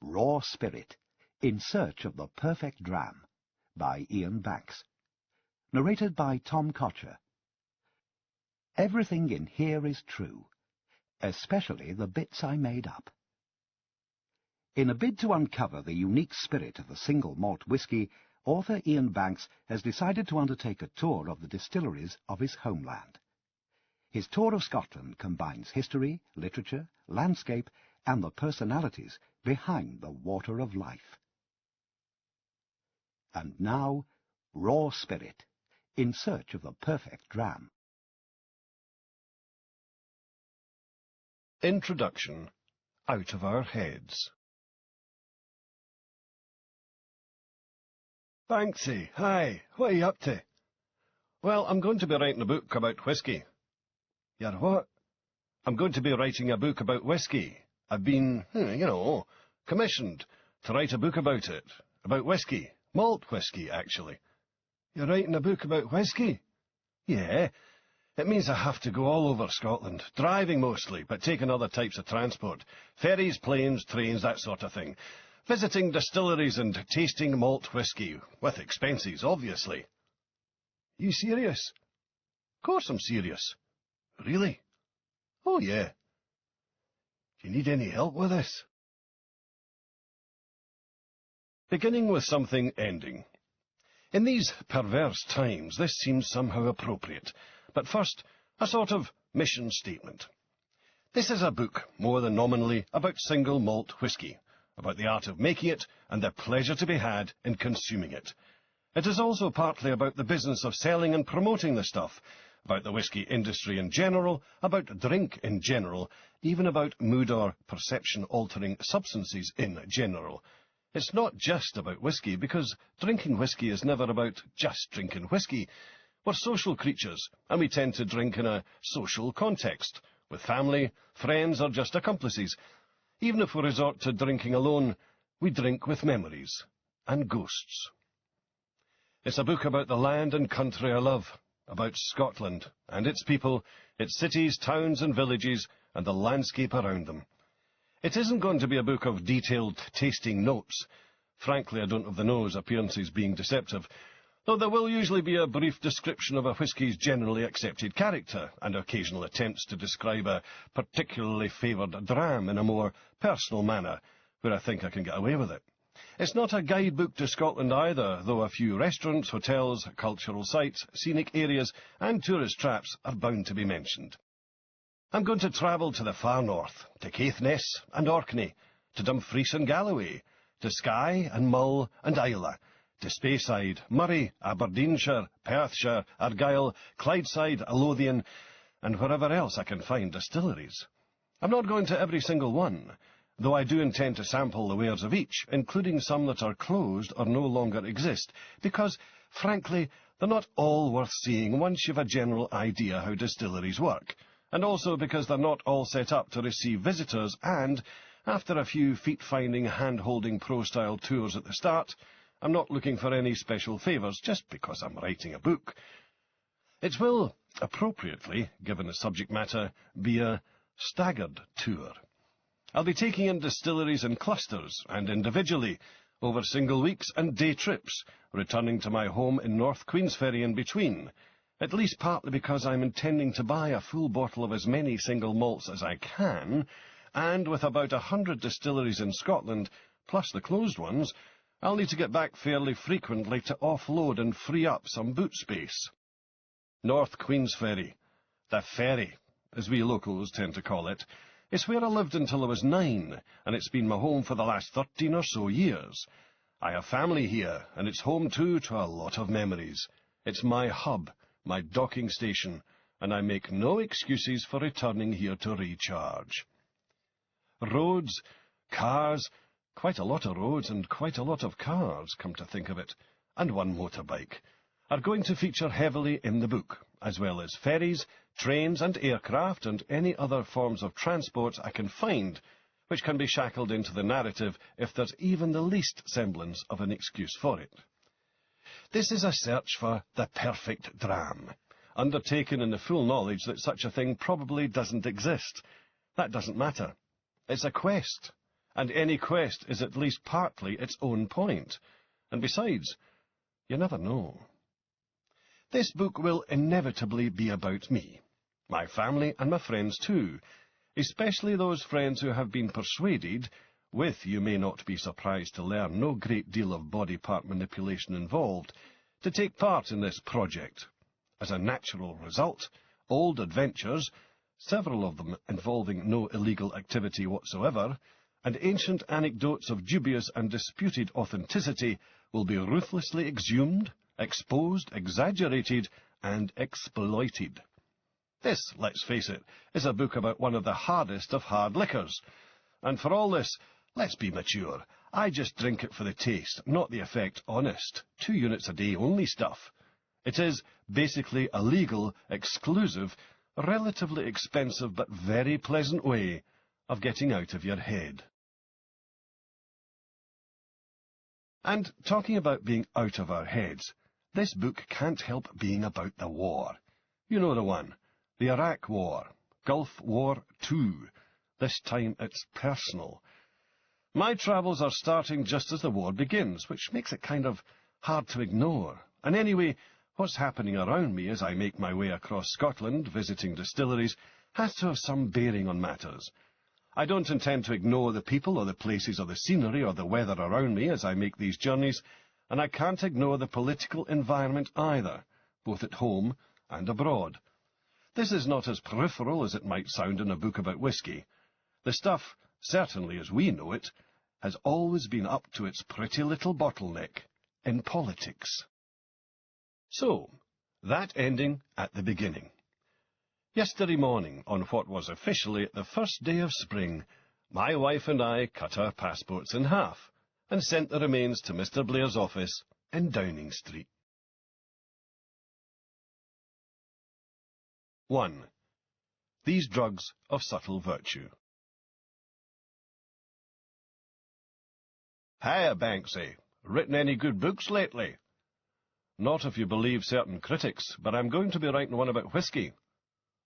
Raw Spirit, In Search of the Perfect Dram, by Iain narrated by Tom Kocher. Everything in here is true, especially the bits I made up. In a bid to uncover the unique spirit of the single malt whisky, author Iain has decided to undertake a tour of the distilleries of his homeland. His tour of Scotland combines history, literature, landscape, and the personalities behind the water of life. And now, Raw Spirit, In Search of the Perfect Dram. Introduction. Out of Our Heads. Banksy, hi, what are you up to? Well, I'm going to be writing a book about whisky. You're what? I'm going to be writing a book about whisky. I've been, commissioned to write a book about it. About whisky. Malt whisky, actually. You're writing a book about whisky? Yeah. It means I have to go all over Scotland, driving mostly, but taking other types of transport. Ferries, planes, trains, that sort of thing. Visiting distilleries and tasting malt whisky, with expenses, obviously. You serious? Of course I'm serious. Really? Oh, yeah. Do you need any help with this? Beginning with something ending. In these perverse times, this seems somehow appropriate. But first, a sort of mission statement. This is a book, more than nominally, about single malt whisky, about the art of making it and the pleasure to be had in consuming it. It is also partly about the business of selling and promoting the stuff, about the whisky industry in general, about drink in general, even about mood or perception-altering substances in general. It's not just about whisky, because drinking whisky is never about just drinking whisky. We're social creatures, and we tend to drink in a social context, with family, friends, or just accomplices. Even if we resort to drinking alone, we drink with memories and ghosts. It's a book about the land and country I love, about Scotland and its people, its cities, towns and villages, and the landscape around them. It isn't going to be a book of detailed tasting notes. Frankly, I don't have the nose, appearances being deceptive, though there will usually be a brief description of a whisky's generally accepted character, and occasional attempts to describe a particularly favoured dram in a more personal manner, where I think I can get away with it. It's not a guidebook to Scotland either, though a few restaurants, hotels, cultural sites, scenic areas, and tourist traps are bound to be mentioned. I'm going to travel to the far north, to Caithness and Orkney, to Dumfries and Galloway, to Skye and Mull and Islay, to Speyside, Murray, Aberdeenshire, Perthshire, Argyll, Clydeside, Lothian, and wherever else I can find distilleries. I'm not going to every single one, though I do intend to sample the wares of each, including some that are closed or no longer exist, because, frankly, they're not all worth seeing once you've a general idea how distilleries work, and also because they're not all set up to receive visitors, and, after a few feet-finding, hand-holding pro-style tours at the start, I'm not looking for any special favours just because I'm writing a book. It will, appropriately, given the subject matter, be a staggered tour. I'll be taking in distilleries in clusters and individually, over single weeks and day trips, returning to my home in North Queensferry in between, at least partly because I'm intending to buy a full bottle of as many single malts as I can, and with about 100 distilleries in Scotland, plus the closed ones, I'll need to get back fairly frequently to offload and free up some boot space. North Queensferry, the ferry, as we locals tend to call it, is where I lived until I was 9, and it's been my home for the last 13 or so years. I have family here, and it's home too to a lot of memories. It's my hub, my docking station, and I make no excuses for returning here to recharge. Roads, cars, quite a lot of roads and quite a lot of cars, come to think of it, and one motorbike, are going to feature heavily in the book, as well as ferries, trains and aircraft and any other forms of transport I can find, which can be shackled into the narrative if there's even the least semblance of an excuse for it. This is a search for the perfect dram, undertaken in the full knowledge that such a thing probably doesn't exist. That doesn't matter. It's a quest. and any quest is at least partly its own point. And besides, you never know. This book will inevitably be about me, my family and my friends too, especially those friends who have been persuaded, with, you may not be surprised to learn, no great deal of body part manipulation involved, to take part in this project. As a natural result, old adventures, several of them involving no illegal activity whatsoever, and ancient anecdotes of dubious and disputed authenticity will be ruthlessly exhumed, exposed, exaggerated, and exploited. This, let's face it, is a book about one of the hardest of hard liquors. And for all this, let's be mature. I just drink it for the taste, not the effect. Honest. 2 units a day only stuff. It is basically a legal, exclusive, relatively expensive but very pleasant way of getting out of your head. And talking about being out of our heads, this book can't help being about the war. You know the one. The Iraq War. Gulf War II. This time it's personal. My travels are starting just as the war begins, which makes it kind of hard to ignore. And anyway, what's happening around me as I make my way across Scotland, visiting distilleries, has to have some bearing on matters. I don't intend to ignore the people or the places or the scenery or the weather around me as I make these journeys, and I can't ignore the political environment either, both at home and abroad. This is not as peripheral as it might sound in a book about whisky. The stuff, certainly as we know it, has always been up to its pretty little bottleneck in politics. So, that ending at the beginning. Yesterday morning, on what was officially the first day of spring, my wife and I cut our passports in half and sent the remains to Mr. Blair's office in Downing Street. 1. These drugs of subtle virtue. Hiya, Banksy. Written any good books lately? Not if you believe certain critics, but I'm going to be writing one about whisky.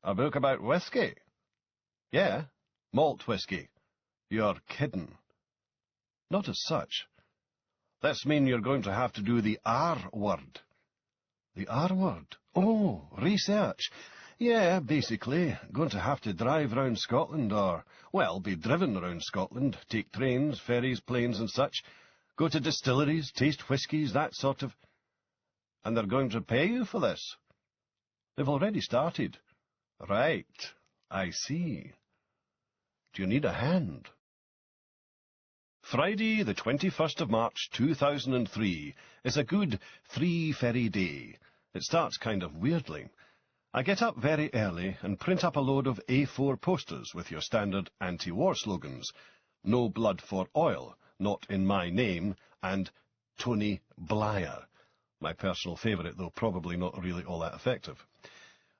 A book about whisky? Yeah, malt whisky. You're kidding. Not as such. This means you're going to have to do the R word. The R word? Oh, research. Yeah, basically, going to have to drive round Scotland or, well, be driven around Scotland, take trains, ferries, planes and such, go to distilleries, taste whiskies, that sort of... And they're going to pay you for this? They've already started. Right, I see. Do you need a hand? Friday, the 21st of March, 2003, is a good 3-ferry day. It starts kind of weirdly. I get up very early and print up a load of A4 posters with your standard anti-war slogans. No blood for oil, not in my name, and Tony Blair. My personal favourite, though probably not really all that effective.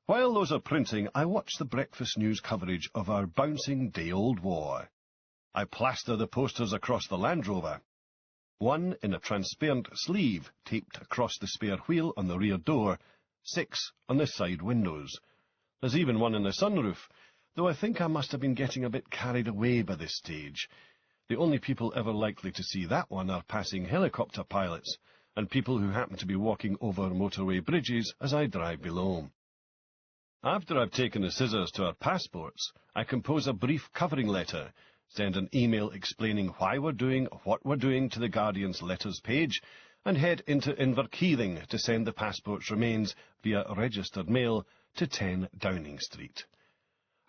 While those are printing, I watch the breakfast news coverage of our bouncing day-old war. I plaster the posters across the Land Rover. One in a transparent sleeve taped across the spare wheel on the rear door, 6 on the side windows. There's even one in the sunroof, though I think I must have been getting a bit carried away by this stage. The only people ever likely to see that one are passing helicopter pilots and people who happen to be walking over motorway bridges as I drive below. After I've taken the scissors to our passports, I compose a brief covering letter, send an email explaining why we're doing what we're doing to the Guardian's letters page, and head into Inverkeithing to send the passport's remains via registered mail to 10 Downing Street.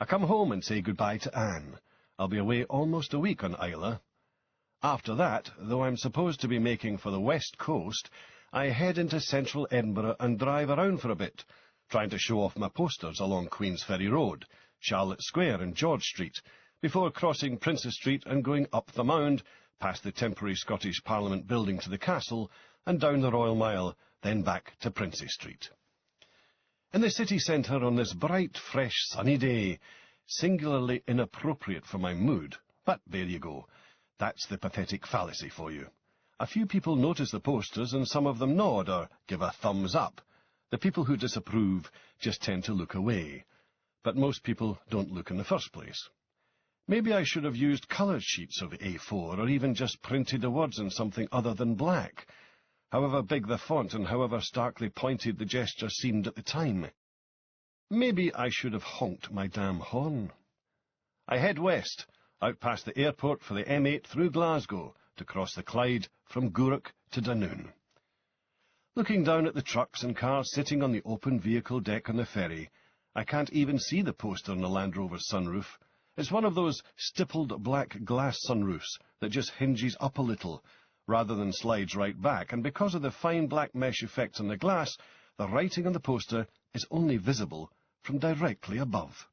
I come home and say goodbye to Anne. I'll be away almost a week on Islay. After that, though I'm supposed to be making for the west coast, I head into central Edinburgh and drive around for a bit, trying to show off my posters along Queensferry Road, Charlotte Square and George Street, before crossing Princes Street and going up the Mound, past the temporary Scottish Parliament building to the castle, and down the Royal Mile, then back to Princes Street. In the city centre on this bright, fresh, sunny day, singularly inappropriate for my mood, but there you go. That's the pathetic fallacy for you. A few people notice the posters and some of them nod or give a thumbs up. The people who disapprove just tend to look away. But most people don't look in the first place. Maybe I should have used coloured sheets of A4, or even just printed the words in something other than black, however big the font and however starkly pointed the gesture seemed at the time. Maybe I should have honked my damn horn. I head west, out past the airport for the M8 through Glasgow, to cross the Clyde from Gourock to Dunoon. Looking down at the trucks and cars sitting on the open vehicle deck on the ferry, I can't even see the poster on the Land Rover's sunroof. It's one of those stippled black glass sunroofs that just hinges up a little, rather than slides right back, and because of the fine black mesh effect on the glass, the writing on the poster is only visible from directly above.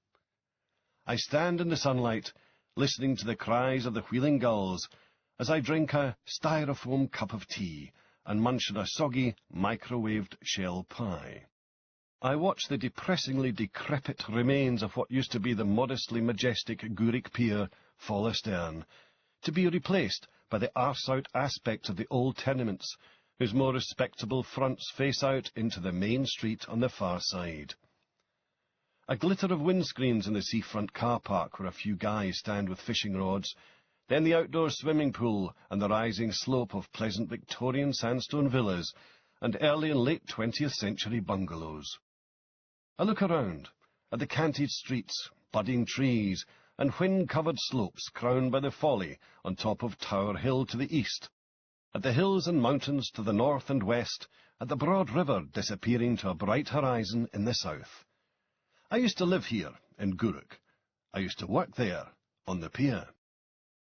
I stand in the sunlight, listening to the cries of the wheeling gulls, as I drink a styrofoam cup of tea and munch on a soggy, microwaved shell pie. I watch the depressingly decrepit remains of what used to be the modestly majestic Gourock Pier fall astern, to be replaced by the arse-out aspect of the old tenements, whose more respectable fronts face out into the main street on the far side. A glitter of windscreens in the seafront car park where a few guys stand with fishing rods, then the outdoor swimming pool and the rising slope of pleasant Victorian sandstone villas and early and late 20th century bungalows. I look around at the canted streets, budding trees, and wind-covered slopes crowned by the Folly on top of Tower Hill to the east, at the hills and mountains to the north and west, at the broad river disappearing to a bright horizon in the south. I used to live here, in Gourock. I used to work there, on the pier.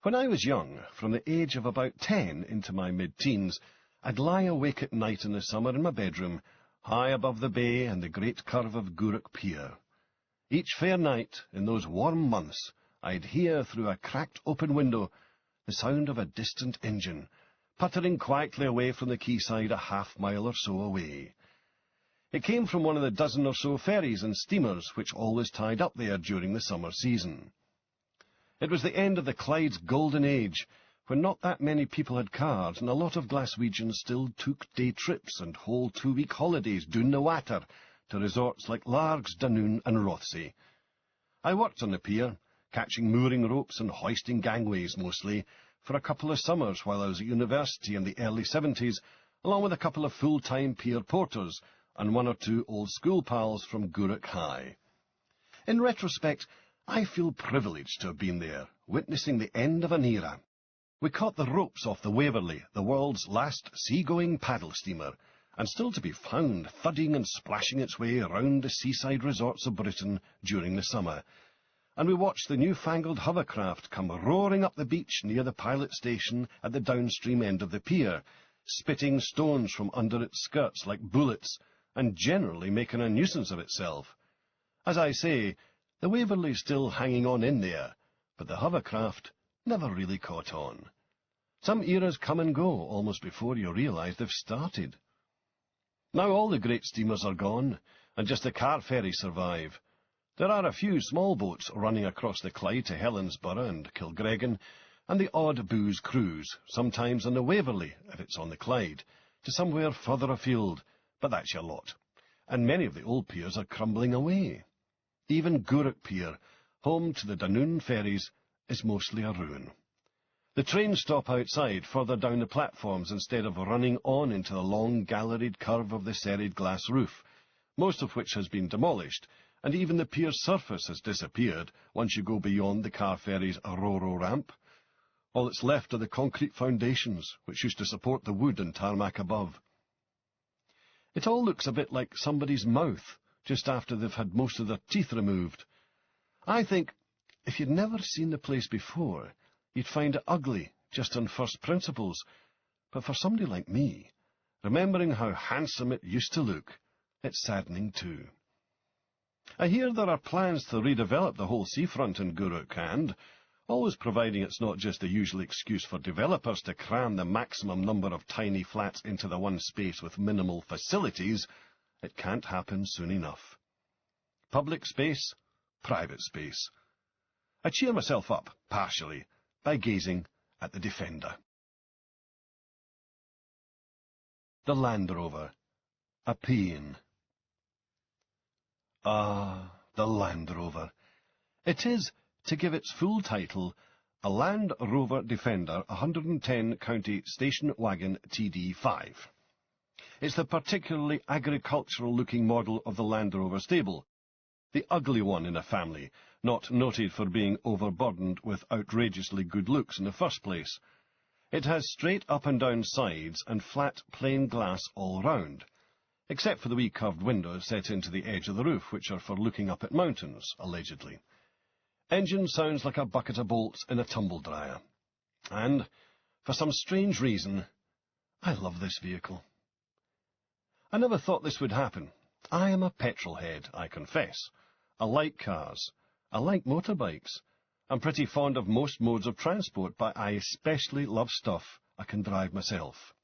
When I was young, from the age of about 10 into my mid-teens, I'd lie awake at night in the summer in my bedroom, high above the bay and the great curve of Gourock Pier. Each fair night, in those warm months, I'd hear through a cracked open window the sound of a distant engine, puttering quietly away from the quayside a half-mile or so away. It came from one of the dozen or so ferries and steamers which always tied up there during the summer season. It was the end of the Clyde's golden age, when not that many people had cars, and a lot of Glaswegians still took day trips and whole 2-week holidays down the water to resorts like Largs, Dunoon and Rothsay. I worked on the pier, catching mooring ropes and hoisting gangways mostly, for a couple of summers while I was at university in the early 70s, along with a couple of full-time pier porters and 1 or 2 old school pals from Gourock High. In retrospect, I feel privileged to have been there, witnessing the end of an era. We caught the ropes off the Waverley, the world's last sea-going paddle steamer, and still to be found thudding and splashing its way around the seaside resorts of Britain during the summer. And we watched the newfangled hovercraft come roaring up the beach near the pilot station at the downstream end of the pier, spitting stones from under its skirts like bullets, and generally making a nuisance of itself. As I say, the Waverley's still hanging on in there, but the hovercraft never really caught on. Some eras come and go almost before you realise they've started. Now all the great steamers are gone, and just the car ferries survive. There are a few small boats running across the Clyde to Helensburgh and Kilgreggan, and the odd booze cruise, sometimes on the Waverley, if it's on the Clyde, to somewhere further afield, but that's your lot. And many of the old piers are crumbling away. Even Gourock Pier, home to the Dunoon ferries, is mostly a ruin. The trains stop outside, further down the platforms, instead of running on into the long galleried curve of the serried glass roof, most of which has been demolished, and even the pier's surface has disappeared once you go beyond the car ferry's ro-ro ramp. All that's left are the concrete foundations, which used to support the wood and tarmac above. It all looks a bit like somebody's mouth, just after they've had most of their teeth removed. I think, if you'd never seen the place before, you'd find it ugly, just on first principles, but for somebody like me, remembering how handsome it used to look, it's saddening too. I hear there are plans to redevelop the whole seafront in Gourock, and, always providing it's not just the usual excuse for developers to cram the maximum number of tiny flats into the one space with minimal facilities, it can't happen soon enough. Public space, private space. I cheer myself up, partially, by gazing at the Defender. The Land Rover, a paean. Ah, the Land Rover. It is, to give its full title a Land Rover Defender 110 County Station Wagon TD5. It's the particularly agricultural-looking model of the Land Rover stable, the ugly one in a family, not noted for being overburdened with outrageously good looks in the first place. It has straight up and down sides and flat plain glass all round, except for the wee curved windows set into the edge of the roof, which are for looking up at mountains, allegedly. Engine sounds like a bucket of bolts in a tumble-dryer. And, for some strange reason, I love this vehicle. I never thought this would happen. I am a petrol head, I confess. I like cars. I like motorbikes. I'm pretty fond of most modes of transport, but I especially love stuff I can drive myself,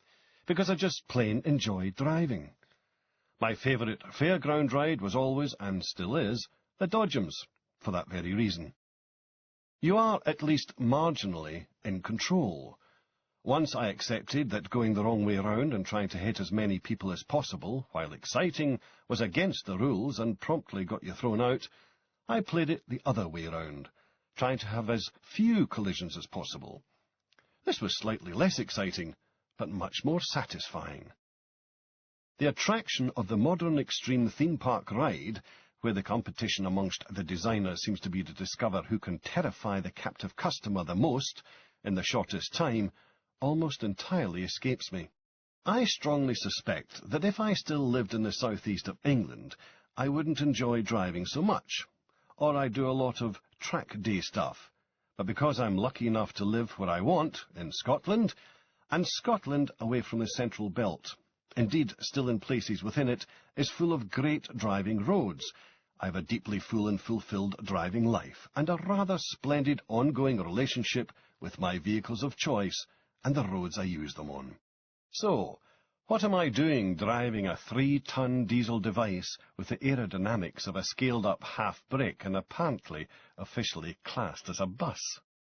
because I just plain enjoy driving. My favourite fairground ride was always, and still is, the Dodgems, for that very reason. You are, at least marginally, in control. Once I accepted that going the wrong way round and trying to hit as many people as possible, while exciting, was against the rules and promptly got you thrown out, I played it the other way round, trying to have as few collisions as possible. This was slightly less exciting, but much more satisfying. The attraction of the modern extreme theme park ride, where the competition amongst the designers seems to be to discover who can terrify the captive customer the most, in the shortest time, almost entirely escapes me. I strongly suspect that if I still lived in the southeast of England, I wouldn't enjoy driving so much, or I'd do a lot of track day stuff. But because I'm lucky enough to live where I want, in Scotland, and Scotland away from the central belt, indeed still in places within it, is full of great driving roads, I have a deeply full and fulfilled driving life, and a rather splendid ongoing relationship with my vehicles of choice and the roads I use them on. So, what am I doing driving a 3-ton diesel device with the aerodynamics of a scaled-up half-brick and apparently officially classed as a bus?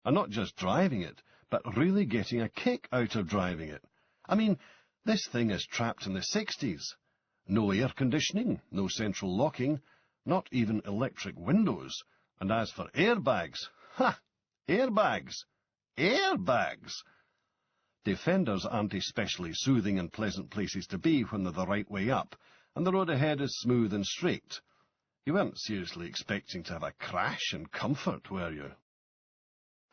I'm not just driving it, but really getting a kick out of driving it. I mean, this thing is trapped in the 60s. No air conditioning, no central locking, not even electric windows. And as for airbags, ha! Airbags! Airbags! Defenders aren't especially soothing and pleasant places to be when they're the right way up, and the road ahead is smooth and straight. You weren't seriously expecting to have a crash in comfort, were you?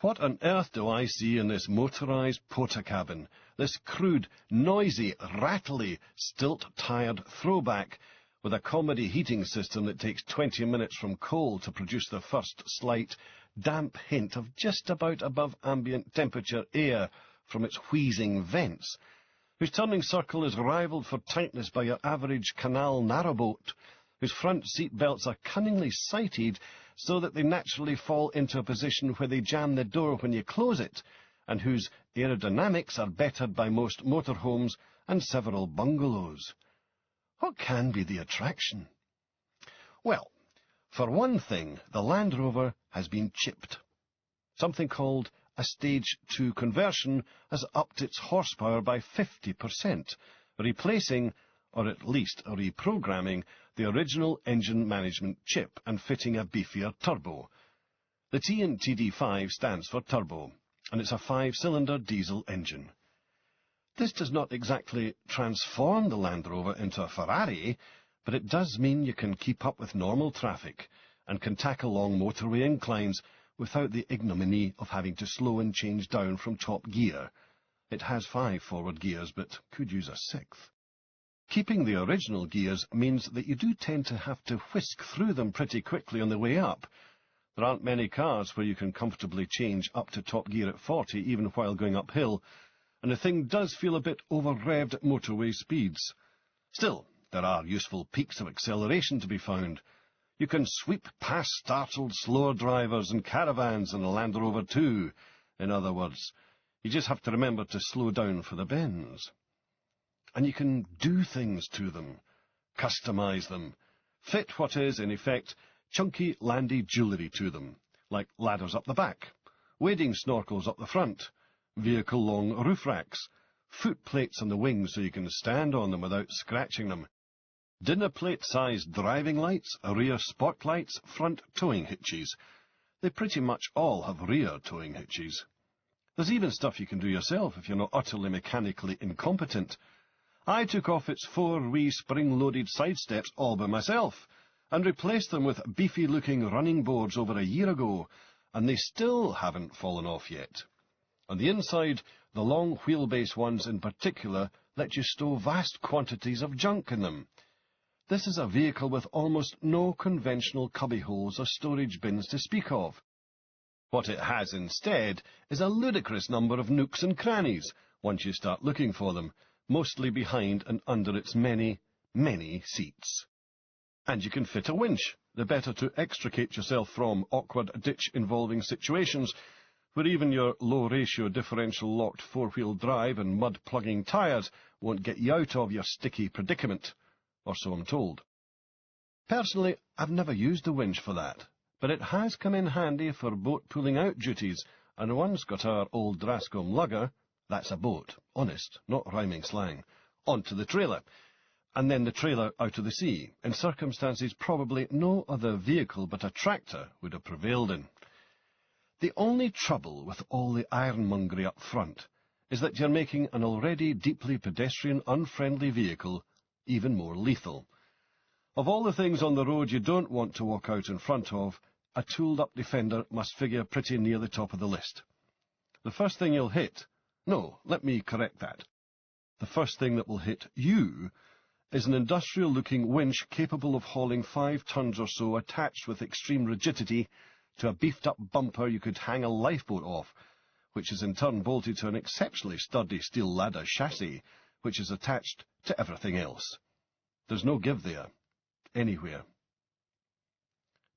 What on earth do I see in this motorised porta-cabin, this crude, noisy, rattly, stilt-tired throwback with a comedy heating system that takes 20 minutes from coal to produce the first slight, damp hint of just about above ambient temperature air from its wheezing vents, whose turning circle is rivalled for tightness by your average canal narrowboat, whose front seat belts are cunningly sighted so that they naturally fall into a position where they jam the door when you close it, and whose aerodynamics are bettered by most motorhomes and several bungalows. What can be the attraction? Well, for one thing, the Land Rover has been chipped. Something called a Stage 2 conversion has upped its horsepower by 50%, replacing, or at least reprogramming, the original engine management chip and fitting a beefier turbo. The T in TD5 stands for turbo, and it's a 5-cylinder diesel engine. This does not exactly transform the Land Rover into a Ferrari, but it does mean you can keep up with normal traffic and can tackle long motorway inclines without the ignominy of having to slow and change down from top gear. It has 5 forward gears, but could use a 6th. Keeping the original gears means that you do tend to have to whisk through them pretty quickly on the way up. There aren't many cars where you can comfortably change up to top gear at 40 even while going uphill, and the thing does feel a bit over-revved at motorway speeds. Still, there are useful peaks of acceleration to be found. You can sweep past startled slower drivers and caravans in the Land Rover too. In other words, you just have to remember to slow down for the bends. And you can do things to them, customise them, fit what is, in effect, chunky, landy jewellery to them, like ladders up the back, wading snorkels up the front, vehicle-long roof racks, foot plates on the wings so you can stand on them without scratching them, dinner plate-sized driving lights, rear spotlights, front towing hitches. They pretty much all have rear towing hitches. There's even stuff you can do yourself if you're not utterly mechanically incompetent. I took off its 4 wee spring-loaded side steps all by myself, and replaced them with beefy-looking running boards over a year ago, and they still haven't fallen off yet. On the inside, the long wheelbase ones in particular let you stow vast quantities of junk in them. This is a vehicle with almost no conventional cubbyholes or storage bins to speak of. What it has instead is a ludicrous number of nooks and crannies, once you start looking for them, mostly behind and under its many, many seats. And you can fit a winch, the better to extricate yourself from awkward ditch-involving situations, where even your low-ratio differential locked 4-wheel drive and mud-plugging tyres won't get you out of your sticky predicament, or so I'm told. Personally, I've never used a winch for that, but it has come in handy for boat pulling out duties, and once got our old Drascombe lugger, that's a boat, honest, not rhyming slang, onto the trailer, and then the trailer out of the sea, in circumstances probably no other vehicle but a tractor would have prevailed in. The only trouble with all the ironmongery up front is that you're making an already deeply pedestrian-unfriendly vehicle even more lethal. Of all the things on the road you don't want to walk out in front of, a tooled-up Defender must figure pretty near the top of the list. The first thing you'll hit— no, let me correct that. The first thing that will hit you is an industrial-looking winch capable of hauling 5 tons or so attached with extreme rigidity to a beefed-up bumper you could hang a lifeboat off, which is in turn bolted to an exceptionally sturdy steel ladder chassis, which is attached to everything else. There's no give there, anywhere.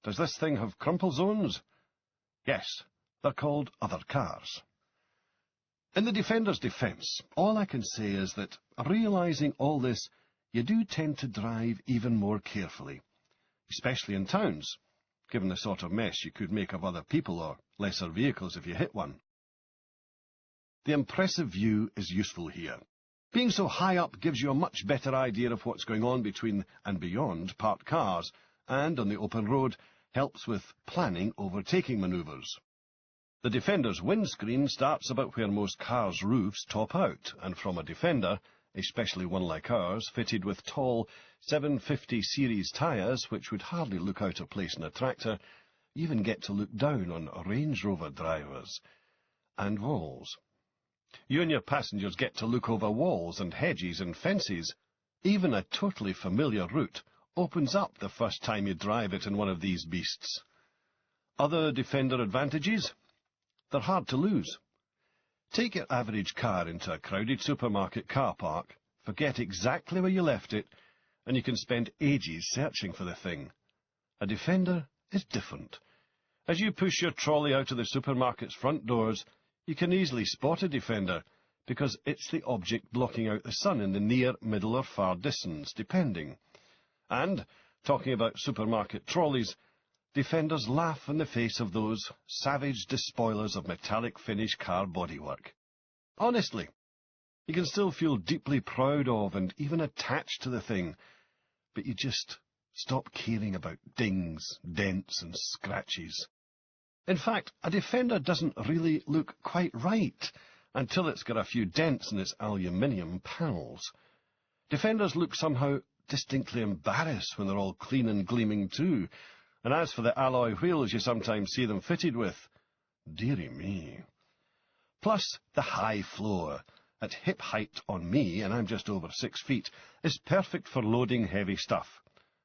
Does this thing have crumple zones? Yes, they're called other cars. In the Defender's defence, all I can say is that, realising all this, you do tend to drive even more carefully, especially in towns, given the sort of mess you could make of other people or lesser vehicles if you hit one. The impressive view is useful here. Being so high up gives you a much better idea of what's going on between and beyond parked cars, and, on the open road, helps with planning overtaking manoeuvres. The Defender's windscreen starts about where most cars' roofs top out, and from a Defender, especially one like ours, fitted with tall 750 series tyres, which would hardly look out of place in a tractor, you even get to look down on Range Rover drivers and walls. You and your passengers get to look over walls and hedges and fences. Even a totally familiar route opens up the first time you drive it in one of these beasts. Other Defender advantages? They're hard to lose. Take your average car into a crowded supermarket car park, forget exactly where you left it, and you can spend ages searching for the thing. A Defender is different. As you push your trolley out of the supermarket's front doors, you can easily spot a Defender, because it's the object blocking out the sun in the near, middle, or far distance, depending. And, talking about supermarket trolleys, Defenders laugh in the face of those savage despoilers of metallic finish car bodywork. Honestly, you can still feel deeply proud of and even attached to the thing, but you just stop caring about dings, dents, and scratches. In fact, a Defender doesn't really look quite right until it's got a few dents in its aluminium panels. Defenders look somehow distinctly embarrassed when they're all clean and gleaming too, and as for the alloy wheels you sometimes see them fitted with, dearie me. Plus, the high floor, at hip height on me, and I'm just over 6 feet, is perfect for loading heavy stuff,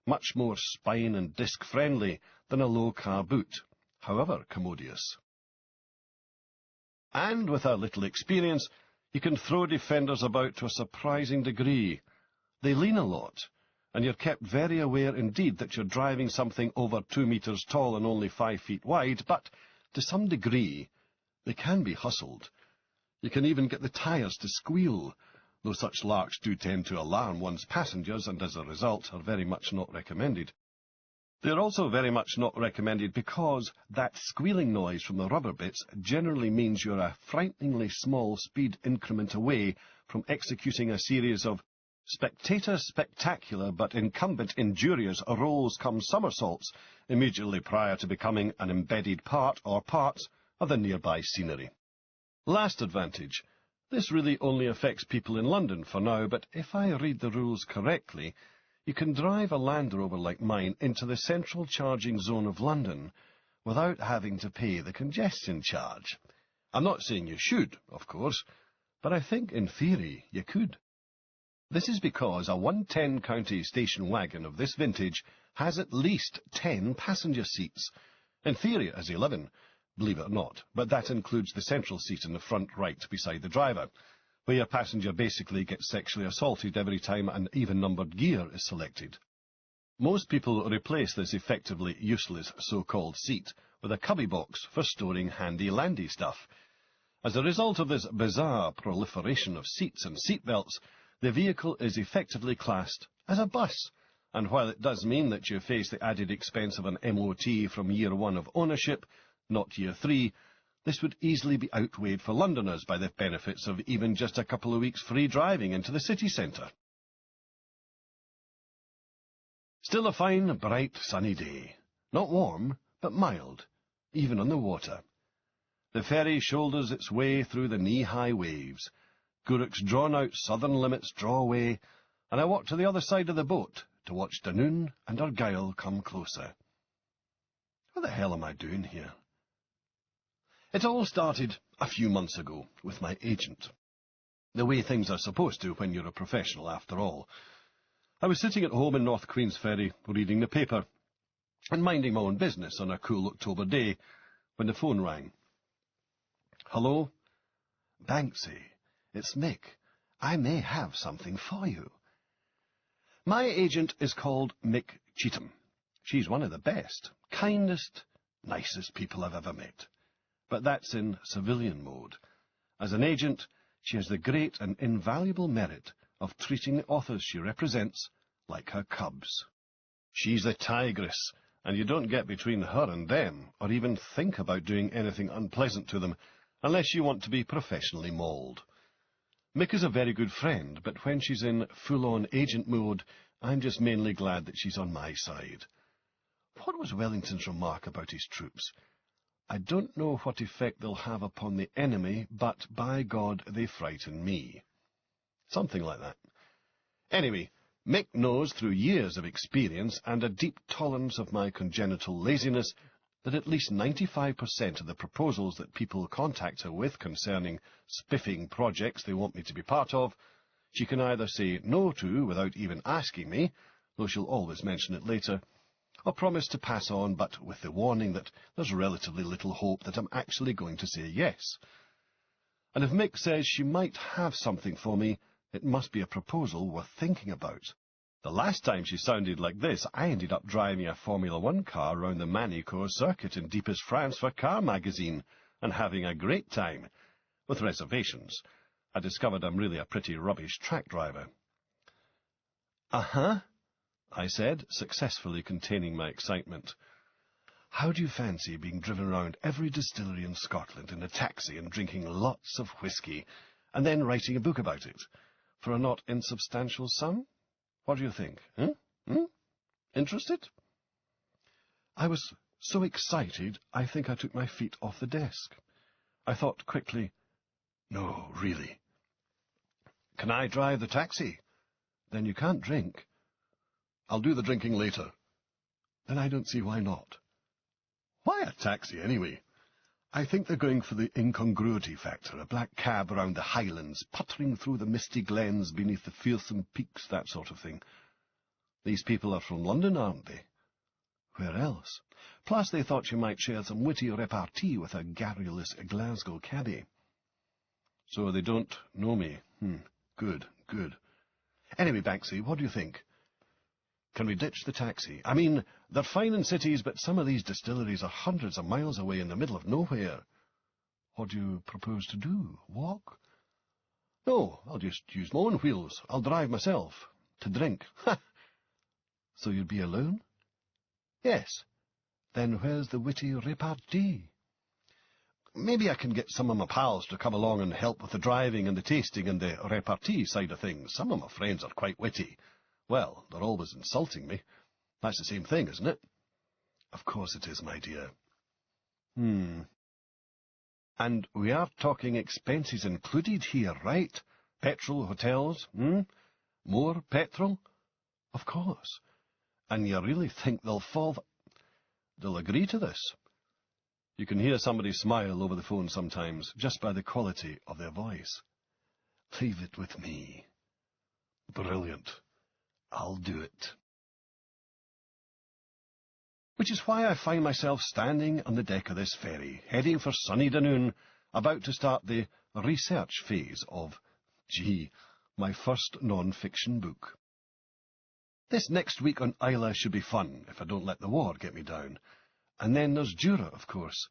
much more spine and disc friendly than a low-car boot, however commodious. And with a little experience, you can throw Defenders about to a surprising degree. They lean a lot, and you're kept very aware indeed that you're driving something over 2 meters tall and only 5 feet wide, but, to some degree, they can be hustled. You can even get the tyres to squeal, though such larks do tend to alarm one's passengers and, as a result, are very much not recommended. They're also very much not recommended because that squealing noise from the rubber bits generally means you're a frighteningly small speed increment away from executing a series of Spectator spectacular but incumbent injurious rolls come somersaults immediately prior to becoming an embedded part or parts of the nearby scenery. Last advantage. This really only affects people in London for now, but if I read the rules correctly, you can drive a Land Rover like mine into the central charging zone of London without having to pay the congestion charge. I'm not saying you should, of course, but I think in theory you could. This is because a 110 county station wagon of this vintage has at least 10 passenger seats. In theory it has 11, believe it or not, but that includes the central seat in the front right beside the driver, where your passenger basically gets sexually assaulted every time an even-numbered gear is selected. Most people replace this effectively useless so-called seat with a cubby box for storing handy-landy stuff. As a result of this bizarre proliferation of seats and seatbelts, the vehicle is effectively classed as a bus, and while it does mean that you face the added expense of an MOT from year 1 of ownership, not year 3, this would easily be outweighed for Londoners by the benefits of even just a couple of weeks free driving into the city centre. Still a fine, bright, sunny day. Not warm, but mild, even on the water. The ferry shoulders its way through the knee-high waves. Gourock's drawn-out southern limits draw away, and I walk to the other side of the boat to watch Dunoon and Argyll come closer. What the hell am I doing here? It all started a few months ago with my agent. The way things are supposed to when you're a professional, after all. I was sitting at home in North Queensferry, reading the paper, and minding my own business on a cool October day, when the phone rang. Hello? Banksy, it's Mick. I may have something for you. My agent is called Mick Cheetham. She's one of the best, kindest, nicest people I've ever met. But that's in civilian mode. As an agent, she has the great and invaluable merit of treating the authors she represents like her cubs. She's the tigress, and you don't get between her and them, or even think about doing anything unpleasant to them, unless you want to be professionally mauled. Mick is a very good friend, but when she's in full-on agent mode, I'm just mainly glad that she's on my side. What was Wellington's remark about his troops? I don't know what effect they'll have upon the enemy, but, by God, they frighten me. Something like that. Anyway, Mick knows through years of experience and a deep tolerance of my congenital laziness that at least 95% of the proposals that people contact her with concerning spiffing projects they want me to be part of, she can either say no to without even asking me, though she'll always mention it later, or promise to pass on, but with the warning that there's relatively little hope that I'm actually going to say yes. And if Mick says she might have something for me, it must be a proposal worth thinking about. The last time she sounded like this, I ended up driving a Formula 1 car round the Manicourt circuit in deepest France for Car Magazine, and having a great time, with reservations. I discovered I'm really a pretty rubbish track driver. Uh-huh, I said, successfully containing my excitement. How do you fancy being driven around every distillery in Scotland in a taxi and drinking lots of whisky, and then writing a book about it, for a not insubstantial sum? What do you think? Interested? I was so excited, I think I took my feet off the desk. I thought quickly, no, really. Can I drive the taxi? Then you can't drink. I'll do the drinking later. Then I don't see why not. Why a taxi, anyway? I think they're going for the incongruity factor, a black cab around the Highlands, puttering through the misty glens beneath the fearsome peaks, that sort of thing. These people are from London, aren't they? Where else? Plus they thought you might share some witty repartee with a garrulous Glasgow cabbie. So they don't know me. Good, good. Anyway, Banksy, what do you think? Can we ditch the taxi? I mean, they're fine in cities, but some of these distilleries are hundreds of miles away in the middle of nowhere. What do you propose to do? Walk? No, I'll just use my own wheels. I'll drive myself. To drink. Ha! So you'd be alone? Yes. Then where's the witty repartee? Maybe I can get some of my pals to come along and help with the driving and the tasting and the repartee side of things. Some of my friends are quite witty. Well, they're always insulting me. That's the same thing, isn't it? Of course it is, my dear. And we are talking expenses included here, right? Petrol, hotels, More petrol? Of course. And you really think they'll agree to this? You can hear somebody smile over the phone sometimes, just by the quality of their voice. Leave it with me. Brilliant. I'll do it. Which is why I find myself standing on the deck of this ferry, heading for sunny Dunoon, about to start the research phase of, my first non-fiction book. This next week on Islay should be fun, if I don't let the war get me down. And then there's Jura, of course.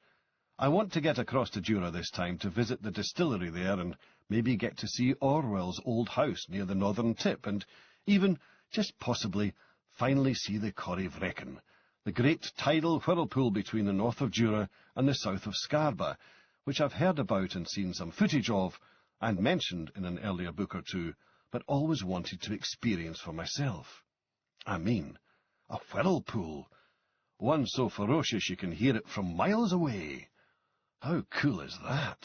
I want to get across to Jura this time to visit the distillery there and maybe get to see Orwell's old house near the northern tip and even, just possibly, finally see the Corrie Vrecken, the great tidal whirlpool between the north of Jura and the south of Scarborough, which I've heard about and seen some footage of and mentioned in an earlier book or two, but always wanted to experience for myself. I mean, a whirlpool. One so ferocious you can hear it from miles away. How cool is that?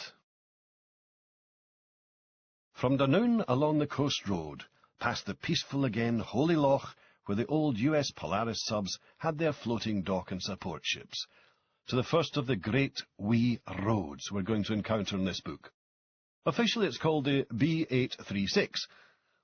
From Dunoon along the coast road, past the peaceful again Holy Loch, where the old US Polaris subs had their floating dock and support ships, to the first of the great wee roads we're going to encounter in this book. Officially it's called the B836,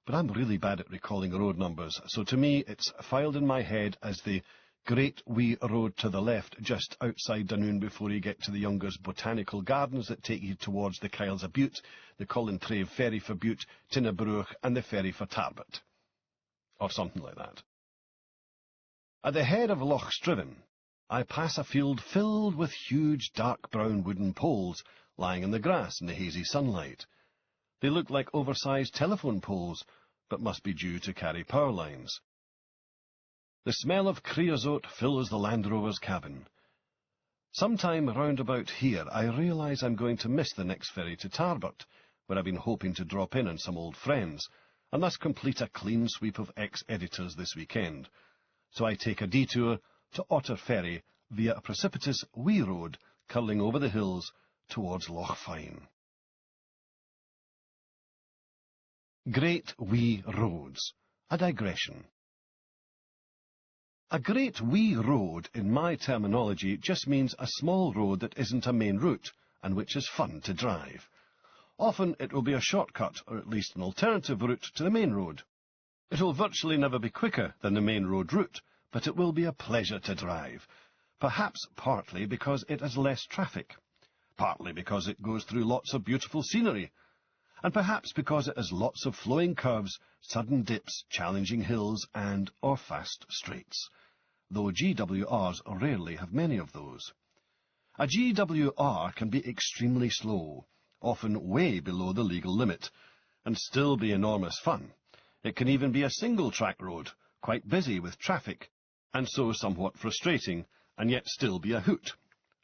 but I'm really bad at recalling road numbers, so to me it's filed in my head as the Great Wee Road to the left, just outside Dunoon before you get to the Youngers Botanical Gardens that take you towards the Kyles of Bute, the Collintrave ferry for Bute, Tinnabruch, and the ferry for Tarbert. Or something like that. At the head of Loch Striven, I pass a field filled with huge dark brown wooden poles lying in the grass in the hazy sunlight. They look like oversized telephone poles, but must be due to carry power lines. The smell of creosote fills the Land Rover's cabin. Sometime round about here, I realise I'm going to miss the next ferry to Tarbert, where I've been hoping to drop in on some old friends, and thus complete a clean sweep of ex-editors this weekend. So I take a detour to Otter Ferry via a precipitous wee road curling over the hills towards Loch Fyne. Great Wee Roads. A digression. A great wee road, in my terminology, just means a small road that isn't a main route, and which is fun to drive. Often it will be a shortcut, or at least an alternative route to the main road. It will virtually never be quicker than the main road route, but it will be a pleasure to drive, perhaps partly because it has less traffic, partly because it goes through lots of beautiful scenery, and perhaps because it has lots of flowing curves, sudden dips, challenging hills, or fast straights, though GWRs rarely have many of those. A GWR can be extremely slow, often way below the legal limit, and still be enormous fun. It can even be a single-track road, quite busy with traffic, and so somewhat frustrating, and yet still be a hoot.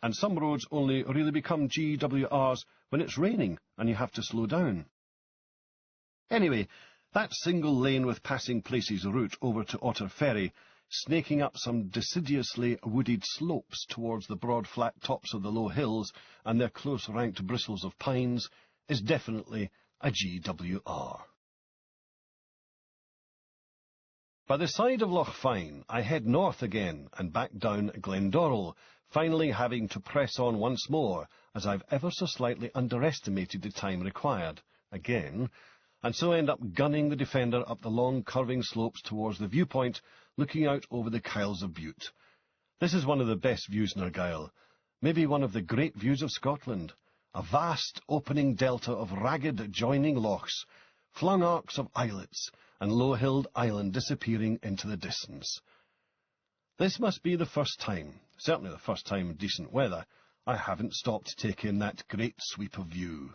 And some roads only really become GWRs when it's raining and you have to slow down. Anyway, that single lane with passing places route over to Otter Ferry, snaking up some decidiously wooded slopes towards the broad flat tops of the low hills and their close-ranked bristles of pines, is definitely a GWR. By the side of Loch Fyne, I head north again and back down Glendorrel, finally having to press on once more, as I've ever so slightly underestimated the time required, again, and so end up gunning the Defender up the long curving slopes towards the viewpoint, looking out over the Kyles of Bute. This is one of the best views in Argyll, maybe one of the great views of Scotland, a vast opening delta of ragged joining lochs, flung arcs of islets, and low-hilled island disappearing into the distance. This must be the first time, certainly the first time in decent weather, I haven't stopped to take in that great sweep of view.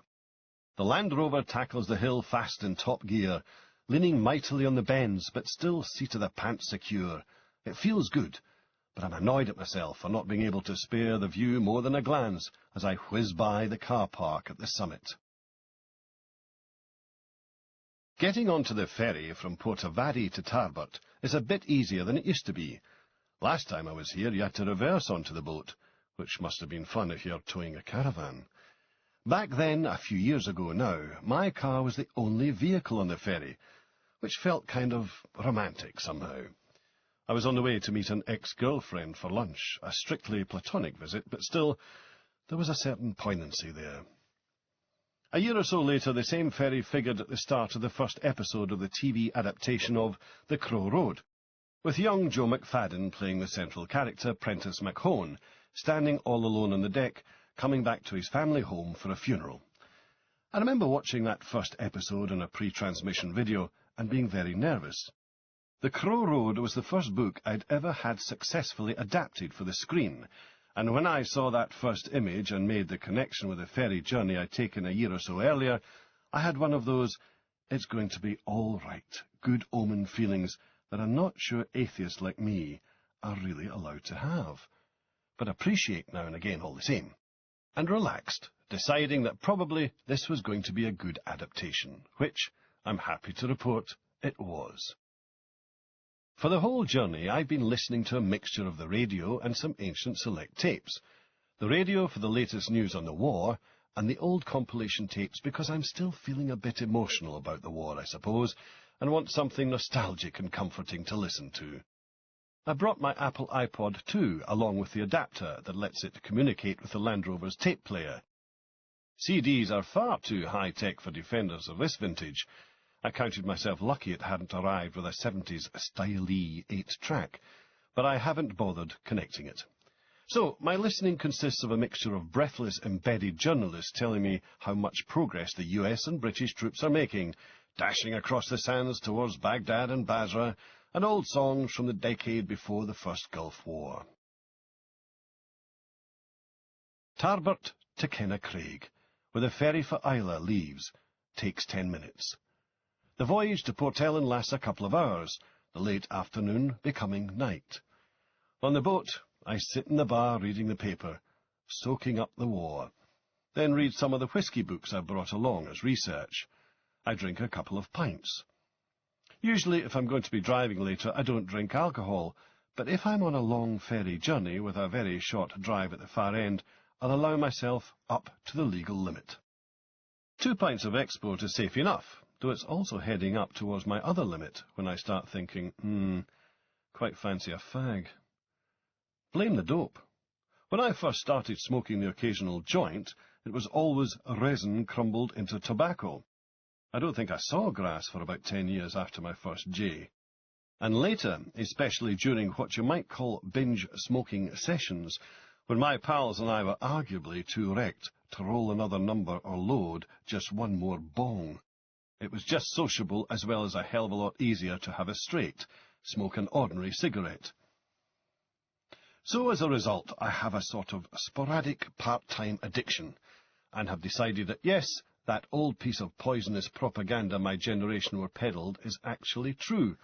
The Land Rover tackles the hill fast in top gear, leaning mightily on the bends, but still seated a pant secure. It feels good, but I'm annoyed at myself for not being able to spare the view more than a glance as I whiz by the car park at the summit. Getting onto the ferry from Portavadie to Tarbert is a bit easier than it used to be. Last time I was here, you had to reverse onto the boat, which must have been fun if you're towing a caravan. Back then, a few years ago now, my car was the only vehicle on the ferry, which felt kind of romantic somehow. I was on the way to meet an ex-girlfriend for lunch, a strictly platonic visit, but still, there was a certain poignancy there. A year or so later, the same ferry figured at the start of the first episode of the TV adaptation of The Crow Road, with young Joe McFadden playing the central character, Prentice McHone, standing all alone on the deck, coming back to his family home for a funeral. I remember watching that first episode on a pre-transmission video and being very nervous. The Crow Road was the first book I'd ever had successfully adapted for the screen, and when I saw that first image and made the connection with the ferry journey I'd taken a year or so earlier, I had one of those, it's going to be all right, good omen feelings that I'm not sure atheists like me are really allowed to have, but appreciate now and again all the same, and relaxed, deciding that probably this was going to be a good adaptation, which, I'm happy to report, it was. For the whole journey, I've been listening to a mixture of the radio and some ancient select tapes. The radio for the latest news on the war, and the old compilation tapes because I'm still feeling a bit emotional about the war, I suppose, and want something nostalgic and comforting to listen to. I brought my Apple iPod too, along with the adapter that lets it communicate with the Land Rover's tape player. CDs are far too high-tech for defenders of this vintage. I counted myself lucky it hadn't arrived with a 70s stylee 8-track, but I haven't bothered connecting it. So, my listening consists of a mixture of breathless embedded journalists telling me how much progress the US and British troops are making, dashing across the sands towards Baghdad and Basra, and old songs from the decade before the First Gulf War. Tarbert to Kennacraig, where the ferry for Islay leaves, takes 10 minutes. The voyage to Portellen lasts a couple of hours, the late afternoon becoming night. On the boat, I sit in the bar reading the paper, soaking up the war, then read some of the whisky books I brought along as research. I drink a couple of pints. Usually, if I'm going to be driving later, I don't drink alcohol, but if I'm on a long ferry journey with a very short drive at the far end, I'll allow myself up to the legal limit. 2 pints of export is safe enough, though it's also heading up towards my other limit when I start thinking, quite fancy a fag. Blame the dope. When I first started smoking the occasional joint, it was always resin crumbled into tobacco. I don't think I saw grass for about 10 years after my first J. And later, especially during what you might call binge smoking sessions, when my pals and I were arguably too wrecked to roll another number or load just one more bong. It was just sociable as well as a hell of a lot easier to have a straight, smoke an ordinary cigarette. So as a result, I have a sort of sporadic part-time addiction, and have decided that yes, that old piece of poisonous propaganda my generation were peddled is actually true.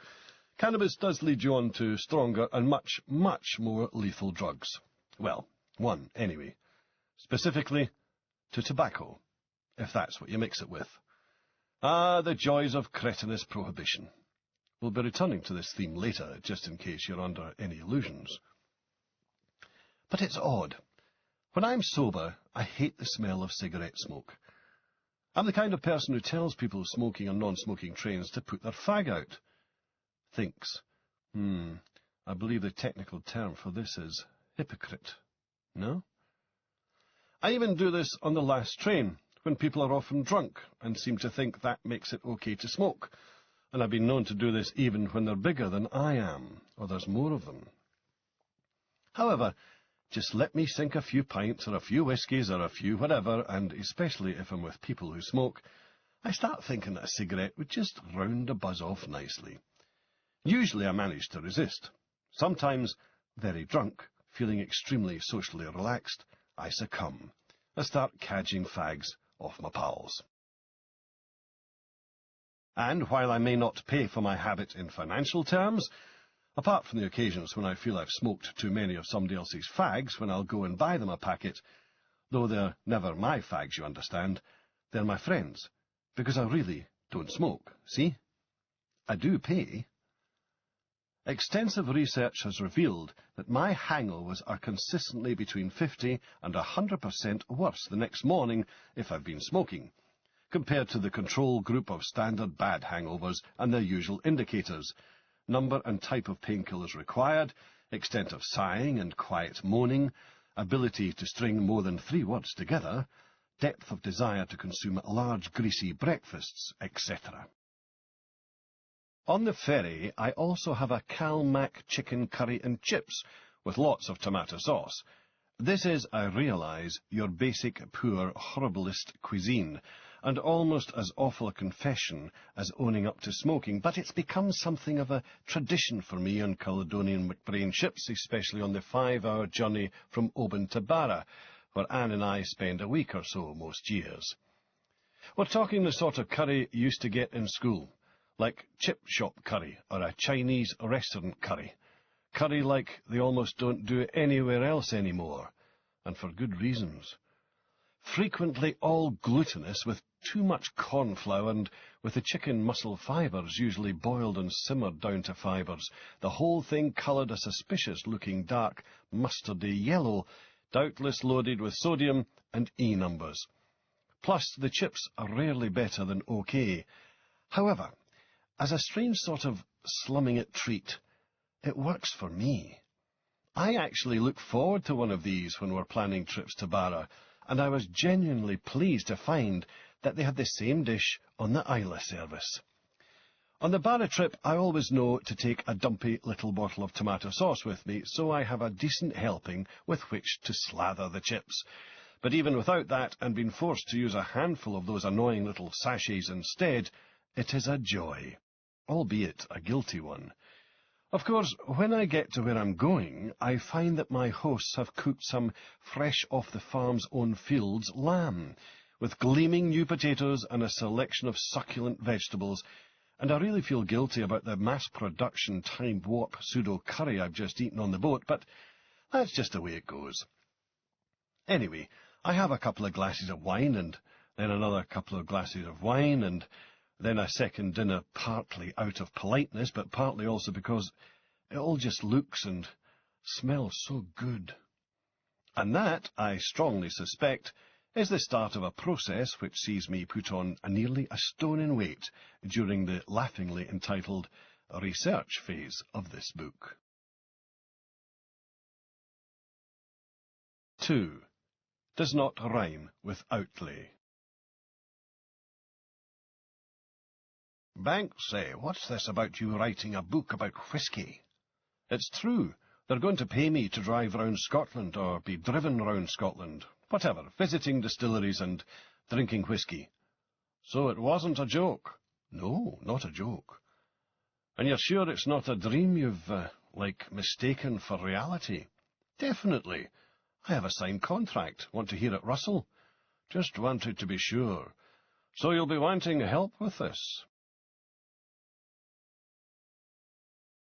Cannabis does lead you on to stronger and much, much more lethal drugs. Well, one, anyway. Specifically, to tobacco, if that's what you mix it with. Ah, the joys of cretinous prohibition. We'll be returning to this theme later, just in case you're under any illusions. But it's odd. When I'm sober, I hate the smell of cigarette smoke. I'm the kind of person who tells people smoking on non-smoking trains to put their fag out. Thinks. I believe the technical term for this is hypocrite. No? I even do this on the last train, when people are often drunk and seem to think that makes it okay to smoke, and I've been known to do this even when they're bigger than I am, or there's more of them. However, just let me sink a few pints or a few whiskies or a few whatever, and especially if I'm with people who smoke, I start thinking that a cigarette would just round the buzz off nicely. Usually I manage to resist. Sometimes, very drunk, feeling extremely socially relaxed, I succumb. I start cadging fags off my pals. And while I may not pay for my habit in financial terms, apart from the occasions when I feel I've smoked too many of somebody else's fags, when I'll go and buy them a packet, though they're never my fags, you understand. They're my friends, because I really don't smoke, see? I do pay. Extensive research has revealed that my hangovers are consistently between 50 and 100% worse the next morning if I've been smoking, compared to the control group of standard bad hangovers and their usual indicators: number and type of painkillers required, extent of sighing and quiet moaning, ability to string more than 3 words together, depth of desire to consume large greasy breakfasts, etc. On the ferry, I also have a Cal Mac chicken curry and chips, with lots of tomato sauce. This is, I realise, your basic poor horriblest cuisine, and almost as awful a confession as owning up to smoking, but it's become something of a tradition for me on Caledonian McBrain ships, especially on the 5-hour journey from Oban to Barra, where Anne and I spend a week or so most years. We're talking the sort of curry you used to get in school, like chip shop curry or a Chinese restaurant curry. Curry like they almost don't do it anywhere else anymore, and for good reasons. Frequently all glutinous, with too much corn flour, and with the chicken muscle fibres usually boiled and simmered down to fibres, the whole thing coloured a suspicious-looking dark mustardy yellow, doubtless loaded with sodium and E numbers. Plus, the chips are rarely better than OK. However, as a strange sort of slumming-it treat, it works for me. I actually look forward to one of these when we're planning trips to Barra, and I was genuinely pleased to find that they had the same dish on the Isla service. On the Barra trip, I always know to take a dumpy little bottle of tomato sauce with me, so I have a decent helping with which to slather the chips. But even without that, and being forced to use a handful of those annoying little sachets instead, it is a joy, albeit a guilty one. Of course, when I get to where I'm going, I find that my hosts have cooked some fresh off the farm's own fields lamb, with gleaming new potatoes and a selection of succulent vegetables, and I really feel guilty about the mass-production time-warp pseudo-curry I've just eaten on the boat, but that's just the way it goes. Anyway, I have a couple of glasses of wine, and then another couple of glasses of wine, and then a second dinner, partly out of politeness, but partly also because it all just looks and smells so good. And that, I strongly suspect, is the start of a process which sees me put on nearly a stone in weight during the laughingly entitled research phase of this book. 2. Does not rhyme with outlay. Banks say, "What's this about you writing a book about whisky?" It's true. They're going to pay me to drive round Scotland, or be driven round Scotland, whatever, visiting distilleries and drinking whisky. So it wasn't a joke? No, not a joke. And you're sure it's not a dream you've, mistaken for reality? Definitely. I have a signed contract. Want to hear it rustle? Just wanted to be sure. So you'll be wanting help with this?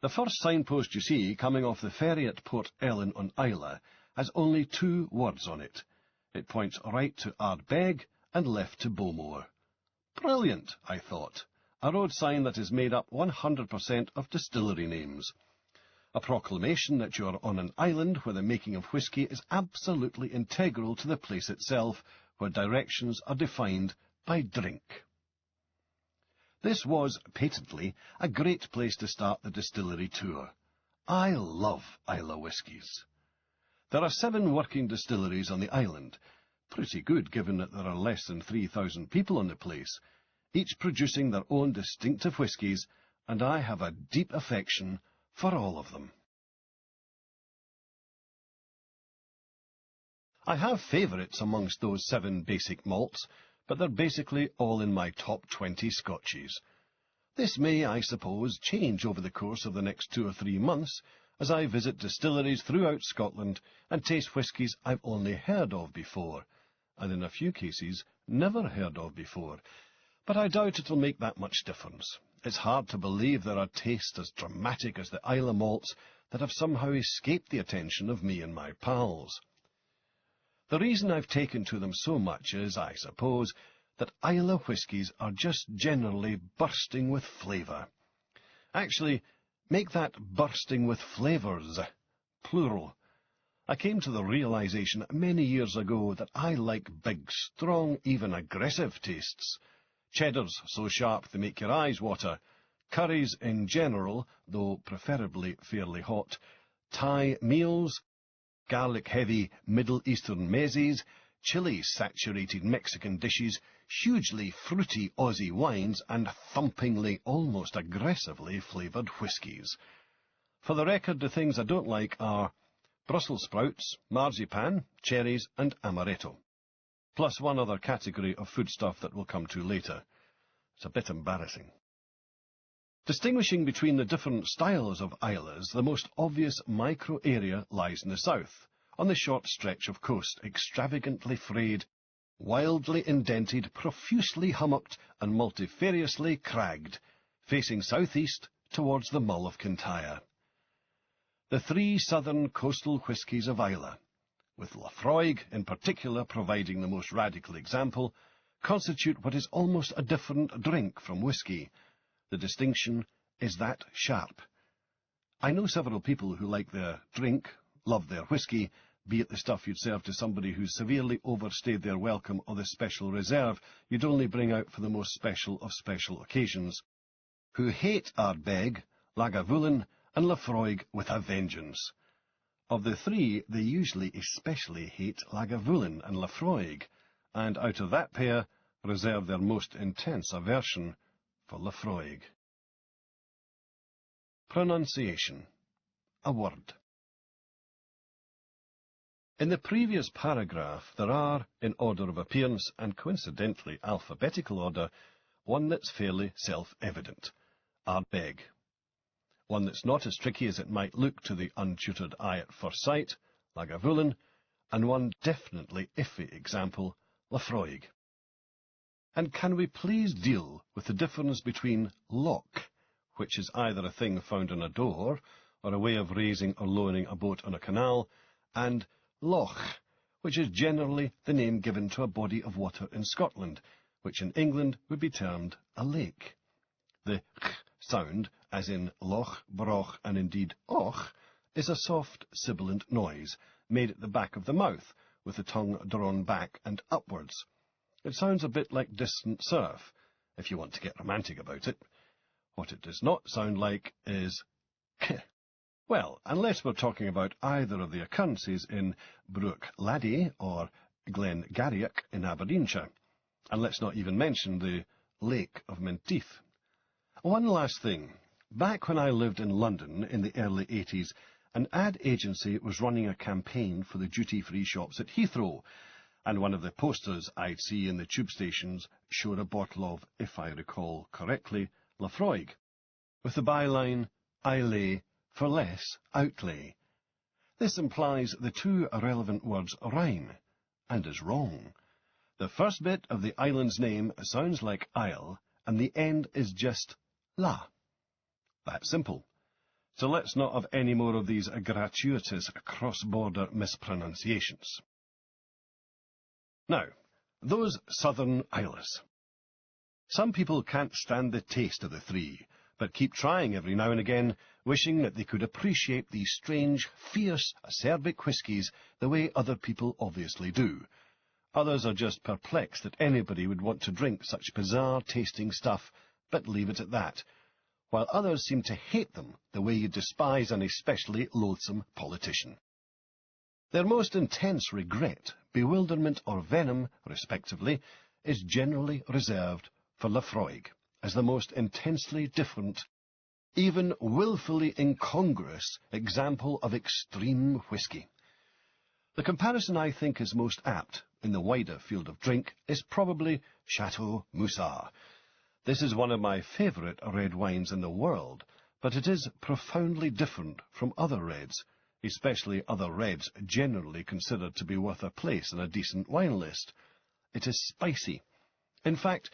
The first signpost you see coming off the ferry at Port Ellen on Islay has only 2 words on it. It points right to Ardbeg and left to Bowmore. Brilliant, I thought. A road sign that is made up 100% of distillery names. A proclamation that you are on an island where the making of whisky is absolutely integral to the place itself, where directions are defined by drink. This was, patently, a great place to start the distillery tour. I love Islay whiskies. There are 7 working distilleries on the island, pretty good given that there are less than 3,000 people on the place, each producing their own distinctive whiskies, and I have a deep affection for all of them. I have favourites amongst those 7 basic malts, but they're basically all in my top 20 scotches. This may, I suppose, change over the course of the next 2 or 3 months, as I visit distilleries throughout Scotland and taste whiskies I've only heard of before, and in a few cases never heard of before. But I doubt it'll make that much difference. It's hard to believe there are tastes as dramatic as the Islay malts that have somehow escaped the attention of me and my pals. The reason I've taken to them so much is, I suppose, that Islay whiskies are just generally bursting with flavour. Actually, make that bursting with flavours, plural. I came to the realisation many years ago that I like big, strong, even aggressive tastes. Cheddars so sharp they make your eyes water, curries in general, though preferably fairly hot, Thai meals, garlic-heavy Middle Eastern mezes, chili-saturated Mexican dishes, hugely fruity Aussie wines, and thumpingly, almost aggressively flavoured whiskies. For the record, the things I don't like are Brussels sprouts, marzipan, cherries, and amaretto, plus one other category of foodstuff that we'll come to later. It's a bit embarrassing. Distinguishing between the different styles of Islas, the most obvious micro-area lies in the south, on the short stretch of coast, extravagantly frayed, wildly indented, profusely hummocked, and multifariously cragged, facing southeast towards the Mull of Kintyre. The three southern coastal whiskies of Islay, with Laphroaig in particular providing the most radical example, constitute what is almost a different drink from whisky. The distinction is that sharp. I know several people who like their drink, love their whisky, be it the stuff you'd serve to somebody who's severely overstayed their welcome or the special reserve you'd only bring out for the most special of special occasions, who hate Ardbeg, Lagavulin, and Laphroaig with a vengeance. Of the three, they usually especially hate Lagavulin and Laphroaig, and out of that pair, reserve their most intense aversion for Laphroaig. Pronunciation. A word. In the previous paragraph, there are, in order of appearance and coincidentally alphabetical order, one that's fairly self-evident, Ardbeg. One that's not as tricky as it might look to the untutored eye at first sight, Lagavulin, and one definitely iffy example, Laphroaig. And can we please deal with the difference between loch, which is either a thing found on a door, or a way of raising or lowering a boat on a canal, and loch, which is generally the name given to a body of water in Scotland, which in England would be termed a lake. The ch sound, as in loch, broch, and indeed och, is a soft, sibilant noise, made at the back of the mouth, with the tongue drawn back and upwards. It sounds a bit like distant surf, if you want to get romantic about it. What it does not sound like is k. Well, unless we're talking about either of the occurrences in Brook Laddie or Glen Garioch in Aberdeenshire, and let's not even mention the Lake of Menteith. One last thing. Back when I lived in London in the early 80s, an ad agency was running a campaign for the duty-free shops at Heathrow, and one of the posters I'd see in the tube stations showed a bottle of, if I recall correctly, Laphroaig, with the byline, "I lay for less outlay." This implies the two irrelevant words rhyme, and is wrong. The first bit of the island's name sounds like isle, and the end is just la. That's simple. So let's not have any more of these gratuitous cross-border mispronunciations. Now, those southern Isles. Some people can't stand the taste of the three, but keep trying every now and again, wishing that they could appreciate these strange, fierce, acerbic whiskies the way other people obviously do. Others are just perplexed that anybody would want to drink such bizarre-tasting stuff, but leave it at that, while others seem to hate them the way you despise an especially loathsome politician. Their most intense regret, bewilderment or venom, respectively, is generally reserved for Laphroaig, as the most intensely different, even willfully incongruous example of extreme whisky. The comparison I think is most apt, in the wider field of drink, is probably Chateau Moussard. This is one of my favourite red wines in the world, but it is profoundly different from other reds, especially other reds generally considered to be worth a place in a decent wine list. It is spicy. In fact,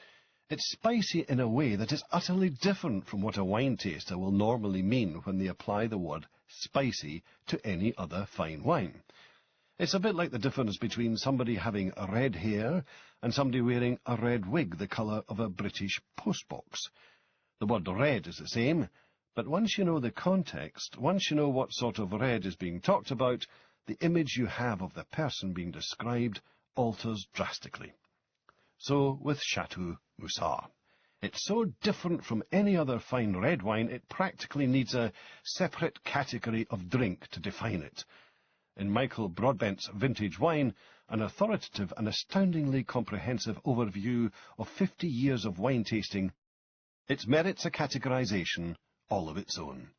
It's spicy in a way that is utterly different from what a wine taster will normally mean when they apply the word spicy to any other fine wine. It's a bit like the difference between somebody having red hair and somebody wearing a red wig the colour of a British postbox. The word red is the same, but once you know the context, once you know what sort of red is being talked about, the image you have of the person being described alters drastically. So with Chateau Moussard. It's so different from any other fine red wine, it practically needs a separate category of drink to define it. In Michael Broadbent's Vintage Wine, an authoritative and astoundingly comprehensive overview of 50 years of wine tasting, it merits a categorization all of its own.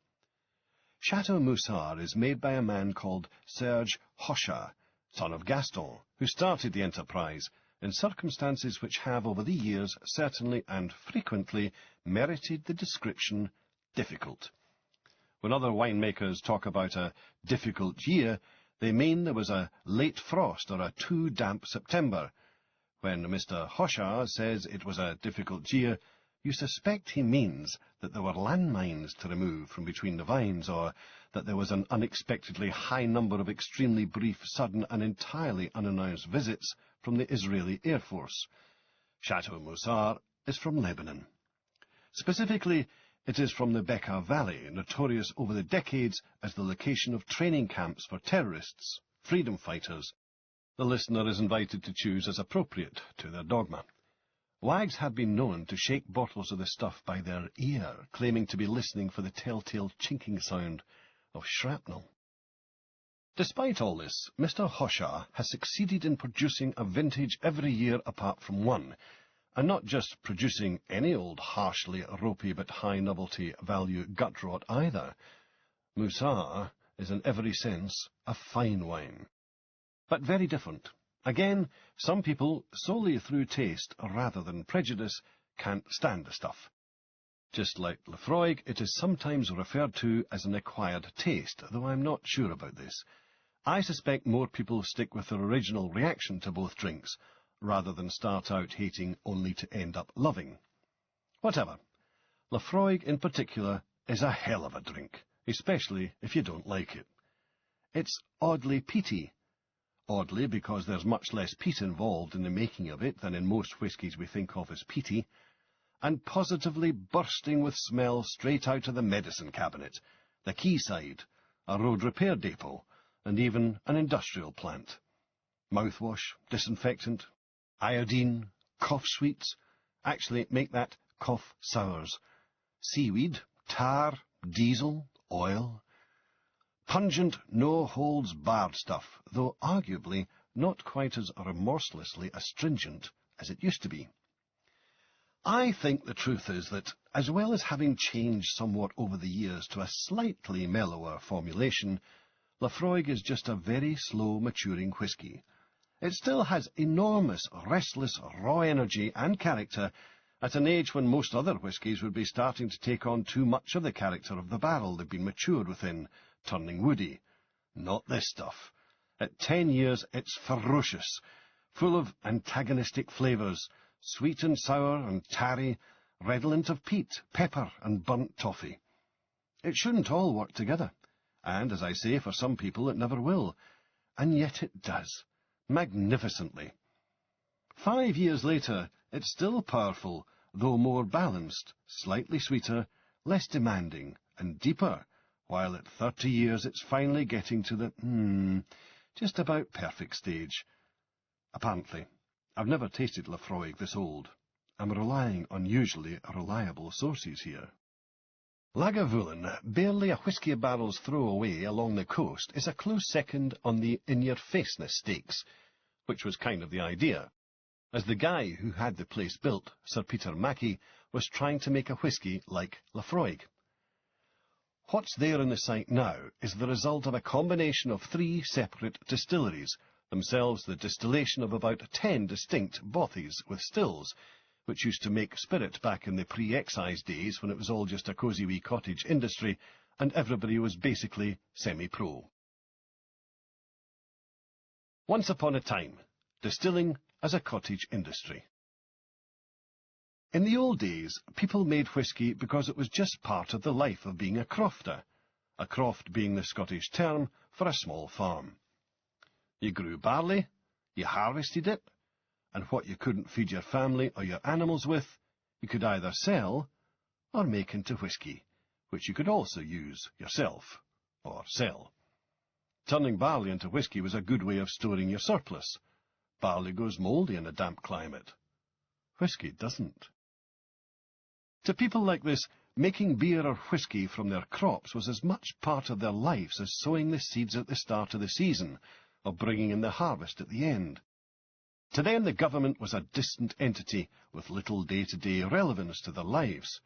Chateau Moussard is made by a man called Serge Hochard, son of Gaston, who started the enterprise in circumstances which have over the years certainly and frequently merited the description difficult. When other winemakers talk about a difficult year, they mean there was a late frost or a too damp September. When Mr. Hochard says it was a difficult year, you suspect he means that there were landmines to remove from between the vines, or that there was an unexpectedly high number of extremely brief, sudden and entirely unannounced visits from the Israeli Air Force. Chateau Moussard is from Lebanon. Specifically, it is from the Bekaa Valley, notorious over the decades as the location of training camps for terrorists, freedom fighters. The listener is invited to choose as appropriate to their dogma. Wags have been known to shake bottles of the stuff by their ear, claiming to be listening for the telltale chinking sound of shrapnel. Despite all this, Mr. Hochard has succeeded in producing a vintage every year apart from one, and not just producing any old harshly ropey but high novelty value gut rot either. Moussard is in every sense a fine wine, but very different. Again, some people, solely through taste rather than prejudice, can't stand the stuff. Just like Laphroaig, it is sometimes referred to as an acquired taste, though I'm not sure about this. I suspect more people stick with their original reaction to both drinks, rather than start out hating only to end up loving. Whatever. Laphroaig in particular is a hell of a drink, especially if you don't like it. It's oddly peaty. Oddly, because there's much less peat involved in the making of it than in most whiskies we think of as peaty, and positively bursting with smell straight out of the medicine cabinet, the quayside, a road repair depot, and even an industrial plant. Mouthwash, disinfectant, iodine, cough sweets, actually make that cough sours, seaweed, tar, diesel, oil. Pungent, no-holds-barred stuff, though arguably not quite as remorselessly astringent as it used to be. I think the truth is that, as well as having changed somewhat over the years to a slightly mellower formulation, Laphroaig is just a very slow-maturing whisky. It still has enormous, restless, raw energy and character at an age when most other whiskies would be starting to take on too much of the character of the barrel they've been matured within, turning woody. Not this stuff. At 10 years, it's ferocious, full of antagonistic flavours, sweet and sour and tarry, redolent of peat, pepper and burnt toffee. It shouldn't all work together, and, as I say, for some people it never will, and yet it does, magnificently. 5 years later, it's still powerful, though more balanced, slightly sweeter, less demanding, and deeper, while at 30 years it's finally getting to the, just about perfect stage. Apparently. I've never tasted Laphroaig this old. I'm relying on usually reliable sources here. Lagavulin, barely a whisky a barrel's throw away along the coast, is a close second on the in-your-faceness stakes, which was kind of the idea, as the guy who had the place built, Sir Peter Mackie, was trying to make a whisky like Laphroaig. What's there in the site now is the result of a combination of 3 separate distilleries, themselves the distillation of about 10 distinct bothies with stills, which used to make spirit back in the pre-excise days when it was all just a cosy wee cottage industry and everybody was basically semi-pro. Once upon a time, distilling as a cottage industry. In the old days, people made whisky because it was just part of the life of being a crofter, a croft being the Scottish term for a small farm. You grew barley, you harvested it, and what you couldn't feed your family or your animals with, you could either sell or make into whisky, which you could also use yourself, or sell. Turning barley into whisky was a good way of storing your surplus. Barley goes mouldy in a damp climate. Whisky doesn't. To people like this, making beer or whisky from their crops was as much part of their lives as sowing the seeds at the start of the season, or bringing in the harvest at the end. To them, the government was a distant entity with little day-to-day relevance to their lives.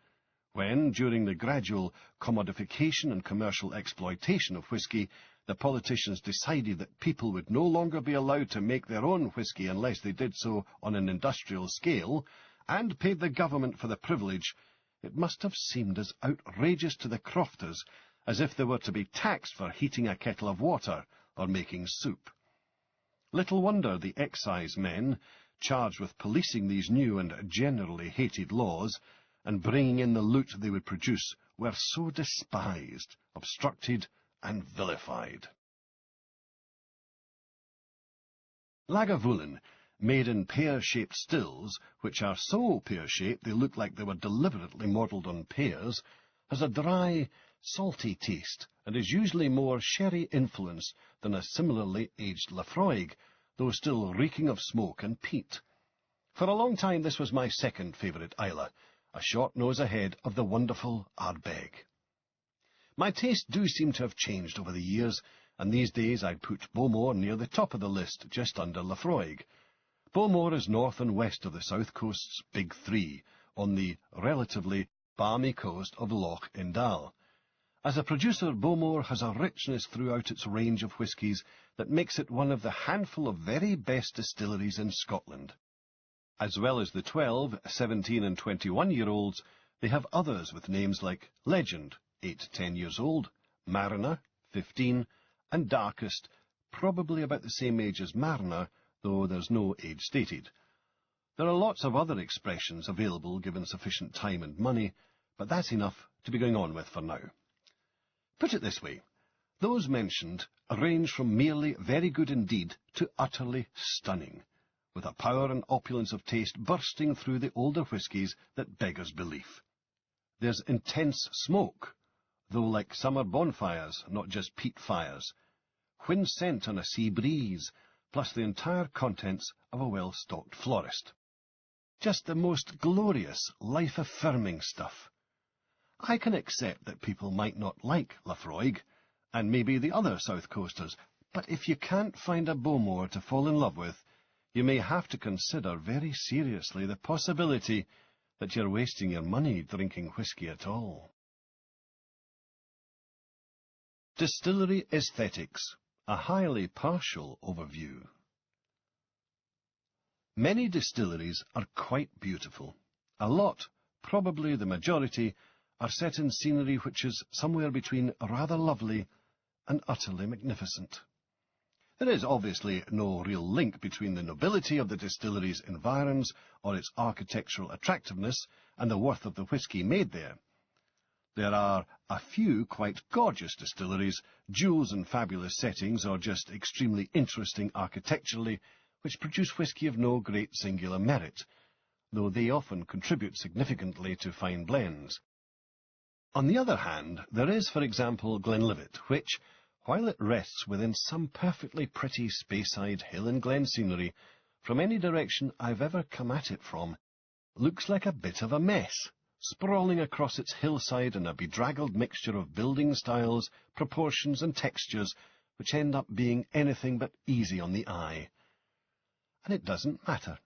When, during the gradual commodification and commercial exploitation of whisky, the politicians decided that people would no longer be allowed to make their own whisky unless they did so on an industrial scale, and paid the government for the privilege, it must have seemed as outrageous to the crofters as if they were to be taxed for heating a kettle of water or making soup. Little wonder the excise men, charged with policing these new and generally hated laws, and bringing in the loot they would produce, were so despised, obstructed, and vilified. Lagavulin, made in pear-shaped stills, which are so pear-shaped they look like they were deliberately modelled on pears, has a dry, salty taste, and is usually more sherry-influenced than a similarly aged Laphroaig, though still reeking of smoke and peat. For a long time this was my second favourite Islay, a short nose ahead of the wonderful Ardbeg. My tastes do seem to have changed over the years, and these days I'd put Bowmore near the top of the list, just under Laphroaig. Bowmore is north and west of the south coast's Big Three, on the relatively balmy coast of Loch Endal. As a producer, Bowmore has a richness throughout its range of whiskies that makes it one of the handful of very best distilleries in Scotland. As well as the 12, 17 and 21-year-olds, they have others with names like Legend, 8 to 10 years old, Mariner, 15, and Darkest, probably about the same age as Mariner, though there's no age stated. There are lots of other expressions available given sufficient time and money, but that's enough to be going on with for now. Put it this way, those mentioned range from merely very good indeed to utterly stunning, with a power and opulence of taste bursting through the older whiskies that beggars belief. There's intense smoke, though like summer bonfires, not just peat fires, wind scent on a sea breeze, plus the entire contents of a well-stocked florist. Just the most glorious, life-affirming stuff. I can accept that people might not like Laphroaig, and maybe the other South Coasters, but if you can't find a Bowmore to fall in love with, you may have to consider very seriously the possibility that you're wasting your money drinking whisky at all. Distillery Aesthetics, a highly partial overview. Many distilleries are quite beautiful. A lot, probably the majority, are set in scenery which is somewhere between rather lovely and utterly magnificent. There is obviously no real link between the nobility of the distillery's environs or its architectural attractiveness and the worth of the whisky made there. There are a few quite gorgeous distilleries, jewels in fabulous settings, or just extremely interesting architecturally, which produce whisky of no great singular merit, though they often contribute significantly to fine blends. On the other hand, there is, for example, Glenlivet, which, while it rests within some perfectly pretty Speyside hill and glen scenery, from any direction I've ever come at it from, looks like a bit of a mess, sprawling across its hillside in a bedraggled mixture of building styles, proportions and textures, which end up being anything but easy on the eye. And it doesn't matter,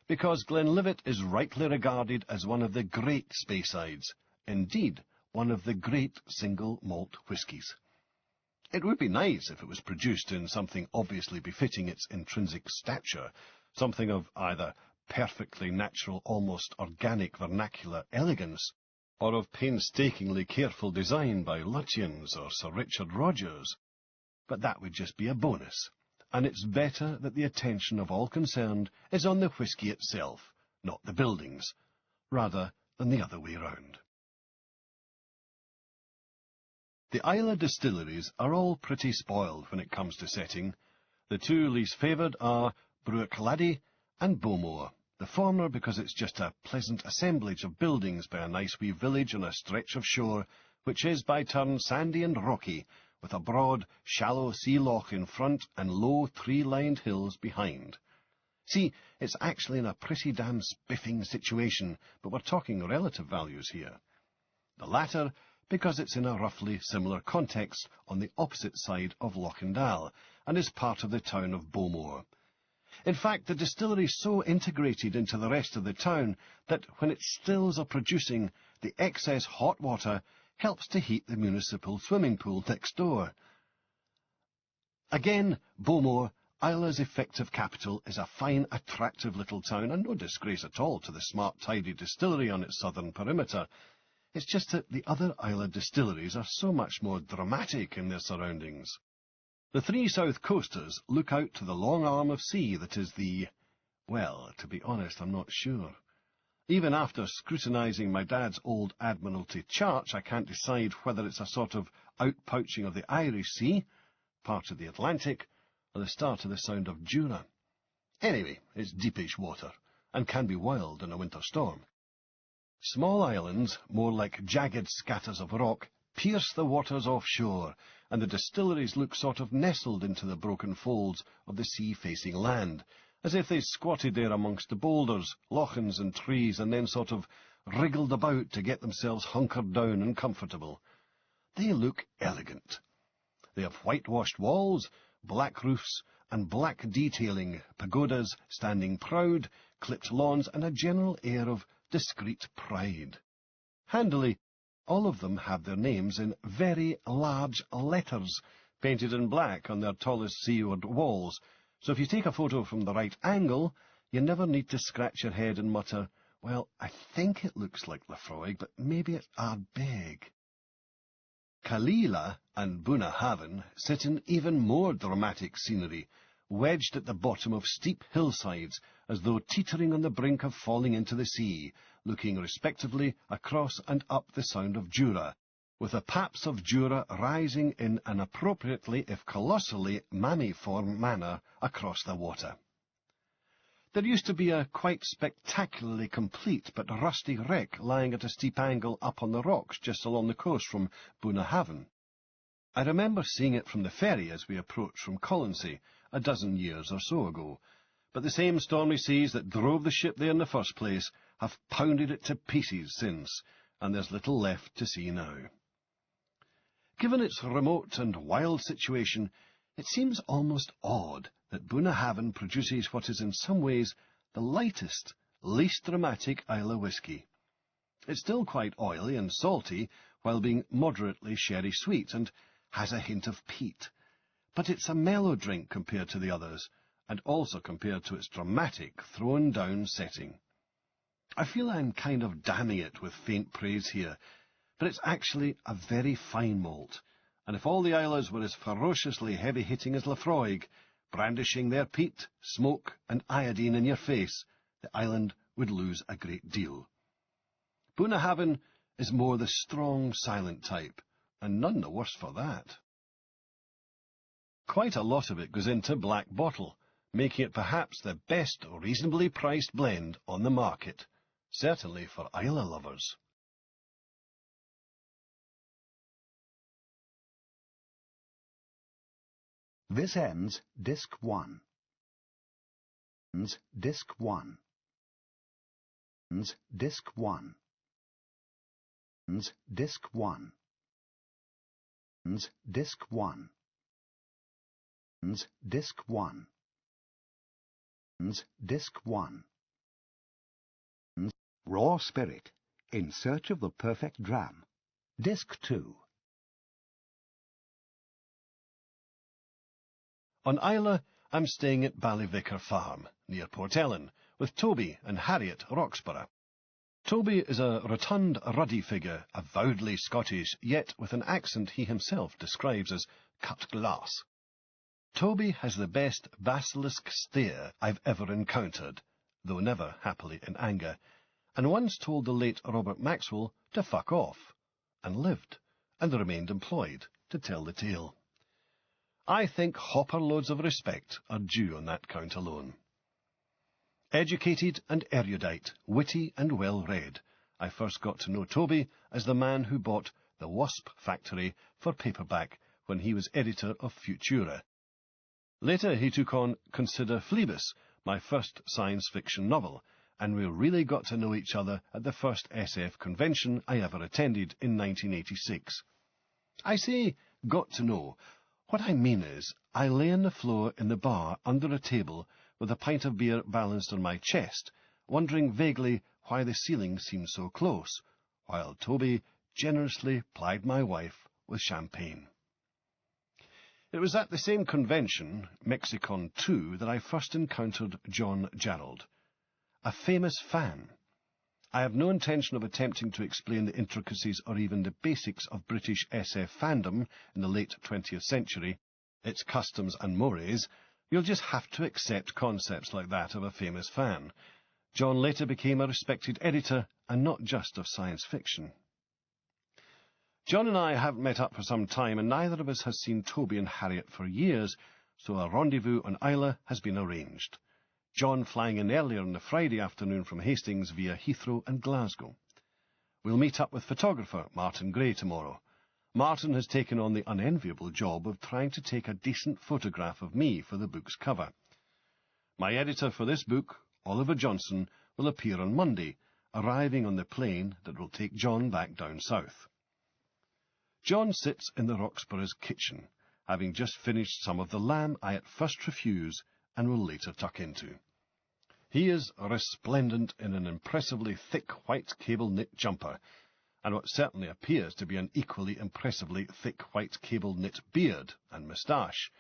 because Glenlivet is rightly regarded as one of the great Speysides, indeed, one of the great single malt whiskies. It would be nice if it was produced in something obviously befitting its intrinsic stature, something of either perfectly natural, almost organic vernacular elegance, or of painstakingly careful design by Lutyens or Sir Richard Rogers. But that would just be a bonus, and it's better that the attention of all concerned is on the whisky itself, not the buildings, rather than the other way round. The Islay distilleries are all pretty spoiled when it comes to setting. The two least favoured are Bruichladdich and Bowmore, the former because it's just a pleasant assemblage of buildings by a nice wee village on a stretch of shore, which is by turns sandy and rocky, with a broad, shallow sea loch in front and low tree-lined hills behind. See, it's actually in a pretty damn spiffing situation, but we're talking relative values here. The latter because it's in a roughly similar context on the opposite side of Lochindale, and is part of the town of Bowmore. In fact, the distillery is so integrated into the rest of the town that when its stills are producing, the excess hot water helps to heat the municipal swimming pool next door. Again, Bowmore, Islay's effective capital, is a fine, attractive little town, and no disgrace at all to the smart, tidy distillery on its southern perimeter. It's just that the other Islay distilleries are so much more dramatic in their surroundings. The three south coasters look out to the long arm of sea that is the... well, to be honest, I'm not sure. Even after scrutinising my dad's old Admiralty charts, I can't decide whether it's a sort of outpouching of the Irish Sea, part of the Atlantic, or the start of the Sound of Jura. Anyway, it's deepish water, and can be wild in a winter storm. Small islands, more like jagged scatters of rock, pierce the waters offshore, and the distilleries look sort of nestled into the broken folds of the sea-facing land, as if they squatted there amongst the boulders, lochans and trees, and then sort of wriggled about to get themselves hunkered down and comfortable. They look elegant. They have whitewashed walls, black roofs, and black detailing, pagodas standing proud, clipped lawns, and a general air of discreet pride. Handily, all of them have their names in very large letters, painted in black on their tallest seaward walls, so if you take a photo from the right angle, you never need to scratch your head and mutter, well, I think it looks like Laphroaig, but maybe it's Ardbeg. Killeela and Bunnahabhain sit in even more dramatic scenery, wedged at the bottom of steep hillsides, as though teetering on the brink of falling into the sea, looking respectively across and up the Sound of Jura, with the paps of Jura rising in an appropriately, if colossally, mammiform manner across the water. There used to be a quite spectacularly complete but rusty wreck lying at a steep angle up on the rocks just along the coast from Bunnahabhain. I remember seeing it from the ferry as we approached from Colonsay a dozen years or so ago, but the same stormy seas that drove the ship there in the first place have pounded it to pieces since, and there's little left to see now. Given its remote and wild situation, it seems almost odd that Bunnahabhain produces what is in some ways the lightest, least dramatic Islay whisky. It's still quite oily and salty, while being moderately sherry-sweet, and has a hint of peat. But it's a mellow drink compared to the others, and also compared to its dramatic, thrown-down setting. I feel I'm kind of damning it with faint praise here, but it's actually a very fine malt, and if all the Isles were as ferociously heavy-hitting as Laphroaig, brandishing their peat, smoke, and iodine in your face, the island would lose a great deal. Bunnahabhain is more the strong, silent type, and none the worse for that. Quite a lot of it goes into black bottle, making it perhaps the best reasonably priced blend on the market, certainly for Islay lovers. This ends Disc 1. Ends Disc 1. Ends Disc 1. Ends Disc 1. Ends Disc 1. Ends Disc 1. Ends Disc 1. Ends Raw Spirit, in search of the perfect dram. Disc 2. On Islay, I'm staying at Ballyvicar Farm, near Port Ellen, with Toby and Harriet Roxburgh. Toby is a rotund, ruddy figure, avowedly Scottish, yet with an accent he himself describes as cut glass. Toby has the best basilisk stare I've ever encountered, though never, happily, in anger, and once told the late Robert Maxwell to fuck off, and lived, and remained employed to tell the tale. I think hopper loads of respect are due on that count alone. Educated and erudite, witty and well-read, I first got to know Toby as the man who bought The Wasp Factory for paperback when he was editor of Futura. Later he took on Consider Phlebas, my first science fiction novel, and we really got to know each other at the first SF convention I ever attended in 1986. I say got to know. What I mean is, I lay on the floor in the bar under a table with a pint of beer balanced on my chest, wondering vaguely why the ceiling seemed so close, while Toby generously plied my wife with champagne. It was at the same convention, Mexicon 2, that I first encountered John Jarrold, a famous fan. I have no intention of attempting to explain the intricacies or even the basics of British SF fandom in the late 20th century, its customs and mores. You'll just have to accept concepts like that of a famous fan. John later became a respected editor, and not just of science fiction. John and I haven't met up for some time, and neither of us has seen Toby and Harriet for years, so a rendezvous on Islay has been arranged. John flying in earlier on the Friday afternoon from Hastings via Heathrow and Glasgow. We'll meet up with photographer Martin Gray tomorrow. Martin has taken on the unenviable job of trying to take a decent photograph of me for the book's cover. My editor for this book, Oliver Johnson, will appear on Monday, arriving on the plane that will take John back down south. John sits in the Roxburgh's kitchen, having just finished some of the lamb I at first refuse and will later tuck into. He is resplendent in an impressively thick white cable-knit jumper, and what certainly appears to be an equally impressively thick white cable-knit beard and moustache.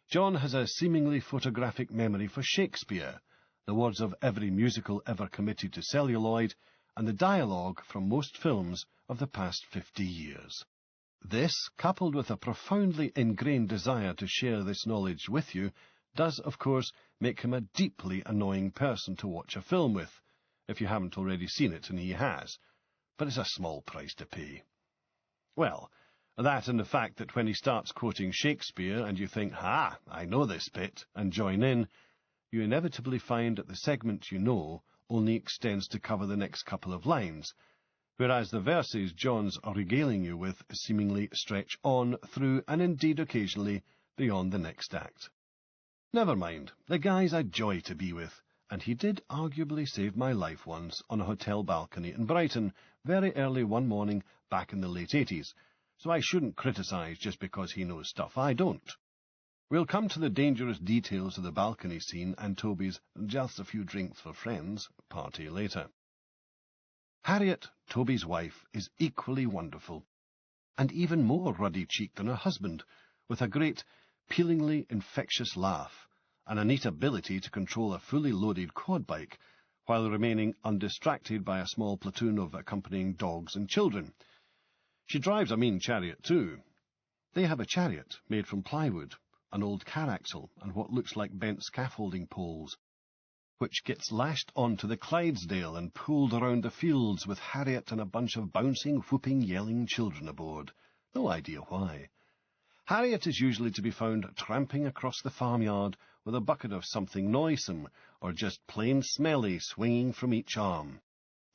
John has a seemingly photographic memory for Shakespeare, the words of every musical ever committed to celluloid, and the dialogue from most films of the past 50 years. This, coupled with a profoundly ingrained desire to share this knowledge with you, does, of course, make him a deeply annoying person to watch a film with, if you haven't already seen it, and he has. But it's a small price to pay. Well, that and the fact that when he starts quoting Shakespeare and you think, "Ah, I know this bit," and join in, you inevitably find that the segment you know only extends to cover the next couple of lines, whereas the verses John's regaling you with seemingly stretch on through and indeed occasionally beyond the next act. Never mind, the guy's a joy to be with, and he did arguably save my life once on a hotel balcony in Brighton very early one morning back in the late 80s, so I shouldn't criticise just because he knows stuff I don't. We'll come to the dangerous details of the balcony scene and Toby's just a few drinks for friends party later. Harriet, Toby's wife, is equally wonderful, and even more ruddy-cheeked than her husband, with a great, peelingly infectious laugh, and a neat ability to control a fully loaded quad bike, while remaining undistracted by a small platoon of accompanying dogs and children. She drives a mean chariot too. They have a chariot made from plywood, an old car axle, and what looks like bent scaffolding poles, which gets lashed onto the Clydesdale and pulled around the fields with Harriet and a bunch of bouncing, whooping, yelling children aboard. No idea why. Harriet is usually to be found tramping across the farmyard with a bucket of something noisome, or just plain smelly, swinging from each arm.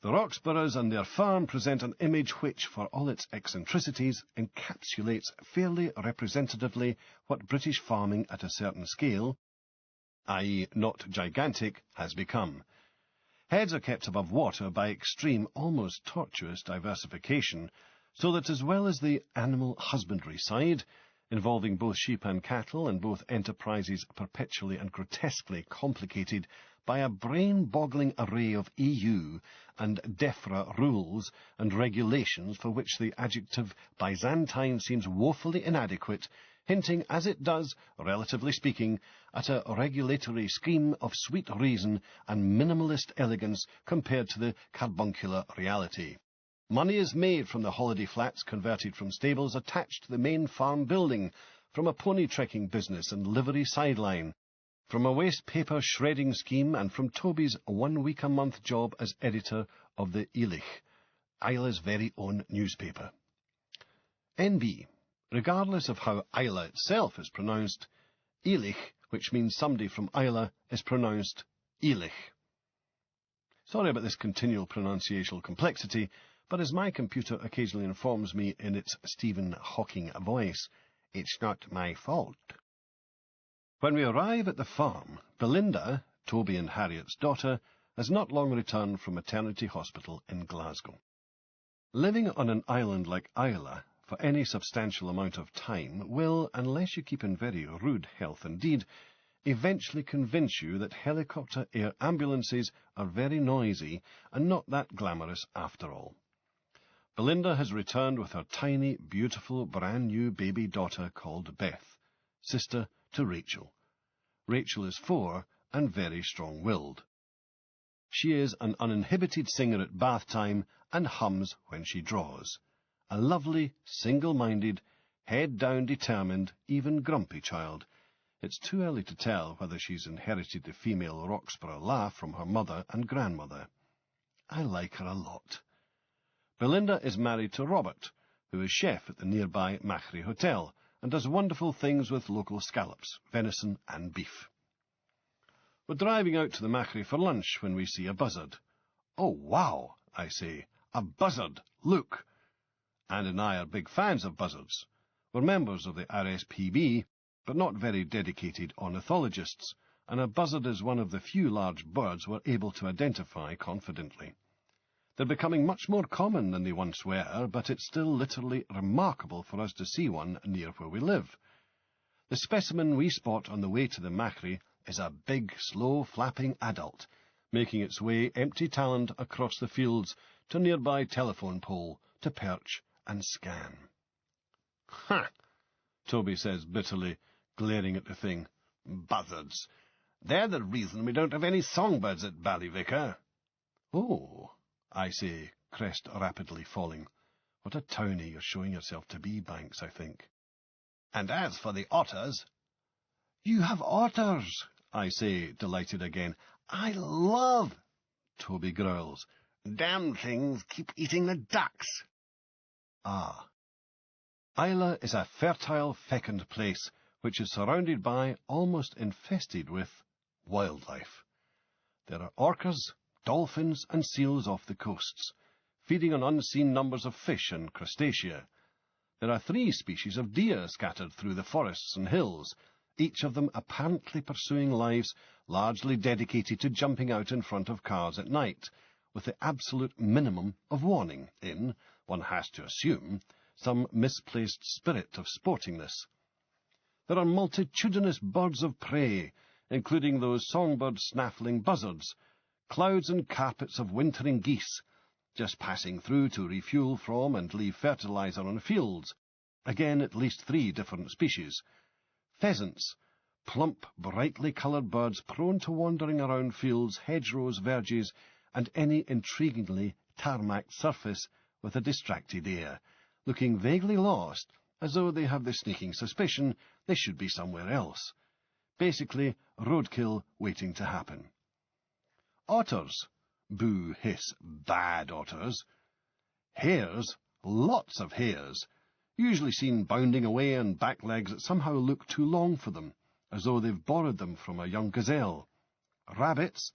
The Roxburghs and their farm present an image which, for all its eccentricities, encapsulates fairly representatively what British farming at a certain scale, i.e. not gigantic, has become. Heads are kept above water by extreme, almost tortuous diversification, so that as well as the animal husbandry side, involving both sheep and cattle, and both enterprises perpetually and grotesquely complicated by a brain-boggling array of EU and DEFRA rules and regulations for which the adjective Byzantine seems woefully inadequate, hinting, as it does, relatively speaking, at a regulatory scheme of sweet reason and minimalist elegance compared to the carbuncular reality. Money is made from the holiday flats converted from stables attached to the main farm building, from a pony trekking business and livery sideline, From a waste paper shredding scheme and from Toby's 1 week a month job as editor of the Ilich, Isla's very own newspaper. NB. Regardless of how Isla itself is pronounced, Ilich, which means somebody from Isla, is pronounced Ilich. Sorry about this continual pronunciational complexity, but as my computer occasionally informs me in its Stephen Hawking voice, it's not my fault. When we arrive at the farm, Belinda, Toby and Harriet's daughter, has not long returned from maternity hospital in Glasgow. Living on an island like Isla for any substantial amount of time will, unless you keep in very rude health indeed, eventually convince you that helicopter air ambulances are very noisy and not that glamorous after all. Belinda has returned with her tiny, beautiful, brand-new baby daughter called Beth, sister to Rachel. Rachel is 4 and very strong-willed. She is an uninhibited singer at bath time and hums when she draws. A lovely, single-minded, head-down determined, even grumpy child. It's too early to tell whether she's inherited the female Roxburgh laugh from her mother and grandmother. I like her a lot. Belinda is married to Robert, who is chef at the nearby Machrie Hotel, and does wonderful things with local scallops, venison and beef. We're driving out to the Machrie for lunch when we see a buzzard. "Oh, wow," I say. "A buzzard, look." Anne and I are big fans of buzzards. We're members of the RSPB, but not very dedicated ornithologists, and a buzzard is one of the few large birds we're able to identify confidently. They're becoming much more common than they once were, but it's still literally remarkable for us to see one near where we live. The specimen we spot on the way to the Machrie is a big, slow-flapping adult, making its way empty-taloned across the fields to a nearby telephone pole to perch and scan. "Ha!" Toby says bitterly, glaring at the thing. "Buzzards. They're the reason we don't have any songbirds at Ballyvicar." "Oh," I say, crest rapidly falling. What a townie you're showing yourself to be, Banks, I think. "And as for the otters—" "You have otters," I say, delighted again. "I love—" Toby growls. "Damn things keep eating the ducks." Ah. Isla is a fertile, fecund place, which is surrounded by, almost infested with, wildlife. There are orcas, dolphins and seals off the coasts, feeding on unseen numbers of fish and crustacea. There are 3 species of deer scattered through the forests and hills, each of them apparently pursuing lives largely dedicated to jumping out in front of cars at night, with the absolute minimum of warning in, one has to assume, some misplaced spirit of sportingness. There are multitudinous birds of prey, including those songbird-snaffling buzzards, clouds and carpets of wintering geese, just passing through to refuel from and leave fertilizer on fields, again at least 3 different species, pheasants, plump, brightly coloured birds prone to wandering around fields, hedgerows, verges, and any intriguingly tarmacked surface with a distracted air, looking vaguely lost, as though they have the sneaking suspicion they should be somewhere else. Basically, roadkill waiting to happen. Otters. Boo, hiss, bad otters. Hares. Lots of hares. Usually seen bounding away on back legs that somehow look too long for them, as though they've borrowed them from a young gazelle. Rabbits,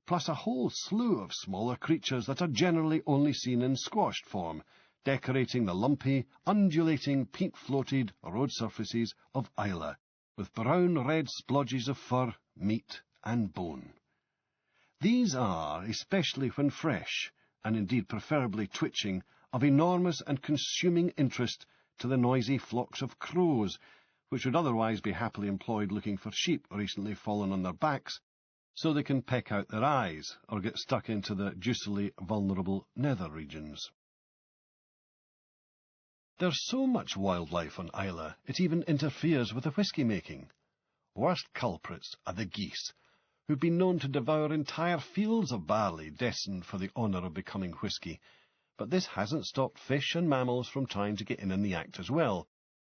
plus a whole slew of smaller creatures that are generally only seen in squashed form, decorating the lumpy, undulating, peat-floated road surfaces of Isla, with brown-red splodges of fur, meat, and bone. These are, especially when fresh, and indeed preferably twitching, of enormous and consuming interest to the noisy flocks of crows, which would otherwise be happily employed looking for sheep recently fallen on their backs, so they can peck out their eyes, or get stuck into the juicily vulnerable nether regions. There's so much wildlife on Isla, it even interferes with the whisky-making. Worst culprits are the geese, who've been known to devour entire fields of barley destined for the honour of becoming whisky, but this hasn't stopped fish and mammals from trying to get in the act as well.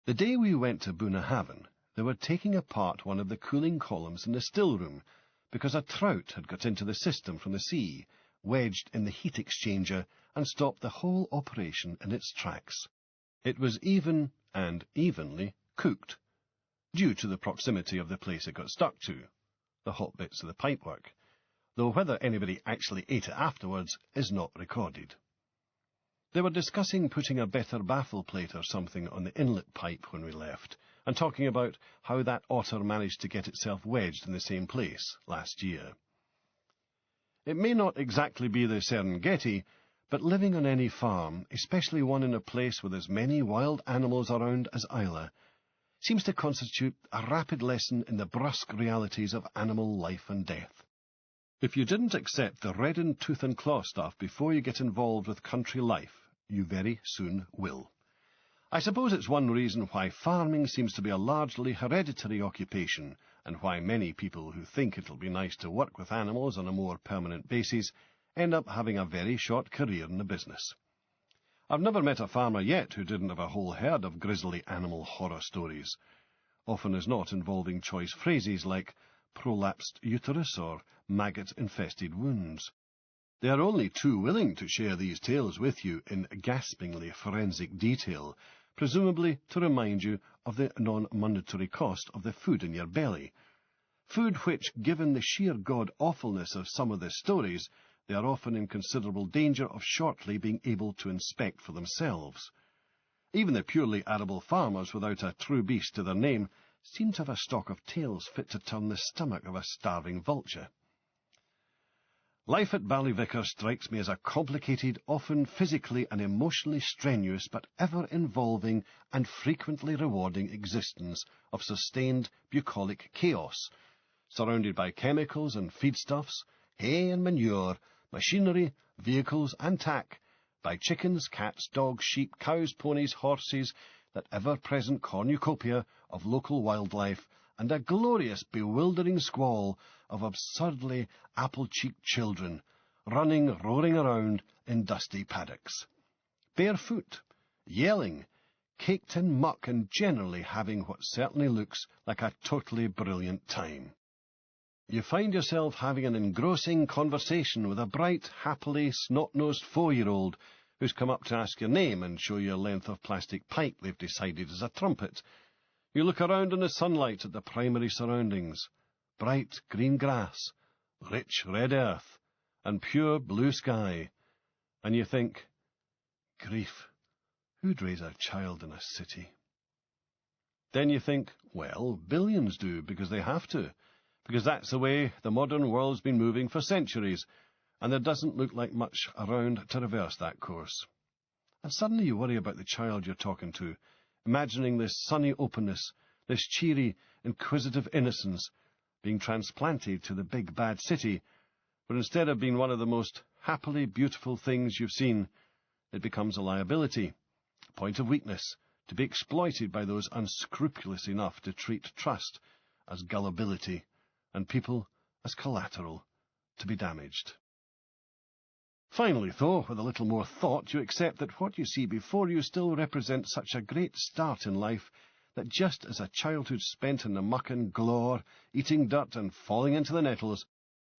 The day we went to Bunnahabhain, they were taking apart one of the cooling columns in the still room because a trout had got into the system from the sea, wedged in the heat exchanger, and stopped the whole operation in its tracks. It was even and evenly cooked, due to the proximity of the place it got stuck to, the hot bits of the pipework, though whether anybody actually ate it afterwards is not recorded. They were discussing putting a better baffle plate or something on the inlet pipe when we left, and talking about how that otter managed to get itself wedged in the same place last year. It may not exactly be the Serengeti, but living on any farm, especially one in a place with as many wild animals around as Isla, seems to constitute a rapid lesson in the brusque realities of animal life and death. If you didn't accept the red and tooth and claw stuff before you get involved with country life, you very soon will. I suppose it's one reason why farming seems to be a largely hereditary occupation, and why many people who think it'll be nice to work with animals on a more permanent basis end up having a very short career in the business. I've never met a farmer yet who didn't have a whole herd of grisly animal horror stories, often as not involving choice phrases like prolapsed uterus or maggot-infested wounds. They are only too willing to share these tales with you in gaspingly forensic detail, presumably to remind you of the non-monetary cost of the food in your belly, food which, given the sheer god-awfulness of some of the stories, they are often in considerable danger of shortly being able to inspect for themselves. Even the purely arable farmers without a true beast to their name seem to have a stock of tales fit to turn the stomach of a starving vulture. Life at Ballyvicar strikes me as a complicated, often physically and emotionally strenuous, but ever-involving and frequently rewarding existence of sustained bucolic chaos, surrounded by chemicals and feedstuffs, hay and manure, machinery, vehicles and tack, by chickens, cats, dogs, sheep, cows, ponies, horses, that ever-present cornucopia of local wildlife, and a glorious, bewildering squall of absurdly apple-cheeked children, running, roaring around in dusty paddocks, barefoot, yelling, caked in muck, and generally having what certainly looks like a totally brilliant time. You find yourself having an engrossing conversation with a bright, happily snot-nosed 4-year-old who's come up to ask your name and show you a length of plastic pipe they've decided is a trumpet. You look around in the sunlight at the primary surroundings, bright green grass, rich red earth, and pure blue sky, and you think, grief, who'd raise a child in a city? Then you think, well, billions do, because they have to, because that's the way the modern world's been moving for centuries, and there doesn't look like much around to reverse that course. And suddenly you worry about the child you're talking to, imagining this sunny openness, this cheery, inquisitive innocence, being transplanted to the big bad city, where instead of being one of the most happily beautiful things you've seen, it becomes a liability, a point of weakness, to be exploited by those unscrupulous enough to treat trust as gullibility, and people as collateral, to be damaged. Finally, though, with a little more thought, you accept that what you see before you still represents such a great start in life that just as a childhood spent in the muck and glore, eating dirt and falling into the nettles,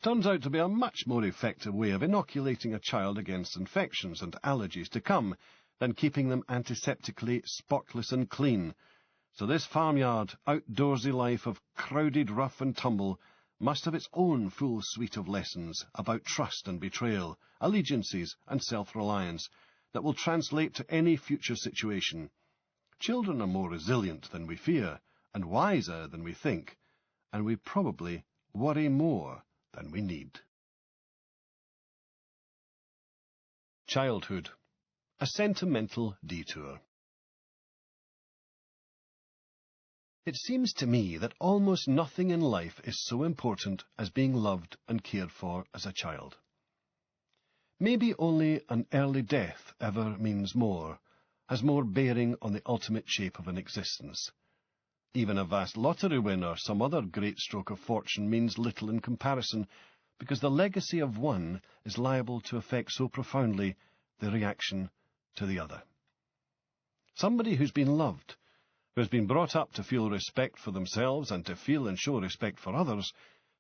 turns out to be a much more effective way of inoculating a child against infections and allergies to come than keeping them antiseptically spotless and clean. So this farmyard, outdoorsy life of crowded rough and tumble must have its own full suite of lessons about trust and betrayal, allegiances and self-reliance that will translate to any future situation. Children are more resilient than we fear, and wiser than we think, and we probably worry more than we need. Childhood, a sentimental detour. It seems to me that almost nothing in life is so important as being loved and cared for as a child. Maybe only an early death ever means more, has more bearing on the ultimate shape of an existence. Even a vast lottery win or some other great stroke of fortune means little in comparison, because the legacy of one is liable to affect so profoundly the reaction to the other. Somebody who's been loved who has been brought up to feel respect for themselves and to feel and show respect for others,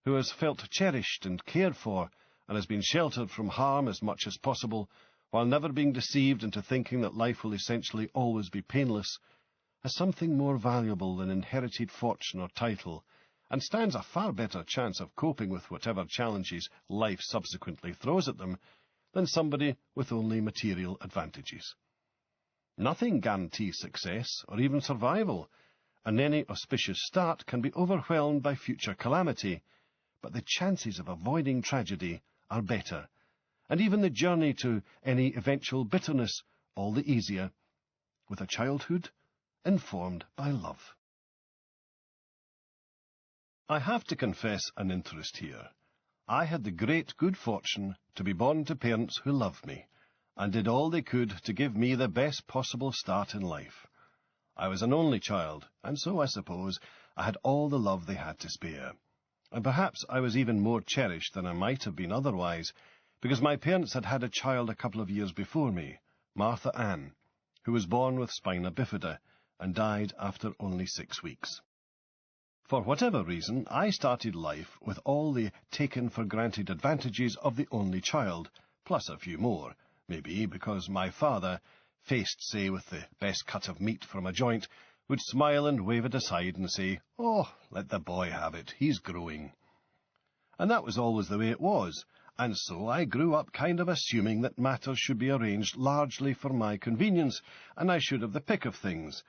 who has felt cherished and cared for, and has been sheltered from harm as much as possible, while never being deceived into thinking that life will essentially always be painless, has something more valuable than inherited fortune or title, and stands a far better chance of coping with whatever challenges life subsequently throws at them than somebody with only material advantages. Nothing guarantees success or even survival, and any auspicious start can be overwhelmed by future calamity, but the chances of avoiding tragedy are better, and even the journey to any eventual bitterness all the easier, with a childhood informed by love. I have to confess an interest here. I had the great good fortune to be born to parents who loved me, and did all they could to give me the best possible start in life. I was an only child, and so, I suppose, I had all the love they had to spare. And perhaps I was even more cherished than I might have been otherwise, because my parents had had a child a couple of years before me, Martha Ann, who was born with spina bifida, and died after only 6 weeks. For whatever reason, I started life with all the taken-for-granted advantages of the only child, plus a few more, maybe because my father, faced, say, with the best cut of meat from a joint, would smile and wave it aside and say, "Oh, let the boy have it, he's growing." And that was always the way it was, and so I grew up kind of assuming that matters should be arranged largely for my convenience, and I should have the pick of things.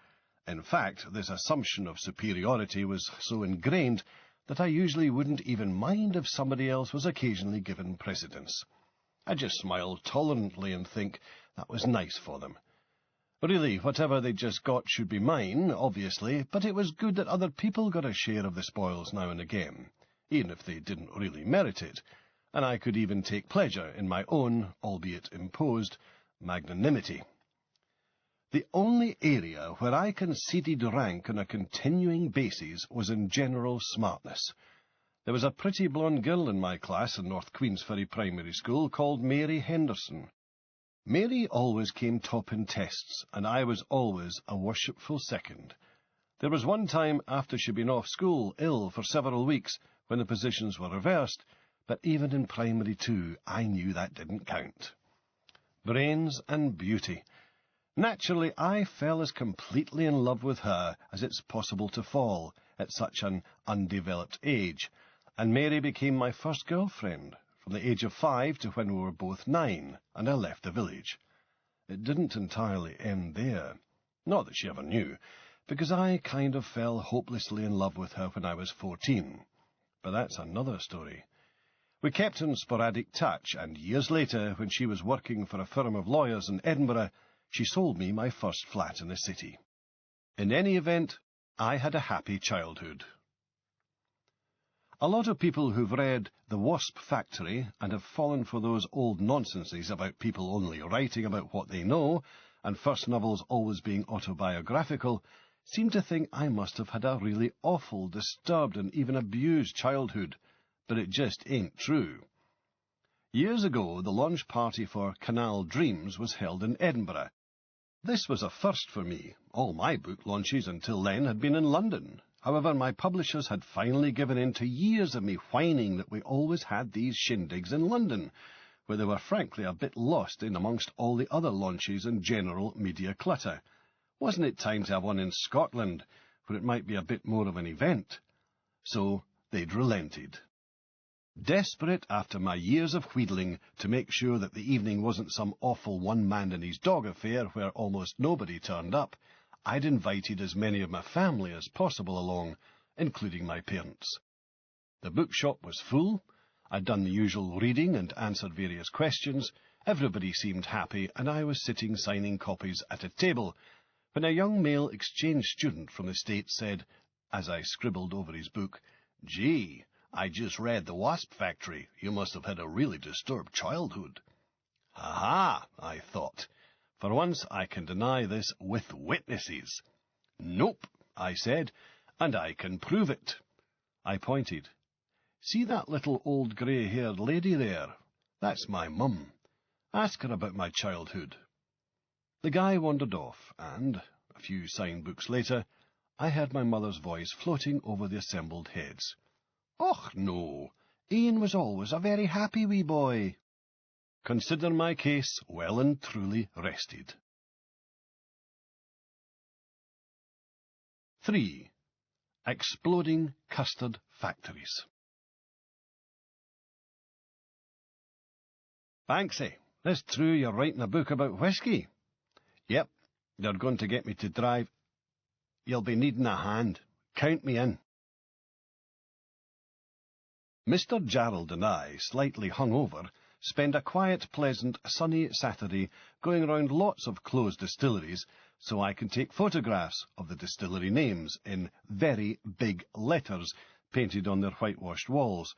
In fact, this assumption of superiority was so ingrained that I usually wouldn't even mind if somebody else was occasionally given precedence. I'd just smile tolerantly and think that was nice for them. Really, whatever they just got should be mine, obviously, but it was good that other people got a share of the spoils now and again, even if they didn't really merit it, and I could even take pleasure in my own, albeit imposed, magnanimity. The only area where I conceded rank on a continuing basis was in general smartness. There was a pretty blonde girl in my class in North Queensferry Primary School called Mary Henderson. Mary always came top in tests, and I was always a worshipful second. There was one time after she'd been off school ill for several weeks when the positions were reversed, but even in Primary 2 I knew that didn't count. Brains and beauty. Naturally, I fell as completely in love with her as it's possible to fall at such an undeveloped age, and Mary became my first girlfriend, from the age of 5 to when we were both 9, and I left the village. It didn't entirely end there. Not that she ever knew, because I kind of fell hopelessly in love with her when I was 14. But that's another story. We kept in sporadic touch, and years later, when she was working for a firm of lawyers in Edinburgh, she sold me my first flat in the city. In any event, I had a happy childhood. A lot of people who've read The Wasp Factory and have fallen for those old nonsenses about people only writing about what they know, and first novels always being autobiographical, seem to think I must have had a really awful, disturbed, and even abused childhood, but it just ain't true. Years ago, the launch party for Canal Dreams was held in Edinburgh. This was a first for me. All my book launches until then had been in London. However, my publishers had finally given in to years of me whining that we always had these shindigs in London, where they were frankly a bit lost in amongst all the other launches and general media clutter. Wasn't it time to have one in Scotland, where it might be a bit more of an event? So they'd relented. Desperate after my years of wheedling to make sure that the evening wasn't some awful one-man-and-his-dog affair where almost nobody turned up, I'd invited as many of my family as possible along, including my parents. The bookshop was full. I'd done the usual reading and answered various questions. Everybody seemed happy, and I was sitting signing copies at a table, when a young male exchange student from the States said, as I scribbled over his book, "Gee, I just read The Wasp Factory. You must have had a really disturbed childhood." "Aha," I thought. For once I can deny this with witnesses. "Nope," I said, "and I can prove it." I pointed. "See that little old grey-haired lady there? That's my mum. Ask her about my childhood." The guy wandered off, and, a few signed books later, I heard my mother's voice floating over the assembled heads. "Och, no, Iain was always a very happy wee boy." Consider my case well and truly rested. 3. Exploding custard factories. "Banksy, it's true you're writing a book about whisky?" "Yep, they're going to get me to drive. You'll be needing a hand. Count me in." Mr. Gerald and I, slightly hungover, spend a quiet, pleasant, sunny Saturday going round lots of closed distilleries so I can take photographs of the distillery names in very big letters painted on their whitewashed walls.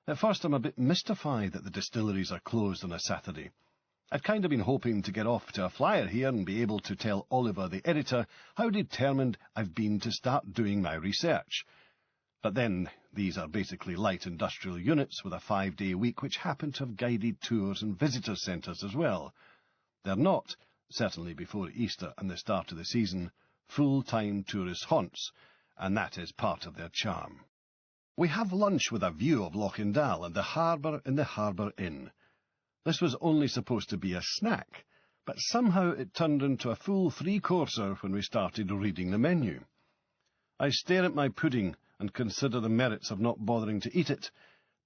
At first I'm a bit mystified that the distilleries are closed on a Saturday. I'd kind of been hoping to get off to a flyer here and be able to tell Oliver, the editor, how determined I've been to start doing my research. But then, these are basically light industrial units with a 5-day week which happen to have guided tours and visitor centres as well. They're not, certainly before Easter and the start of the season, full-time tourist haunts, and that is part of their charm. We have lunch with a view of Lochindal and the harbour in the Harbour Inn. This was only supposed to be a snack, but somehow it turned into a full 3-courser when we started reading the menu. I stare at my pudding and consider the merits of not bothering to eat it,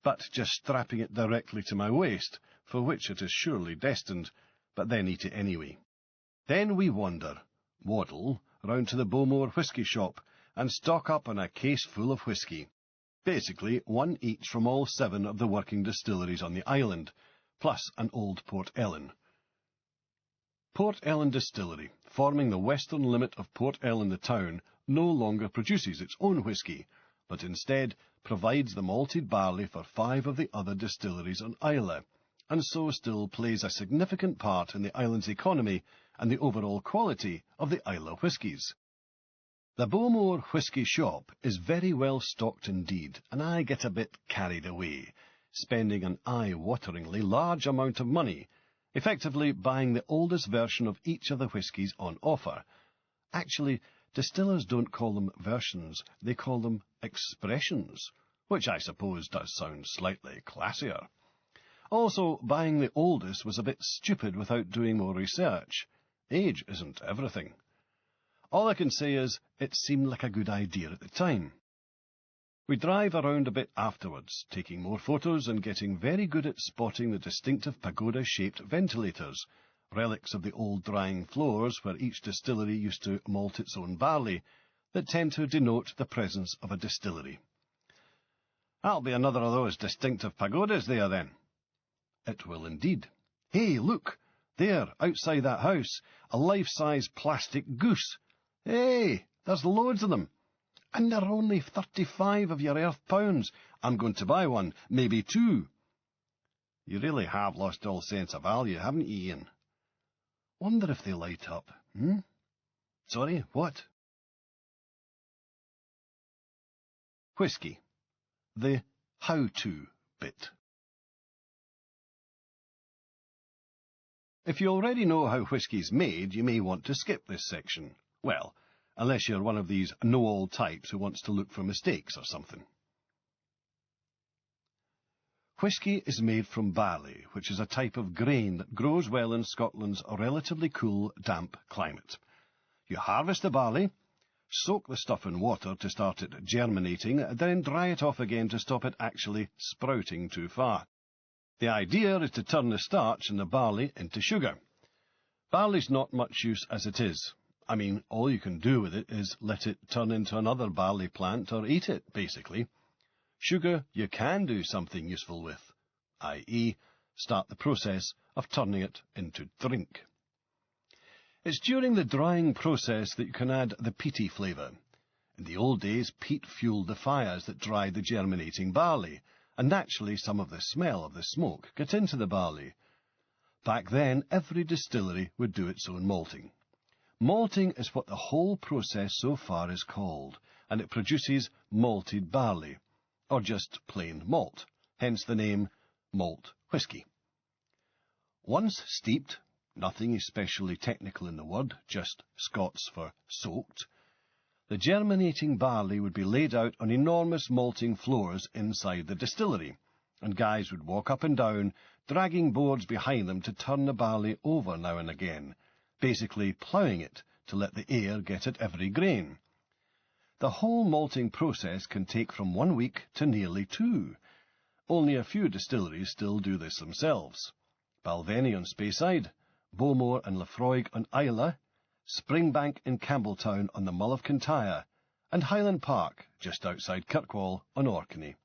but just strapping it directly to my waist, for which it is surely destined, but then eat it anyway. Then we waddle, round to the Bowmore whisky shop, and stock up on a case full of whisky. Basically, one each from all 7 of the working distilleries on the island, plus an old Port Ellen. Port Ellen Distillery, forming the western limit of Port Ellen the town, no longer produces its own whisky, but instead provides the malted barley for 5 of the other distilleries on Islay, and so still plays a significant part in the island's economy and the overall quality of the Islay whiskies. The Bowmore whisky shop is very well stocked indeed, and I get a bit carried away, spending an eye-wateringly large amount of money, effectively buying the oldest version of each of the whiskies on offer. Actually, distillers don't call them versions, they call them expressions, which I suppose does sound slightly classier. Also, buying the oldest was a bit stupid without doing more research. Age isn't everything. All I can say is, it seemed like a good idea at the time. We drive around a bit afterwards, taking more photos and getting very good at spotting the distinctive pagoda-shaped ventilators, relics of the old drying floors where each distillery used to malt its own barley, that tend to denote the presence of a distillery. "That'll be another of those distinctive pagodas there, then." It will indeed. Hey, look! There, outside that house, a life-size plastic goose. Hey, there's loads of them. And they're only 35 of your earth pounds. I'm going to buy one, maybe 2. You really have lost all sense of value, haven't you, Iain? Wonder if they light up, Sorry, what? Whisky. The how-to bit. If you already know how whisky's made, you may want to skip this section. Well, unless you're one of these know-all types who wants to look for mistakes or something. Whisky is made from barley, which is a type of grain that grows well in Scotland's relatively cool, damp climate. You harvest the barley, soak the stuff in water to start it germinating, then dry it off again to stop it actually sprouting too far. The idea is to turn the starch in the barley into sugar. Barley's not much use as it is. I mean, all you can do with it is let it turn into another barley plant or eat it, basically. Sugar you can do something useful with, i.e., start the process of turning it into drink. It's during the drying process that you can add the peaty flavour. In the old days, peat fuelled the fires that dried the germinating barley, and naturally some of the smell of the smoke got into the barley. Back then, every distillery would do its own malting. Malting is what the whole process so far is called, and it produces malted barley, or just plain malt, hence the name malt whisky. Once steeped, nothing especially technical in the word, just Scots for soaked, The germinating barley would be laid out on enormous malting floors inside the distillery, and guys would walk up and down, dragging boards behind them to turn the barley over now and again, basically ploughing it to let the air get at every grain. The whole malting process can take from 1 week to nearly 2. Only a few distilleries still do this themselves. Balvenie on Speyside, Bowmore and Laphroaig on Islay, Springbank in Campbelltown on the Mull of Kintyre, and Highland Park, just outside Kirkwall, on Orkney.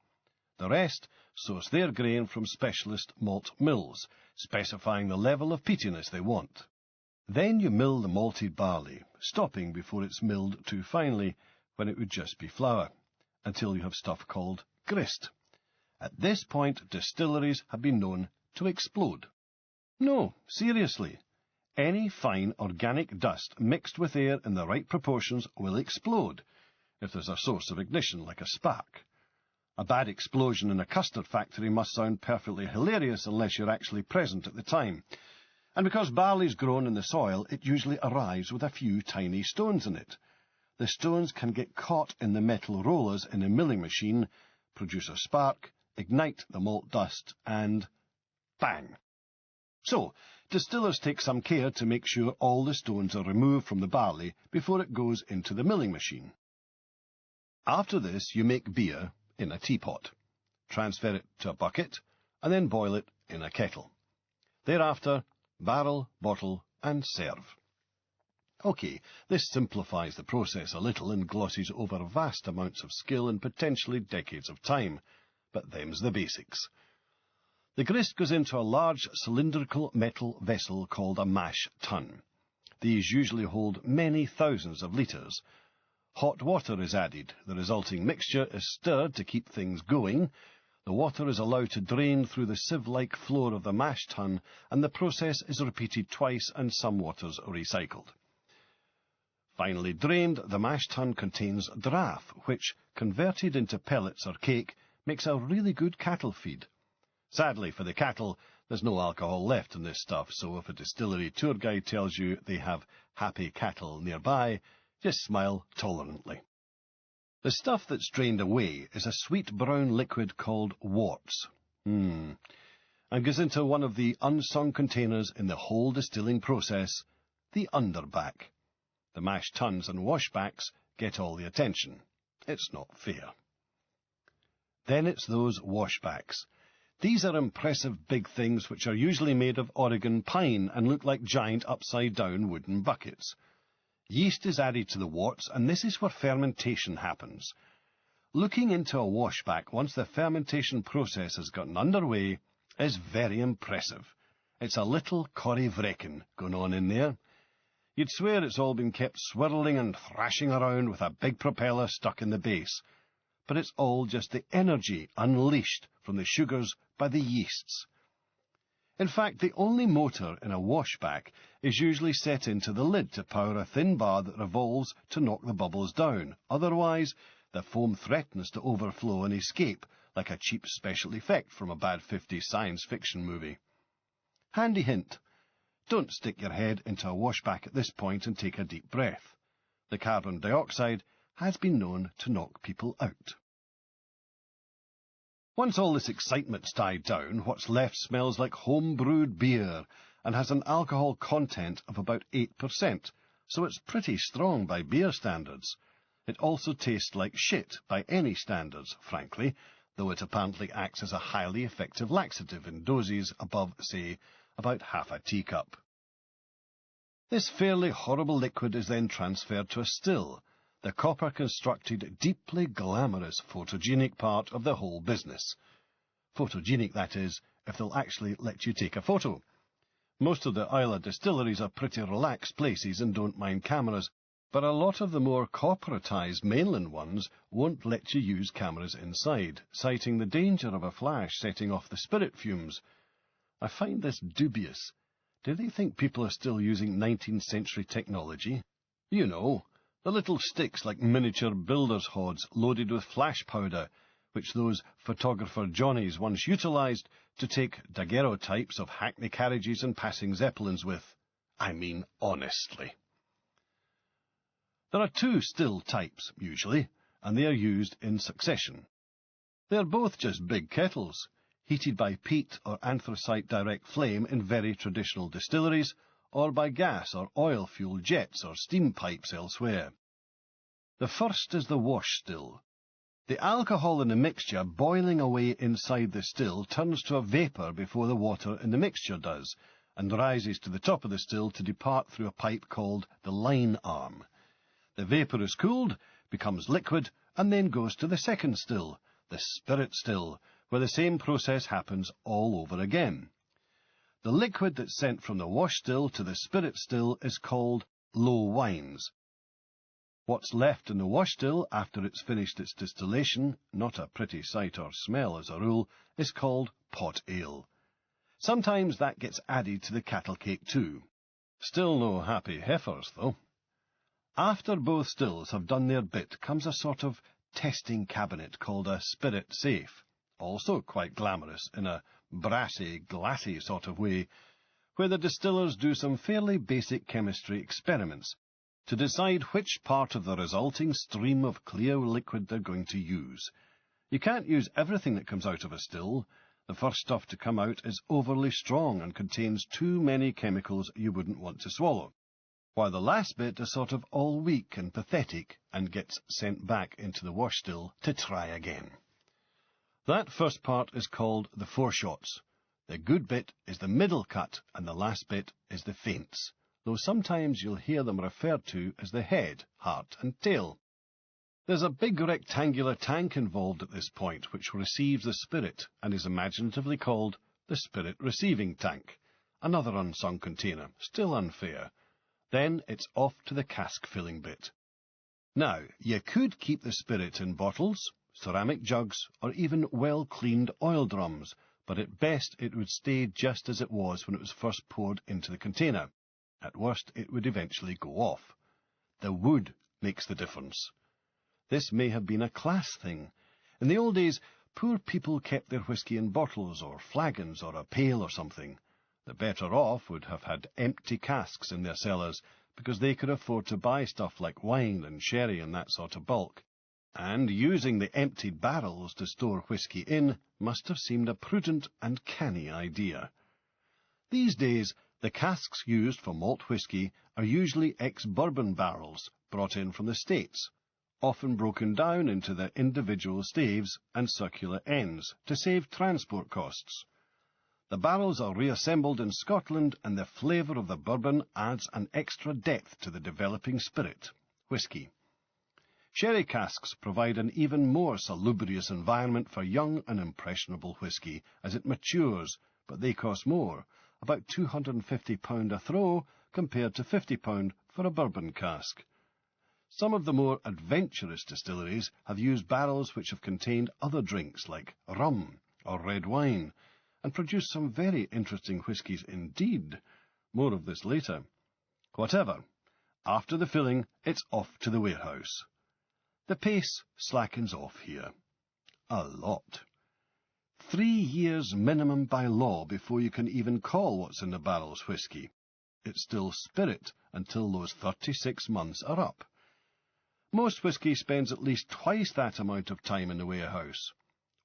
The rest source their grain from specialist malt mills, specifying the level of peatiness they want. Then you mill the malted barley, stopping before it's milled too finely, when it would just be flour, until you have stuff called grist. At this point, distilleries have been known to explode. No, seriously. Any fine organic dust mixed with air in the right proportions will explode, if there's a source of ignition like a spark. A bad explosion in a custard factory must sound perfectly hilarious unless you're actually present at the time. And because barley's grown in the soil, it usually arrives with a few tiny stones in it. The stones can get caught in the metal rollers in a milling machine, produce a spark, ignite the malt dust, and bang! So, distillers take some care to make sure all the stones are removed from the barley before it goes into the milling machine. After this, you make beer in a teapot, transfer it to a bucket, and then boil it in a kettle. Thereafter, barrel, bottle, and serve. OK, this simplifies the process a little and glosses over vast amounts of skill and potentially decades of time, but them's the basics. The grist goes into a large cylindrical metal vessel called a mash tun. These usually hold many thousands of litres. Hot water is added, the resulting mixture is stirred to keep things going, the water is allowed to drain through the sieve-like floor of the mash tun, and the process is repeated twice and some water's recycled. Finally drained, the mash tun contains draff, which, converted into pellets or cake, makes a really good cattle feed. Sadly for the cattle, there's no alcohol left in this stuff, so if a distillery tour guide tells you they have happy cattle nearby, just smile tolerantly. The stuff that's drained away is a sweet brown liquid called worts, and goes into one of the unsung containers in the whole distilling process, the underback. The mash tuns and washbacks get all the attention. It's not fair. Then it's those washbacks. These are impressive big things which are usually made of Oregon pine and look like giant upside-down wooden buckets. Yeast is added to the worts, and this is where fermentation happens. Looking into a washback once the fermentation process has gotten underway is very impressive. It's a little Corrie Vrecken going on in there. You'd swear it's all been kept swirling and thrashing around with a big propeller stuck in the base. But it's all just the energy unleashed from the sugars by the yeasts. In fact, the only motor in a washback is usually set into the lid to power a thin bar that revolves to knock the bubbles down. Otherwise, the foam threatens to overflow and escape, like a cheap special effect from a bad 50s science fiction movie. Handy hint. Don't stick your head into a washback at this point and take a deep breath. The carbon dioxide has been known to knock people out. Once all this excitement's died down, what's left smells like home-brewed beer and has an alcohol content of about 8%, so it's pretty strong by beer standards. It also tastes like shit by any standards, frankly, though it apparently acts as a highly effective laxative in doses above, say, about half a teacup. This fairly horrible liquid is then transferred to a still, the copper-constructed, deeply glamorous photogenic part of the whole business. Photogenic, that is, if they'll actually let you take a photo. Most of the Islay distilleries are pretty relaxed places and don't mind cameras, but a lot of the more corporatized mainland ones won't let you use cameras inside, citing the danger of a flash setting off the spirit fumes. I find this dubious. Do they think people are still using 19th century technology? You know, the little sticks like miniature builder's hods loaded with flash powder, which those photographer Johnnies once utilised to take daguerreotypes of hackney carriages and passing zeppelins with. I mean, honestly. There are two still types, usually, and they are used in succession. They are both just big kettles, heated by peat or anthracite direct flame in very traditional distilleries, or by gas or oil-fueled jets or steam pipes elsewhere. The first is the wash still. The alcohol in the mixture boiling away inside the still turns to a vapour before the water in the mixture does, and rises to the top of the still to depart through a pipe called the line arm. The vapour is cooled, becomes liquid, and then goes to the second still, the spirit still, where the same process happens all over again. The liquid that's sent from the wash still to the spirit still is called low wines. What's left in the wash still after it's finished its distillation, not a pretty sight or smell as a rule, is called pot ale. Sometimes that gets added to the cattle cake too. Still no happy heifers, though. After both stills have done their bit comes a sort of testing cabinet called a spirit safe, also quite glamorous in a brassy, glassy sort of way, where the distillers do some fairly basic chemistry experiments to decide which part of the resulting stream of clear liquid they're going to use. You can't use everything that comes out of a still. The first stuff to come out is overly strong and contains too many chemicals you wouldn't want to swallow, while the last bit is sort of all weak and pathetic and gets sent back into the wash still to try again. That first part is called the foreshots. The good bit is the middle cut, and the last bit is the feints, though sometimes you'll hear them referred to as the head, heart, and tail. There's a big rectangular tank involved at this point which receives the spirit and is imaginatively called the spirit receiving tank, another unsung container, still unfair. Then it's off to the cask-filling bit. Now, you could keep the spirit in bottles, ceramic jugs, or even well-cleaned oil drums, but at best it would stay just as it was when it was first poured into the container. At worst, it would eventually go off. The wood makes the difference. This may have been a class thing. In the old days, poor people kept their whisky in bottles or flagons or a pail or something. The better off would have had empty casks in their cellars, because they could afford to buy stuff like wine and sherry and that sort of bulk. And using the emptied barrels to store whisky in must have seemed a prudent and canny idea. These days, the casks used for malt whisky are usually ex-bourbon barrels brought in from the States, often broken down into their individual staves and circular ends to save transport costs. The barrels are reassembled in Scotland, and the flavour of the bourbon adds an extra depth to the developing spirit, whisky. Sherry casks provide an even more salubrious environment for young and impressionable whisky as it matures, but they cost more, about £250 a throw compared to £50 for a bourbon cask. Some of the more adventurous distilleries have used barrels which have contained other drinks like rum or red wine, and produced some very interesting whiskies indeed. More of this later. Whatever, after the filling, it's off to the warehouse. The pace slackens off here. A lot. 3 years minimum by law before you can even call what's in the barrels whisky. It's still spirit until those 36 months are up. Most whisky spends at least twice that amount of time in the warehouse.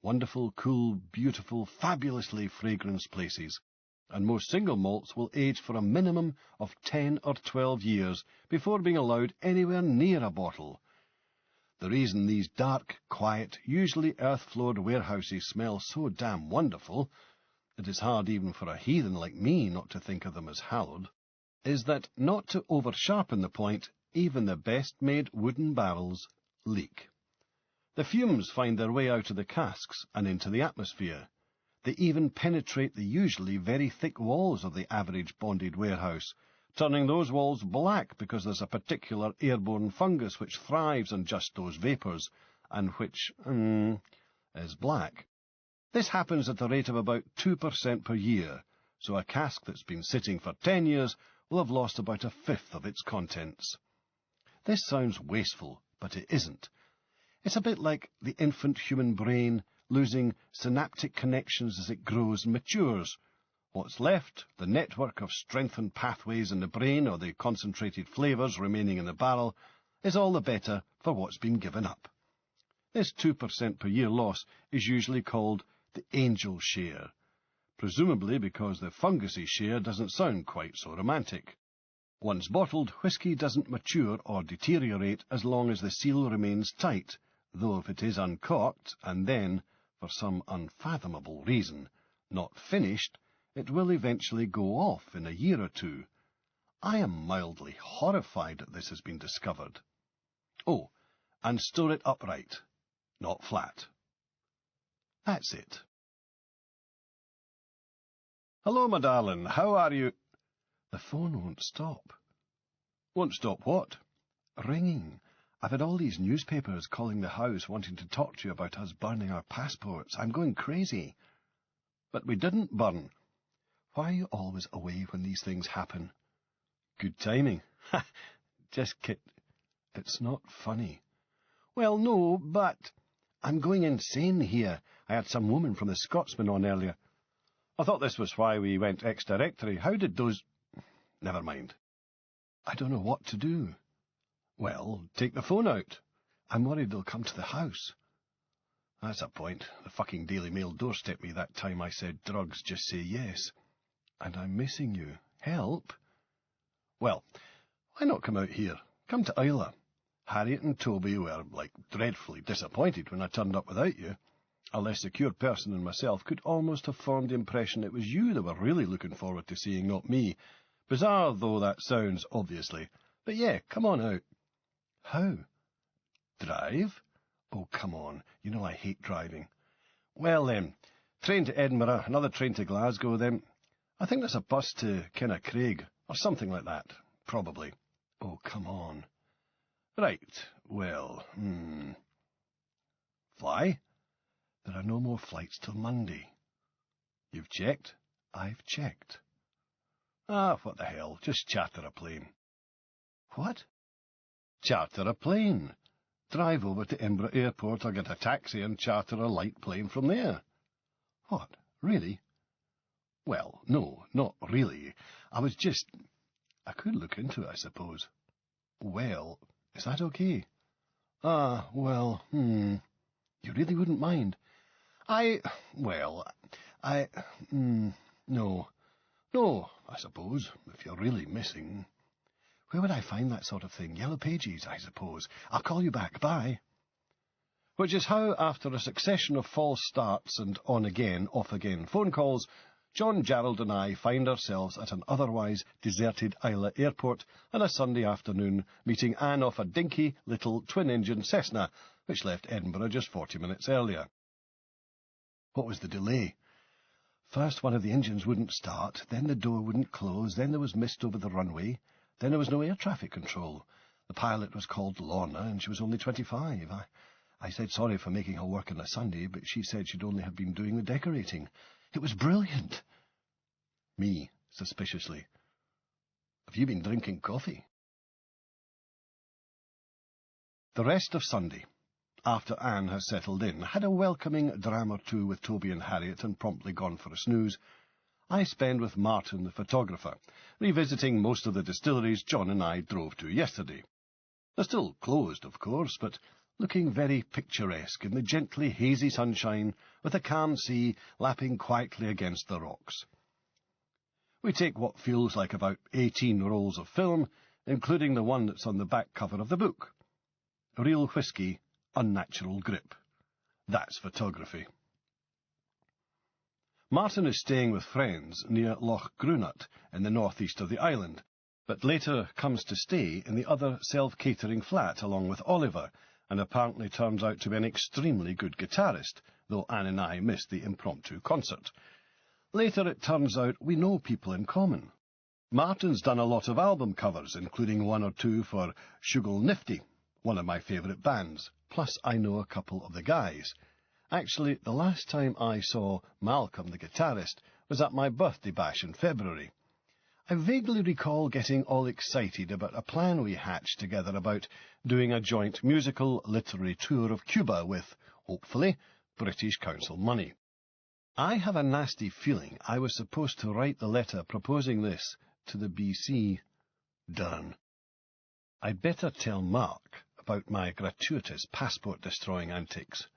Wonderful, cool, beautiful, fabulously fragranced places, and most single malts will age for a minimum of 10 or 12 years before being allowed anywhere near a bottle. The reason these dark, quiet, usually earth-floored warehouses smell so damn wonderful, it is hard even for a heathen like me not to think of them as hallowed, is that, not to over-sharpen the point, even the best-made wooden barrels leak. The fumes find their way out of the casks and into the atmosphere. They even penetrate the usually very thick walls of the average bonded warehouse, turning those walls black because there's a particular airborne fungus which thrives on just those vapours, and which, is black. This happens at the rate of about 2% per year, so a cask that's been sitting for 10 years will have lost about 1/5 of its contents. This sounds wasteful, but it isn't. It's a bit like the infant human brain losing synaptic connections as it grows and matures. What's left, the network of strengthened pathways in the brain or the concentrated flavours remaining in the barrel, is all the better for what's been given up. This 2% per year loss is usually called the angel share, presumably because the fungusy share doesn't sound quite so romantic. Once bottled, whisky doesn't mature or deteriorate as long as the seal remains tight, though if it is uncorked and then, for some unfathomable reason, not finished, it will eventually go off in a year or two. I am mildly horrified that this has been discovered. Oh, and store it upright, not flat. That's it. Hello, my darling, how are you? The phone won't stop. Won't stop what? Ringing. I've had all these newspapers calling the house wanting to talk to you about us burning our passports. I'm going crazy. But we didn't burn. Why are you always away when these things happen? Good timing. Ha! Just kid. It's not funny. Well, no, but I'm going insane here. I had some woman from the Scotsman on earlier. I thought this was why we went ex-directory. How did those... Never mind. I don't know what to do. Well, take the phone out. I'm worried they'll come to the house. That's a point. The fucking Daily Mail doorstepped me that time I said drugs, just say yes. And I'm missing you. Help? Well, why not come out here? Come to Isla. Harriet and Toby were, dreadfully disappointed when I turned up without you. A less secure person than myself could almost have formed the impression it was you they were really looking forward to seeing, not me. Bizarre though that sounds, obviously. But yeah, come on out. How? Drive? Oh, come on. You know I hate driving. Well, then, train to Edinburgh, another train to Glasgow, then. I think there's a bus to Craig, or something like that. Probably. Oh, come on. Right, well, Fly? There are no more flights till Monday. You've checked? I've checked. Ah, what the hell, just charter a plane. What? Charter a plane. Drive over to Edinburgh Airport or get a taxi and charter a light plane from there. What, really? Well, no, not really. I could look into it, I suppose. Well, is that okay? Ah, well, You really wouldn't mind? No. No, I suppose, if you're really missing. Where would I find that sort of thing? Yellow Pages, I suppose. I'll call you back. Bye. Which is how, after a succession of false starts and on-again, off-again phone calls, John Jarrald and I find ourselves at an otherwise deserted Isla airport on a Sunday afternoon, meeting Anne off a dinky little twin-engine Cessna, which left Edinburgh just 40 minutes earlier. What was the delay? First one of the engines wouldn't start, then the door wouldn't close, then there was mist over the runway, then there was no air traffic control. The pilot was called Lorna, and she was only 25. I said sorry for making her work on a Sunday, but she said she'd only have been doing the decorating. It was brilliant. Me, suspiciously. Have you been drinking coffee? The rest of Sunday, after Anne has settled in, had a welcoming dram or two with Toby and Harriet and promptly gone for a snooze, I spend with Martin, the photographer, revisiting most of the distilleries John and I drove to yesterday. They're still closed, of course, but looking very picturesque in the gently hazy sunshine with a calm sea lapping quietly against the rocks. We take what feels like about 18 rolls of film, including the one that's on the back cover of the book. Real Whisky, Unnatural Grip. That's photography. Martin is staying with friends near Loch Grunut in the northeast of the island, but later comes to stay in the other self-catering flat along with Oliver, and apparently turns out to be an extremely good guitarist, though Anne and I missed the impromptu concert. Later it turns out we know people in common. Martin's done a lot of album covers, including one or two for Shugal Nifty, one of my favourite bands, plus I know a couple of the guys. Actually, the last time I saw Malcolm, the guitarist, was at my birthday bash in February. I vaguely recall getting all excited about a plan we hatched together about doing a joint musical literary tour of Cuba with, hopefully, British Council money. I have a nasty feeling I was supposed to write the letter proposing this to the BC. Darn. I'd better tell Mark about my gratuitous passport-destroying antics.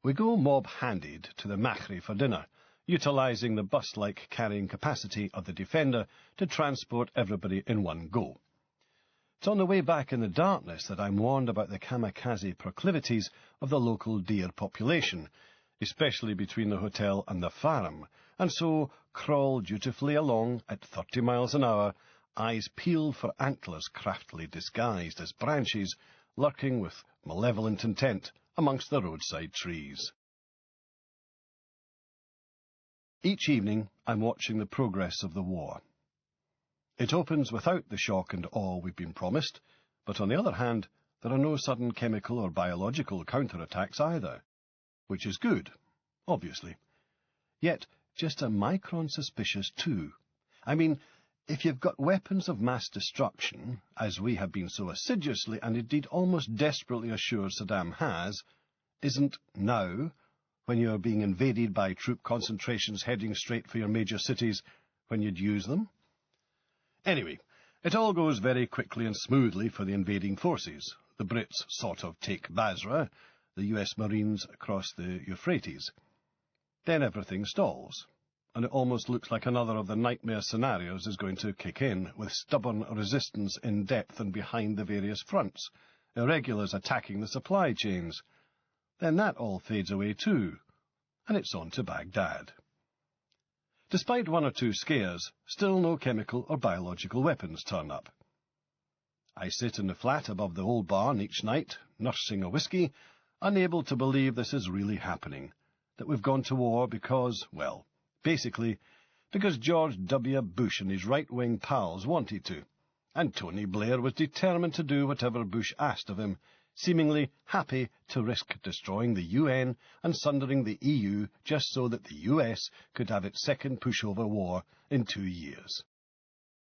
We go mob-handed to the Machrie for dinner, utilising the bus-like carrying capacity of the Defender to transport everybody in one go. It's on the way back in the darkness that I'm warned about the kamikaze proclivities of the local deer population, especially between the hotel and the farm, and so crawl dutifully along at 30 miles an hour, eyes peeled for antlers craftily disguised as branches, lurking with malevolent intent amongst the roadside trees. Each evening I'm watching the progress of the war. It opens without the shock and awe we've been promised, but on the other hand, there are no sudden chemical or biological counterattacks either, which is good, obviously. Yet just a micron suspicious too. I mean, if you've got weapons of mass destruction, as we have been so assiduously and indeed almost desperately assured Saddam has, isn't now, when you're being invaded by troop concentrations heading straight for your major cities, when you'd use them? Anyway, it all goes very quickly and smoothly for the invading forces. The Brits sort of take Basra, the US Marines across the Euphrates. Then everything stalls, and it almost looks like another of the nightmare scenarios is going to kick in, with stubborn resistance in depth and behind the various fronts, irregulars attacking the supply chains. Then that all fades away too, and it's on to Baghdad. Despite one or two scares, still no chemical or biological weapons turn up. I sit in the flat above the old barn each night, nursing a whisky, unable to believe this is really happening, that we've gone to war because, well, basically, because George W. Bush and his right-wing pals wanted to, and Tony Blair was determined to do whatever Bush asked of him, seemingly happy to risk destroying the UN and sundering the EU just so that the US could have its second pushover war in 2 years.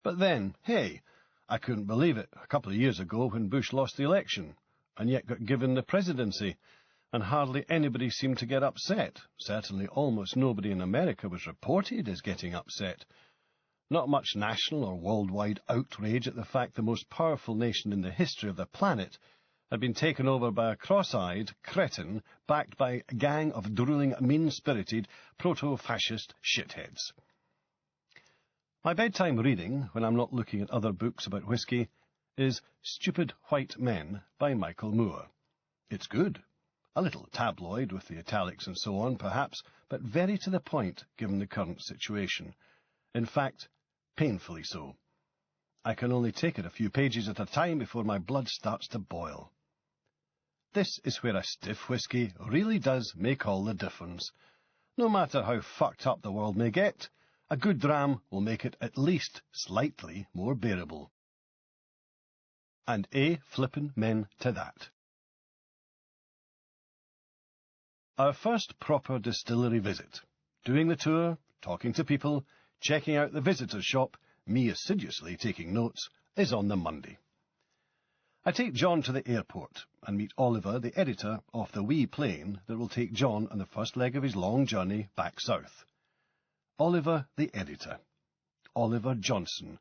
But then, hey, I couldn't believe it a couple of years ago when Bush lost the election, and yet got given the presidency, and hardly anybody seemed to get upset. Certainly almost nobody in America was reported as getting upset. Not much national or worldwide outrage at the fact the most powerful nation in the history of the planet had been taken over by a cross-eyed cretin backed by a gang of drooling, mean-spirited, proto-fascist shitheads. My bedtime reading, when I'm not looking at other books about whisky, is Stupid White Men by Michael Moore. It's good. A little tabloid with the italics and so on, perhaps, but very to the point given the current situation. In fact, painfully so. I can only take it a few pages at a time before my blood starts to boil. This is where a stiff whisky really does make all the difference. No matter how fucked up the world may get, a good dram will make it at least slightly more bearable. And flippin' men to that. Our first proper distillery visit. Doing the tour, talking to people, checking out the visitor's shop, me assiduously taking notes, is on the Monday. I take John to the airport and meet Oliver, the editor, off the wee plane that will take John on the first leg of his long journey back south. Oliver, the editor, Oliver Johnson,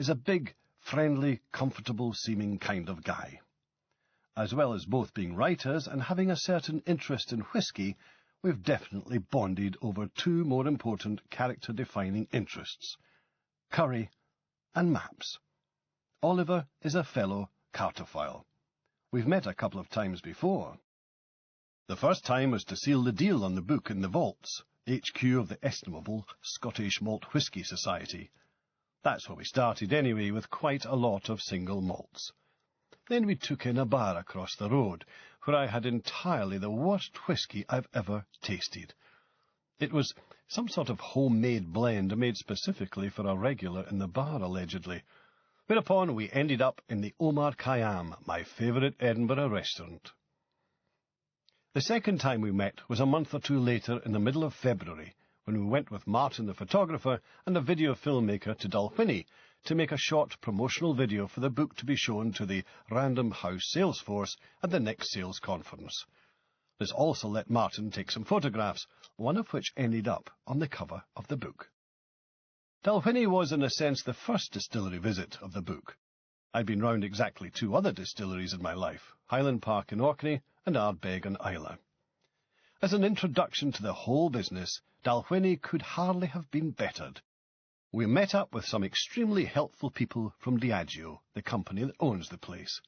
is a big, friendly, comfortable-seeming kind of guy. As well as both being writers and having a certain interest in whisky, we've definitely bonded over two more important character-defining interests, curry and maps. Oliver is a fellow cartophile. We've met a couple of times before. The first time was to seal the deal on the book in the vaults, HQ of the estimable Scottish Malt Whisky Society. That's where we started anyway, with quite a lot of single malts. Then we took in a bar across the road, where I had entirely the worst whisky I've ever tasted. It was some sort of homemade blend made specifically for a regular in the bar, allegedly. Whereupon we ended up in the Omar Khayyam, my favourite Edinburgh restaurant. The second time we met was a month or two later in the middle of February, when we went with Martin the photographer and a video filmmaker to Dalwhinnie to make a short promotional video for the book to be shown to the Random House sales force at the next sales conference. This also let Martin take some photographs, one of which ended up on the cover of the book. Dalwhinnie was, in a sense, the first distillery visit of the book. I've been round exactly 2 other distilleries in my life, Highland Park in Orkney and Ardbeg on Islay. As an introduction to the whole business, Dalwhinnie could hardly have been bettered. We met up with some extremely helpful people from Diageo, the company that owns the place.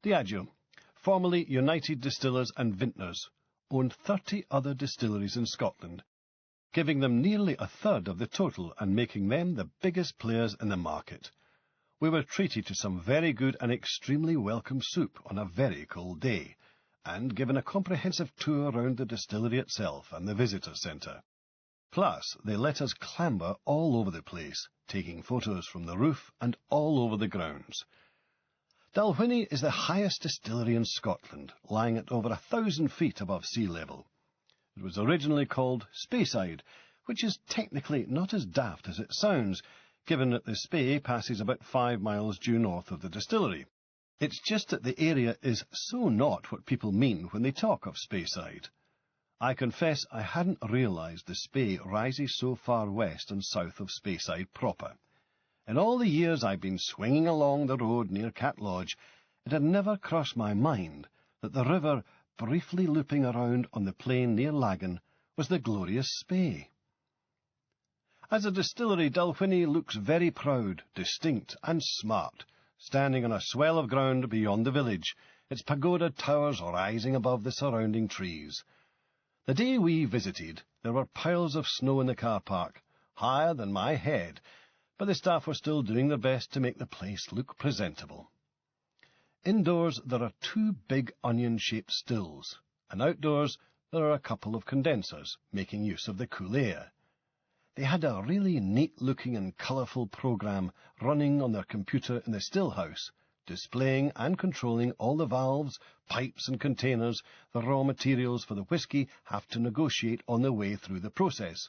Diageo, formerly United Distillers and Vintners, owned 30 other distilleries in Scotland, giving them nearly a third of the total and making them the biggest players in the market. We were treated to some very good and extremely welcome soup on a very cold day, and given a comprehensive tour around the distillery itself and the visitor centre. Plus, they let us clamber all over the place, taking photos from the roof and all over the grounds. Dalwhinnie is the highest distillery in Scotland, lying at over 1,000 feet above sea level. It was originally called Speyside, which is technically not as daft as it sounds, given that the Spey passes about 5 miles due north of the distillery. It's just that the area is so not what people mean when they talk of Speyside. I confess I hadn't realised the Spey rises so far west and south of Speyside proper. In all the years I've been swinging along the road near Cat Lodge, it had never crossed my mind that the river, briefly looping around on the plain near Laggan, was the glorious Spey. As a distillery, Dalwhinnie looks very proud, distinct and smart, standing on a swell of ground beyond the village, its pagoda towers rising above the surrounding trees. The day we visited, there were piles of snow in the car park, higher than my head, but the staff were still doing their best to make the place look presentable. Indoors there are 2 big onion-shaped stills, and outdoors there are a couple of condensers, making use of the cool air. They had a really neat-looking and colourful programme running on their computer in the still house, displaying and controlling all the valves, pipes and containers the raw materials for the whisky have to negotiate on their way through the process,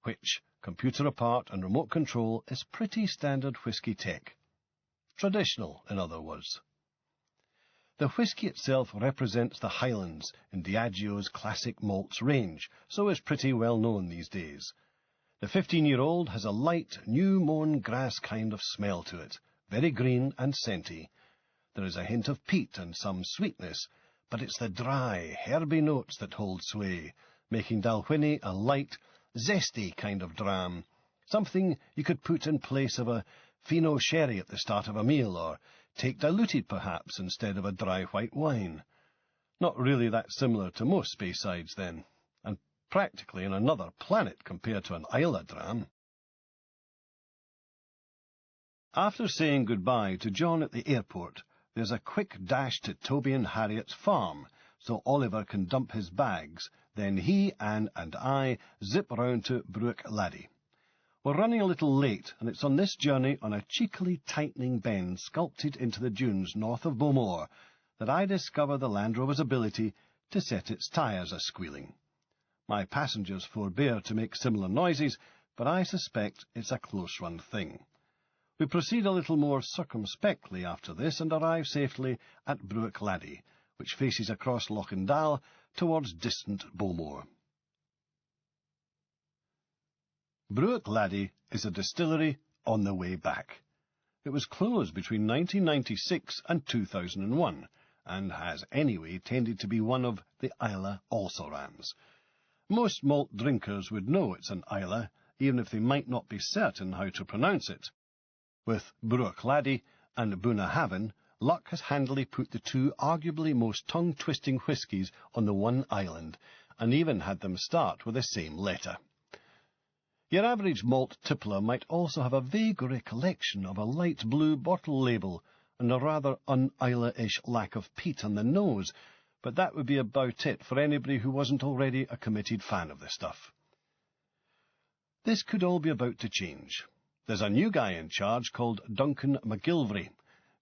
which, computer apart and remote control, is pretty standard whisky tech. Traditional, in other words. The whisky itself represents the Highlands in Diageo's classic malts range, so is pretty well known these days. The 15-year-old has a light, new-mown grass kind of smell to it, very green and scenty. There is a hint of peat and some sweetness, but it's the dry, herby notes that hold sway, making Dalwhinnie a light, zesty kind of dram, something you could put in place of a Fino sherry at the start of a meal, or take diluted perhaps instead of a dry white wine. Not really that similar to most Speysides then, and practically on another planet compared to an Islay dram. After saying goodbye to John at the airport, there's a quick dash to Toby and Harriet's farm, so Oliver can dump his bags. Then he, Anne and I zip round to Bruach Laddie. We're running a little late, and it's on this journey on a cheekily tightening bend sculpted into the dunes north of Beaumore that I discover the Land Rover's ability to set its tyres a-squealing. My passengers forbear to make similar noises, but I suspect it's a close-run thing. We proceed a little more circumspectly after this and arrive safely at Bruach Laddie, which faces across Loch-and-Dal towards distant Beaumore. Bruach Laddie is a distillery on the way back. It was closed between 1996 and 2001, and has anyway tended to be one of the Islay also-rans. Most malt drinkers would know it's an Islay, even if they might not be certain how to pronounce it. With Bruach Laddie and Bunnahabhain, luck has handily put the 2 arguably most tongue-twisting whiskies on the one island, and even had them start with the same letter. Your average malt tippler might also have a vague recollection of a light blue bottle label and a rather un-Islay-ish lack of peat on the nose, but that would be about it for anybody who wasn't already a committed fan of the stuff. This could all be about to change. There's a new guy in charge called Duncan McGilvray,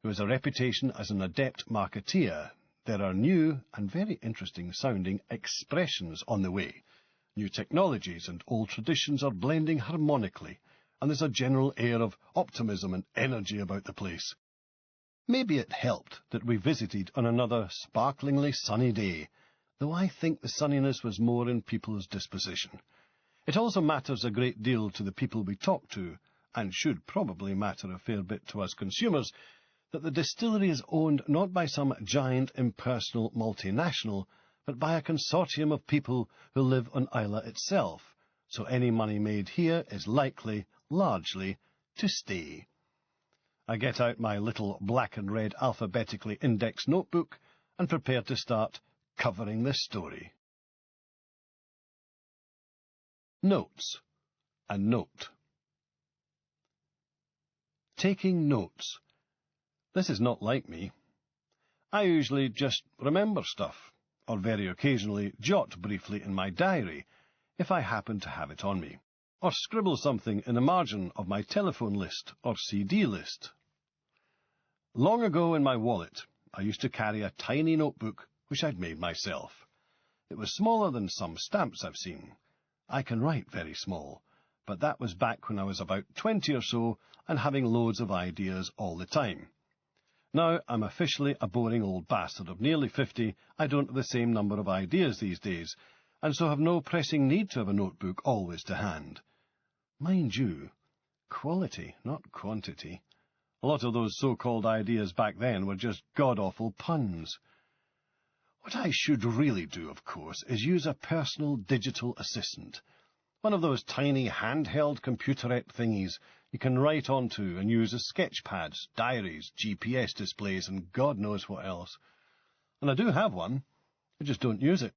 who has a reputation as an adept marketeer. There are new and very interesting-sounding expressions on the way. New technologies and old traditions are blending harmonically, and there's a general air of optimism and energy about the place. Maybe it helped that we visited on another sparklingly sunny day, though I think the sunniness was more in people's disposition. It also matters a great deal to the people we talk to, and should probably matter a fair bit to us consumers, that the distillery is owned not by some giant impersonal multinational, but by a consortium of people who live on Islay itself, so any money made here is likely, largely, to stay. I get out my little black and red alphabetically indexed notebook and prepare to start covering this story. Notes. A note. Taking notes. This is not like me. I usually just remember stuff, or very occasionally jot briefly in my diary, if I happen to have it on me, or scribble something in the margin of my telephone list or CD list. Long ago in my wallet, I used to carry a tiny notebook which I'd made myself. It was smaller than some stamps I've seen. I can write very small, but that was back when I was about 20 or so and having loads of ideas all the time. Now I'm officially a boring old bastard of nearly 50. I don't have the same number of ideas these days, and so have no pressing need to have a notebook always to hand. Mind you, quality, not quantity. A lot of those so-called ideas back then were just god-awful puns. What I should really do, of course, is use a personal digital assistant. One of those tiny handheld computerette thingies you can write onto and use as sketch pads, diaries, GPS displays, and God knows what else. And I do have one, I just don't use it.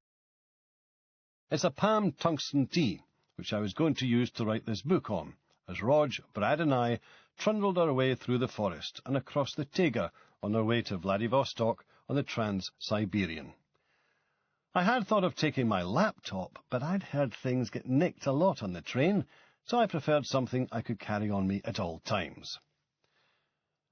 It's a Palm tungsten T, which I was going to use to write this book on, as Rog, Brad and I trundled our way through the forest and across the Taiga on our way to Vladivostok on the Trans-Siberian. I had thought of taking my laptop, but I'd heard things get nicked a lot on the train, so I preferred something I could carry on me at all times.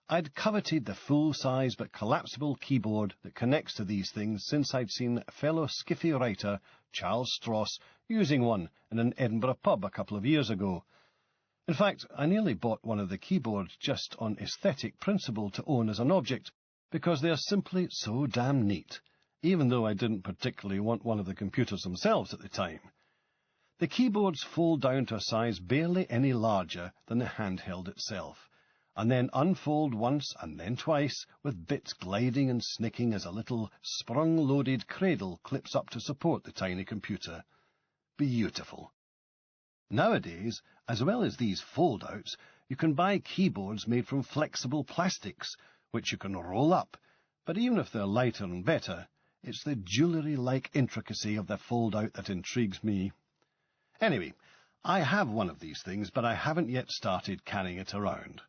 I'd coveted the full-size but collapsible keyboard that connects to these things since I'd seen fellow skiffy writer Charles Stross using one in an Edinburgh pub a couple of years ago. In fact, I nearly bought one of the keyboards just on aesthetic principle to own as an object, because they are simply so damn neat, even though I didn't particularly want one of the computers themselves at the time. The keyboards fold down to a size barely any larger than the handheld itself, and then unfold once and then twice, with bits gliding and snicking as a little sprung-loaded cradle clips up to support the tiny computer. Beautiful. Nowadays, as well as these fold-outs, you can buy keyboards made from flexible plastics, which you can roll up, but even if they're lighter and better, it's the jewellery-like intricacy of the fold-out that intrigues me. Anyway, I have one of these things, but I haven't yet started carrying it around.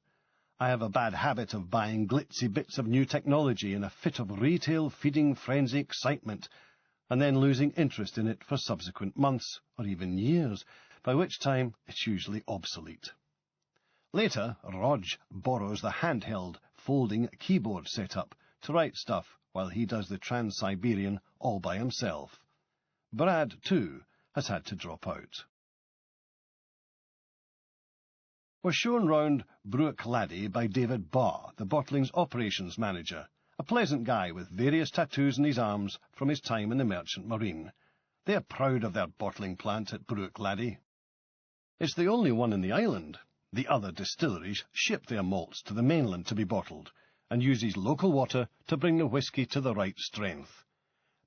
I have a bad habit of buying glitzy bits of new technology in a fit of retail-feeding frenzy excitement, and then losing interest in it for subsequent months, or even years, by which time it's usually obsolete. Later, Rog borrows the handheld, folding keyboard setup to write stuff while he does the Trans-Siberian all by himself. Brad, too, has had to drop out. We're shown round Bruach Laddie by David Barr, the bottling's operations manager, a pleasant guy with various tattoos on his arms from his time in the Merchant Marine. They are proud of their bottling plant at Bruach Laddie. It's the only one in the island. The other distilleries ship their malts to the mainland to be bottled, and uses local water to bring the whisky to the right strength.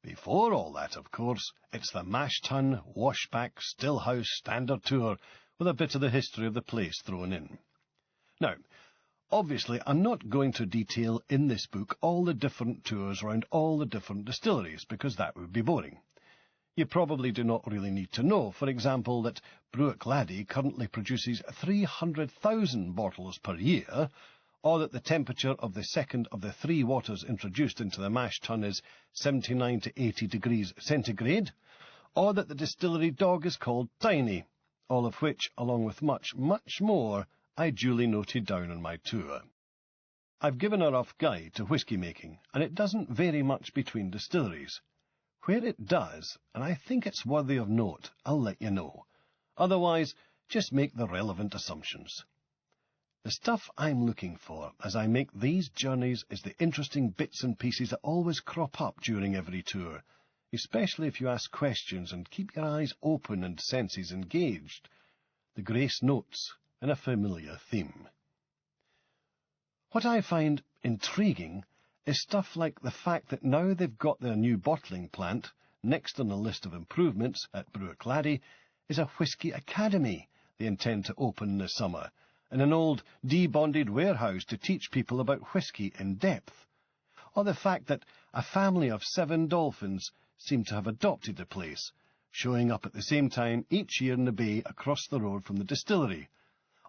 Before all that, of course, it's the mash tun, washback, stillhouse standard tour, with a bit of the history of the place thrown in. Now, obviously, I'm not going to detail in this book all the different tours around all the different distilleries, because that would be boring. You probably do not really need to know, for example, that Bruach Laddie currently produces 300,000 bottles per year, or that the temperature of the second of the three waters introduced into the mash tun is 79 to 80 degrees centigrade, or that the distillery dog is called Tiny, all of which, along with much, much more, I duly noted down on my tour. I've given a rough guide to whisky making, and it doesn't vary much between distilleries. Where it does, and I think it's worthy of note, I'll let you know. Otherwise, just make the relevant assumptions. The stuff I'm looking for as I make these journeys is the interesting bits and pieces that always crop up during every tour, especially if you ask questions and keep your eyes open and senses engaged. The grace notes in a familiar theme. What I find intriguing is stuff like the fact that now they've got their new bottling plant, next on the list of improvements at Bruach Laddie is a whisky academy they intend to open in the summer, and an old debonded warehouse to teach people about whisky in depth. Or the fact that a family of 7 dolphins seem to have adopted the place, showing up at the same time each year in the bay across the road from the distillery.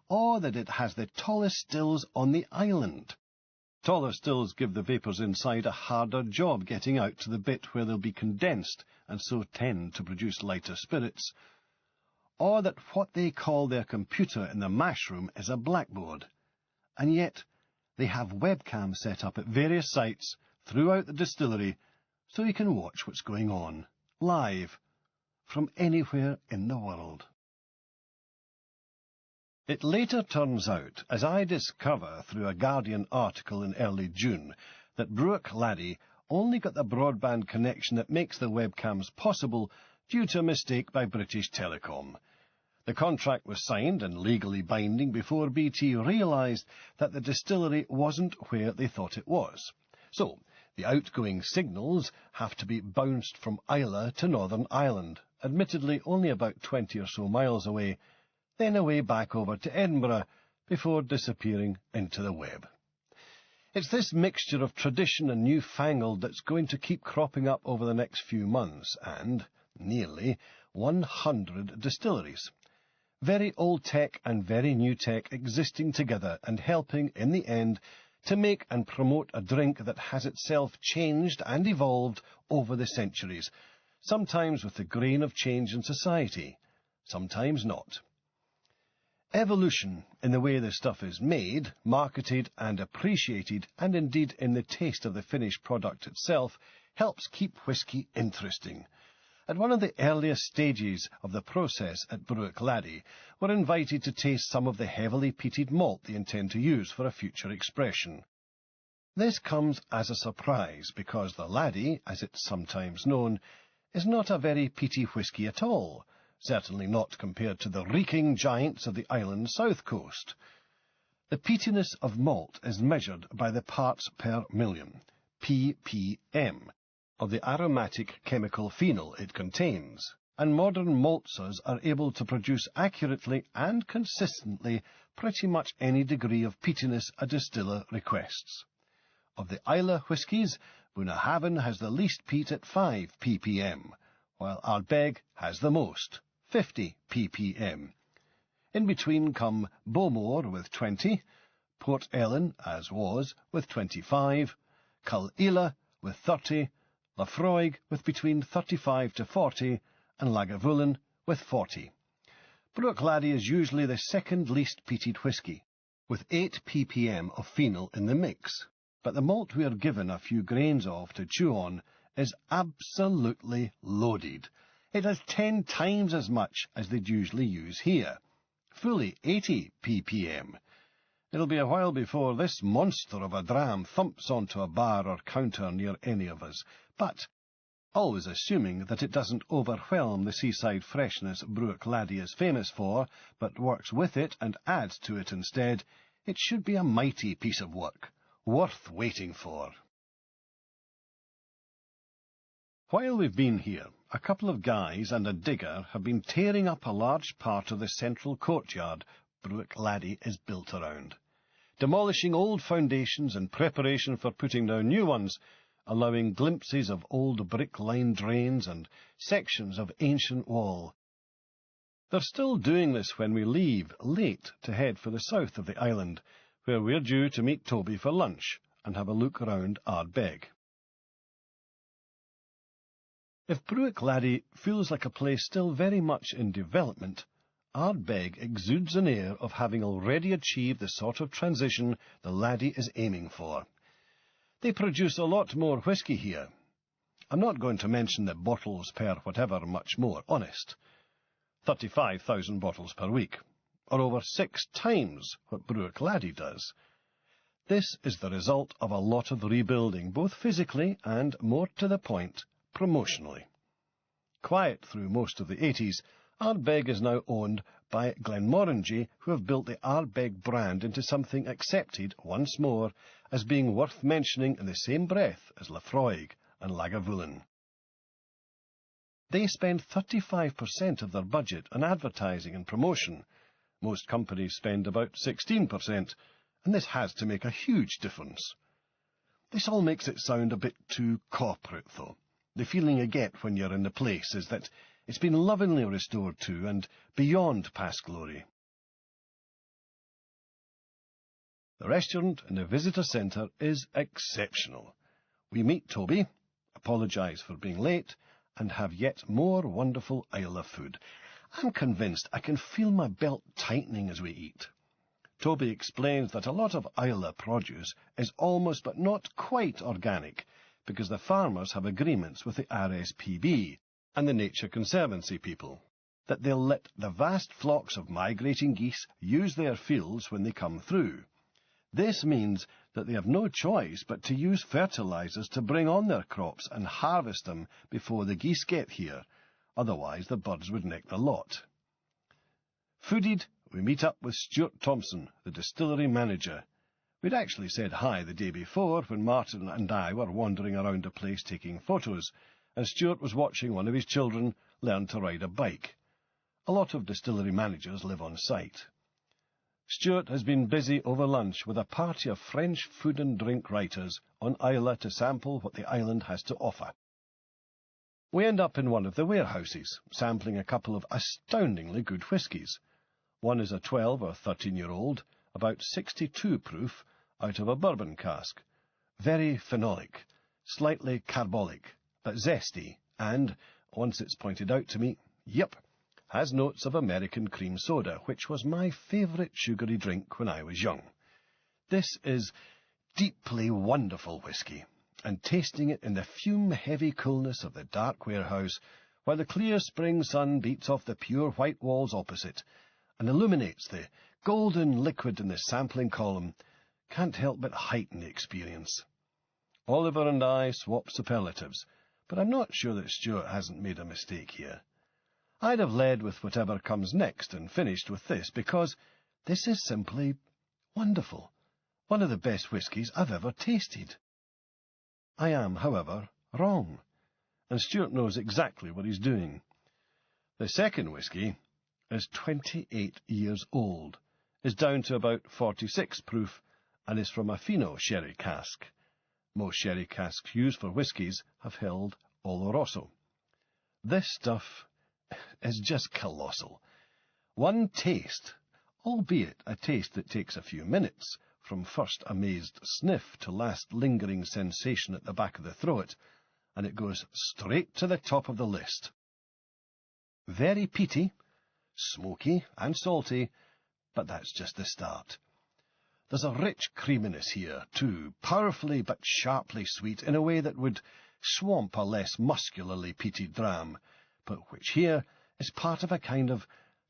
Or that it has the tallest stills on the island. Taller stills give the vapours inside a harder job getting out to the bit where they'll be condensed, and so tend to produce lighter spirits. Or that what they call their computer in the mash room is a blackboard. And yet they have webcams set up at various sites throughout the distillery so you can watch what's going on, live, from anywhere in the world. It later turns out, as I discover through a Guardian article in early June, that Bruach Laddie only got the broadband connection that makes the webcams possible due to a mistake by British Telecom. The contract was signed and legally binding before BT realised that the distillery wasn't where they thought it was. So, the outgoing signals have to be bounced from Islay to Northern Ireland, admittedly only about 20 or so miles away, then away back over to Edinburgh, before disappearing into the web. It's this mixture of tradition and newfangled that's going to keep cropping up over the next few months, and nearly 100 distilleries. Very old tech and very new tech existing together and helping, in the end, to make and promote a drink that has itself changed and evolved over the centuries, sometimes with the grain of change in society, sometimes not. Evolution in the way the stuff is made, marketed and appreciated, and indeed in the taste of the finished product itself, helps keep whisky interesting. At one of the earliest stages of the process at Bruach Laddie, we're invited to taste some of the heavily peated malt they intend to use for a future expression. This comes as a surprise, because the Laddie, as it's sometimes known, is not a very peaty whisky at all. Certainly not compared to the reeking giants of the island's south coast. The peatiness of malt is measured by the parts per million, ppm, of the aromatic chemical phenol it contains, and modern maltsters are able to produce accurately and consistently pretty much any degree of peatiness a distiller requests. Of the Islay whiskies, Bunnahabhain has the least peat at 5 ppm, while Ardbeg has the most, 50 ppm. In between come Bowmore with 20, Port Ellen, as was, with 25, Cull Ila with 30, Lafroig with between 35 to 40, and Lagavulin with 40. Bruach Laddie is usually the second least peated whisky, with 8 ppm of phenol in the mix, but the malt we are given a few grains of to chew on is absolutely loaded. It has 10 times as much as they'd usually use here, fully 80 ppm. It'll be a while before this monster of a dram thumps onto a bar or counter near any of us, but, always assuming that it doesn't overwhelm the seaside freshness Bruach Laddie is famous for, but works with it and adds to it instead, it should be a mighty piece of work, worth waiting for. While we've been here, a couple of guys and a digger have been tearing up a large part of the central courtyard Bruach Laddie is built around, demolishing old foundations in preparation for putting down new ones, allowing glimpses of old brick-lined drains and sections of ancient wall. They're still doing this when we leave late to head for the south of the island, where we're due to meet Toby for lunch and have a look around Ardbeg. If Bruach Laddie feels like a place still very much in development, Ardbeg exudes an air of having already achieved the sort of transition the Laddie is aiming for. They produce a lot more whisky here. I'm not going to mention the bottles per whatever much more honest. 35,000 bottles per week, or over 6 times what Bruach Laddie does. This is the result of a lot of rebuilding, both physically and, more to the point, promotionally. Quiet through most of the 80s, Ardbeg is now owned by Glenmorangie, who have built the Ardbeg brand into something accepted, once more, as being worth mentioning in the same breath as Laphroaig and Lagavulin. They spend 35% of their budget on advertising and promotion. Most companies spend about 16%, and this has to make a huge difference. This all makes it sound a bit too corporate, though. The feeling you get when you're in the place is that it's been lovingly restored to and beyond past glory. The restaurant in the visitor centre is exceptional. We meet Toby, apologise for being late, and have yet more wonderful Islay food. I'm convinced I can feel my belt tightening as we eat. Toby explains that a lot of Islay produce is almost but not quite organic, because the farmers have agreements with the RSPB and the Nature Conservancy people, that they'll let the vast flocks of migrating geese use their fields when they come through. This means that they have no choice but to use fertilizers to bring on their crops and harvest them before the geese get here, otherwise the birds would nick the lot. Fooded, we meet up with Stuart Thompson, the distillery manager. We'd actually said hi the day before when Martin and I were wandering around the place taking photos, and Stuart was watching one of his children learn to ride a bike. A lot of distillery managers live on site. Stuart has been busy over lunch with a party of French food and drink writers on Islay to sample what the island has to offer. We end up in one of the warehouses, sampling a couple of astoundingly good whiskies. One is a 12 or 13-year-old, about 62 proof, out of a bourbon cask. Very phenolic, slightly carbolic, but zesty, and, once it's pointed out to me, yep, has notes of American cream soda, which was my favourite sugary drink when I was young. This is deeply wonderful whisky, and tasting it in the fume-heavy coolness of the dark warehouse, while the clear spring sun beats off the pure white walls opposite, and illuminates the golden liquid in the sampling column, can't help but heighten the experience. Oliver and I swap superlatives, but I'm not sure that Stuart hasn't made a mistake here. I'd have led with whatever comes next and finished with this, because this is simply wonderful. One of the best whiskies I've ever tasted. I am, however, wrong, and Stuart knows exactly what he's doing. The second whisky is 28 years old, is down to about 46 proof, and is from a Fino sherry cask. Most sherry casks used for whiskies have held Oloroso. This stuff is just colossal. One taste, albeit a taste that takes a few minutes, from first amazed sniff to last lingering sensation at the back of the throat, and it goes straight to the top of the list. Very peaty, smoky and salty, but that's just the start. There's a rich creaminess here, too, powerfully but sharply sweet in a way that would swamp a less muscularly peated dram, but which here is part of a kind of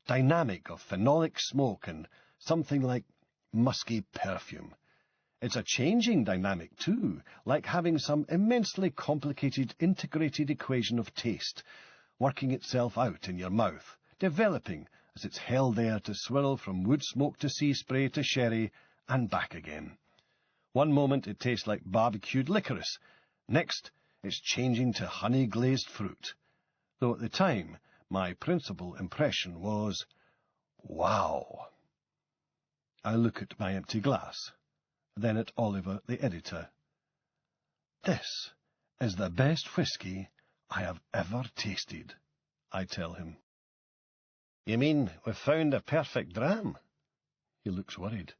dynamic of phenolic smoke and something like musky perfume. It's a changing dynamic, too, like having some immensely complicated integrated equation of taste, working itself out in your mouth, developing as it's held there to swirl from wood smoke to sea spray to sherry and back again. One moment it tastes like barbecued licorice, next it's changing to honey-glazed fruit. Though at the time, my principal impression was, wow. I look at my empty glass, then at Oliver, the editor. This is the best whisky I have ever tasted, I tell him. You mean we've found a perfect dram? He looks worried.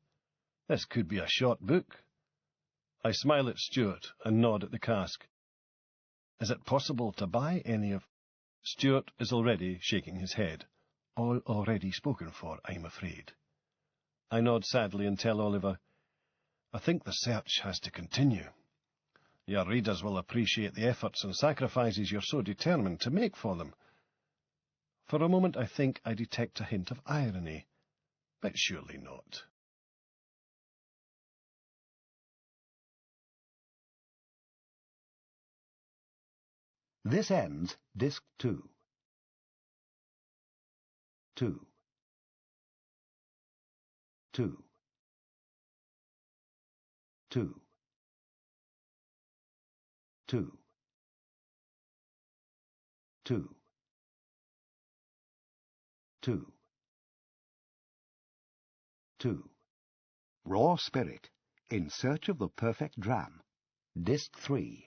This could be a short book. I smile at Stuart and nod at the cask. Is it possible to buy any of... Stuart is already shaking his head. All already spoken for, I'm afraid. I nod sadly and tell Oliver, I think the search has to continue. Your readers will appreciate the efforts and sacrifices you're so determined to make for them. For a moment I think I detect a hint of irony, but surely not. This ends Disc 2. 2. 2, 2, 2, 2, 2, 2. Raw spirit, in search of the perfect dram. Disc 3.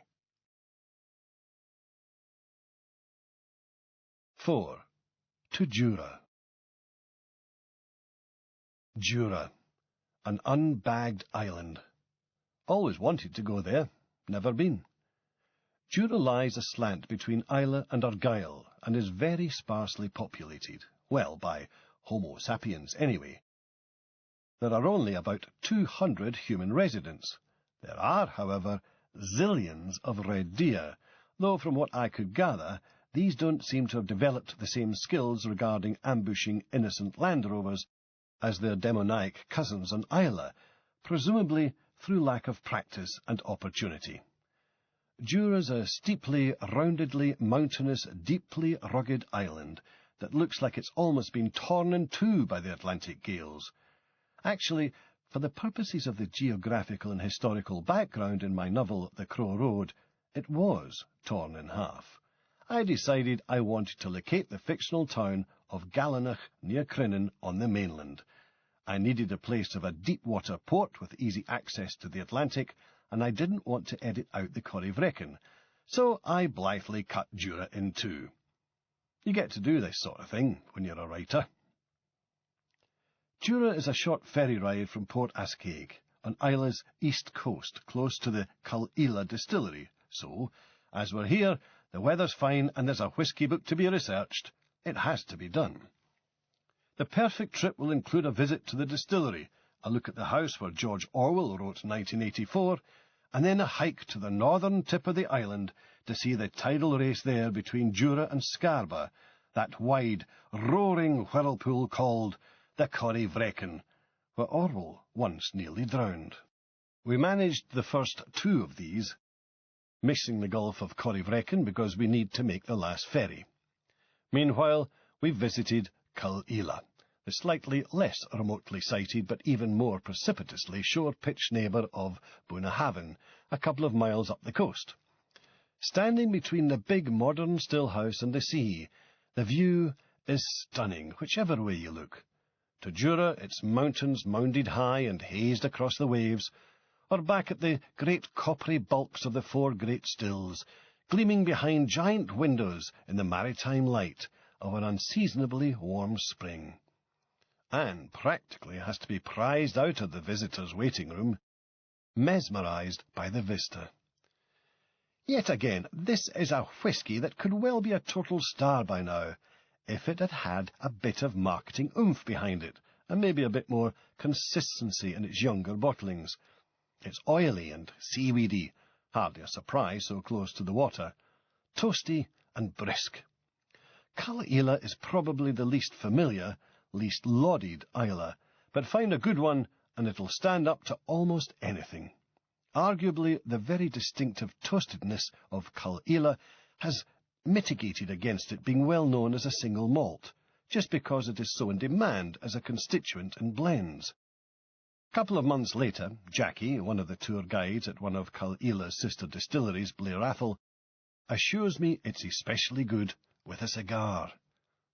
4. To Jura. Jura, an unbagged island. Always wanted to go there, never been. Jura lies aslant between Islay and Argyll, and is very sparsely populated, well, by Homo sapiens anyway. There are only about 200 human residents. There are, however, zillions of red deer, though from what I could gather, these don't seem to have developed the same skills regarding ambushing innocent land rovers as their demoniac cousins on Islay, presumably through lack of practice and opportunity. Jura's a steeply, roundedly mountainous, deeply rugged island that looks like it's almost been torn in two by the Atlantic gales. Actually, for the purposes of the geographical and historical background in my novel The Crow Road, it was torn in half. I decided I wanted to locate the fictional town of Gallenach near Crinan on the mainland. I needed a place of a deep-water port with easy access to the Atlantic, and I didn't want to edit out the Corryvreckan, so I blithely cut Jura in two. You get to do this sort of thing when you're a writer. Jura is a short ferry ride from Port Ascaig, on Islay's east coast, close to the Cull distillery, so, as we're here, the weather's fine and there's a whisky book to be researched, it has to be done. The perfect trip will include a visit to the distillery, a look at the house where George Orwell wrote 1984, and then a hike to the northern tip of the island to see the tidal race there between Jura and Scarba, that wide, roaring whirlpool called the Corryvreckan, where Orwell once nearly drowned. We managed the first two of these, missing the Gulf of Corryvreckan because we need to make the last ferry. Meanwhile, we visited Cull, the slightly less remotely sighted but even more precipitously shore-pitched neighbour of Bunnahabhain, a couple of miles up the coast. Standing between the big modern still house and the sea, the view is stunning whichever way you look. To Jura, it's mountains mounded high and hazed across the waves, or back at the great coppery bulks of the four great stills, gleaming behind giant windows in the maritime light of an unseasonably warm spring. Anne practically has to be prized out of the visitors' waiting room, mesmerised by the vista. Yet again, this is a whisky that could well be a total star by now, if it had had a bit of marketing oomph behind it, and maybe a bit more consistency in its younger bottlings. It's oily and seaweedy, hardly a surprise so close to the water, toasty and brisk. Cull is probably the least familiar, least lauded Islay, but find a good one and it'll stand up to almost anything. Arguably, the very distinctive toastedness of Cull has mitigated against it being well known as a single malt, just because it is so in demand as a constituent in blends. A couple of months later, Jackie, one of the tour guides at one of Cull sister distilleries, Blair Athol, assures me it's especially good with a cigar.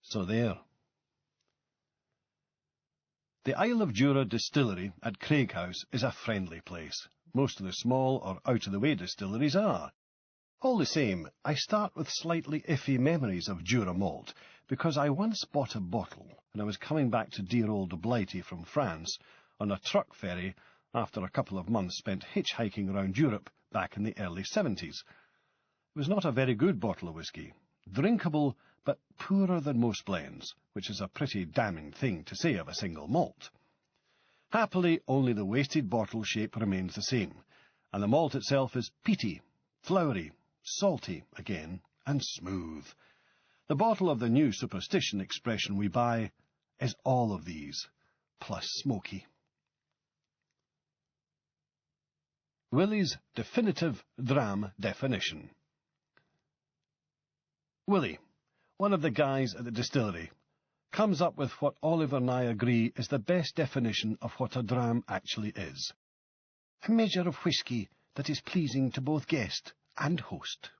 So there. The Isle of Jura distillery at Craighouse is a friendly place. Most of the small or out-of-the-way distilleries are. All the same, I start with slightly iffy memories of Jura malt, because I once bought a bottle when I was coming back to dear old Blighty from France on a truck ferry after a couple of months spent hitchhiking around Europe back in the early 70s. It was not a very good bottle of whisky, drinkable but poorer than most blends, which is a pretty damning thing to say of a single malt. Happily, only the wasted bottle shape remains the same, and the malt itself is peaty, floury, salty again, and smooth. The bottle of the new superstition expression we buy is all of these, plus smoky. Willie's definitive dram definition. Willie, one of the guys at the distillery, comes up with what Oliver and I agree is the best definition of what a dram actually is. A measure of whisky that is pleasing to both guest and host.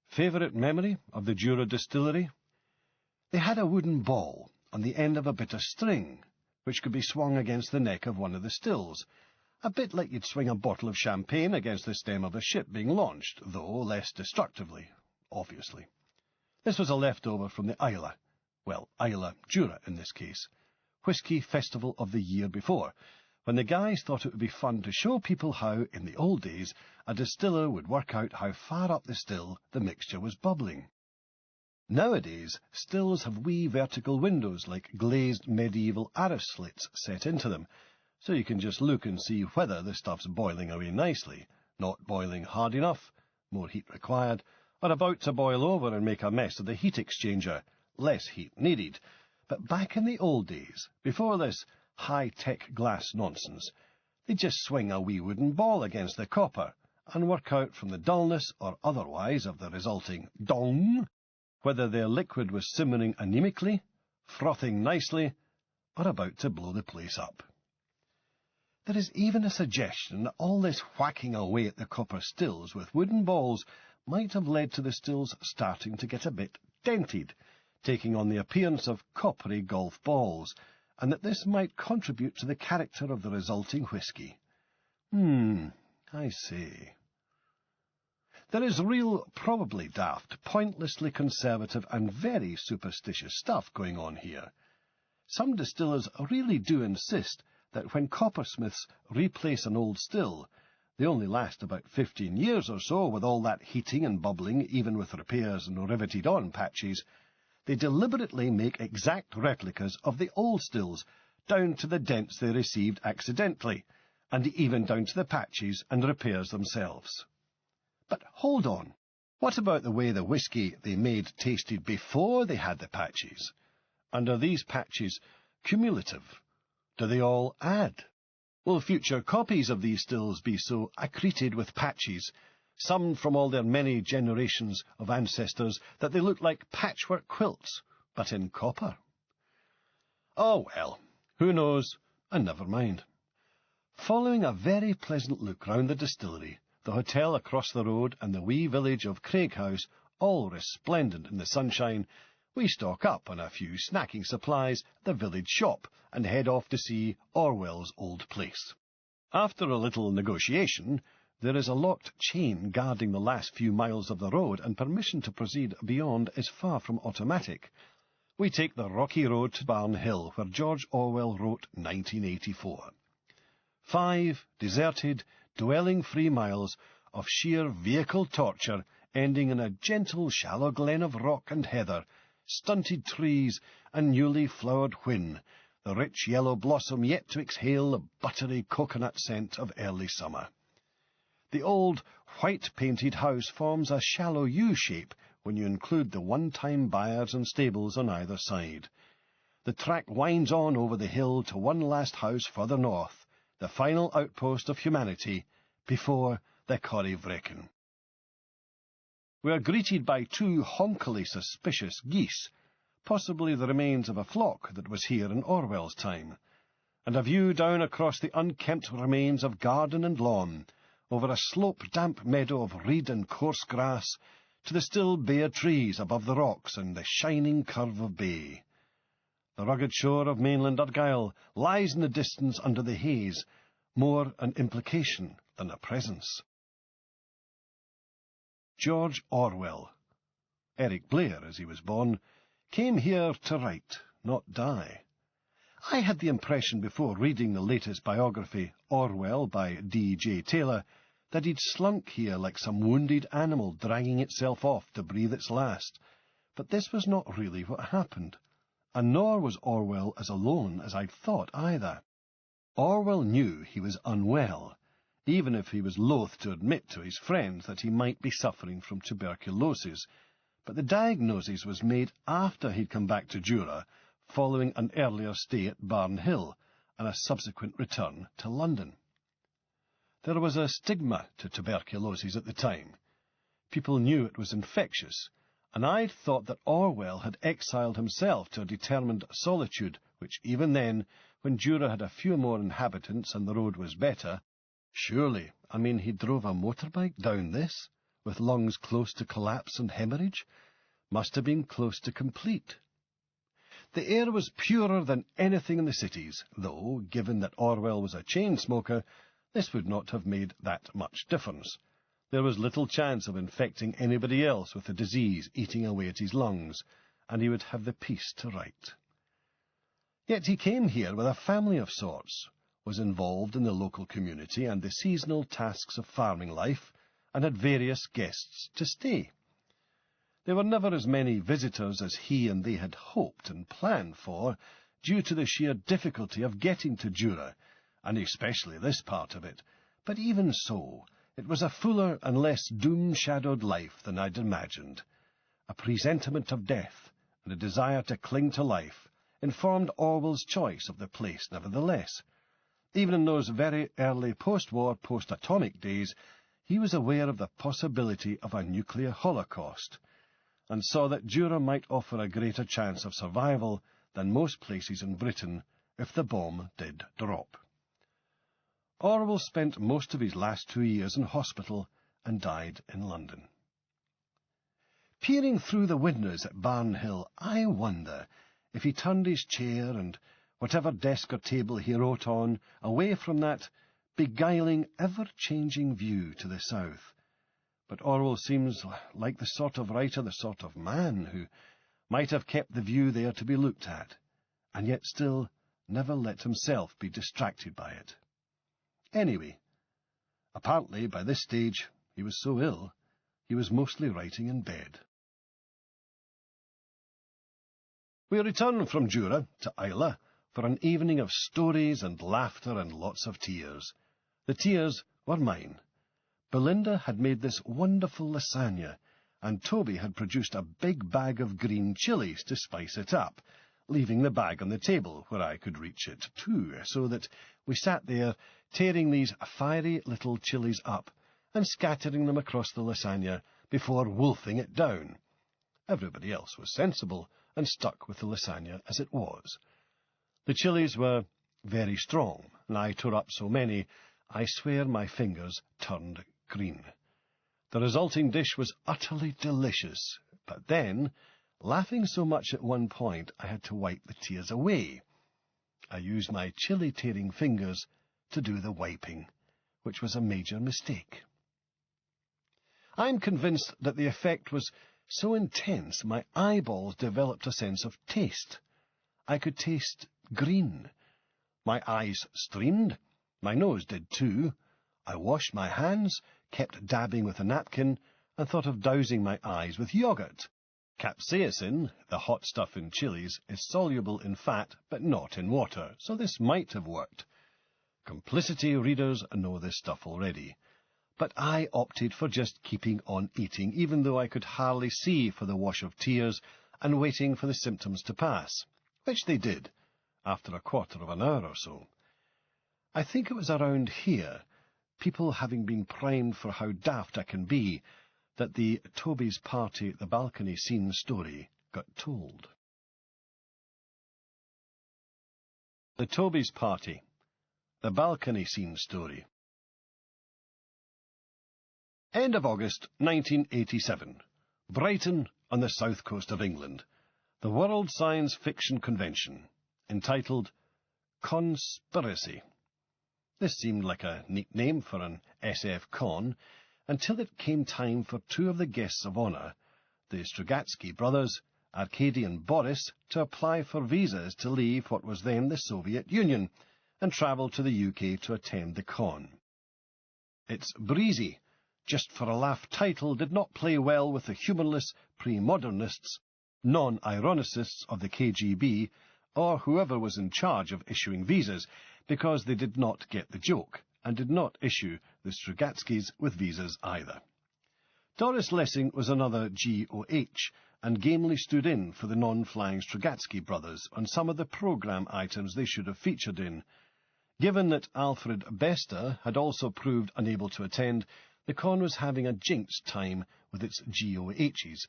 Favourite memory of the Jura distillery? They had a wooden ball on the end of a bit of string, which could be swung against the neck of one of the stills, a bit like you'd swing a bottle of champagne against the stem of a ship being launched, though less destructively, obviously. This was a leftover from the Islay, well, Islay Jura in this case, whisky festival of the year before, when the guys thought it would be fun to show people how, in the old days, a distiller would work out how far up the still the mixture was bubbling. Nowadays, stills have wee vertical windows like glazed medieval arras slits set into them, so you can just look and see whether the stuff's boiling away nicely, not boiling hard enough, more heat required, or about to boil over and make a mess of the heat exchanger, less heat needed. But back in the old days, before this high-tech glass nonsense, they'd just swing a wee wooden ball against the copper and work out from the dullness or otherwise of the resulting dong whether their liquid was simmering anemically, frothing nicely, or about to blow the place up. There is even a suggestion that all this whacking away at the copper stills with wooden balls might have led to the stills starting to get a bit dented, taking on the appearance of coppery golf balls, and that this might contribute to the character of the resulting whisky. I see. There is real, probably daft, pointlessly conservative and very superstitious stuff going on here. Some distillers really do insist that when coppersmiths replace an old still, they only last about 15 years or so with all that heating and bubbling, even with repairs and riveted-on patches. They deliberately make exact replicas of the old stills, down to the dents they received accidentally, and even down to the patches and repairs themselves. But hold on, what about the way the whisky they made tasted before they had the patches? And are these patches cumulative? Do they all add? Will future copies of these stills be so accreted with patches, some from all their many generations of ancestors, that they look like patchwork quilts, but in copper? Oh well, who knows, and never mind. Following a very pleasant look round the distillery, the hotel across the road and the wee village of Craighouse, all resplendent in the sunshine, we stock up on a few snacking supplies at the village shop and head off to see Orwell's old place. After a little negotiation, there is a locked chain guarding the last few miles of the road, and permission to proceed beyond is far from automatic. We take the rocky road to Barn Hill, where George Orwell wrote 1984. 5 deserted, dwelling-free miles of sheer vehicle torture, ending in a gentle, shallow glen of rock and heather, stunted trees and newly flowered whin, the rich yellow blossom yet to exhale the buttery coconut scent of early summer. The old, white-painted house forms a shallow U-shape when you include the one-time byres and stables on either side. The track winds on over the hill to one last house further north, the final outpost of humanity, before the Corryvreckan. We are greeted by 2 honkily suspicious geese, possibly the remains of a flock that was here in Orwell's time, and a view down across the unkempt remains of garden and lawn, over a slope-damp meadow of reed and coarse grass, to the still bare trees above the rocks and the shining curve of bay. The rugged shore of mainland Argyll lies in the distance under the haze, more an implication than a presence. George Orwell, Eric Blair as he was born, came here to write, not die. I had the impression before reading the latest biography, Orwell by D.J. Taylor, that he'd slunk here like some wounded animal dragging itself off to breathe its last. But this was not really what happened, and nor was Orwell as alone as I'd thought either. Orwell knew he was unwell, even if he was loath to admit to his friends that he might be suffering from tuberculosis, but the diagnosis was made after he'd come back to Jura, following an earlier stay at Barn Hill and a subsequent return to London. There was a stigma to tuberculosis at the time. People knew it was infectious, and I'd thought that Orwell had exiled himself to a determined solitude, which even then, when Jura had a few more inhabitants and the road was better, surely, I mean, he drove a motorbike down this, with lungs close to collapse and hemorrhage, must have been close to complete. The air was purer than anything in the cities, though, given that Orwell was a chain smoker, this would not have made that much difference. There was little chance of infecting anybody else with the disease eating away at his lungs, and he would have the peace to write. Yet he came here with a family of sorts, was involved in the local community and the seasonal tasks of farming life, and had various guests to stay. There were never as many visitors as he and they had hoped and planned for, due to the sheer difficulty of getting to Jura, and especially this part of it, but even so, it was a fuller and less doom-shadowed life than I'd imagined. A presentiment of death and a desire to cling to life informed Orwell's choice of the place nevertheless. Even in those very early post-war, post-atomic days, he was aware of the possibility of a nuclear holocaust, and saw that Jura might offer a greater chance of survival than most places in Britain if the bomb did drop. Orwell spent most of his last 2 years in hospital and died in London. Peering through the windows at Barnhill, I wonder if he turned his chair and whatever desk or table he wrote on away from that beguiling, ever-changing view to the south. But Orwell seems like the sort of writer, the sort of man who might have kept the view there to be looked at, and yet still never let himself be distracted by it. Anyway, apparently by this stage he was so ill, he was mostly writing in bed. We returned from Jura to Islay for an evening of stories and laughter and lots of tears. The tears were mine. Belinda had made this wonderful lasagna, and Toby had produced a big bag of green chilies to spice it up, leaving the bag on the table where I could reach it too, so that we sat there tearing these fiery little chilies up and scattering them across the lasagna before wolfing it down. Everybody else was sensible and stuck with the lasagna as it was. The chilies were very strong, and I tore up so many, I swear my fingers turned green. The resulting dish was utterly delicious, but then, laughing so much at one point, I had to wipe the tears away. I used my chili-tearing fingers to do the wiping, which was a major mistake. I'm convinced that the effect was so intense my eyeballs developed a sense of taste. I could taste green. My eyes streamed. My nose did too. I washed my hands, kept dabbing with a napkin, and thought of dousing my eyes with yoghurt. Capsaicin, the hot stuff in chilies, is soluble in fat but not in water, so this might have worked. Complicity readers know this stuff already. But I opted for just keeping on eating, even though I could hardly see for the wash of tears and waiting for the symptoms to pass, which they did, after a quarter of an hour or so. I think it was around here, people having been primed for how daft I can be, that the Toby's Party, the balcony scene story got told. The Toby's Party, the balcony scene story. End of August 1987. Brighton, on the south coast of England. The World Science Fiction Convention, entitled Conspiracy. This seemed like a neat name for an SF con, until it came time for two of the guests of honour, the Strugatsky brothers, Arkady and Boris, to apply for visas to leave what was then the Soviet Union and travel to the UK to attend the con. Its breezy, just-for-a-laugh title did not play well with the humourless pre-modernists, non-ironicists of the KGB, or whoever was in charge of issuing visas, because they did not get the joke, and did not issue the Strugatskys with visas either. Doris Lessing was another GOH, and gamely stood in for the non-flying Strugatsky brothers on some of the programme items they should have featured in. Given that Alfred Bester had also proved unable to attend, the con was having a jinxed time with its GOHs.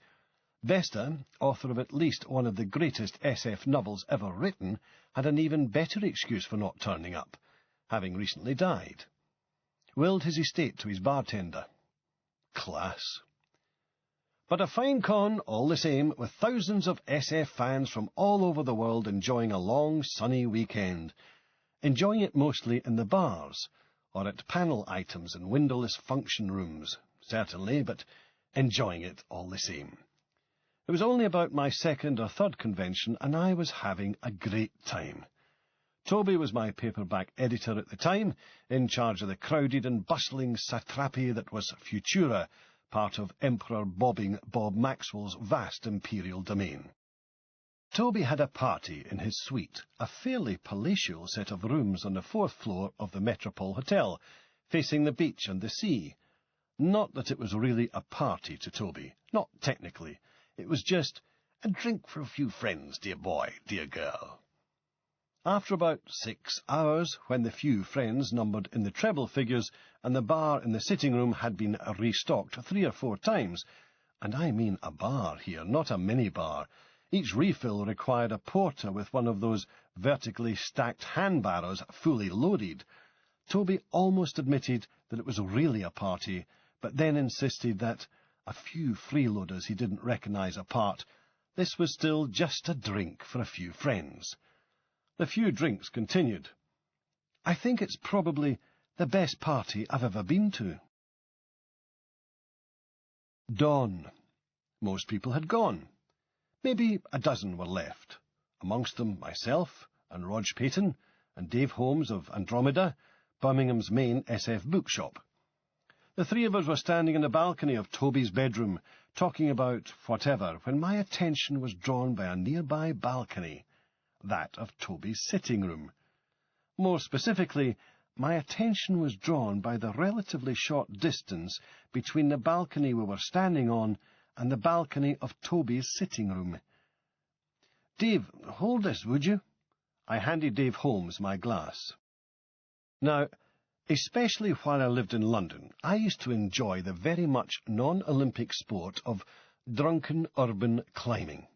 Vesta, author of at least one of the greatest SF novels ever written, had an even better excuse for not turning up, having recently died. Willed his estate to his bartender. Class. But a fine con, all the same, with thousands of SF fans from all over the world enjoying a long, sunny weekend. Enjoying it mostly in the bars, or at panel items in windowless function rooms, certainly, but enjoying it all the same. It was only about my second or third convention, and I was having a great time. Toby was my paperback editor at the time, in charge of the crowded and bustling satrapy that was Futura, part of Emperor Bobbing Bob Maxwell's vast imperial domain. Toby had a party in his suite, a fairly palatial set of rooms on the 4th floor of the Metropole Hotel, facing the beach and the sea. Not that it was really a party to Toby, not technically. It was just a drink for a few friends, dear boy, dear girl. After about 6 hours, when the few friends numbered in the treble figures and the bar in the sitting room had been restocked 3 or 4 times, and I mean a bar here, not a mini-bar. Each refill required a porter with one of those vertically stacked hand barrows fully loaded. Toby almost admitted that it was really a party, but then insisted that, a few freeloaders he didn't recognise apart, this was still just a drink for a few friends. The few drinks continued. I think it's probably the best party I've ever been to. Dawn. Most people had gone. Maybe a dozen were left. Amongst them myself, and Rog Payton, and Dave Holmes of Andromeda, Birmingham's main SF bookshop. The 3 of us were standing in the balcony of Toby's bedroom, talking about whatever, when my attention was drawn by a nearby balcony, that of Toby's sitting room. More specifically, my attention was drawn by the relatively short distance between the balcony we were standing on and the balcony of Toby's sitting room. "Dave, hold this, would you?" I handed Dave Holmes my glass. Now, especially while I lived in London, I used to enjoy the very much non-Olympic sport of drunken urban climbing.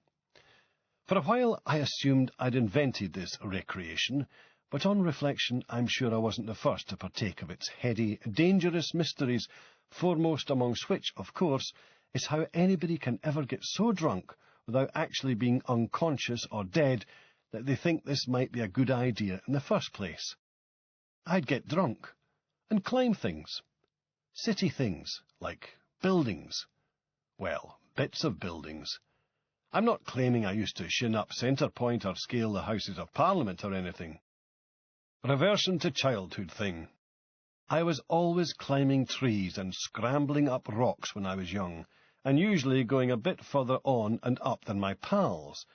For a while I assumed I'd invented this recreation, but on reflection I'm sure I wasn't the first to partake of its heady, dangerous mysteries, foremost amongst which, of course, is how anybody can ever get so drunk without actually being unconscious or dead that they think this might be a good idea in the first place. I'd get drunk and climb things. City things, like buildings. Well, bits of buildings. I'm not claiming I used to shin up Centre Point or scale the Houses of Parliament or anything. Reversion to childhood thing. I was always climbing trees and scrambling up rocks when I was young, and usually going a bit further on and up than my pals.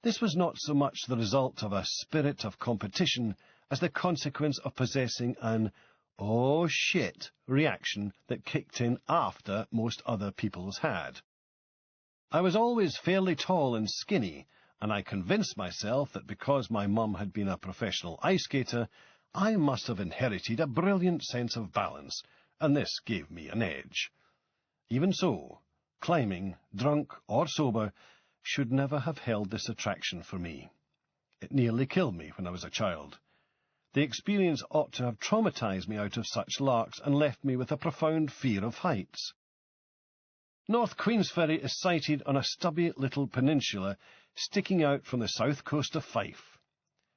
This was not so much the result of a spirit of competition as the consequence of possessing an "oh shit" reaction that kicked in after most other people's had. I was always fairly tall and skinny, and I convinced myself that because my mum had been a professional ice skater, I must have inherited a brilliant sense of balance, and this gave me an edge. Even so, climbing, drunk or sober, should never have held this attraction for me. It nearly killed me when I was a child. The experience ought to have traumatized me out of such larks and left me with a profound fear of heights. North Queensferry is sited on a stubby little peninsula sticking out from the south coast of Fife.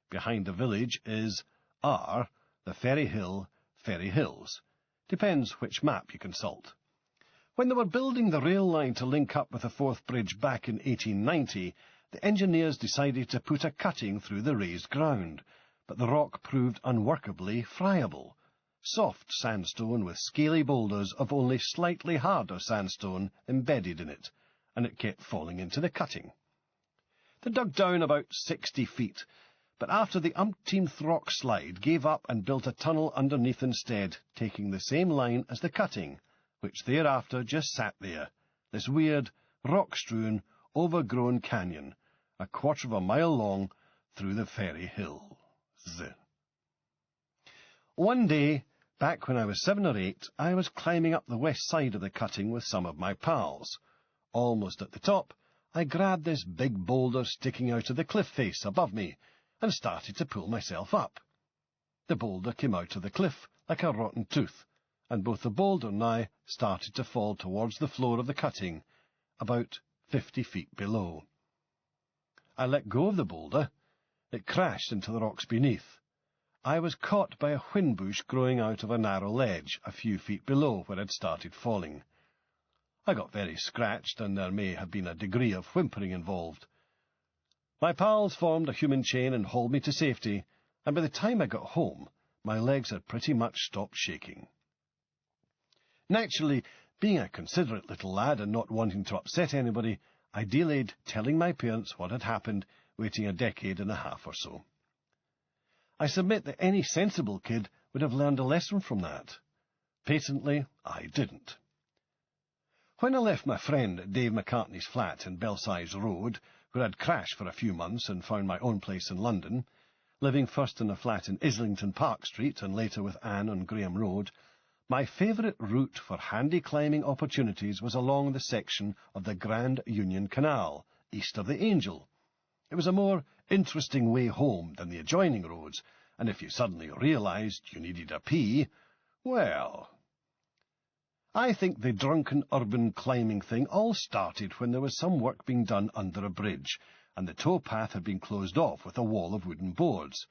Behind the village is the Ferry Hills. Depends which map you consult. When they were building the rail line to link up with the Forth Bridge back in 1890, the engineers decided to put a cutting through the raised ground, but the rock proved unworkably friable. Soft sandstone with scaly boulders of only slightly harder sandstone embedded in it, and it kept falling into the cutting. They dug down about 60 feet, but after the umpteenth rock slide gave up and built a tunnel underneath instead, taking the same line as the cutting, which thereafter just sat there, this weird, rock-strewn, overgrown canyon, a quarter of a mile long, through the Ferry Hills. One day, back when I was 7 or 8, I was climbing up the west side of the cutting with some of my pals. Almost at the top, I grabbed this big boulder sticking out of the cliff face above me and started to pull myself up. The boulder came out of the cliff like a rotten tooth, and both the boulder and I started to fall towards the floor of the cutting, about 50 feet below. I let go of the boulder. It crashed into the rocks beneath. I was caught by a whin bush growing out of a narrow ledge a few feet below where I'd started falling. I got very scratched, and there may have been a degree of whimpering involved. My pals formed a human chain and hauled me to safety, and by the time I got home, my legs had pretty much stopped shaking. Naturally, being a considerate little lad and not wanting to upset anybody, I delayed telling my parents what had happened, waiting a decade and a half or so. I submit that any sensible kid would have learned a lesson from that. Patently, I didn't. When I left my friend Dave McCartney's flat in Belsize Road, where I'd crashed for a few months and found my own place in London, living first in a flat in Islington Park Street and later with Anne on Graham Road, my favourite route for handy climbing opportunities was along the section of the Grand Union Canal, east of the Angel. It was a more interesting way home than the adjoining roads, and if you suddenly realised you needed a pee, well, I think the drunken urban climbing thing all started when there was some work being done under a bridge, and the towpath had been closed off with a wall of wooden boards.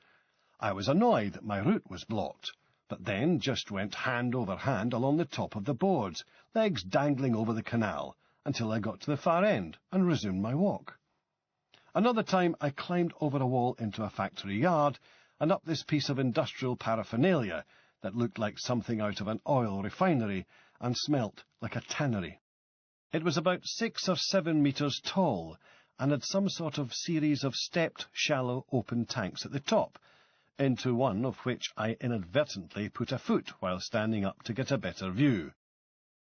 I was annoyed that my route was blocked, but then just went hand over hand along the top of the boards, legs dangling over the canal, until I got to the far end and resumed my walk. Another time I climbed over a wall into a factory yard and up this piece of industrial paraphernalia that looked like something out of an oil refinery and smelt like a tannery. It was about 6 or 7 metres tall and had some sort of series of stepped, shallow, open tanks at the top, into one of which I inadvertently put a foot while standing up to get a better view.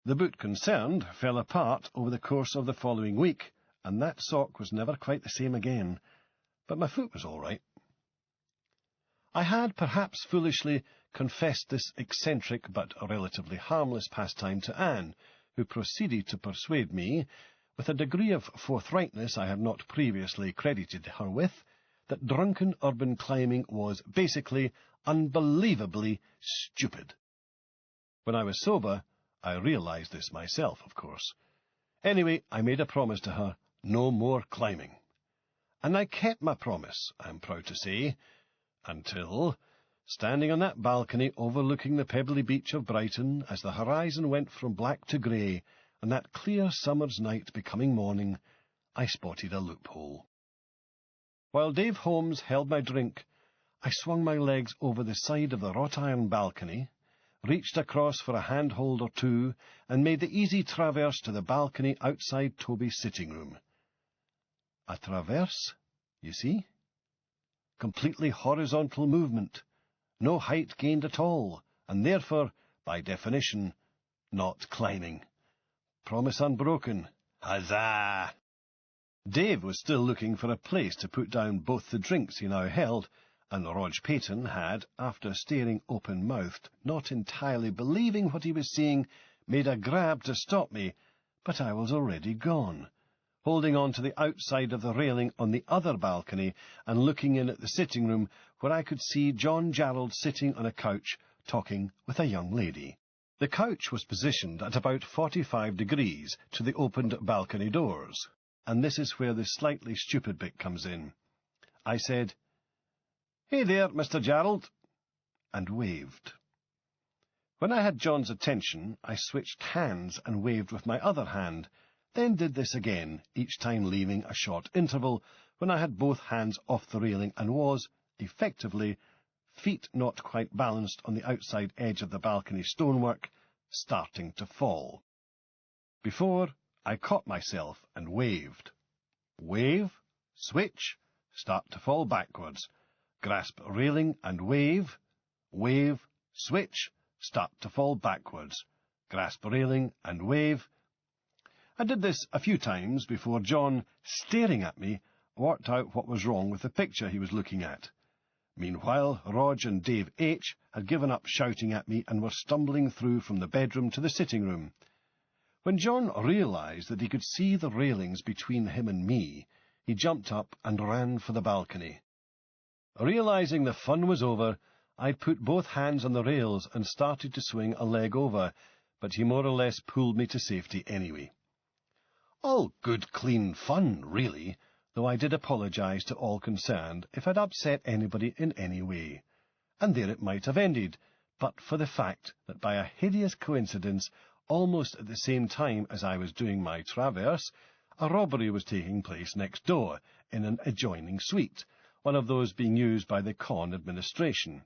The boot concerned fell apart over the course of the following week, and that sock was never quite the same again, but my foot was all right. I had, perhaps foolishly, confessed this eccentric but relatively harmless pastime to Anne, who proceeded to persuade me, with a degree of forthrightness I had not previously credited her with, that drunken urban climbing was basically unbelievably stupid. When I was sober, I realised this myself, of course. Anyway, I made a promise to her, no more climbing. And I kept my promise, I'm proud to say, until, standing on that balcony overlooking the pebbly beach of Brighton, as the horizon went from black to grey, and that clear summer's night becoming morning, I spotted a loophole. While Dave Holmes held my drink, I swung my legs over the side of the wrought-iron balcony, reached across for a handhold or two, and made the easy traverse to the balcony outside Toby's sitting room. A traverse, you see? Completely horizontal movement, no height gained at all, and therefore, by definition, not climbing. Promise unbroken. Huzzah! Dave was still looking for a place to put down both the drinks he now held, and Rog Peyton had, after staring open-mouthed, not entirely believing what he was seeing, made a grab to stop me, but I was already gone, holding on to the outside of the railing on the other balcony and looking in at the sitting room where I could see John Jarrold sitting on a couch talking with a young lady. The couch was positioned at about 45 degrees to the opened balcony doors, and this is where the slightly stupid bit comes in. I said, "Hey there, Mr. Jarrold," and waved. When I had John's attention, I switched hands and waved with my other hand, then did this again, each time leaving a short interval when I had both hands off the railing and was, effectively, feet not quite balanced on the outside edge of the balcony stonework, starting to fall. Before, I caught myself and waved. Wave, switch, start to fall backwards. Grasp railing and wave, wave, switch, start to fall backwards. Grasp railing and wave. I did this a few times before John, staring at me, worked out what was wrong with the picture he was looking at. Meanwhile, Rog and Dave H. had given up shouting at me and were stumbling through from the bedroom to the sitting room. When John realised that he could see the railings between him and me, he jumped up and ran for the balcony. Realising the fun was over, I put both hands on the rails and started to swing a leg over, but he more or less pulled me to safety anyway. All good, clean fun, really, though I did apologise to all concerned if I'd upset anybody in any way. And there it might have ended, but for the fact that by a hideous coincidence, almost at the same time as I was doing my traverse, a robbery was taking place next door, in an adjoining suite, one of those being used by the con administration.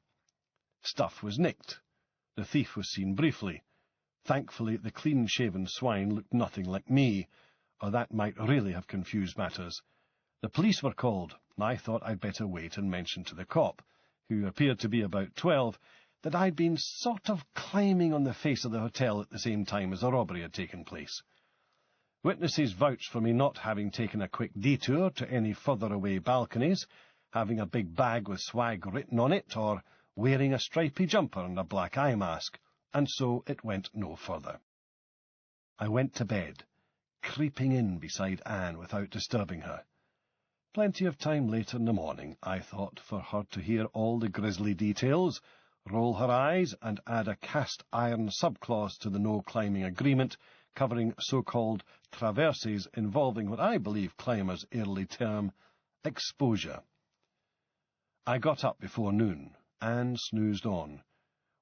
Stuff was nicked. The thief was seen briefly. Thankfully, the clean-shaven swine looked nothing like me, or that might really have confused matters. The police were called, and I thought I'd better wait and mention to the cop, who appeared to be about 12, that I'd been sort of climbing on the face of the hotel at the same time as the robbery had taken place. Witnesses vouched for me not having taken a quick detour to any further away balconies, having a big bag with swag written on it, or wearing a stripy jumper and a black eye mask, and so it went no further. I went to bed, creeping in beside Anne without disturbing her. Plenty of time later in the morning, I thought, for her to hear all the grisly details, roll her eyes, and add a cast-iron subclause to the no-climbing agreement, covering so-called traverses involving what I believe climbers early term exposure. I got up before noon. Anne snoozed on.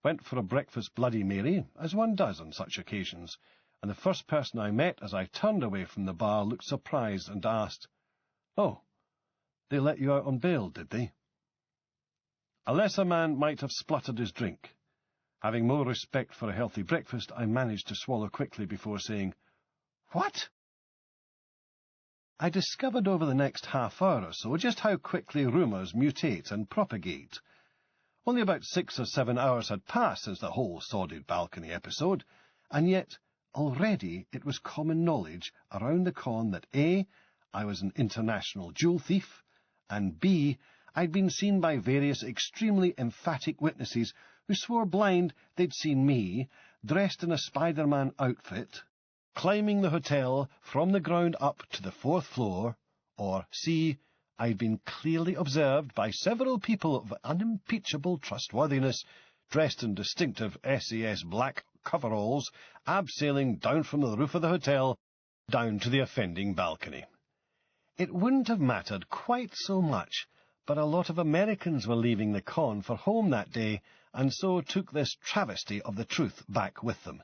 Went for a breakfast Bloody Mary, as one does on such occasions, and the first person I met as I turned away from the bar looked surprised and asked, "Oh, they let you out on bail, did they?" A lesser man might have spluttered his drink. Having more respect for a healthy breakfast, I managed to swallow quickly before saying, "What?" I discovered over the next half hour or so just how quickly rumours mutate and propagate. Only about 6 or 7 hours had passed since the whole sordid balcony episode, and yet already it was common knowledge around the con that A, I was an international jewel thief, and B, I'd been seen by various extremely emphatic witnesses who swore blind they'd seen me, dressed in a Spider-Man outfit, climbing the hotel from the ground up to the 4th floor, or C, I'd been clearly observed by several people of unimpeachable trustworthiness, dressed in distinctive SAS black coveralls, abseiling down from the roof of the hotel, down to the offending balcony. It wouldn't have mattered quite so much, but a lot of Americans were leaving the con for home that day, and so took this travesty of the truth back with them.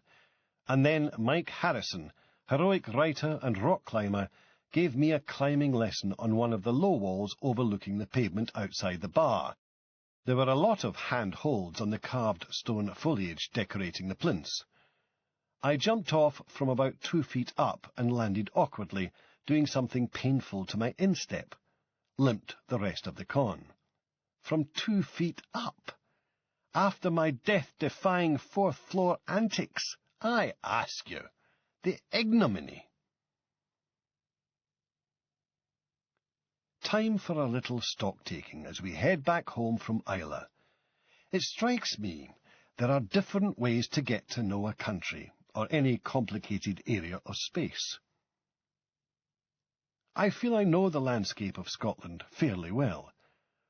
And then Mike Harrison, heroic writer and rock climber, gave me a climbing lesson on one of the low walls overlooking the pavement outside the bar. There were a lot of hand-holds on the carved stone foliage decorating the plinths. I jumped off from about 2 feet up and landed awkwardly, doing something painful to my instep. Limped the rest of the con. From 2 feet up. After my death-defying 4th-floor antics, I ask you, the ignominy. Time for a little stock-taking as we head back home from Islay. It strikes me there are different ways to get to know a country, or any complicated area of space. I feel I know the landscape of Scotland fairly well.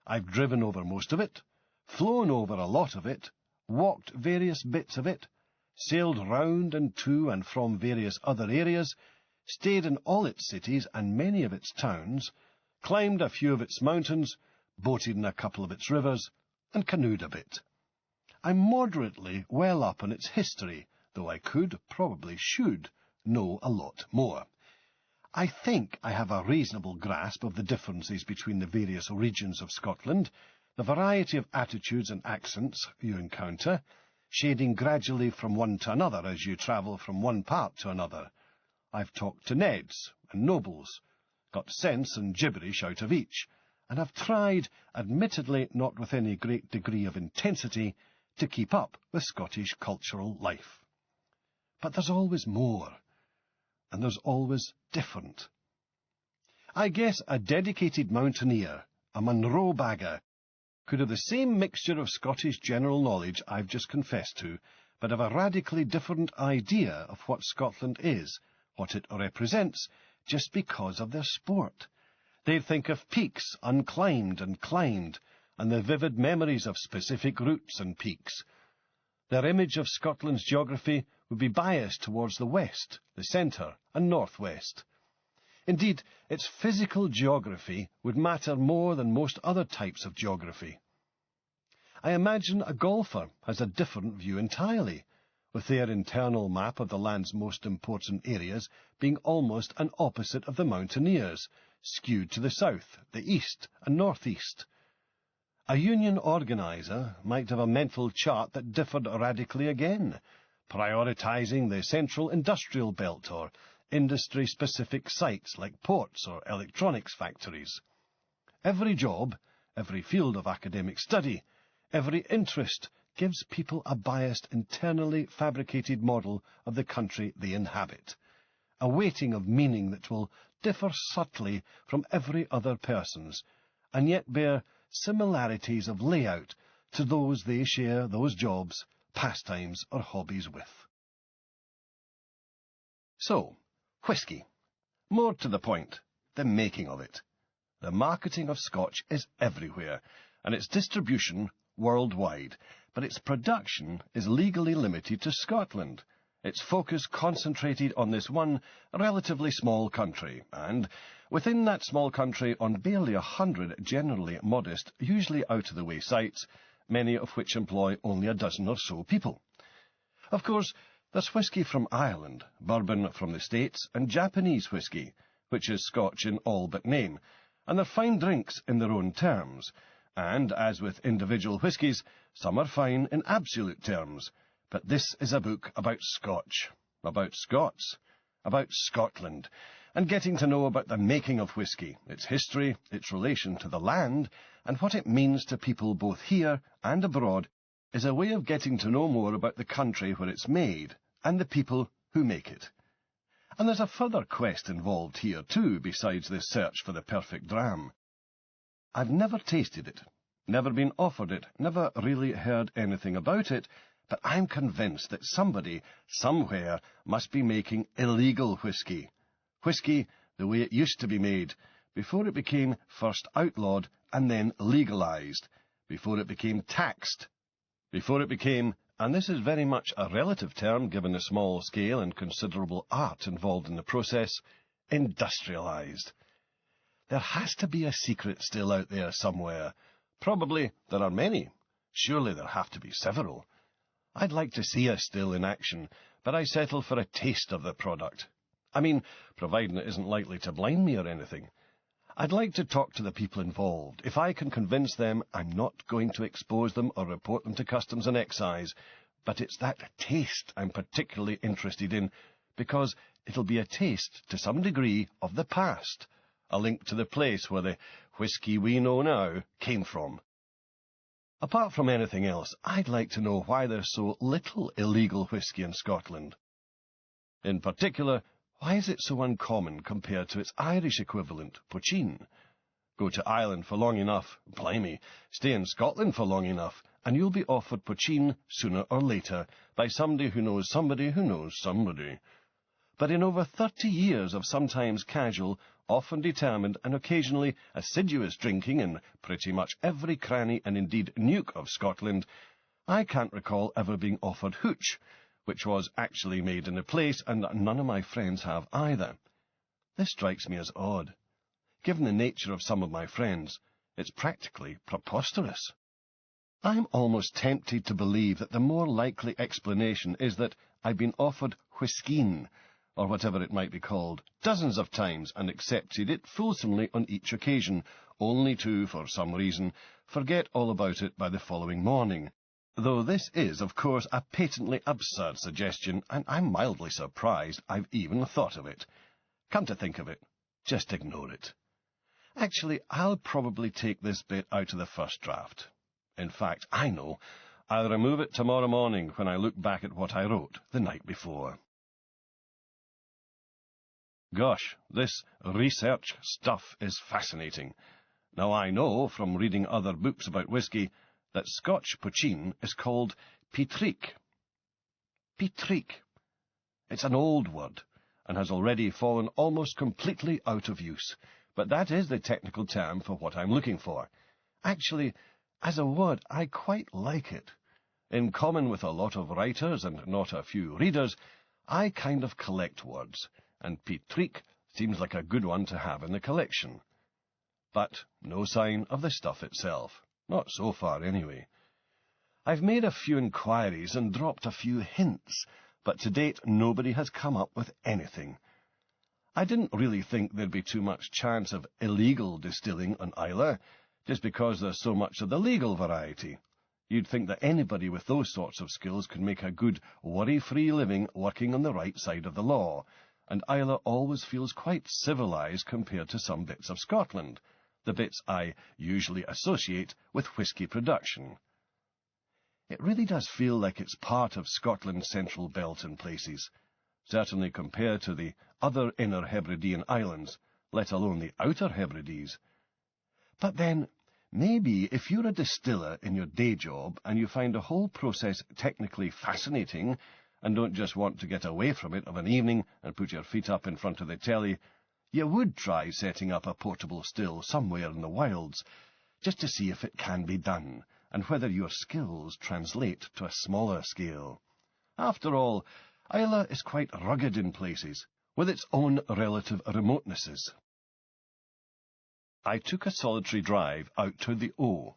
I've driven over most of it, flown over a lot of it, walked various bits of it, sailed round and to and from various other areas, stayed in all its cities and many of its towns, climbed a few of its mountains, boated in a couple of its rivers, and canoed a bit. I'm moderately well up on its history, though I could, probably should, know a lot more. I think I have a reasonable grasp of the differences between the various regions of Scotland, the variety of attitudes and accents you encounter, shading gradually from one to another as you travel from one part to another. I've talked to Neds and nobles, got sense and gibberish out of each, and have tried, admittedly not with any great degree of intensity, to keep up with Scottish cultural life. But there's always more, and there's always different. I guess a dedicated mountaineer, a Munro bagger, could have the same mixture of Scottish general knowledge I've just confessed to, but have a radically different idea of what Scotland is, what it represents, just because of their sport. They think of peaks unclimbed and climbed, and the vivid memories of specific routes and peaks. Their image of Scotland's geography would be biased towards the west, the centre, and northwest. Indeed, its physical geography would matter more than most other types of geography. I imagine a golfer has a different view entirely, with their internal map of the land's most important areas being almost an opposite of the mountaineers, skewed to the south, the east, and northeast. A union organiser might have a mental chart that differed radically again, prioritising the central industrial belt or industry-specific sites like ports or electronics factories. Every job, every field of academic study, every interest gives people a biased, internally fabricated model of the country they inhabit, a weighting of meaning that will differ subtly from every other person's, and yet bear similarities of layout to those they share those jobs, pastimes, or hobbies with. So, whisky. More to the point, the making of it. The marketing of Scotch is everywhere, and its distribution worldwide, but its production is legally limited to Scotland, its focus concentrated on this one relatively small country, and within that small country on barely 100 generally modest, usually out-of-the-way sites, many of which employ only a dozen or so people. Of course, there's whisky from Ireland, bourbon from the States, and Japanese whisky, which is Scotch in all but name, and they're fine drinks in their own terms, and, as with individual whiskies, some are fine in absolute terms. But this is a book about Scotch, about Scots, about Scotland, and getting to know about the making of whisky, its history, its relation to the land, and what it means to people both here and abroad, is a way of getting to know more about the country where it's made, and the people who make it. And there's a further quest involved here too, besides this search for the perfect dram. I've never tasted it, never been offered it, never really heard anything about it, but I'm convinced that somebody, somewhere, must be making illegal whisky. Whisky the way it used to be made, before it became first outlawed and then legalised, before it became taxed, before it became, and this is very much a relative term given the small scale and considerable art involved in the process, industrialised. There has to be a secret still out there somewhere. Probably there are many. Surely there have to be several. I'd like to see a still in action, but I settle for a taste of the product. I mean, providing it isn't likely to blind me or anything. I'd like to talk to the people involved. If I can convince them, I'm not going to expose them or report them to Customs and Excise, but it's that taste I'm particularly interested in, because it'll be a taste, to some degree, of the past, a link to the place where the whisky we know now came from. Apart from anything else, I'd like to know why there's so little illegal whisky in Scotland. In particular, why is it so uncommon compared to its Irish equivalent, poitín? Go to Ireland for long enough, blimey, stay in Scotland for long enough, and you'll be offered poitín sooner or later by somebody who knows somebody who knows somebody. But in over 30 years of sometimes casual, often determined and occasionally assiduous drinking in pretty much every cranny and indeed nook of Scotland, I can't recall ever being offered hooch, which was actually made in the place, and none of my friends have either. This strikes me as odd. Given the nature of some of my friends, it's practically preposterous. I'm almost tempted to believe that the more likely explanation is that I've been offered whiskeen, or whatever it might be called, dozens of times, and accepted it fulsomely on each occasion, only to, for some reason, forget all about it by the following morning. Though this is, of course, a patently absurd suggestion, and I'm mildly surprised I've even thought of it. Come to think of it, just ignore it. Actually, I'll probably take this bit out of the first draft. In fact, I know, I'll remove it tomorrow morning when I look back at what I wrote the night before. Gosh, this research stuff is fascinating. Now I know, from reading other books about whisky, that Scotch poitín is called Pitric. Pitrique. It's an old word, and has already fallen almost completely out of use, but that is the technical term for what I'm looking for. Actually, as a word, I quite like it. In common with a lot of writers and not a few readers, I kind of collect words, and Pitrique seems like a good one to have in the collection. But no sign of the stuff itself. Not so far, anyway. I've made a few inquiries and dropped a few hints, but to date nobody has come up with anything. I didn't really think there'd be too much chance of illegal distilling on Islay, just because there's so much of the legal variety. You'd think that anybody with those sorts of skills could make a good, worry-free living working on the right side of the law, and Islay always feels quite civilised compared to some bits of Scotland, the bits I usually associate with whisky production. It really does feel like it's part of Scotland's central belt in places, certainly compared to the other Inner Hebridean islands, let alone the Outer Hebrides. But then, maybe if you're a distiller in your day job and you find the whole process technically fascinating and don't just want to get away from it of an evening and put your feet up in front of the telly, you would try setting up a portable still somewhere in the wilds, just to see if it can be done, and whether your skills translate to a smaller scale. After all, Islay is quite rugged in places, with its own relative remotenesses. I took a solitary drive out to the O,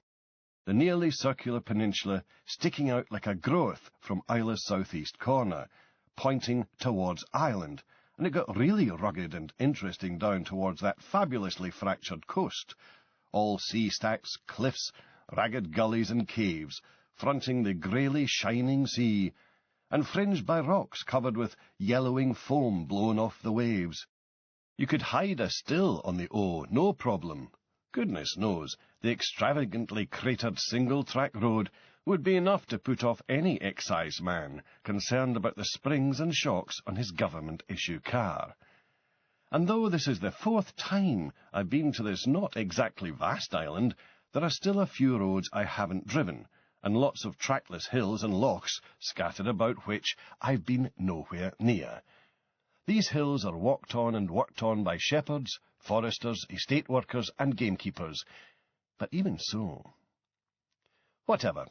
the nearly circular peninsula sticking out like a growth from Islay's southeast corner, pointing towards Ireland, and it got really rugged and interesting down towards that fabulously fractured coast, all sea stacks, cliffs, ragged gullies and caves, fronting the greyly shining sea, and fringed by rocks covered with yellowing foam blown off the waves. You could hide a still on the O, no problem. Goodness knows, the extravagantly cratered single-track road would be enough to put off any excise man concerned about the springs and shocks on his government-issue car. And though this is the 4th time I've been to this not exactly vast island, there are still a few roads I haven't driven, and lots of trackless hills and lochs scattered about which I've been nowhere near. These hills are walked on and worked on by shepherds, foresters, estate workers, and gamekeepers, but even so. Whatever,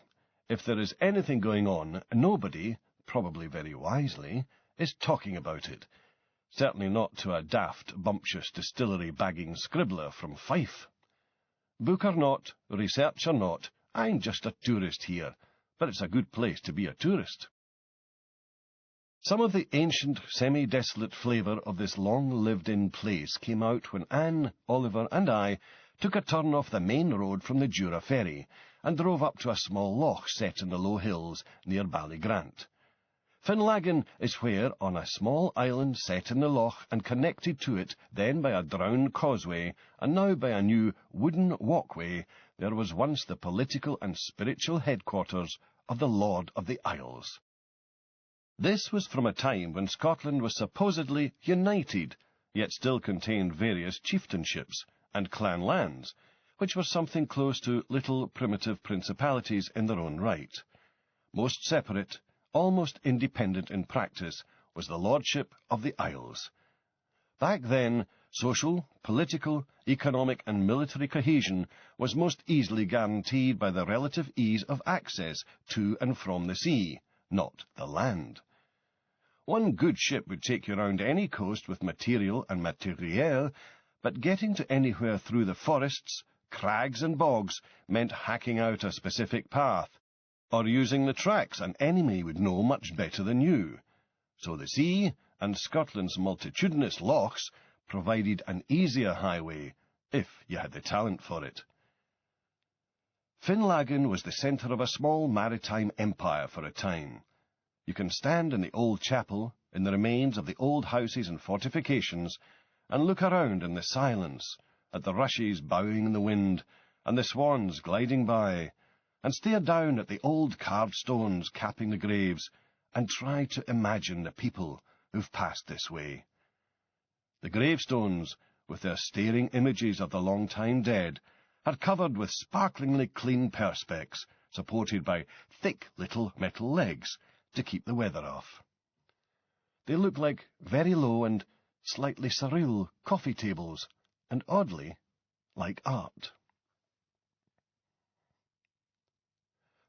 if there is anything going on, nobody, probably very wisely, is talking about it. Certainly not to a daft, bumptious distillery-bagging scribbler from Fife. Book or not, research or not, I'm just a tourist here, but it's a good place to be a tourist. Some of the ancient, semi-desolate flavour of this long-lived-in place came out when Anne, Oliver, and I took a turn off the main road from the Jura ferry and drove up to a small loch set in the low hills near Ballygrant. Finlaggan is where, on a small island set in the loch and connected to it then by a drowned causeway and now by a new wooden walkway, there was once the political and spiritual headquarters of the Lord of the Isles. This was from a time when Scotland was supposedly united, yet still contained various chieftainships and clan lands, which were something close to little primitive principalities in their own right. Most separate, almost independent in practice, was the lordship of the Isles. Back then, social, political, economic and military cohesion was most easily guaranteed by the relative ease of access to and from the sea, not the land. One good ship would take you round any coast with material and matériel, but getting to anywhere through the forests, crags and bogs meant hacking out a specific path, or using the tracks an enemy would know much better than you. So the sea, and Scotland's multitudinous lochs, provided an easier highway, if you had the talent for it. Finlaggan was the centre of a small maritime empire for a time. You can stand in the old chapel, in the remains of the old houses and fortifications, and look around in the silence, at the rushes bowing in the wind, and the swans gliding by, and stare down at the old carved stones capping the graves, and try to imagine the people who've passed this way. The gravestones, with their staring images of the long-time dead, are covered with sparklingly clean perspex, supported by thick little metal legs, to keep the weather off. They look like very low and slightly surreal coffee tables, and oddly, like art.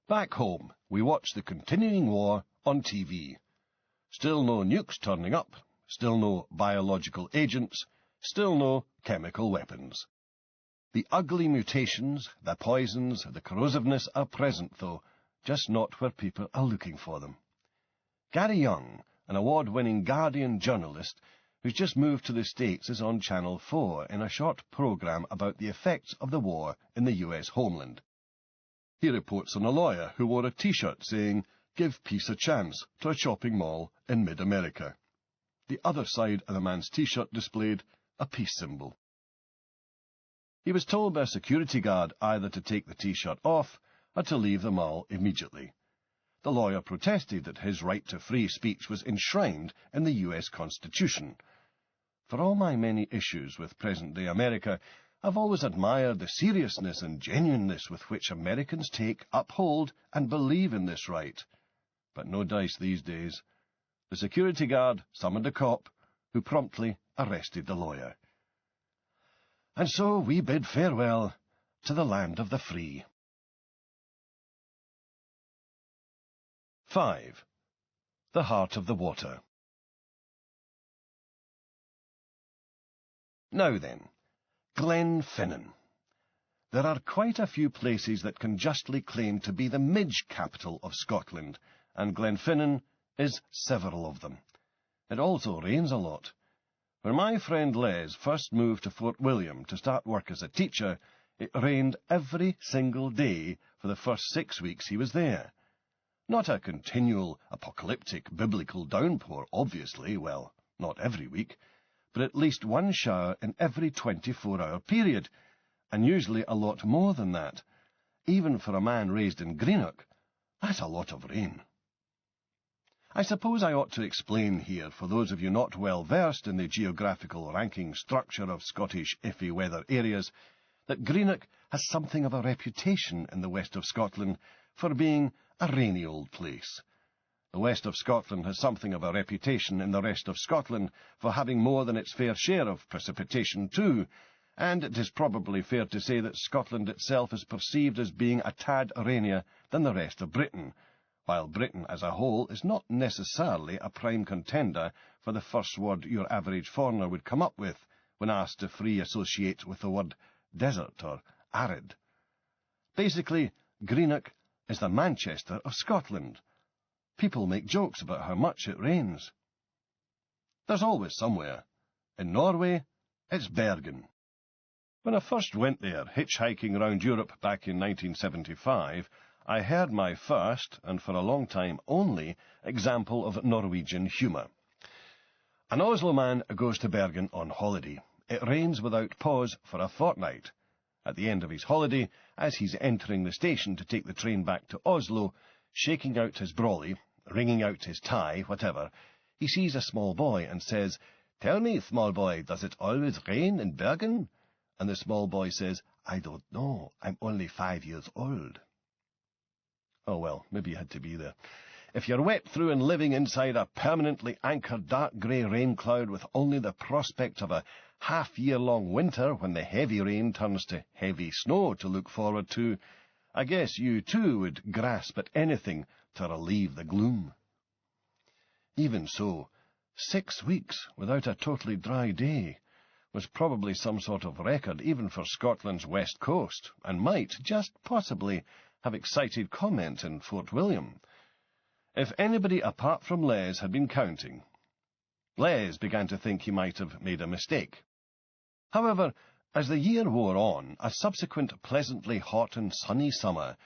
Back home, we watch the continuing war on TV. Still no nukes turning up, still no biological agents, still no chemical weapons. The ugly mutations, the poisons, the corrosiveness are present, though, just not where people are looking for them. Gary Young, an award-winning Guardian journalist who's just moved to the States, is on Channel 4 in a short programme about the effects of the war in the US homeland. He reports on a lawyer who wore a T-shirt saying, "Give peace a chance," to a shopping mall in mid-America. The other side of the man's T-shirt displayed a peace symbol. He was told by a security guard either to take the T-shirt off or to leave the mall immediately. The lawyer protested that his right to free speech was enshrined in the US Constitution. For all my many issues with present-day America, I've always admired the seriousness and genuineness with which Americans take, uphold, and believe in this right. But no dice these days. The security guard summoned a cop, who promptly arrested the lawyer. And so we bid farewell to the land of the free. 5. The Heart of the Water. Now then, Glenfinnan. There are quite a few places that can justly claim to be the midge capital of Scotland, and Glenfinnan is several of them. It also rains a lot. When my friend Les first moved to Fort William to start work as a teacher, it rained every single day for the first 6 weeks he was there. Not a continual, apocalyptic, biblical downpour, obviously, well, not every week, but at least one shower in every 24-hour period, and usually a lot more than that. Even for a man raised in Greenock, that's a lot of rain. I suppose I ought to explain here, for those of you not well versed in the geographical ranking structure of Scottish iffy weather areas, that Greenock has something of a reputation in the west of Scotland for being a rainy old place. The west of Scotland has something of a reputation in the rest of Scotland for having more than its fair share of precipitation too, and it is probably fair to say that Scotland itself is perceived as being a tad rainier than the rest of Britain, while Britain as a whole is not necessarily a prime contender for the first word your average foreigner would come up with when asked to free associate with the word desert or arid. Basically, Greenock is the Manchester of Scotland. People make jokes about how much it rains. There's always somewhere. In Norway, it's Bergen. When I first went there, hitchhiking around Europe back in 1975, I heard my first, and for a long time only, example of Norwegian humour. An Oslo man goes to Bergen on holiday. It rains without pause for a fortnight. At the end of his holiday, as he's entering the station to take the train back to Oslo, shaking out his brolly, wringing out his tie, whatever, he sees a small boy and says, "Tell me, small boy, does it always rain in Bergen?" And the small boy says, "I don't know, I'm only 5 years old." Oh well, maybe you had to be there. If you're wet through and living inside a permanently anchored dark grey rain cloud with only the prospect of a half-year-long winter when the heavy rain turns to heavy snow to look forward to, I guess you too would grasp at anything to relieve the gloom. Even so, 6 weeks without a totally dry day was probably some sort of record even for Scotland's west coast, and might, just possibly, have excited comment in Fort William. If anybody apart from Les had been counting, Les began to think he might have made a mistake. However, as the year wore on, a subsequent pleasantly hot and sunny summer,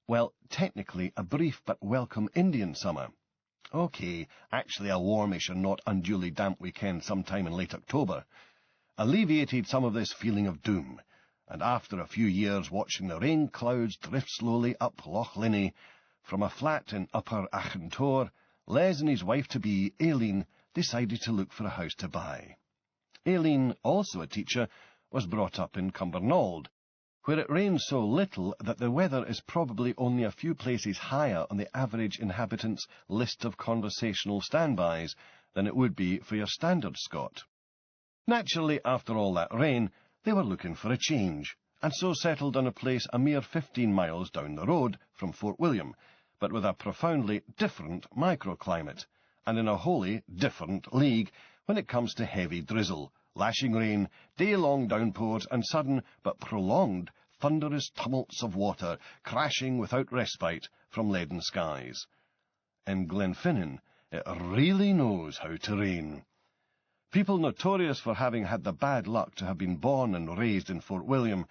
well, technically a brief but welcome Indian summer. OK, actually a warmish and not unduly damp weekend sometime in late October, alleviated some of this feeling of doom, and after a few years watching the rain clouds drift slowly up Loch Linnhe from a flat in Upper Achentor, Les and his wife-to-be, Iain, decided to look for a house to buy. Iain, also a teacher, was brought up in Cumbernauld, where it rains so little that the weather is probably only a few places higher on the average inhabitant's list of conversational standbys than it would be for your standard Scot. Naturally, after all that rain, they were looking for a change, and so settled on a place a mere 15 miles down the road from Fort William, but with a profoundly different microclimate, and in a wholly different league when it comes to heavy drizzle, lashing rain, day-long downpours, and sudden but prolonged thunderous tumults of water crashing without respite from leaden skies. In Glenfinnan, it really knows how to rain. People notorious for having had the bad luck to have been born and raised in Fort William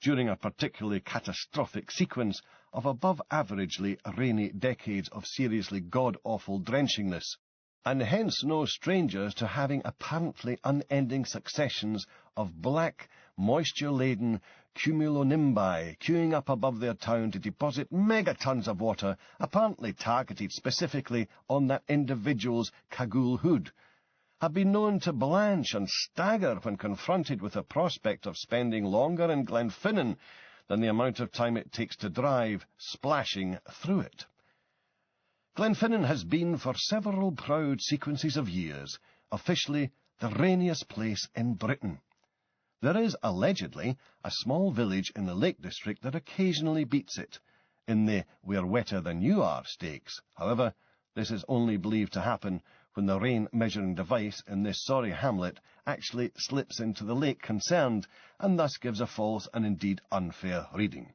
during a particularly catastrophic sequence of above-averagely rainy decades of seriously god-awful drenchingness, and hence no strangers to having apparently unending successions of black, moisture-laden cumulonimbi queuing up above their town to deposit megatons of water, apparently targeted specifically on that individual's cagoule hood, have been known to blanch and stagger when confronted with the prospect of spending longer in Glenfinnan than the amount of time it takes to drive, splashing through it. Glenfinnan has been, for several proud sequences of years, officially the rainiest place in Britain. There is, allegedly, a small village in the Lake District that occasionally beats it, in the "we're wetter than you are" stakes. However, this is only believed to happen when the rain-measuring device in this sorry hamlet actually slips into the lake concerned, and thus gives a false and indeed unfair reading.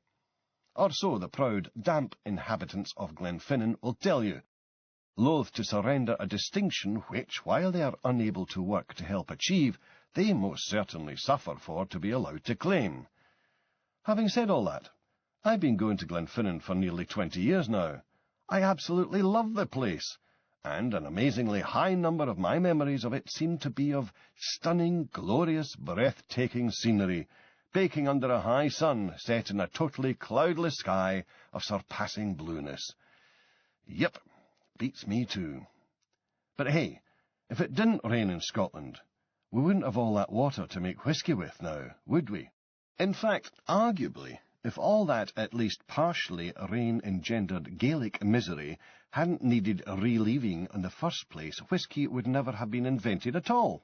Or so the proud, damp inhabitants of Glenfinnan will tell you, loath to surrender a distinction which, while they are unable to work to help achieve, they most certainly suffer for to be allowed to claim. Having said all that, I've been going to Glenfinnan for nearly 20 years now. I absolutely love the place, and an amazingly high number of my memories of it seem to be of stunning, glorious, breathtaking scenery, baking under a high sun set in a totally cloudless sky of surpassing blueness. Yep, beats me too. But hey, if it didn't rain in Scotland, we wouldn't have all that water to make whisky with now, would we? In fact, arguably, if all that at least partially rain-engendered Gaelic misery hadn't needed relieving in the first place, whisky would never have been invented at all.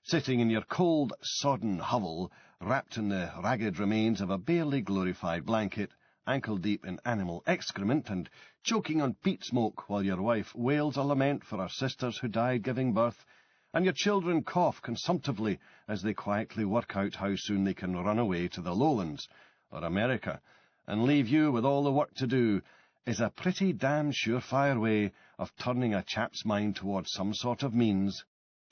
Sitting in your cold, sodden hovel, wrapped in the ragged remains of a barely glorified blanket, ankle-deep in animal excrement, and choking on peat smoke while your wife wails a lament for her sisters who died giving birth, and your children cough consumptively as they quietly work out how soon they can run away to the lowlands, or America, and leave you with all the work to do, is a pretty damn surefire way of turning a chap's mind towards some sort of means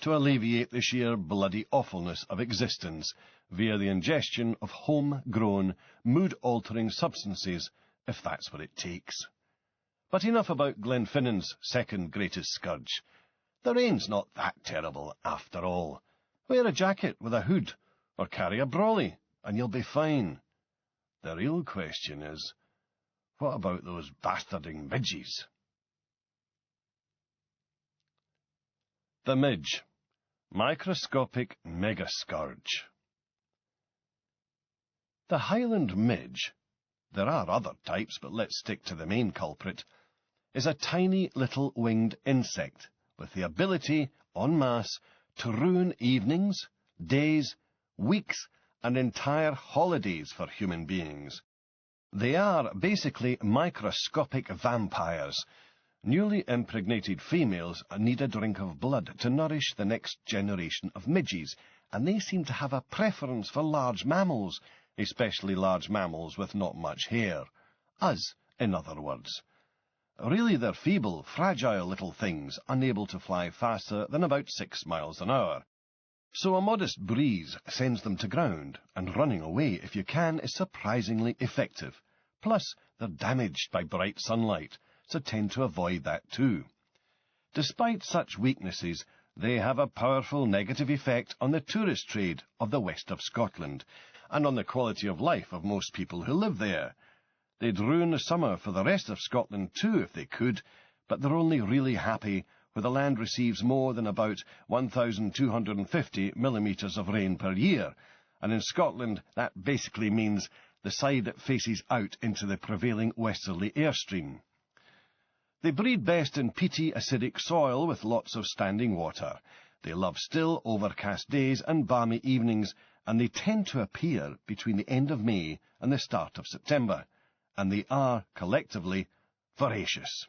to alleviate the sheer bloody awfulness of existence via the ingestion of home-grown, mood-altering substances, if that's what it takes. But enough about Glenfinnan's second greatest scourge. The rain's not that terrible, after all. Wear a jacket with a hood, or carry a brolly, and you'll be fine. The real question is, what about those bastarding midges? The midge. Microscopic megascourge. The Highland midge, there are other types, but let's stick to the main culprit, is a tiny little winged insect with the ability, en masse, to ruin evenings, days, weeks, and entire holidays for human beings. They are basically microscopic vampires. Newly impregnated females need a drink of blood to nourish the next generation of midges, and they seem to have a preference for large mammals, especially large mammals with not much hair. Us, in other words. Really, they're feeble, fragile little things, unable to fly faster than about 6 miles an hour. So a modest breeze sends them to ground, and running away, if you can, is surprisingly effective. Plus, they're damaged by bright sunlight, so tend to avoid that too. Despite such weaknesses, they have a powerful negative effect on the tourist trade of the west of Scotland, and on the quality of life of most people who live there. They'd ruin the summer for the rest of Scotland too if they could, but they're only really happy where the land receives more than about 1,250 millimetres of rain per year, and in Scotland that basically means the side that faces out into the prevailing westerly airstream. They breed best in peaty, acidic soil with lots of standing water. They love still, overcast days and balmy evenings, and they tend to appear between the end of May and the start of September, and they are, collectively, voracious.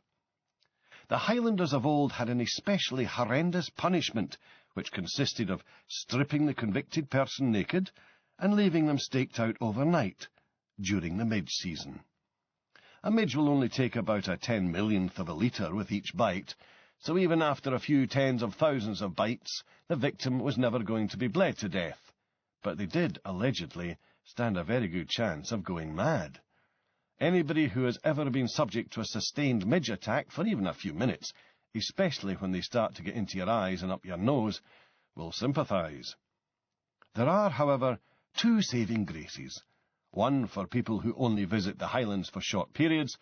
The Highlanders of old had an especially horrendous punishment, which consisted of stripping the convicted person naked and leaving them staked out overnight during the midge season. A midge will only take about a 10/millionth of a litre with each bite, so even after a few tens of thousands of bites, the victim was never going to be bled to death. But they did, allegedly, stand a very good chance of going mad. Anybody who has ever been subject to a sustained midge attack for even a few minutes, especially when they start to get into your eyes and up your nose, will sympathise. There are, however, two saving graces, one for people who only visit the Highlands for short periods,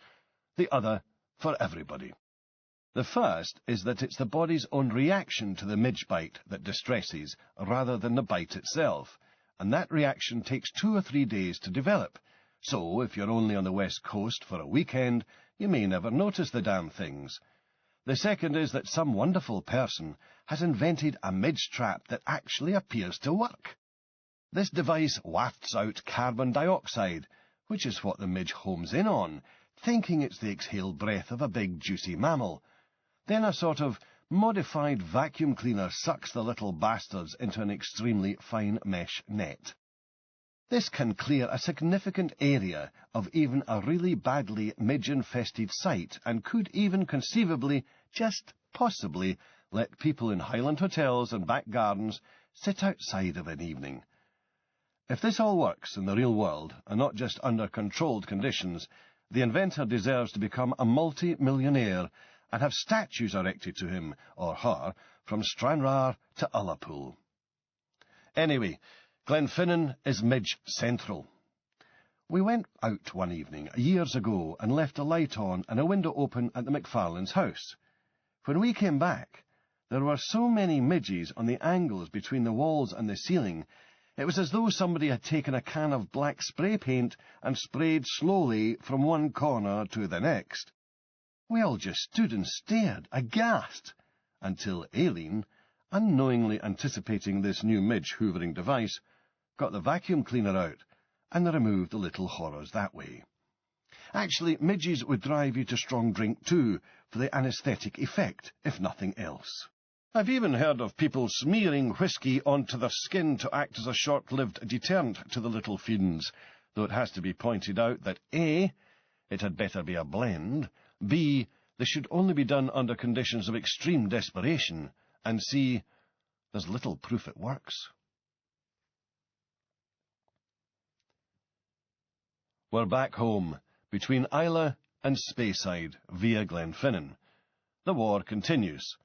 the other for everybody. The first is that it's the body's own reaction to the midge bite that distresses, rather than the bite itself, and that reaction takes 2 or 3 days to develop, so if you're only on the west coast for a weekend, you may never notice the damn things. The second is that some wonderful person has invented a midge trap that actually appears to work. This device wafts out carbon dioxide, which is what the midge homes in on, thinking it's the exhaled breath of a big juicy mammal. Then a sort of modified vacuum cleaner sucks the little bastards into an extremely fine mesh net. This can clear a significant area of even a really badly midge-infested site, and could even conceivably, just possibly, let people in Highland hotels and back gardens sit outside of an evening. If this all works in the real world, and not just under controlled conditions, the inventor deserves to become a multi-millionaire and have statues erected to him, or her, from Stranraer to Ullapool. Anyway, Glenfinnan is midge central. We went out one evening, years ago, and left a light on and a window open at the McFarlane's house. When we came back, there were so many midges on the angles between the walls and the ceiling, it was as though somebody had taken a can of black spray paint and sprayed slowly from one corner to the next. We all just stood and stared, aghast, until Iain, unknowingly anticipating this new midge hoovering device, got the vacuum cleaner out and removed the little horrors that way. Actually, midges would drive you to strong drink too, for the anaesthetic effect, if nothing else. I've even heard of people smearing whisky onto their skin to act as a short-lived deterrent to the little fiends, though it has to be pointed out that A, it had better be a blend, B, this should only be done under conditions of extreme desperation, and C, there's little proof it works. We're back home, between Islay and Speyside, via Glenfinnan. The war continues.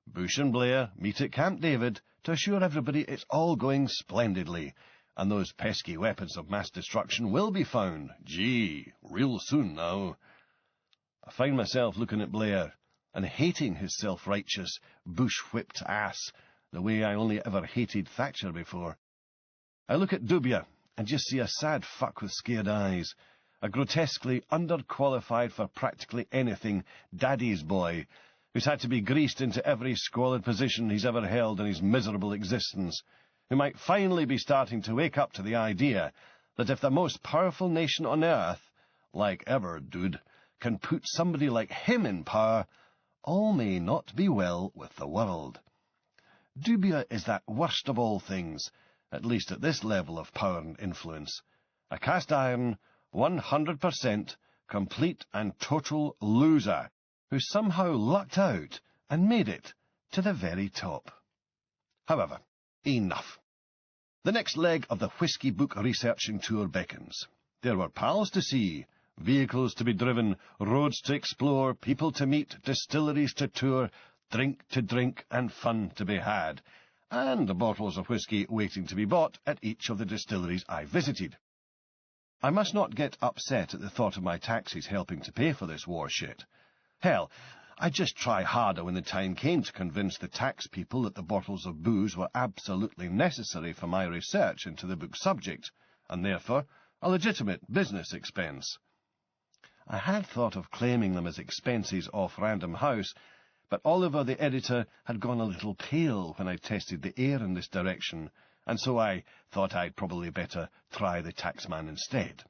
Bush and Blair meet at Camp David to assure everybody it's all going splendidly, and those pesky weapons of mass destruction will be found, gee, real soon now. I find myself looking at Blair and hating his self-righteous, bush-whipped ass, the way I only ever hated Thatcher before. I look at Dubia and just see a sad fuck with scared eyes, a grotesquely underqualified for practically anything daddy's boy, who's had to be greased into every squalid position he's ever held in his miserable existence, who might finally be starting to wake up to the idea that if the most powerful nation on earth, like ever, dude, can put somebody like him in power, all may not be well with the world. Dubia is that worst of all things, at least at this level of power and influence. A cast-iron, 100%, complete and total loser, who somehow lucked out and made it to the very top. However, enough. The next leg of the whisky book researching tour beckons. There were pals to see, vehicles to be driven, roads to explore, people to meet, distilleries to tour, drink to drink, and fun to be had, and bottles of whisky waiting to be bought at each of the distilleries I visited. I must not get upset at the thought of my taxes helping to pay for this war shit. Hell, I'd just try harder when the time came to convince the tax people that the bottles of booze were absolutely necessary for my research into the book's subject, and therefore a legitimate business expense. I had thought of claiming them as expenses off Random House, but Oliver, the editor, had gone a little pale when I tested the air in this direction, and so I thought I'd probably better try the taxman instead.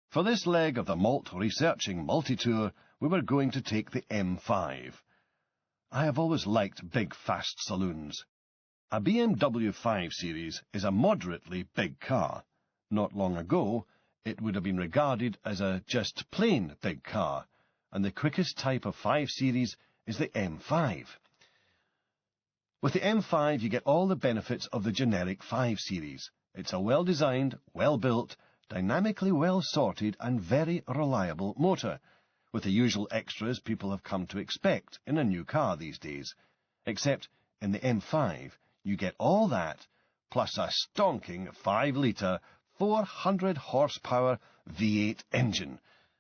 For this leg of the malt researching multi-tour, we were going to take the M5. I have always liked big, fast saloons. A BMW 5 Series is a moderately big car. Not long ago, it would have been regarded as a just plain big car, and the quickest type of 5 Series is the M5. With the M5, you get all the benefits of the generic 5 Series. It's a well-designed, well-built, dynamically well-sorted and very reliable motor, with the usual extras people have come to expect in a new car these days. Except in the M5, you get all that, plus a stonking 5-litre, 400-horsepower V8 engine,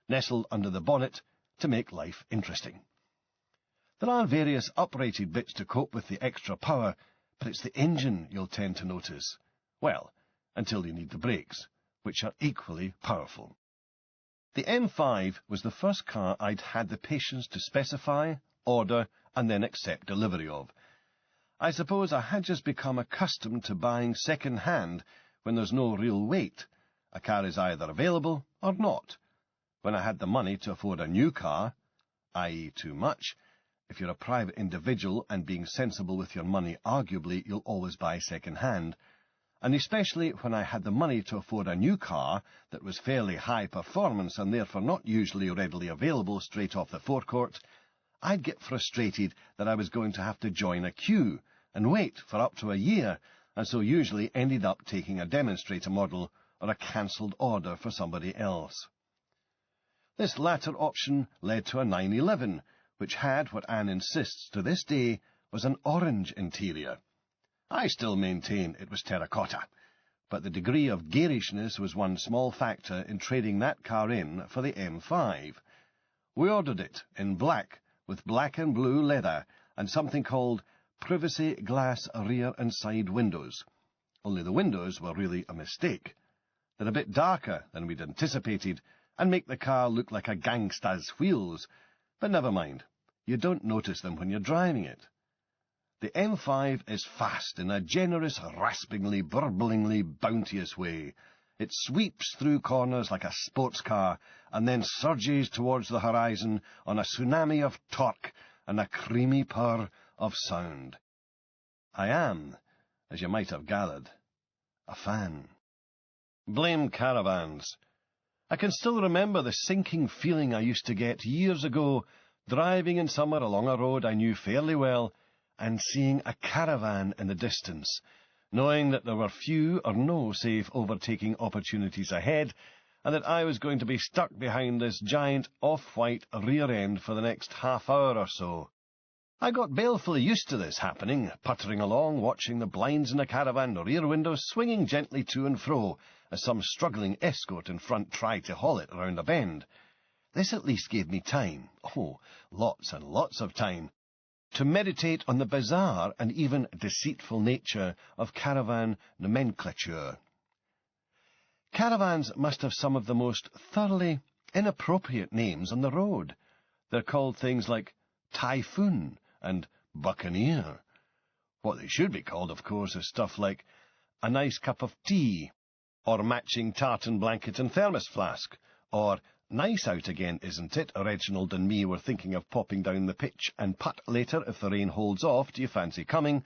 nestled under the bonnet to make life interesting. There are various uprated bits to cope with the extra power, but it's the engine you'll tend to notice. Well, until you need the brakes, which are equally powerful. The M5 was the first car I'd had the patience to specify, order, and then accept delivery of. I suppose I had just become accustomed to buying second-hand when there's no real weight. A car is either available or not. When I had the money to afford a new car, i.e. too much, if you're a private individual and being sensible with your money, arguably you'll always buy second-hand, and especially when I had the money to afford a new car that was fairly high performance and therefore not usually readily available straight off the forecourt, I'd get frustrated that I was going to have to join a queue and wait for up to a year, and so usually ended up taking a demonstrator model or a cancelled order for somebody else. This latter option led to a 911, which had what Anne insists to this day was an orange interior. I still maintain it was terracotta, but the degree of garishness was one small factor in trading that car in for the M5. We ordered it in black, with black and blue leather, and something called privacy glass rear and side windows. Only the windows were really a mistake. They're a bit darker than we'd anticipated, and make the car look like a gangsta's wheels, but never mind, you don't notice them when you're driving it. The M5 is fast in a generous, raspingly, burblingly bounteous way. It sweeps through corners like a sports car, and then surges towards the horizon on a tsunami of torque and a creamy purr of sound. I am, as you might have gathered, a fan. Blame caravans. I can still remember the sinking feeling I used to get years ago, driving in summer along a road I knew fairly well, and seeing a caravan in the distance, knowing that there were few or no safe overtaking opportunities ahead, and that I was going to be stuck behind this giant off-white rear end for the next half hour or so. I got balefully used to this happening, puttering along, watching the blinds in the caravan rear window swinging gently to and fro, as some struggling escort in front tried to haul it round a bend. This at least gave me time, lots and lots of time, to meditate on the bizarre and even deceitful nature of caravan nomenclature. Caravans must have some of the most thoroughly inappropriate names on the road. They're called things like Typhoon and Buccaneer. What they should be called, of course, is stuff like a nice cup of tea, or matching tartan blanket and thermos flask, or nice out again, isn't it? Reginald and me were thinking of popping down the pitch and putt later if the rain holds off. Do you fancy coming?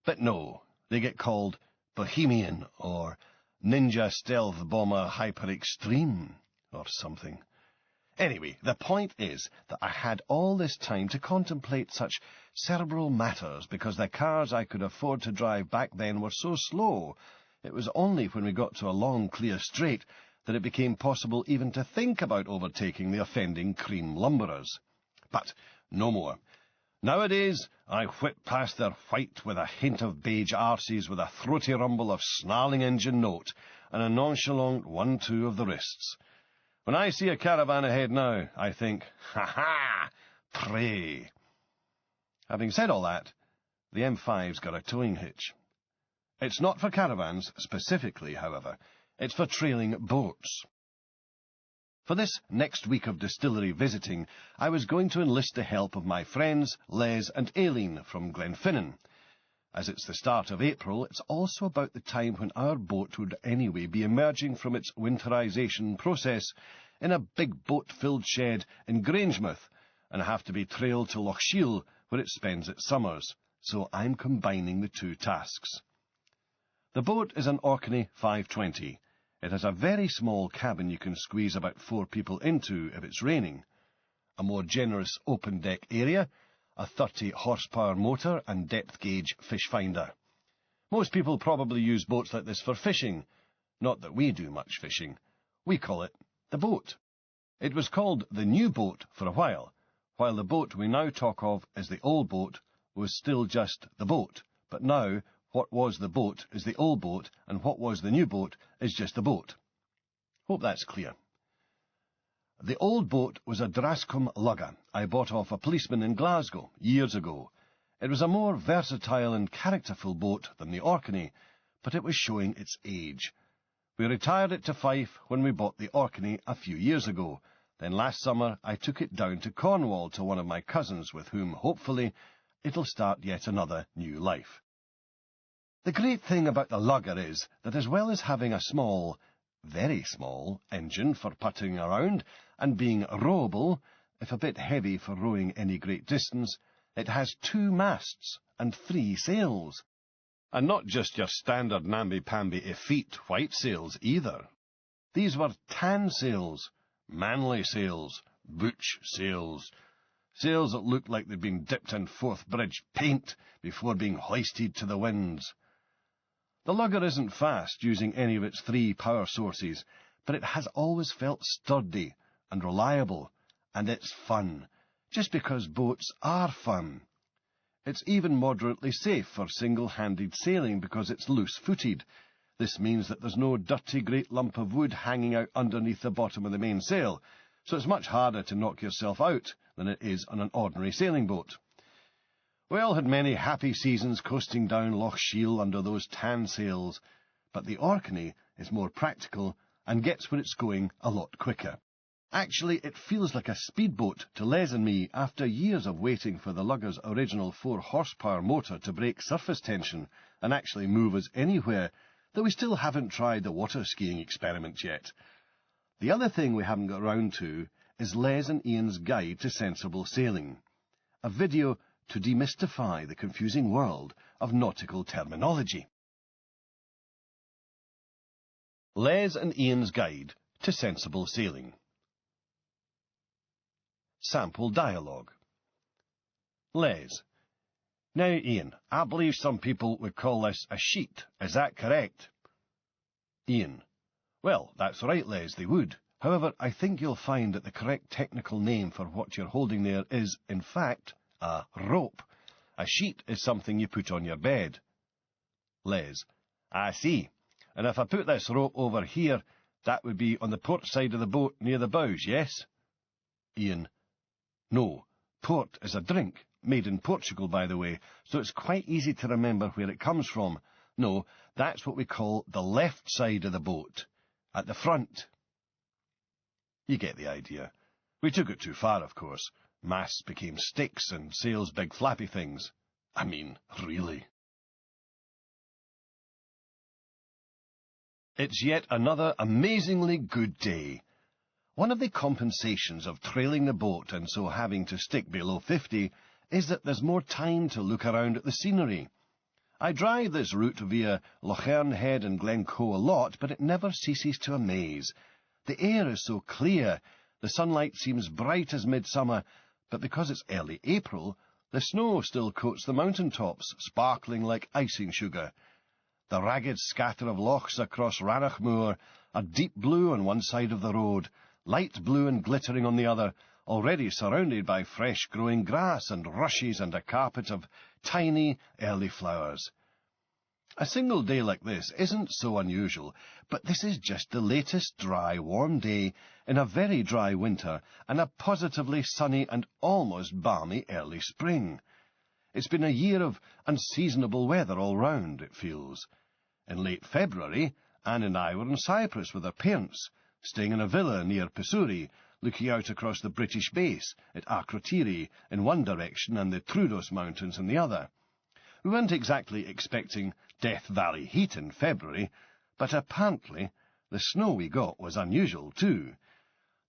But no, they get called Bohemian or Ninja Stealth Bomber Hyper Extreme or something. Anyway, the point is that I had all this time to contemplate such cerebral matters because the cars I could afford to drive back then were so slow. It was only when we got to a long, clear straight that it became possible even to think about overtaking the offending cream lumberers. But no more. Nowadays, I whip past their white with a hint of beige arses with a throaty rumble of snarling engine note and a nonchalant 1-2 of the wrists. When I see a caravan ahead now, I think, ha-ha, prey. Having said all that, the M5's got a towing hitch. It's not for caravans specifically, however. It's for trailing boats. For this next week of distillery visiting, I was going to enlist the help of my friends Les and Iain from Glenfinnan. As it's the start of April, it's also about the time when our boat would anyway be emerging from its winterization process in a big boat-filled shed in Grangemouth, and have to be trailed to Loch Shiel, where it spends its summers. So I'm combining the two tasks. The boat is an Orkney 520. It has a very small cabin you can squeeze about 4 people into if it's raining, a more generous open-deck area, a 30-horsepower motor and depth-gauge fish finder. Most people probably use boats like this for fishing. Not that we do much fishing. We call it the boat. It was called the new boat for a while the boat we now talk of as the old boat was still just the boat, but now what was the boat is the old boat, and what was the new boat is just the boat. Hope that's clear. The old boat was a Drascombe lugger I bought off a policeman in Glasgow years ago. It was a more versatile and characterful boat than the Orkney, but it was showing its age. We retired it to Fife when we bought the Orkney a few years ago. Then last summer I took it down to Cornwall to one of my cousins with whom, hopefully, it'll start yet another new life. The great thing about the lugger is that as well as having a small, very small, engine for putting around and being rowable, if a bit heavy for rowing any great distance, it has 2 masts and 3 sails. And not just your standard namby-pamby effete white sails either. These were tan sails, manly sails, butch sails, sails that looked like they'd been dipped in Forthbridge paint before being hoisted to the winds. The lugger isn't fast using any of its 3 power sources, but it has always felt sturdy and reliable, and it's fun, just because boats are fun. It's even moderately safe for single-handed sailing because it's loose-footed. This means that there's no dirty great lump of wood hanging out underneath the bottom of the mainsail, so it's much harder to knock yourself out than it is on an ordinary sailing boat. We all had many happy seasons coasting down Loch Shiel under those tan sails, but the Orkney is more practical and gets where it's going a lot quicker. Actually, it feels like a speedboat to Les and me after years of waiting for the lugger's original 4-horsepower motor to break surface tension and actually move us anywhere, though we still haven't tried the water skiing experiment yet. The other thing we haven't got round to is Les and Iain's Guide to Sensible Sailing, a video to demystify the confusing world of nautical terminology. Les and Iain's Guide to Sensible Sailing. Sample dialogue. Les. Now, Iain, I believe some people would call this a sheet. Is that correct? Iain. Well, that's right, Les, they would. However, I think you'll find that the correct technical name for what you're holding there is, in fact, a rope. A sheet is something you put on your bed. Les. I see. And if I put this rope over here, that would be on the port side of the boat near the bows, yes? Iain. No. Port is a drink, made in Portugal, by the way, so it's quite easy to remember where it comes from. No, that's what we call the left side of the boat, at the front. You get the idea. We took it too far, of course. Masts became sticks and sails big flappy things. I mean, really. It's yet another amazingly good day. One of the compensations of trailing the boat and so having to stick below 50 is that there's more time to look around at the scenery. I drive this route via Lochern Head and Glencoe a lot, but it never ceases to amaze. The air is so clear, the sunlight seems bright as midsummer, but because it's early April, the snow still coats the mountain tops, sparkling like icing sugar. The ragged scatter of lochs across Rannoch Moor are deep blue on one side of the road, light blue and glittering on the other, already surrounded by fresh-growing grass and rushes and a carpet of tiny, early flowers. A single day like this isn't so unusual, but this is just the latest dry, warm day in a very dry winter and a positively sunny and almost balmy early spring. It's been a year of unseasonable weather all round, it feels. In late February, Anne and I were in Cyprus with our parents, staying in a villa near Pissouri, looking out across the British base at Akrotiri in one direction and the Troodos Mountains in the other. We weren't exactly expecting Death Valley heat in February, but apparently the snow we got was unusual too.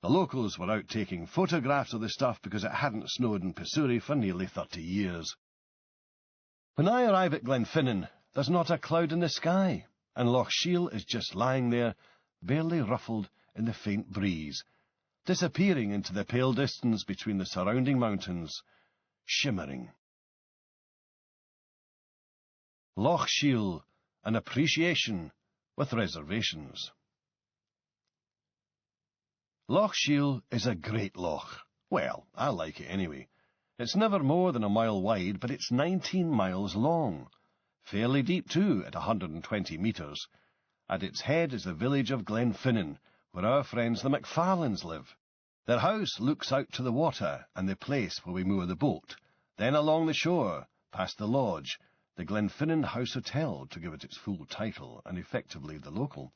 The locals were out taking photographs of the stuff because it hadn't snowed in Pissouri for nearly 30 years. When I arrive at Glenfinnan, there's not a cloud in the sky, and Loch Shiel is just lying there, barely ruffled in the faint breeze, disappearing into the pale distance between the surrounding mountains, shimmering. Loch Shiel, an appreciation with reservations. Loch Shiel is a great loch. Well, I like it anyway. It's never more than a mile wide, but it's 19 miles long. Fairly deep too, at 120 metres. At its head is the village of Glenfinnan, where our friends the McFarlanes live. Their house looks out to the water and the place where we moor the boat. Then along the shore, past the lodge, the Glenfinnan House Hotel, to give it its full title, and effectively the local,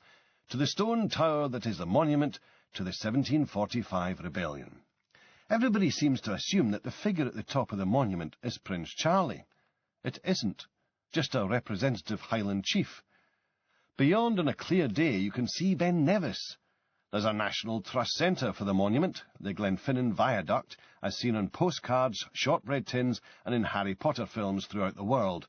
to the stone tower that is the monument to the 1745 rebellion. Everybody seems to assume that the figure at the top of the monument is Prince Charlie. It isn't, just a representative Highland chief. Beyond on a clear day you can see Ben Nevis. There's a National Trust Centre for the monument, the Glenfinnan Viaduct, as seen on postcards, shortbread tins, and in Harry Potter films throughout the world.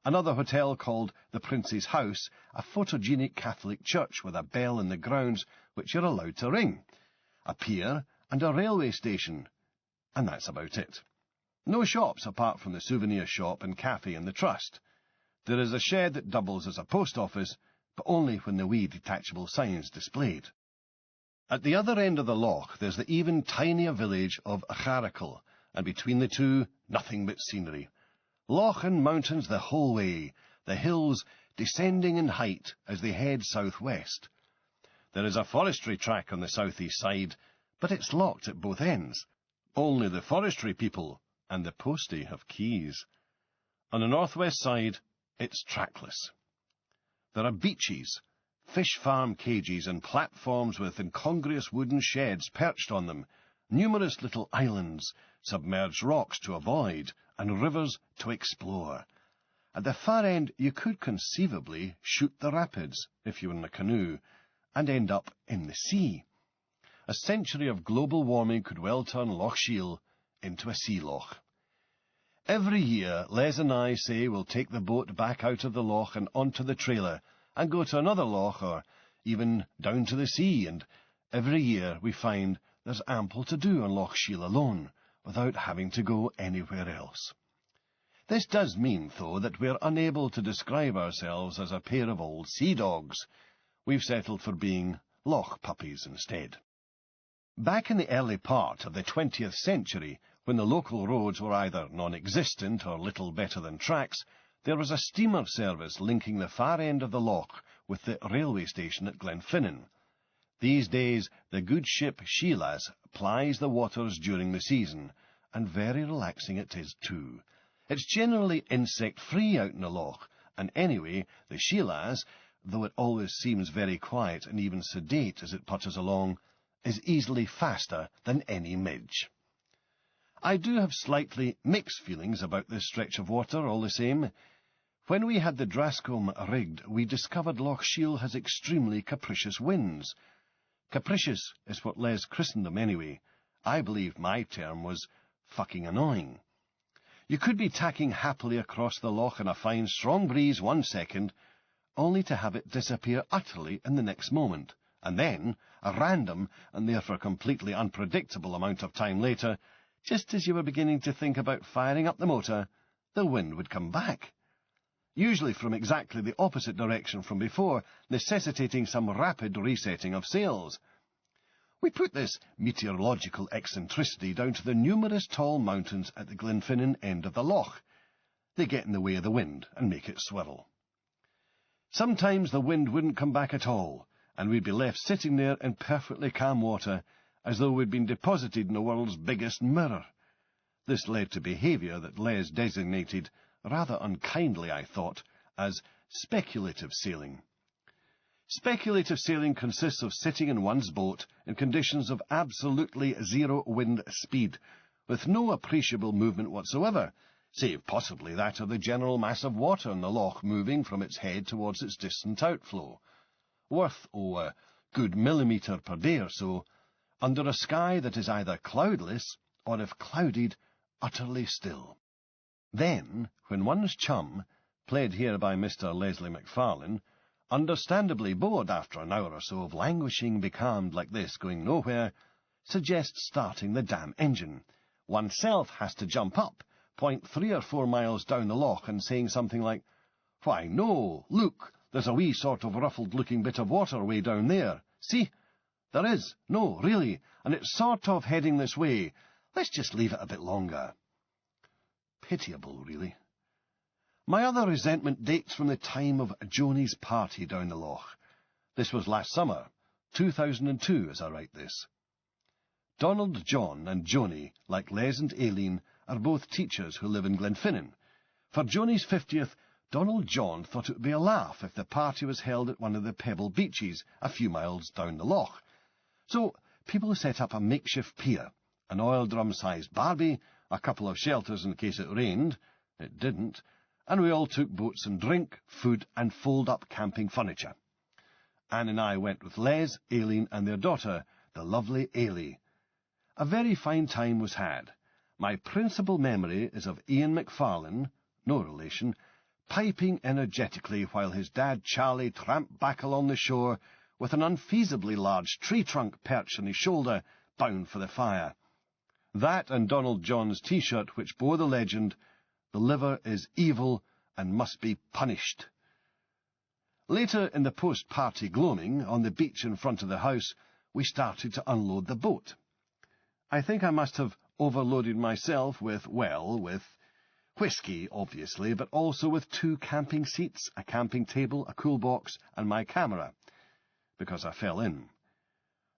Another hotel called the Prince's House, a photogenic Catholic church with a bell in the grounds which you're allowed to ring, a pier, and a railway station. And that's about it. No shops apart from the souvenir shop and cafe in the Trust. There is a shed that doubles as a post office, but only when the wee detachable sign's displayed. At the other end of the loch there's the even tinier village of Acharacal, and between the two, nothing but scenery. Loch and mountains the whole way, the hills descending in height as they head southwest. There is a forestry track on the southeast side, but it's locked at both ends. Only the forestry people and the postie have keys. On the northwest side, it's trackless. There are beaches, fish farm cages and platforms with incongruous wooden sheds perched on them, numerous little islands, submerged rocks to avoid, and rivers to explore. At the far end you could conceivably shoot the rapids, if you were in a canoe, and end up in the sea. A century of global warming could well turn Loch Shiel into a sea loch. Every year, Les and I say we'll take the boat back out of the loch and onto the trailer, and go to another loch, or even down to the sea, and every year we find there's ample to do on Loch Shiel alone, without having to go anywhere else. This does mean, though, that we're unable to describe ourselves as a pair of old sea dogs. We've settled for being loch puppies instead. Back in the early part of the 20th century, when the local roads were either non-existent or little better than tracks, there was a steamer service linking the far end of the loch with the railway station at Glenfinnan. These days, the good ship Sheilas plies the waters during the season, and very relaxing it is too. It's generally insect-free out in the loch, and anyway, the Sheilas, though it always seems very quiet and even sedate as it putters along, is easily faster than any midge. I do have slightly mixed feelings about this stretch of water, all the same. When we had the Drascombe rigged, we discovered Loch Shiel has extremely capricious winds. Capricious is what Les christened them anyway. I believe my term was fucking annoying. You could be tacking happily across the loch in a fine strong breeze 1 second, only to have it disappear utterly in the next moment, and then, a random, and therefore completely unpredictable amount of time later, just as you were beginning to think about firing up the motor, the wind would come back. Usually from exactly the opposite direction from before, necessitating some rapid resetting of sails. We put this meteorological eccentricity down to the numerous tall mountains at the Glenfinnan end of the loch. They get in the way of the wind and make it swirl. Sometimes the wind wouldn't come back at all, and we'd be left sitting there in perfectly calm water, as though we'd been deposited in the world's biggest mirror. This led to behaviour that Les designated, rather unkindly I thought, as speculative sailing. Speculative sailing consists of sitting in one's boat in conditions of absolutely zero wind speed, with no appreciable movement whatsoever, save possibly that of the general mass of water in the loch moving from its head towards its distant outflow, worth, a good millimetre per day or so, under a sky that is either cloudless, or if clouded, utterly still. Then, when one's chum, played here by Mr. Leslie MacFarlane, understandably bored after an hour or so of languishing becalmed like this, going nowhere, suggests starting the damn engine, oneself has to jump up, point 3 or 4 miles down the loch, and saying something like, "Why, no, look, there's a wee sort of ruffled-looking bit of water way down there. See? There is. No, really, and it's sort of heading this way. Let's just leave it a bit longer." Pitiable, really. My other resentment dates from the time of Joni's party down the loch. This was last summer, 2002, as I write this. Donald John and Joni, like Les and Aileen, are both teachers who live in Glenfinnan. For Joni's 50th, Donald John thought it would be a laugh if the party was held at one of the pebble beaches a few miles down the loch. So people set up a makeshift pier, an oil drum-sized barbie, a couple of shelters in case it rained. It didn't. And we all took boats and drink, food, and fold-up camping furniture. Anne and I went with Les, Aileen, and their daughter, the lovely Ailey. A very fine time was had. My principal memory is of Iain MacFarlane, no relation, piping energetically while his dad Charlie tramped back along the shore with an unfeasibly large tree trunk perched on his shoulder, bound for the fire. That and Donald John's T-shirt, which bore the legend, "The liver is evil and must be punished." Later, in the post-party gloaming, on the beach in front of the house, we started to unload the boat. I think I must have overloaded myself with whisky, obviously, but also with 2 camping seats, a camping table, a cool box, and my camera, because I fell in.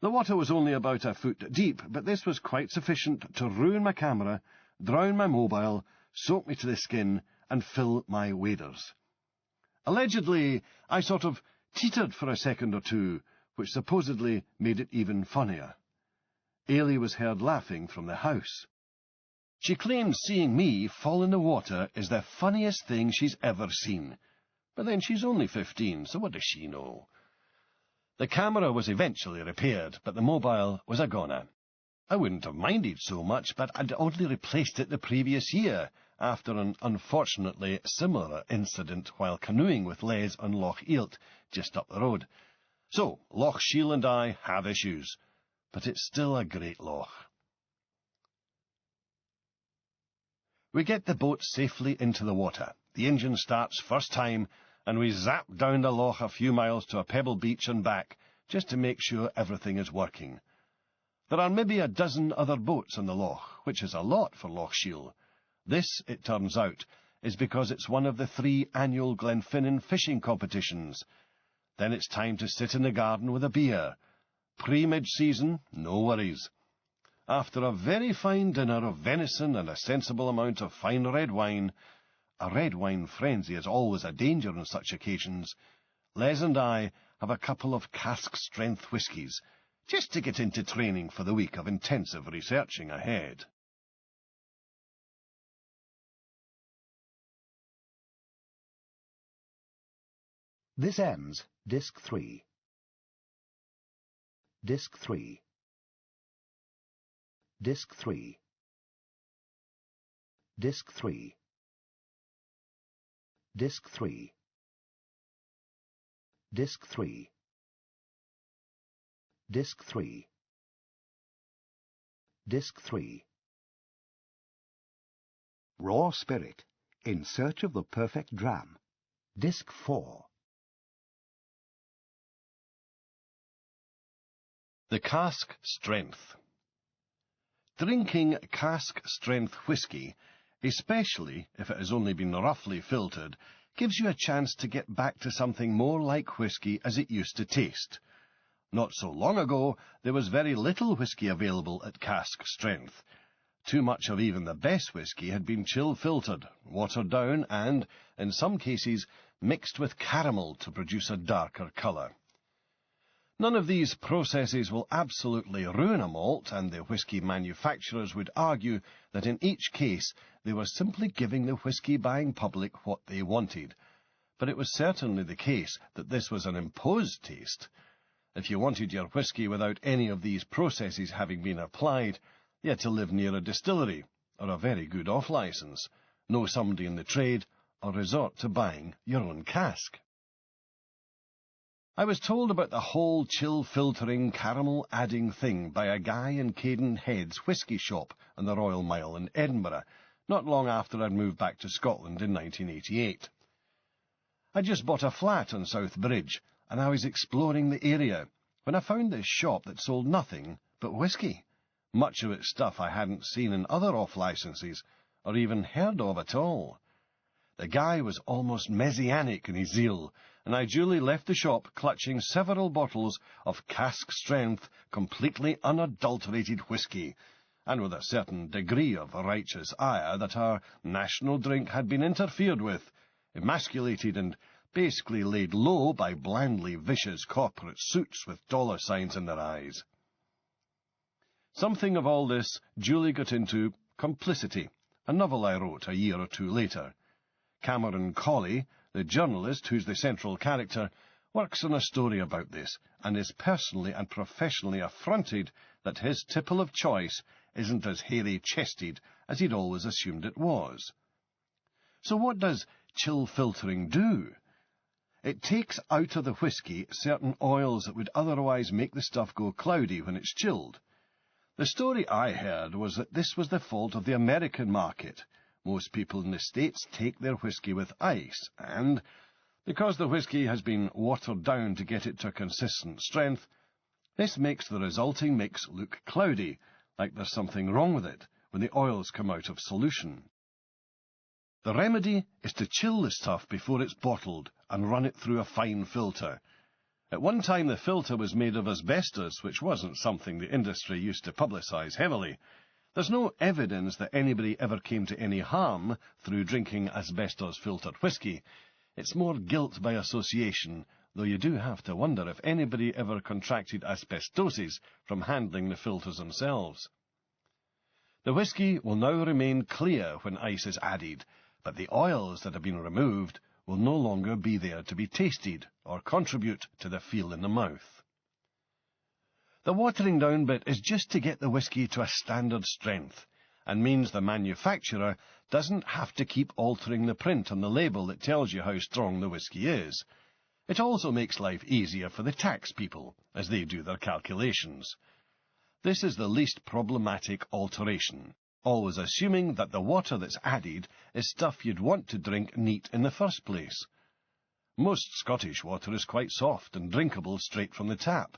The water was only about a foot deep, but this was quite sufficient to ruin my camera, drown my mobile, soak me to the skin, and fill my waders. Allegedly, I sort of teetered for a second or two, which supposedly made it even funnier. Ailey was heard laughing from the house. She claims seeing me fall in the water is the funniest thing she's ever seen. But then she's only 15, so what does she know? The camera was eventually repaired, but the mobile was a goner. I wouldn't have minded so much, but I'd only replaced it the previous year, after an unfortunately similar incident while canoeing with Les on Loch Eilt, just up the road. So, Loch Shiel and I have issues, but it's still a great loch. We get the boat safely into the water. The engine starts first time, and we zap down the loch a few miles to a pebble beach and back, just to make sure everything is working. There are maybe a dozen other boats on the loch, which is a lot for Loch Shiel. This, it turns out, is because it's one of the 3 annual Glenfinnan fishing competitions. Then it's time to sit in the garden with a beer. Pre-mid-season, no worries. After a very fine dinner of venison and a sensible amount of fine red wine, a red wine frenzy is always a danger on such occasions, Les and I have a couple of cask-strength whiskies, just to get into training for the week of intensive researching ahead. This ends Disc 3. Disc 3. Disc 3. Disc 3. Disc 3. Disc 3. Disc 3. Disc 3. Raw Spirit, In Search of the Perfect Dram. Disc 4. The cask strength. Drinking cask-strength whisky, especially if it has only been roughly filtered, gives you a chance to get back to something more like whisky as it used to taste. Not so long ago, there was very little whisky available at cask strength. Too much of even the best whisky had been chill-filtered, watered down, and, in some cases, mixed with caramel to produce a darker colour. None of these processes will absolutely ruin a malt, and the whisky manufacturers would argue that in each case they were simply giving the whisky-buying public what they wanted. But it was certainly the case that this was an imposed taste. If you wanted your whisky without any of these processes having been applied, you had to live near a distillery, or a very good off-licence, know somebody in the trade, or resort to buying your own cask. I was told about the whole chill-filtering, caramel-adding thing by a guy in Caden Head's whisky shop on the Royal Mile in Edinburgh, not long after I'd moved back to Scotland in 1988. I just bought a flat on South Bridge, and I was exploring the area, when I found this shop that sold nothing but whisky, much of its stuff I hadn't seen in other off-licenses, or even heard of at all. The guy was almost messianic in his zeal, and I duly left the shop clutching several bottles of cask-strength, completely unadulterated whisky, and with a certain degree of righteous ire that our national drink had been interfered with, emasculated and basically laid low by blandly vicious corporate suits with dollar signs in their eyes. Something of all this duly got into Complicity, a novel I wrote a year or two later. Cameron Colley, the journalist who's the central character, works on a story about this, and is personally and professionally affronted that his tipple of choice isn't as hairy-chested as he'd always assumed it was. So what does chill filtering do? It takes out of the whisky certain oils that would otherwise make the stuff go cloudy when it's chilled. The story I heard was that this was the fault of the American market. Most people in the States take their whisky with ice, and, because the whisky has been watered down to get it to a consistent strength, this makes the resulting mix look cloudy, like there's something wrong with it when the oils come out of solution. The remedy is to chill the stuff before it's bottled and run it through a fine filter. At one time the filter was made of asbestos, which wasn't something the industry used to publicise heavily. There's no evidence that anybody ever came to any harm through drinking asbestos-filtered whisky. It's more guilt by association, though you do have to wonder if anybody ever contracted asbestosis from handling the filters themselves. The whisky will now remain clear when ice is added, but the oils that have been removed will no longer be there to be tasted or contribute to the feel in the mouth. The watering down bit is just to get the whisky to a standard strength, and means the manufacturer doesn't have to keep altering the print on the label that tells you how strong the whisky is. It also makes life easier for the tax people, as they do their calculations. This is the least problematic alteration, always assuming that the water that's added is stuff you'd want to drink neat in the first place. Most Scottish water is quite soft and drinkable straight from the tap.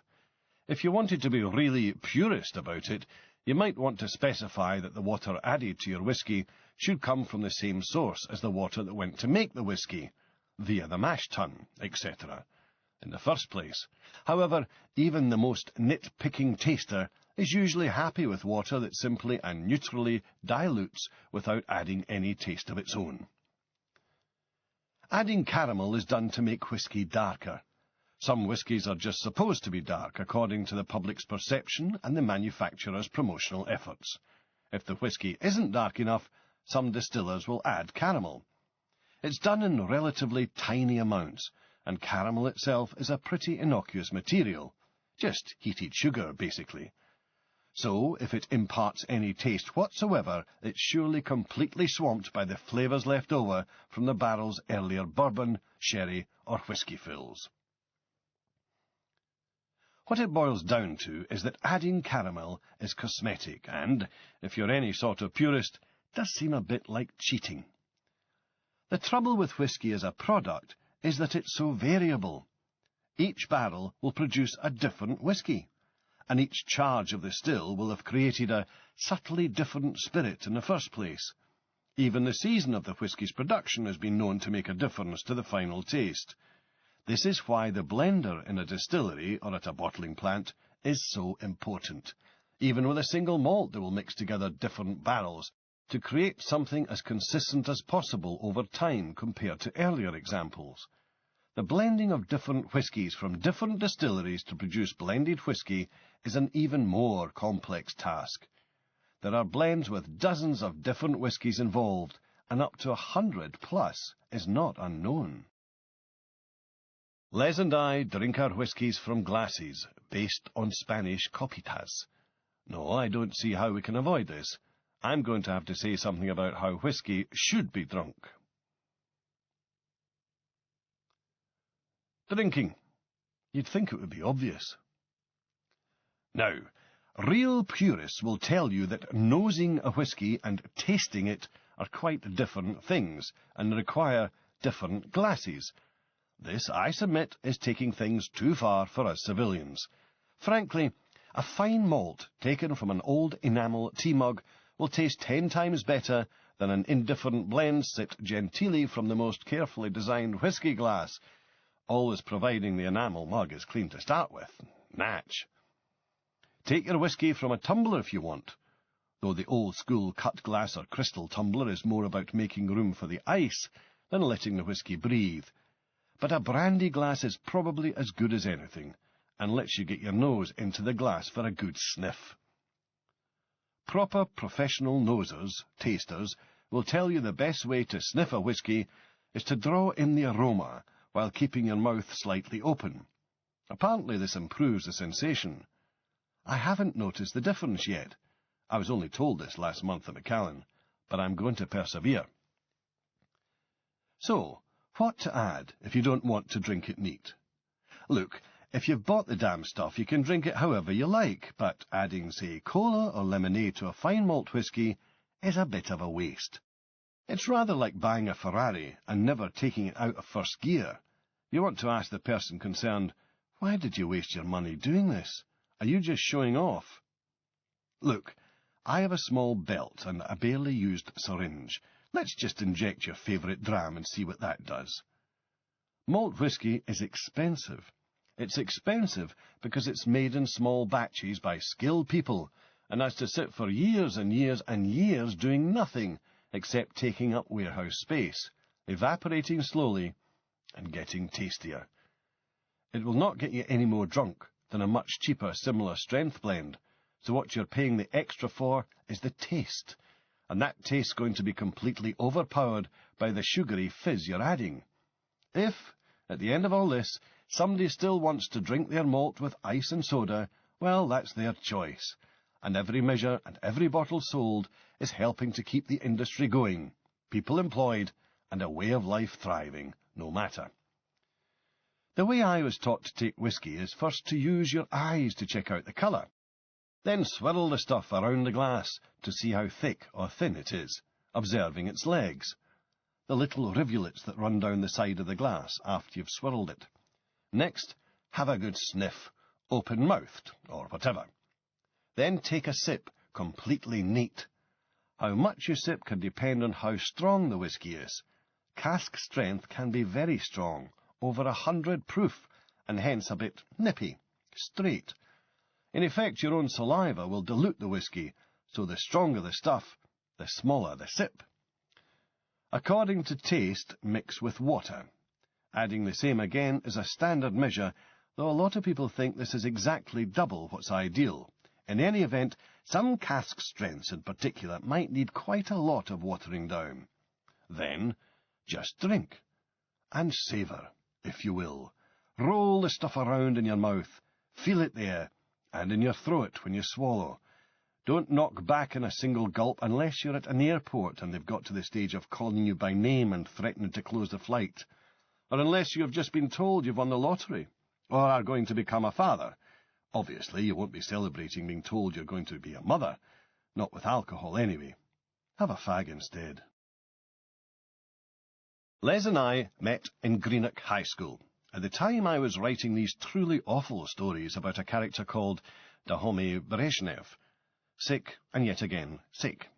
If you wanted to be really purist about it, you might want to specify that the water added to your whisky should come from the same source as the water that went to make the whisky, via the mash tun, etc., in the first place. However, even the most nitpicking taster is usually happy with water that simply and neutrally dilutes without adding any taste of its own. Adding caramel is done to make whisky darker. Some whiskies are just supposed to be dark according to the public's perception and the manufacturer's promotional efforts. If the whisky isn't dark enough, some distillers will add caramel. It's done in relatively tiny amounts, and caramel itself is a pretty innocuous material, just heated sugar, basically. So, if it imparts any taste whatsoever, it's surely completely swamped by the flavours left over from the barrel's earlier bourbon, sherry, or whisky fills. What it boils down to is that adding caramel is cosmetic and, if you're any sort of purist, does seem a bit like cheating. The trouble with whisky as a product is that it's so variable. Each barrel will produce a different whisky, and each charge of the still will have created a subtly different spirit in the first place. Even the season of the whisky's production has been known to make a difference to the final taste. This is why the blender in a distillery or at a bottling plant is so important. Even with a single malt, they will mix together different barrels to create something as consistent as possible over time compared to earlier examples. The blending of different whiskies from different distilleries to produce blended whisky is an even more complex task. There are blends with dozens of different whiskies involved, and up to 100 plus is not unknown. Les and I drink our whiskies from glasses based on Spanish copitas. No, I don't see how we can avoid this. I'm going to have to say something about how whisky should be drunk. Drinking. You'd think it would be obvious. Now, real purists will tell you that nosing a whisky and tasting it are quite different things and require different glasses. This, I submit, is taking things too far for us civilians. Frankly, a fine malt taken from an old enamel tea mug will taste 10 times better than an indifferent blend sipped genteelly from the most carefully designed whisky glass, always providing the enamel mug is clean to start with. Natch. Take your whisky from a tumbler if you want, though the old-school cut glass or crystal tumbler is more about making room for the ice than letting the whisky breathe. But a brandy glass is probably as good as anything, and lets you get your nose into the glass for a good sniff. Proper professional nosers, tasters, will tell you the best way to sniff a whisky is to draw in the aroma while keeping your mouth slightly open. Apparently this improves the sensation. I haven't noticed the difference yet. I was only told this last month at Macallan, but I'm going to persevere. So, what to add if you don't want to drink it neat? Look, if you've bought the damn stuff, you can drink it however you like, but adding, say, cola or lemonade to a fine malt whisky is a bit of a waste. It's rather like buying a Ferrari and never taking it out of first gear. You want to ask the person concerned, why did you waste your money doing this? Are you just showing off? Look, I have a small belt and a barely used syringe. Let's just inject your favourite dram and see what that does. Malt whisky is expensive. It's expensive because it's made in small batches by skilled people and has to sit for years and years and years doing nothing except taking up warehouse space, evaporating slowly and getting tastier. It will not get you any more drunk than a much cheaper similar strength blend, so what you're paying the extra for is the taste, and that taste's going to be completely overpowered by the sugary fizz you're adding. If, at the end of all this, somebody still wants to drink their malt with ice and soda, well, that's their choice, and every measure and every bottle sold is helping to keep the industry going, people employed, and a way of life thriving, no matter. The way I was taught to take whisky is first to use your eyes to check out the colour, then swirl the stuff around the glass to see how thick or thin it is, observing its legs, the little rivulets that run down the side of the glass after you've swirled it. Next, have a good sniff, open-mouthed, or whatever. Then take a sip, completely neat. How much you sip can depend on how strong the whisky is. Cask strength can be very strong, over 100 proof, and hence a bit nippy, straight. In effect, your own saliva will dilute the whisky, so the stronger the stuff, the smaller the sip. According to taste, mix with water. Adding the same again is a standard measure, though a lot of people think this is exactly double what's ideal. In any event, some cask strengths in particular might need quite a lot of watering down. Then, just drink, and savour, if you will. Roll the stuff around in your mouth, feel it there, and in your throat when you swallow. Don't knock back in a single gulp unless you're at an airport and they've got to the stage of calling you by name and threatening to close the flight. Or unless you have just been told you've won the lottery, or are going to become a father. Obviously, you won't be celebrating being told you're going to be a mother. Not with alcohol, anyway. Have a fag instead. Les and I met in Greenock High School. At the time I was writing these truly awful stories about a character called Dahomey Brezhnev. Sick, and yet again sick.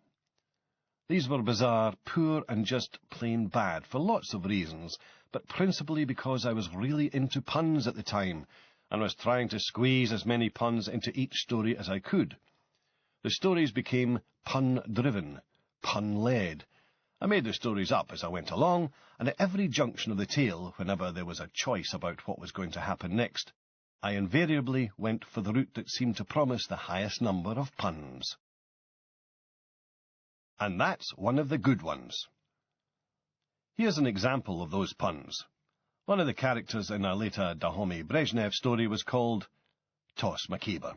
These were bizarre, poor, and just plain bad for lots of reasons, but principally because I was really into puns at the time, and was trying to squeeze as many puns into each story as I could. The stories became pun-driven, pun-led. I made the stories up as I went along, and at every junction of the tale, whenever there was a choice about what was going to happen next, I invariably went for the route that seemed to promise the highest number of puns. And that's one of the good ones. Here's an example of those puns. One of the characters in a later Dahomey Brezhnev story was called Toss McKeever.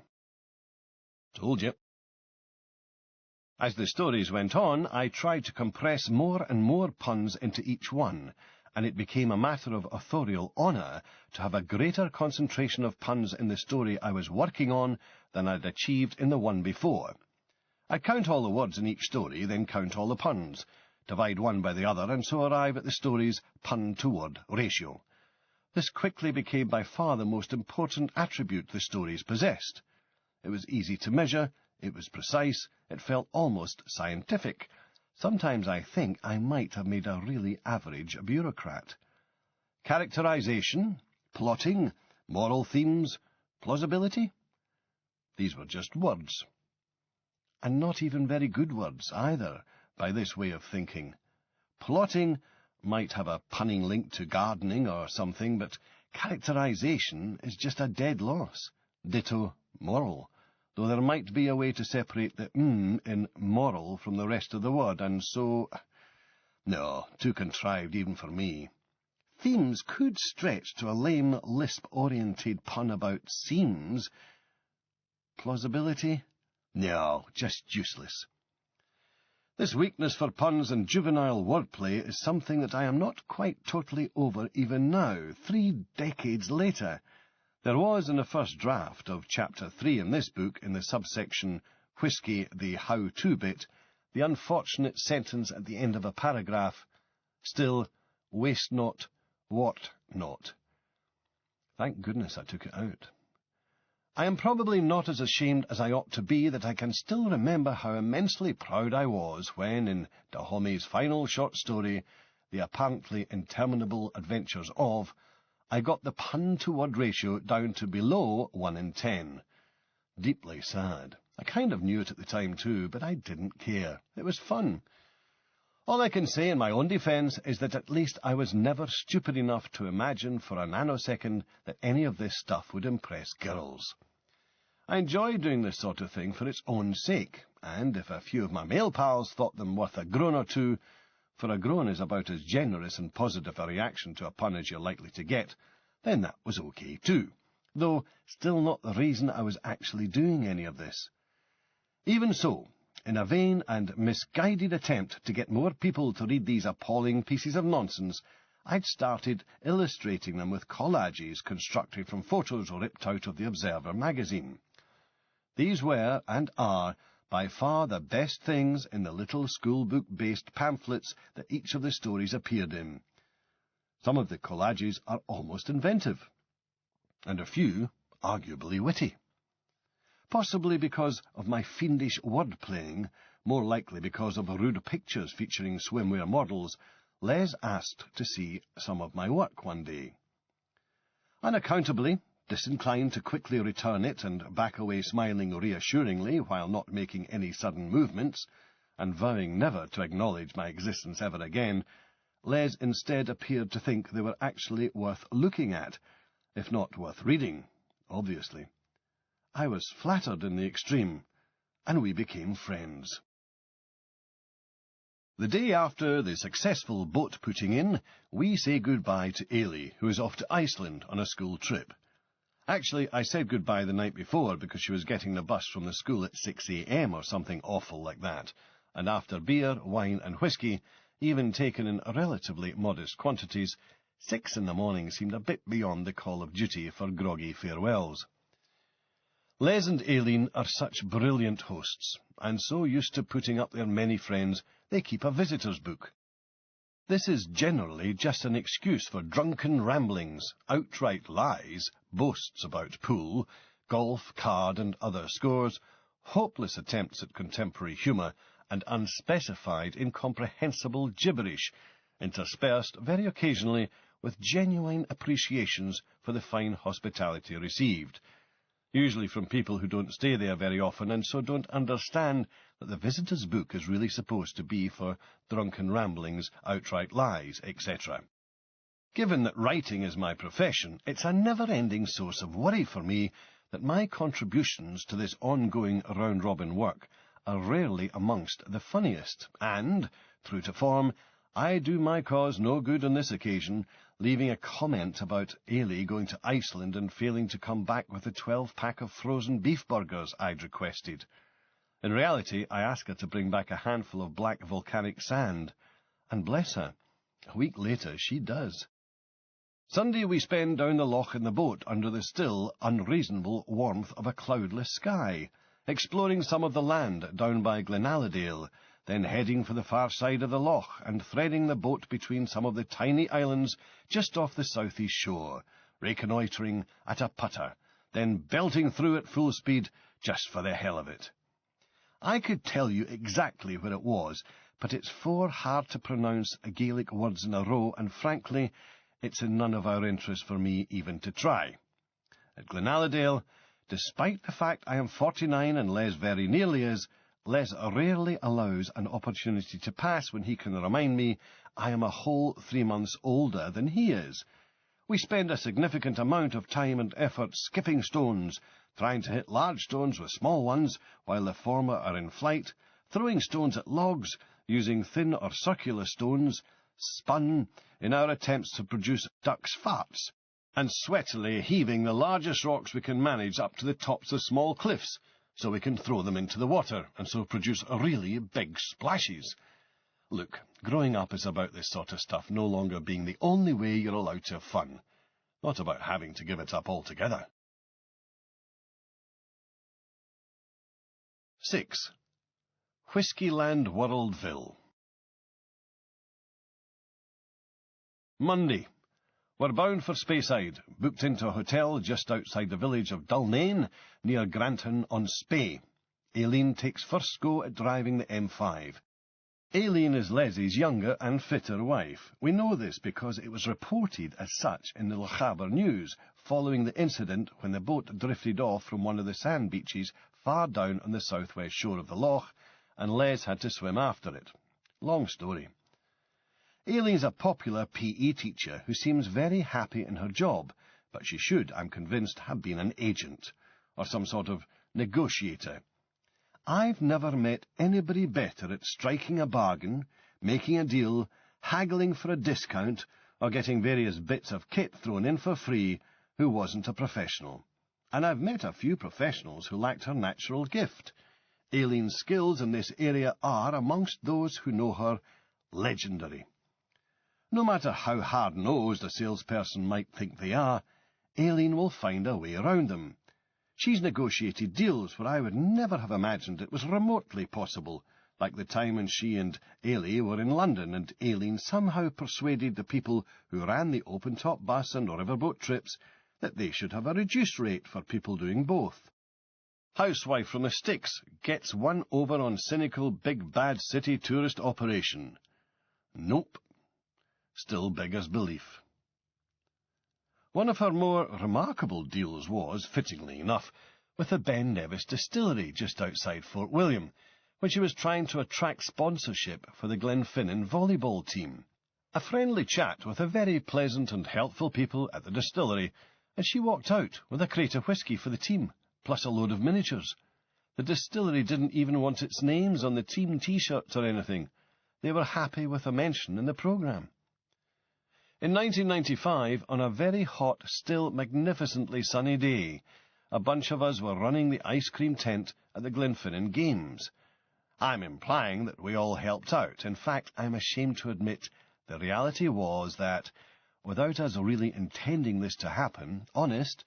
Told you. As the stories went on, I tried to compress more and more puns into each one, and it became a matter of authorial honour to have a greater concentration of puns in the story I was working on than I'd achieved in the one before. I'd count all the words in each story, then count all the puns, divide one by the other, and so arrive at the story's pun-to-word ratio. This quickly became by far the most important attribute the stories possessed. It was easy to measure, it was precise, it felt almost scientific. Sometimes I think I might have made a really average bureaucrat. Characterization, plotting, moral themes, plausibility? These were just words. And not even very good words either, by this way of thinking. Plotting might have a punning link to gardening or something, but characterization is just a dead loss. Ditto moral, though there might be a way to separate the in moral from the rest of the word, and so... No, too contrived even for me. Themes could stretch to a lame, lisp-oriented pun about seams. Plausibility? No, just useless. This weakness for puns and juvenile wordplay is something that I am not quite totally over even now, 3 decades later. There was, in the first draft of Chapter 3 in this book, in the subsection Whisky, the How-To bit, the unfortunate sentence at the end of a paragraph, still, waste not, what not. Thank goodness I took it out. I am probably not as ashamed as I ought to be that I can still remember how immensely proud I was when, in Dahomey's final short story, The Apparently Interminable Adventures of, I got the pun-to-word ratio down to below 1 in 10. Deeply sad. I kind of knew it at the time too, but I didn't care. It was fun. All I can say in my own defence is that at least I was never stupid enough to imagine for a nanosecond that any of this stuff would impress girls. I enjoyed doing this sort of thing for its own sake, and if a few of my male pals thought them worth a groan or two, for a groan is about as generous and positive a reaction to a pun as you're likely to get, then that was okay too, though still not the reason I was actually doing any of this. Even so, in a vain and misguided attempt to get more people to read these appalling pieces of nonsense, I'd started illustrating them with collages constructed from photos ripped out of the Observer magazine. These were, and are, by far the best things in the little schoolbook-based pamphlets that each of the stories appeared in. Some of the collages are almost inventive, and a few arguably witty. Possibly because of my fiendish word-playing, more likely because of the rude pictures featuring swimwear models, Les asked to see some of my work one day. Unaccountably, disinclined to quickly return it and back away smiling reassuringly while not making any sudden movements, and vowing never to acknowledge my existence ever again, Les instead appeared to think they were actually worth looking at, if not worth reading, obviously. I was flattered in the extreme, and we became friends. The day after the successful boat putting in, we say goodbye to Ailey, who is off to Iceland on a school trip. Actually, I said goodbye the night before because she was getting the bus from the school at 6 a.m. or something awful like that, and after beer, wine and whisky, even taken in relatively modest quantities, 6 in the morning seemed a bit beyond the call of duty for groggy farewells. Les and Aileen are such brilliant hosts, and so used to putting up their many friends, they keep a visitor's book. This is generally just an excuse for drunken ramblings, outright lies, boasts about pool, golf, card and other scores, hopeless attempts at contemporary humour, and unspecified, incomprehensible gibberish, interspersed very occasionally with genuine appreciations for the fine hospitality received. usually from people who don't stay there very often and so don't understand that the visitor's book is really supposed to be for drunken ramblings, outright lies, etc. Given that writing is my profession, it's a never-ending source of worry for me that my contributions to this ongoing round-robin work are rarely amongst the funniest, and, true to form, I do my cause no good on this occasion, leaving a comment about Ailey going to Iceland and failing to come back with the 12-pack of frozen beef burgers I'd requested. In reality, I asked her to bring back a handful of black volcanic sand, and bless her, a week later she does. Sunday we spend down the loch in the boat under the still, unreasonable warmth of a cloudless sky, exploring some of the land down by Glenaladale, then heading for the far side of the loch and threading the boat between some of the tiny islands just off the southeast shore, reconnoitring at a putter, then belting through at full speed just for the hell of it. I could tell you exactly where it was, but it's 4 hard-to-pronounce Gaelic words in a row, and frankly, it's in none of our interest for me even to try. At Glenaladale, despite the fact I am 49 and Les very nearly is, Les rarely allows an opportunity to pass when he can remind me I am a whole 3 months older than he is. We spend a significant amount of time and effort skipping stones, trying to hit large stones with small ones while the former are in flight, throwing stones at logs, using thin or circular stones, spun, in our attempts to produce ducks' farts, and sweatily heaving the largest rocks we can manage up to the tops of small cliffs, so we can throw them into the water, and so produce really big splashes. Look, growing up is about this sort of stuff no longer being the only way you're allowed to have fun, not about having to give it up altogether. 6. Whiskyland Worldville. Monday. We're bound for Speyside, booked into a hotel just outside the village of Dulnane, near Granton-on-Spey. Aileen takes first go at driving the M5. Aileen is Leslie's younger and fitter wife. We know this because it was reported as such in the Lochaber News, following the incident when the boat drifted off from one of the sand beaches far down on the southwest shore of the loch, and Les had to swim after it. Long story. Aileen's a popular PE teacher who seems very happy in her job, but she should, I'm convinced, have been an agent, or some sort of negotiator. I've never met anybody better at striking a bargain, making a deal, haggling for a discount, or getting various bits of kit thrown in for free, who wasn't a professional. And I've met a few professionals who lacked her natural gift. Aileen's skills in this area are, amongst those who know her, legendary. No matter how hard-nosed a salesperson might think they are, Aileen will find a way around them. She's negotiated deals where I would never have imagined it was remotely possible, like the time when she and Ailey were in London and Aileen somehow persuaded the people who ran the open-top bus and riverboat trips that they should have a reduced rate for people doing both. Housewife from the sticks gets one over on cynical big bad city tourist operation. Nope. Still beggars belief. One of her more remarkable deals was, fittingly enough, with the Ben Nevis distillery just outside Fort William, when she was trying to attract sponsorship for the Glenfinnan volleyball team. A friendly chat with the very pleasant and helpful people at the distillery, and she walked out with a crate of whisky for the team, plus a load of miniatures. The distillery didn't even want its names on the team T-shirts or anything. They were happy with a mention in the programme. In 1995, on a very hot, still magnificently sunny day, a bunch of us were running the ice cream tent at the Glenfinnan Games. I'm implying that we all helped out. In fact, I'm ashamed to admit the reality was that, without us really intending this to happen, honest,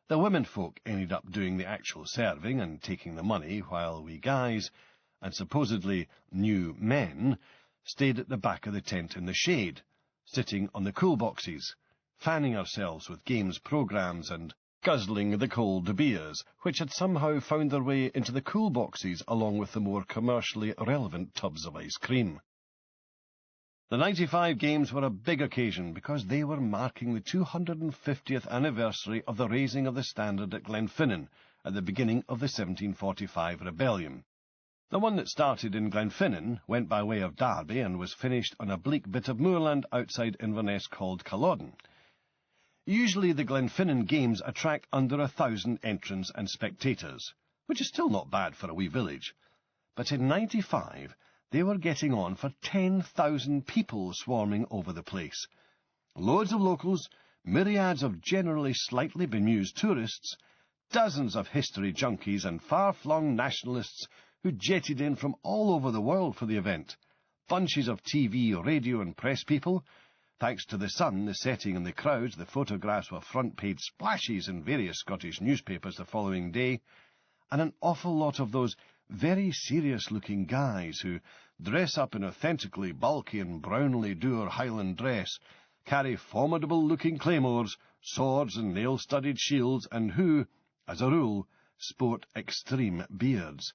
the womenfolk ended up doing the actual serving and taking the money, while we guys, and supposedly new men, stayed at the back of the tent in the shade, sitting on the cool boxes, fanning ourselves with games programmes and guzzling the cold beers, which had somehow found their way into the cool boxes along with the more commercially relevant tubs of ice cream. The 95 Games were a big occasion because they were marking the 250th anniversary of the raising of the standard at Glenfinnan, at the beginning of the 1745 rebellion. The one that started in Glenfinnan went by way of Derby and was finished on a bleak bit of moorland outside Inverness called Culloden. Usually the Glenfinnan games attract under 1,000 entrants and spectators, which is still not bad for a wee village. But in '95 they were getting on for 10,000 people swarming over the place. Loads of locals, myriads of generally slightly bemused tourists, dozens of history junkies and far-flung nationalists who jetted in from all over the world for the event, bunches of TV, radio and press people. Thanks to the sun, the setting and the crowds, the photographs were front-page splashes in various Scottish newspapers the following day, and an awful lot of those very serious-looking guys who dress up in authentically bulky and brownly dour Highland dress, carry formidable-looking claymores, swords and nail-studded shields, and who, as a rule, sport extreme beards.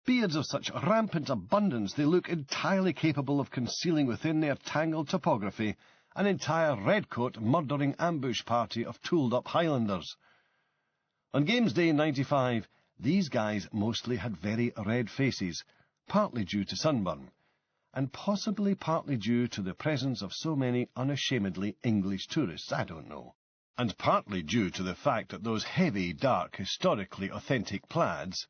Beards of such rampant abundance they look entirely capable of concealing within their tangled topography an entire redcoat murdering ambush party of tooled-up Highlanders. On Games Day '95, these guys mostly had very red faces, partly due to sunburn, and possibly partly due to the presence of so many unashamedly English tourists, I don't know, and partly due to the fact that those heavy, dark, historically authentic plaids,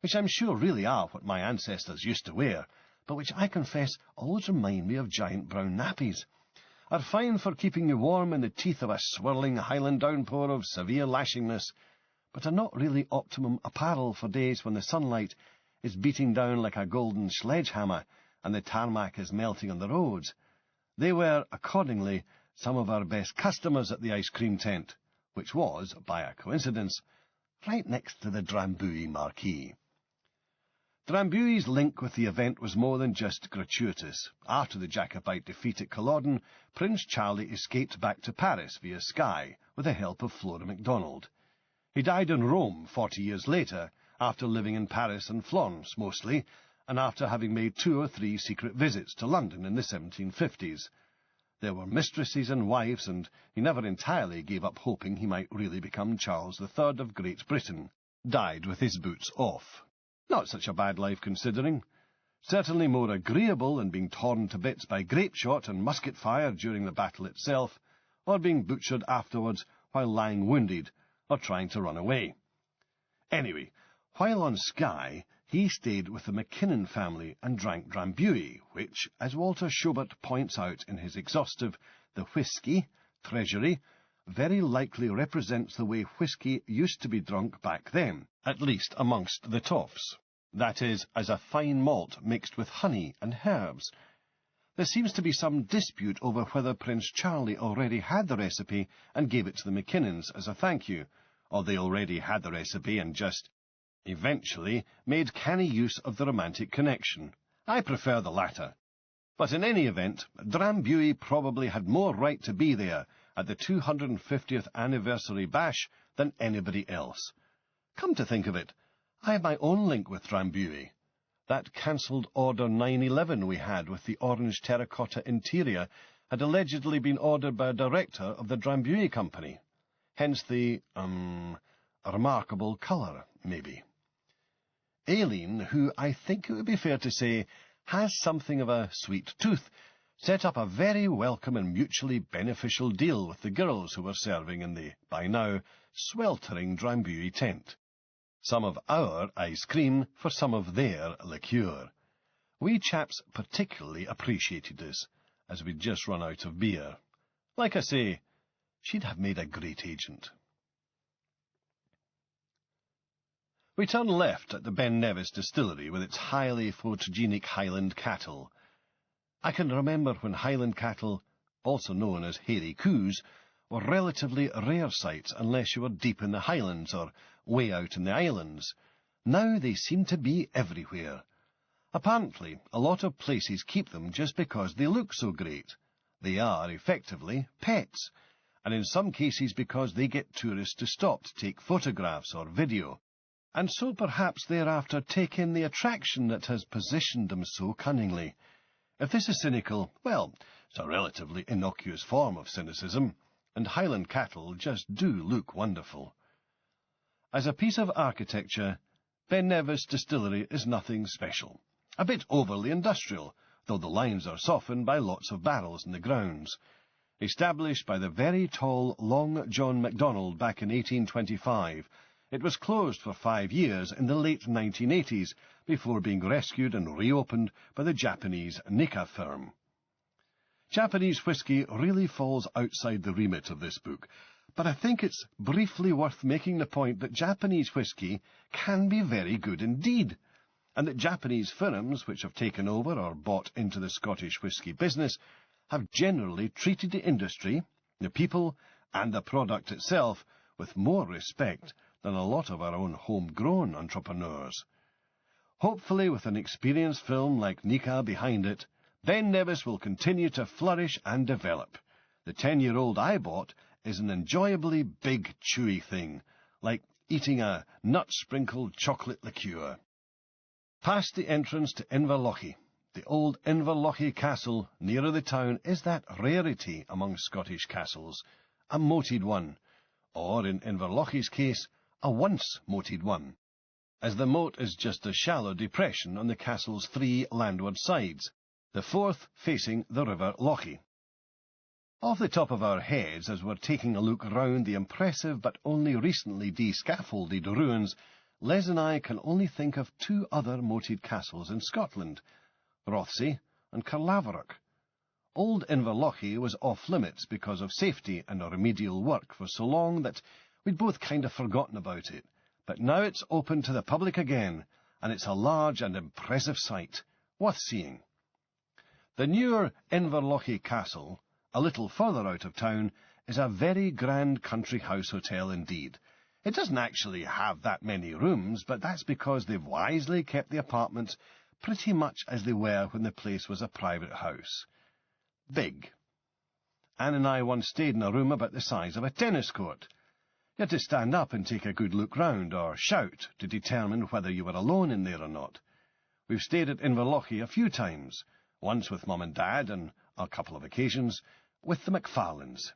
which I'm sure really are what my ancestors used to wear, but which I confess always remind me of giant brown nappies, are fine for keeping you warm in the teeth of a swirling Highland downpour of severe lashingness, but are not really optimum apparel for days when the sunlight is beating down like a golden sledgehammer and the tarmac is melting on the roads. They were, accordingly, some of our best customers at the ice cream tent, which was, by a coincidence, right next to the Drambuie marquee. Drambuie's link with the event was more than just gratuitous. After the Jacobite defeat at Culloden, Prince Charlie escaped back to Paris via Skye with the help of Flora MacDonald. He died in Rome 40 years later, after living in Paris and Florence mostly, and after having made 2 or 3 secret visits to London in the 1750s. There were mistresses and wives, and he never entirely gave up hoping he might really become Charles III of Great Britain. Died with his boots off. Not such a bad life considering. Certainly more agreeable than being torn to bits by grape shot and musket fire during the battle itself, or being butchered afterwards while lying wounded, or trying to run away. Anyway, while on Skye, he stayed with the Mackinnon family and drank Drambuie, which, as Walter Schobert points out in his exhaustive The Whisky, Treasury, very likely represents the way whisky used to be drunk back then, at least amongst the toffs. That is, as a fine malt mixed with honey and herbs. There seems to be some dispute over whether Prince Charlie already had the recipe and gave it to the Mackinnons as a thank you, or they already had the recipe and just, eventually, made canny use of the romantic connection. I prefer the latter. But in any event, Drambuie probably had more right to be there at the 250th anniversary bash than anybody else. Come to think of it, I have my own link with Drambuie. That cancelled Order 911 we had with the orange terracotta interior had allegedly been ordered by a director of the Drambuie Company. Hence the, remarkable colour, maybe. Iain, who I think it would be fair to say has something of a sweet tooth, set up a very welcome and mutually beneficial deal with the girls who were serving in the, by now, sweltering Drambuie tent. Some of our ice cream for some of their liqueur. We chaps particularly appreciated this, as we'd just run out of beer. Like I say, she'd have made a great agent. We turn left at the Ben Nevis distillery with its highly photogenic Highland cattle. I can remember when Highland cattle, also known as hairy coos, were relatively rare sights unless you were deep in the Highlands or way out in the islands. Now they seem to be everywhere. Apparently, a lot of places keep them just because they look so great. They are, effectively, pets, and in some cases because they get tourists to stop to take photographs or video, and so perhaps thereafter take in the attraction that has positioned them so cunningly. If this is cynical, well, it's a relatively innocuous form of cynicism, and Highland cattle just do look wonderful. As a piece of architecture, Ben Nevis Distillery is nothing special. A bit overly industrial, though the lines are softened by lots of barrels in the grounds. Established by the very tall Long John MacDonald back in 1825, it was closed for 5 years in the late 1980s before being rescued and reopened by the Japanese Nikka firm. Japanese whisky really falls outside the remit of this book, but I think it's briefly worth making the point that Japanese whisky can be very good indeed, and that Japanese firms which have taken over or bought into the Scottish whisky business have generally treated the industry, the people, and the product itself with more respect than a lot of our own homegrown entrepreneurs. Hopefully, with an experienced film like Nikka behind it, Ben Nevis will continue to flourish and develop. The 10-year-old I bought is an enjoyably big, chewy thing, like eating a nut-sprinkled chocolate liqueur. Past the entrance to Inverlochy, the old Inverlochy Castle nearer the town is that rarity among Scottish castles, a moated one, or in Inverlochy's case, a once-moated one, as the moat is just a shallow depression on the castle's 3 landward sides, the 4th facing the river Lochie. Off the top of our heads, as we're taking a look round the impressive but only recently de-scaffolded ruins, Les and I can only think of 2 other moated castles in Scotland, Rothesay and Carlaverock. Old Inverlochy was off-limits because of safety and remedial work for so long that we'd both kind of forgotten about it, but now it's open to the public again, and it's a large and impressive sight, worth seeing. The newer Inverlochy Castle, a little further out of town, is a very grand country house hotel indeed. It doesn't actually have that many rooms, but that's because they've wisely kept the apartments pretty much as they were when the place was a private house. Big. Anne and I once stayed in a room about the size of a tennis court. You had to stand up and take a good look round, or shout, to determine whether you were alone in there or not. We've stayed at Inverlochy a few times, once with Mum and Dad, and on a couple of occasions with the McFarlanes.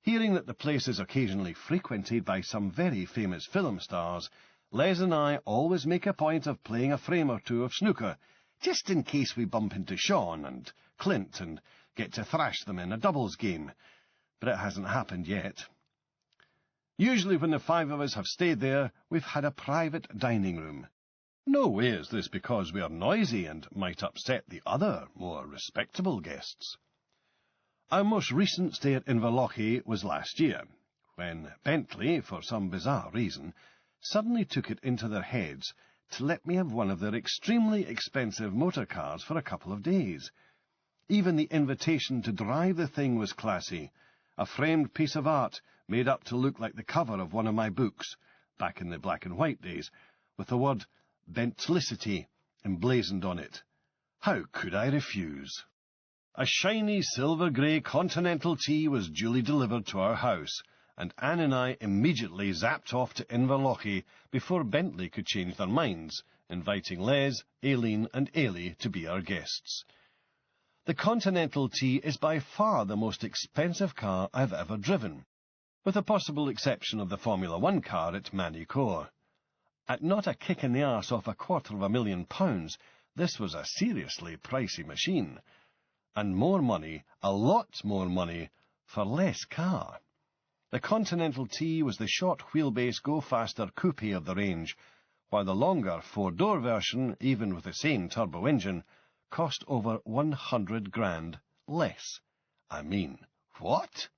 Hearing that the place is occasionally frequented by some very famous film stars, Les and I always make a point of playing a frame or 2 of snooker, just in case we bump into Sean and Clint and get to thrash them in a doubles game, but it hasn't happened yet. Usually when the 5 of us have stayed there, we've had a private dining room. No way is this because we are noisy and might upset the other, more respectable guests. Our most recent stay at Inverlochy was last year, when Bentley, for some bizarre reason, suddenly took it into their heads to let me have one of their extremely expensive motor cars for a couple of days. Even the invitation to drive the thing was classy, a framed piece of art made up to look like the cover of one of my books, back in the black and white days, with the word Bentlicity emblazoned on it. How could I refuse? A shiny silver-grey Continental tea was duly delivered to our house, and Anne and I immediately zapped off to Inverlochy before Bentley could change their minds, inviting Les, Aileen and Ailey to be our guests. The Continental tea is by far the most expensive car I've ever driven, with the possible exception of the Formula 1 car at Manicourt. At not a kick in the arse off £250,000, this was a seriously pricey machine, and more money, a lot more money, for less car. The Continental T was the short wheelbase go-faster coupe of the range, while the longer 4-door version, even with the same turbo engine, cost over 100 grand less. I mean, what?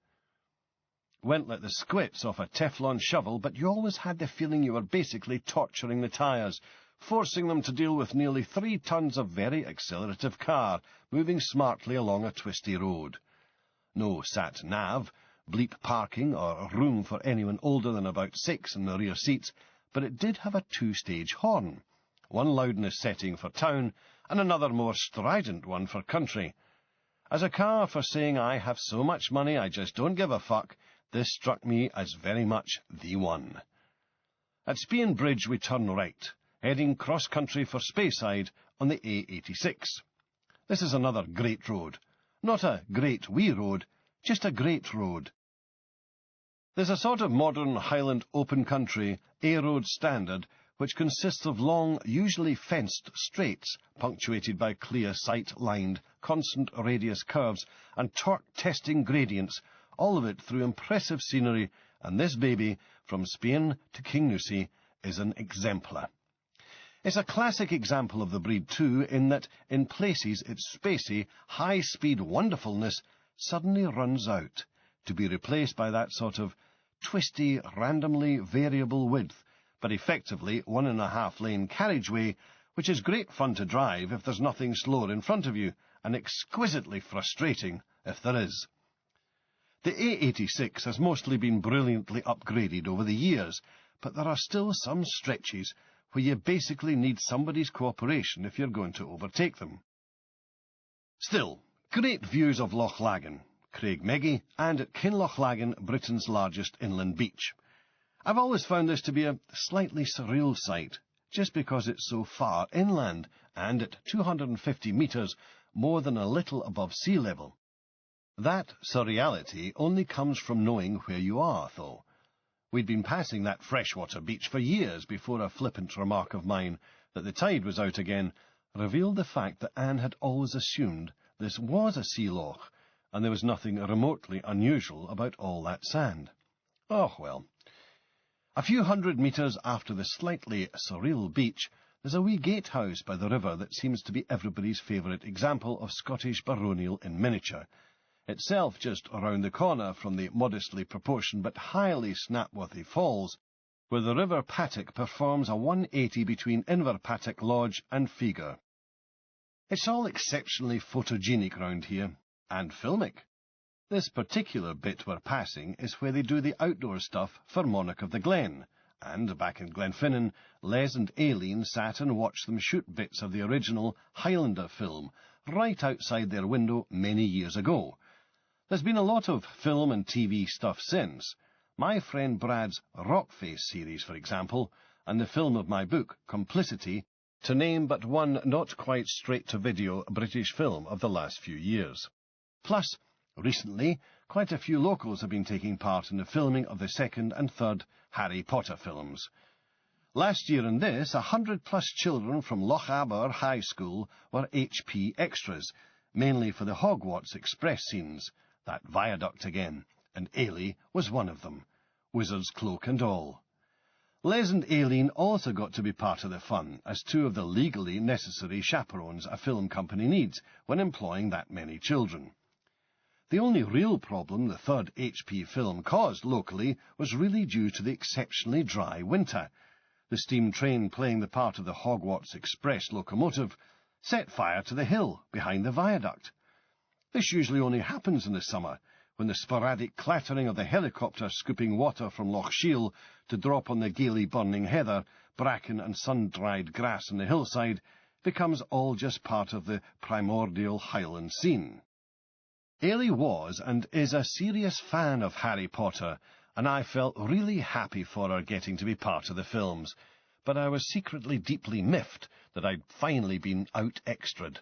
Went like the squits off a Teflon shovel, but you always had the feeling you were basically torturing the tyres, forcing them to deal with nearly 3 tons of very accelerative car, moving smartly along a twisty road. No sat-nav, bleep parking, or room for anyone older than about 6 in the rear seats, but it did have a 2-stage horn, one loudness setting for town, and another more strident one for country. As a car for saying I have so much money I just don't give a fuck, this struck me as very much the one. At Spean Bridge we turn right, heading cross-country for Speyside on the A86. This is another great road. Not a great wee road, just a great road. There's a sort of modern Highland open country A-road standard which consists of long, usually fenced straights, punctuated by clear sight-lined, constant radius curves and torque-testing gradients, all of it through impressive scenery, and this baby, from Spain to Kingnussy, is an exemplar. It's a classic example of the breed too, in that in places its spacey, high-speed wonderfulness suddenly runs out, to be replaced by that sort of twisty, randomly variable width, but effectively 1.5-lane carriageway, which is great fun to drive if there's nothing slower in front of you, and exquisitely frustrating if there is. The A86 has mostly been brilliantly upgraded over the years, but there are still some stretches where you basically need somebody's cooperation if you're going to overtake them. Still, great views of Loch Laggan, Craigmeggy, and at Kinloch-Laggan, Britain's largest inland beach. I've always found this to be a slightly surreal sight, just because it's so far inland, and at 250 metres, more than a little above sea level. That surreality only comes from knowing where you are, though. We'd been passing that freshwater beach for years before a flippant remark of mine, that the tide was out again, revealed the fact that Anne had always assumed this was a sea loch, and there was nothing remotely unusual about all that sand. Oh, well. A few hundred metres after the slightly surreal beach, there's a wee gatehouse by the river that seems to be everybody's favourite example of Scottish baronial in miniature, itself just around the corner from the modestly proportioned but highly snapworthy falls, where the River Pattock performs a 180 between Inverpattock Lodge and Feager. It's all exceptionally photogenic round here, and filmic. This particular bit we're passing is where they do the outdoor stuff for Monarch of the Glen, and back in Glenfinnan, Les and Aileen sat and watched them shoot bits of the original Highlander film right outside their window many years ago. There's been a lot of film and TV stuff since. My friend Brad's Rockface series, for example, and the film of my book, Complicity, to name but one not quite straight-to-video British film of the last few years. Plus, recently, quite a few locals have been taking part in the filming of the second and third Harry Potter films. Last year and this, 100-plus children from Lochaber High School were HP extras, mainly for the Hogwarts Express scenes, that viaduct again, and Ailey was one of them, wizard's cloak and all. Les and Aileen also got to be part of the fun, as two of the legally necessary chaperones a film company needs when employing that many children. The only real problem the third HP film caused locally was really due to the exceptionally dry winter. The steam train playing the part of the Hogwarts Express locomotive set fire to the hill behind the viaduct. This usually only happens in the summer, when the sporadic clattering of the helicopter scooping water from Loch Shiel to drop on the gaily burning heather, bracken and sun-dried grass on the hillside becomes all just part of the primordial Highland scene. Ailey was and is a serious fan of Harry Potter, and I felt really happy for her getting to be part of the films, but I was secretly deeply miffed that I'd finally been out-extra'd.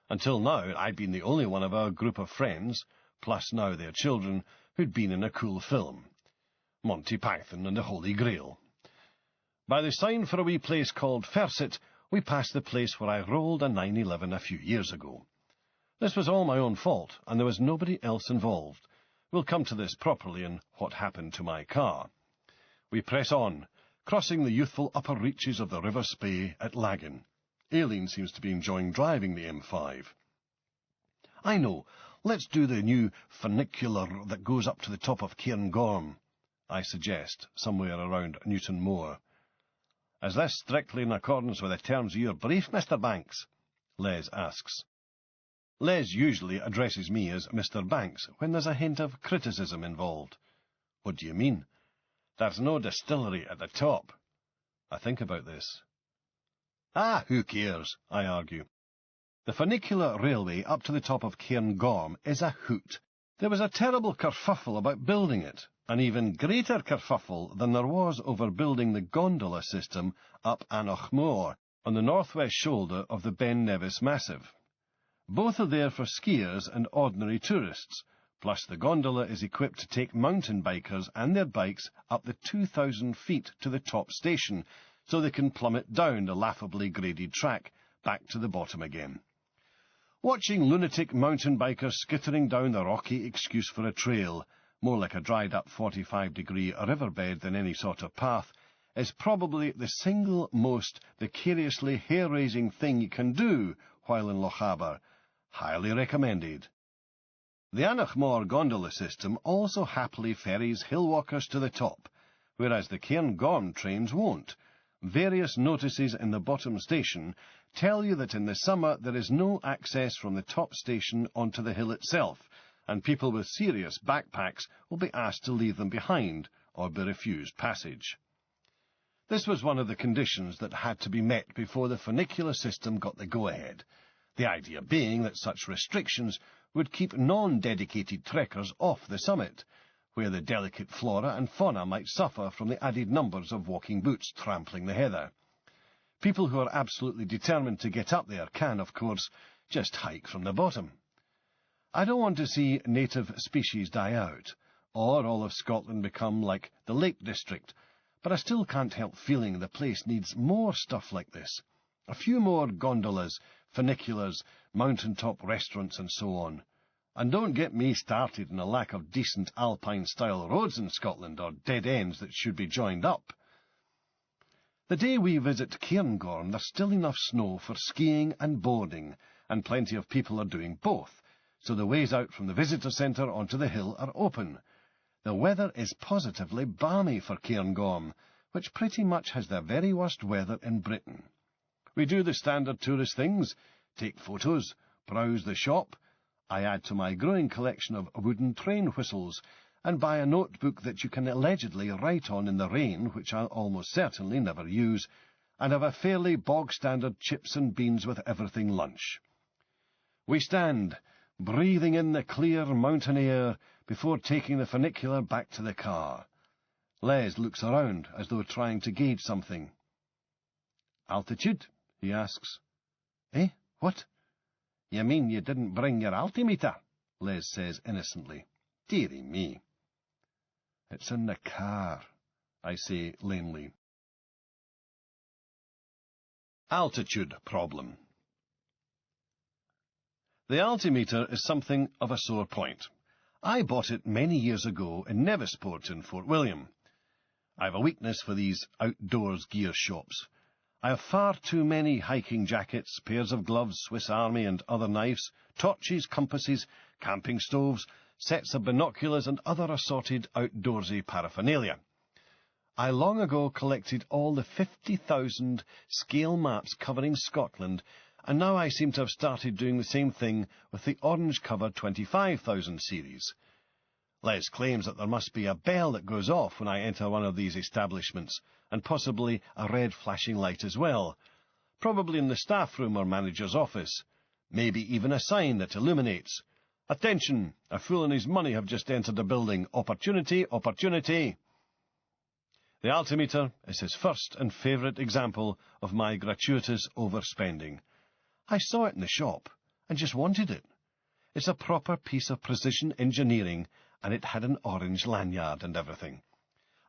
Until now, I'd been the only one of our group of friends, plus now their children, who'd been in a cool film. Monty Python and the Holy Grail. By the sign for a wee place called Ferset, we passed the place where I rolled a 911 a few years ago. This was all my own fault, and there was nobody else involved. We'll come to this properly in what happened to my car. We press on, crossing the youthful upper reaches of the River Spey at Laggan. Aileen seems to be enjoying driving the M5. I know, let's do the new funicular that goes up to the top of Cairngorm, I suggest, somewhere around Newton Moor. Is this strictly in accordance with the terms of your brief, Mr. Banks? Les asks. Les usually addresses me as Mr. Banks when there's a hint of criticism involved. What do you mean? There's no distillery at the top. I think about this. Ah, who cares, I argue. The funicular railway up to the top of Cairngorm is a hoot. There was a terrible kerfuffle about building it, an even greater kerfuffle than there was over building the gondola system up Anoch Moor, on the northwest shoulder of the Ben Nevis Massif. Both are there for skiers and ordinary tourists, Plus, the gondola is equipped to take mountain bikers and their bikes up the 2,000 feet to the top station, so they can plummet down the laughably graded track back to the bottom again. Watching lunatic mountain bikers skittering down the rocky excuse for a trail, more like a dried-up 45-degree riverbed than any sort of path, is probably the single most vicariously hair-raising thing you can do while in Lochaber. Highly recommended. The Anachmore gondola system also happily ferries hillwalkers to the top, whereas the Cairngorm trains won't. Various notices in the bottom station tell you that in the summer there is no access from the top station onto the hill itself, and people with serious backpacks will be asked to leave them behind or be refused passage. This was one of the conditions that had to be met before the funicular system got the go-ahead, the idea being that such restrictions would keep non-dedicated trekkers off the summit, where the delicate flora and fauna might suffer from the added numbers of walking boots trampling the heather. People who are absolutely determined to get up there can, of course, just hike from the bottom. I don't want to see native species die out, or all of Scotland become like the Lake District, but I still can't help feeling the place needs more stuff like this. A few more gondolas, funiculars, mountaintop restaurants and so on. And don't get me started on a lack of decent alpine-style roads in Scotland, or dead ends that should be joined up. The day we visit Cairngorm, there's still enough snow for skiing and boarding, and plenty of people are doing both, so the ways out from the visitor centre onto the hill are open. The weather is positively balmy for Cairngorm, which pretty much has the very worst weather in Britain. We do the standard tourist things, take photos, browse the shop. I add to my growing collection of wooden train whistles, and buy a notebook that you can allegedly write on in the rain, which I'll almost certainly never use, and have a fairly bog-standard chips and beans with everything lunch. We stand, breathing in the clear mountain air, before taking the funicular back to the car. Les looks around, as though trying to gauge something. "Altitude?" he asks. "Eh? What?" "You mean you didn't bring your altimeter?" Les says innocently. "Dearie me." "It's in the car," I say lamely. Altitude problem. The altimeter is something of a sore point. I bought it many years ago in Nevisport in Fort William. I have a weakness for these outdoors gear shops. I have far too many hiking jackets, pairs of gloves, Swiss Army and other knives, torches, compasses, camping stoves, sets of binoculars and other assorted outdoorsy paraphernalia. I long ago collected all the 50,000 scale maps covering Scotland, and now I seem to have started doing the same thing with the orange-covered 25,000 series. Les claims that there must be a bell that goes off when I enter one of these establishments, and possibly a red flashing light as well, probably in the staff room or manager's office, maybe even a sign that illuminates, "Attention, a fool and his money have just entered the building. Opportunity, opportunity." The altimeter is his first and favourite example of my gratuitous overspending. I saw it in the shop, and just wanted it. It's a proper piece of precision engineering, and it had an orange lanyard and everything.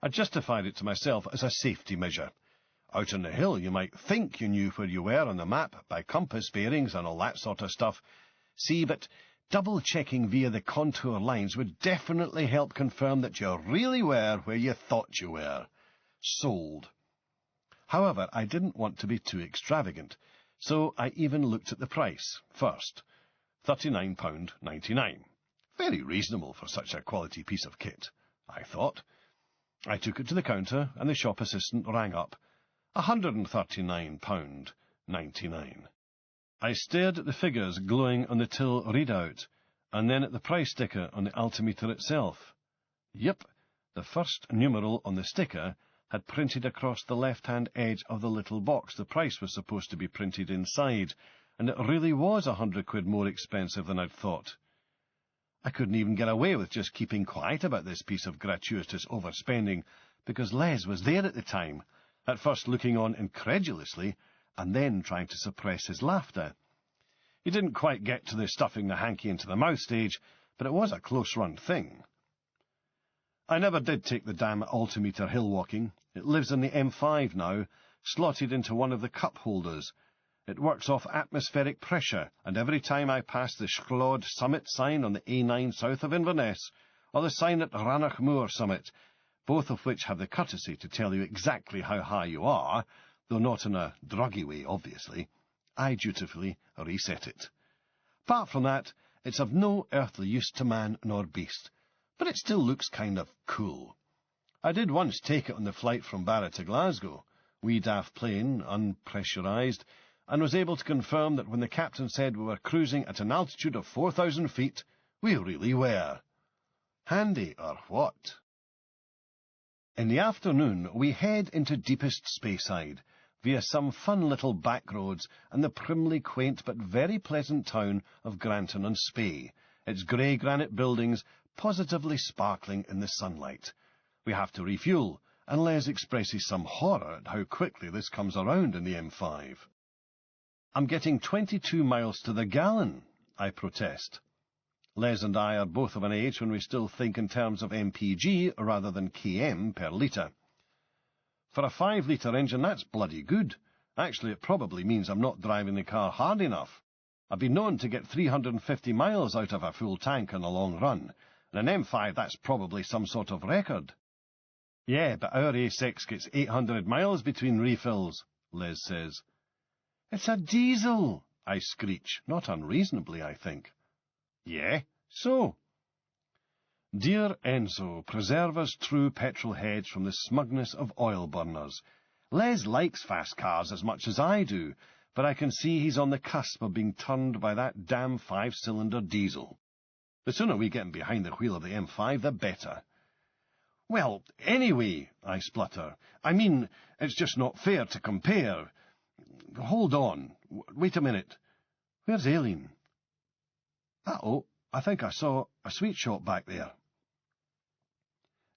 I justified it to myself as a safety measure. Out on the hill you might think you knew where you were on the map by compass bearings and all that sort of stuff. See, but double-checking via the contour lines would definitely help confirm that you really were where you thought you were. Sold. However, I didn't want to be too extravagant, so I even looked at the price first. £39.99. Very reasonable for such a quality piece of kit, I thought. I took it to the counter, and the shop assistant rang up. £139.99. I stared at the figures glowing on the till readout, and then at the price sticker on the altimeter itself. Yep, the first numeral on the sticker had printed across the left-hand edge of the little box the price was supposed to be printed inside, and it really was £100 more expensive than I'd thought. I couldn't even get away with just keeping quiet about this piece of gratuitous overspending, because Les was there at the time, at first looking on incredulously, and then trying to suppress his laughter. He didn't quite get to the stuffing the hanky into the mouth stage, but it was a close-run thing. I never did take the damn altimeter hill walking. It lives in the M5 now, slotted into one of the cup holders. It works off atmospheric pressure, and every time I pass the Schlod summit sign on the A9 south of Inverness, or the sign at Rannoch Moor summit, both of which have the courtesy to tell you exactly how high you are, though not in a druggy way, obviously, I dutifully reset it. Apart from that, it's of no earthly use to man nor beast, but it still looks kind of cool. I did once take it on the flight from Barra to Glasgow, wee daft plane, unpressurised, and was able to confirm that when the captain said we were cruising at an altitude of 4,000 feet, we really were. Handy or what? In the afternoon, we head into deepest Speyside, via some fun little back roads and the primly quaint but very pleasant town of Granton-on-Spey, its grey granite buildings positively sparkling in the sunlight. We have to refuel, and Les expresses some horror at how quickly this comes around in the M5. I'm getting 22 miles to the gallon, I protest. Les and I are both of an age when we still think in terms of mpg rather than km per litre. For a 5-litre engine, that's bloody good. Actually, it probably means I'm not driving the car hard enough. I've been known to get 350 miles out of a full tank on a long run, and an M5, that's probably some sort of record. Yeah, but our A6 gets 800 miles between refills, Les says. It's a diesel, I screech, not unreasonably, I think. Yeah, so? Dear Enzo, preserve us true petrol heads from the smugness of oil burners. Les likes fast cars as much as I do, but I can see he's on the cusp of being turned by that damn 5-cylinder diesel. The sooner we get him behind the wheel of the M5, the better. Well, anyway, I splutter. I mean, it's just not fair to compare. Hold on. Wait a minute. Where's Iain? Uh-oh, I think I saw a sweet shop back there.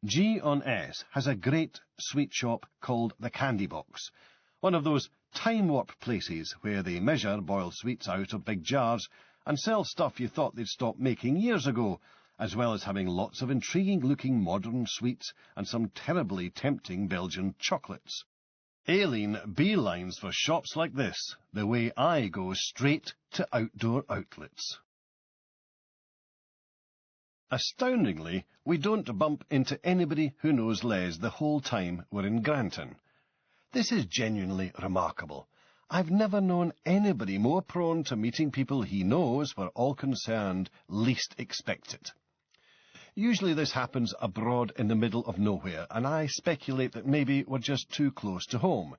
G on S has a great sweet shop called the Candy Box, one of those time-warp places where they measure boiled sweets out of big jars and sell stuff you thought they'd stopped making years ago, as well as having lots of intriguing-looking modern sweets and some terribly tempting Belgian chocolates. Aileen beelines for shops like this, the way I go straight to outdoor outlets. Astoundingly, we don't bump into anybody who knows Les the whole time we're in Granton. This is genuinely remarkable. I've never known anybody more prone to meeting people he knows where all concerned least expect it. Usually this happens abroad in the middle of nowhere, and I speculate that maybe we're just too close to home.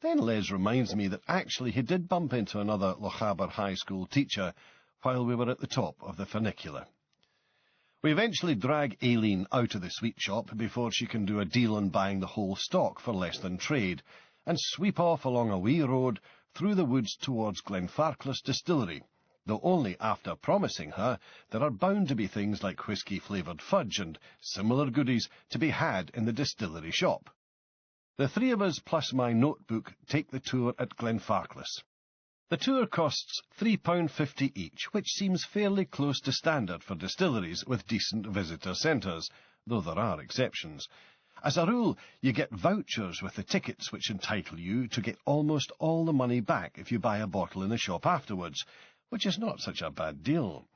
Then Les reminds me that actually he did bump into another Lochaber High School teacher while we were at the top of the funicular. We eventually drag Aileen out of the sweet shop before she can do a deal on buying the whole stock for less than trade, and sweep off along a wee road through the woods towards Glenfarclas Distillery, though only after promising her there are bound to be things like whisky-flavoured fudge and similar goodies to be had in the distillery shop. The three of us plus my notebook take the tour at Glenfarclas. The tour costs £3.50 each, which seems fairly close to standard for distilleries with decent visitor centres, though there are exceptions. As a rule, you get vouchers with the tickets which entitle you to get almost all the money back if you buy a bottle in the shop afterwards, which is not such a bad deal.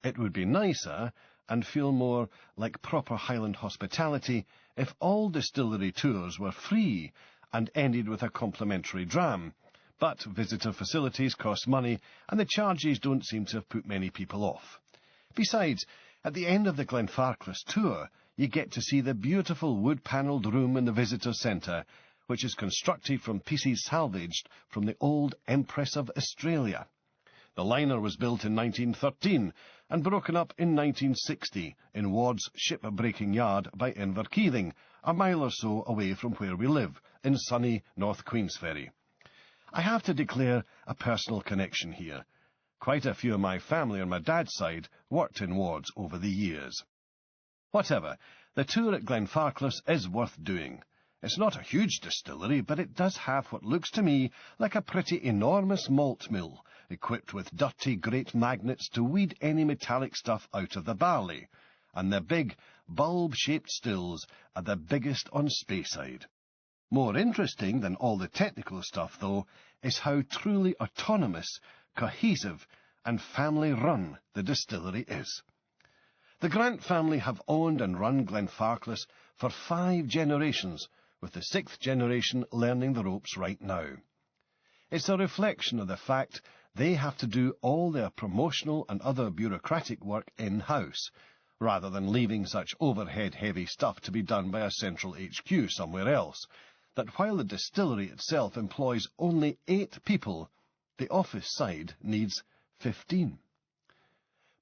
It would be nicer, and feel more like proper Highland hospitality, if all distillery tours were free and ended with a complimentary dram. But visitor facilities cost money, and the charges don't seem to have put many people off. Besides, at the end of the Glenfarclas tour, you get to see the beautiful wood-panelled room in the visitor centre, which is constructed from pieces salvaged from the old Empress of Australia. The liner was built in 1913 and broken up in 1960 in Ward's ship-breaking yard by Inverkeithing, a mile or so away from where we live, in sunny North Queensferry. I have to declare a personal connection here. Quite a few of my family on my dad's side worked in Wards over the years. Whatever, the tour at Glenfarclas is worth doing. It's not a huge distillery, but it does have what looks to me like a pretty enormous malt mill, equipped with dirty grate magnets to weed any metallic stuff out of the barley, and the big, bulb-shaped stills are the biggest on Speyside. More interesting than all the technical stuff, though, is how truly autonomous, cohesive, and family-run the distillery is. The Grant family have owned and run Glenfarclas for 5 generations, with the 6th generation learning the ropes right now. It's a reflection of the fact they have to do all their promotional and other bureaucratic work in-house, rather than leaving such overhead-heavy stuff to be done by a central HQ somewhere else, that while the distillery itself employs only 8 people, the office side needs 15.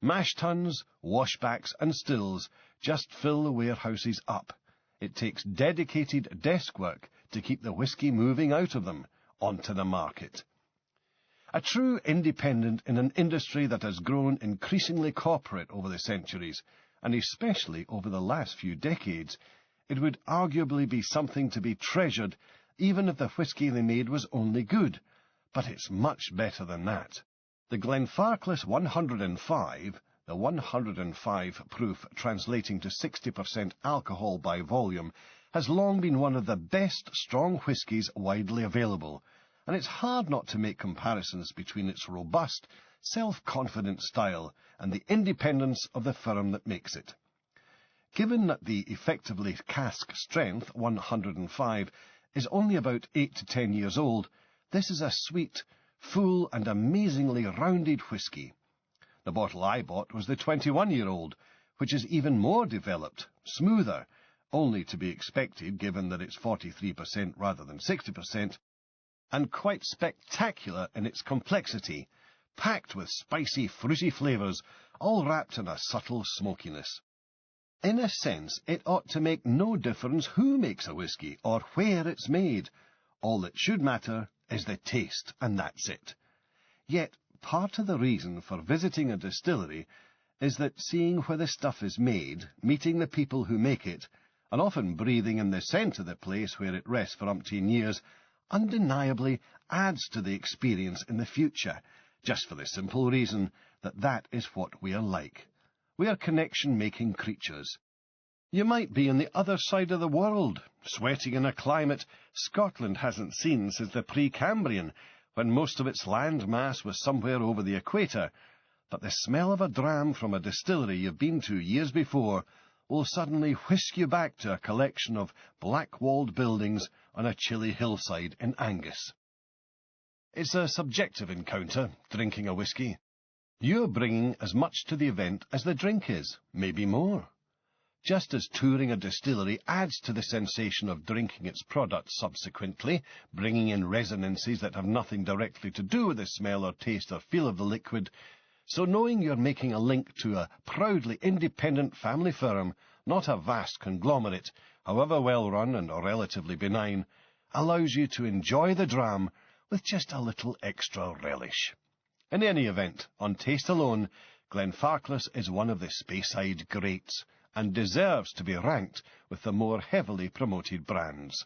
Mash tuns, washbacks and stills just fill the warehouses up. It takes dedicated desk work to keep the whisky moving out of them onto the market. A true independent in an industry that has grown increasingly corporate over the centuries, and especially over the last few decades, it would arguably be something to be treasured even if the whisky they made was only good, but it's much better than that. The Glenfarclas 105, the 105 proof translating to 60% alcohol by volume, has long been one of the best strong whiskies widely available, and it's hard not to make comparisons between its robust, self-confident style and the independence of the firm that makes it. Given that the effectively cask strength 105 is only about 8 to 10 years old, this is a sweet, full and amazingly rounded whisky. The bottle I bought was the 21-year-old, which is even more developed, smoother, only to be expected given that it's 43% rather than 60%, and quite spectacular in its complexity, packed with spicy, fruity flavours, all wrapped in a subtle smokiness. In a sense, it ought to make no difference who makes a whisky or where it's made. All that should matter is the taste, and that's it. Yet, part of the reason for visiting a distillery is that seeing where the stuff is made, meeting the people who make it, and often breathing in the scent of the place where it rests for umpteen years, undeniably adds to the experience in the future, just for the simple reason that that is what we are like. We are connection-making creatures. You might be on the other side of the world, sweating in a climate Scotland hasn't seen since the Precambrian, when most of its land mass was somewhere over the equator, but the smell of a dram from a distillery you've been to years before will suddenly whisk you back to a collection of black-walled buildings on a chilly hillside in Angus. It's a subjective encounter, drinking a whisky. You're bringing as much to the event as the drink is, maybe more. Just as touring a distillery adds to the sensation of drinking its product subsequently, bringing in resonances that have nothing directly to do with the smell or taste or feel of the liquid, so knowing you're making a link to a proudly independent family firm, not a vast conglomerate, however well run and relatively benign, allows you to enjoy the dram with just a little extra relish. In any event, on taste alone, Glenfarclas is one of the Speyside greats, and deserves to be ranked with the more heavily promoted brands.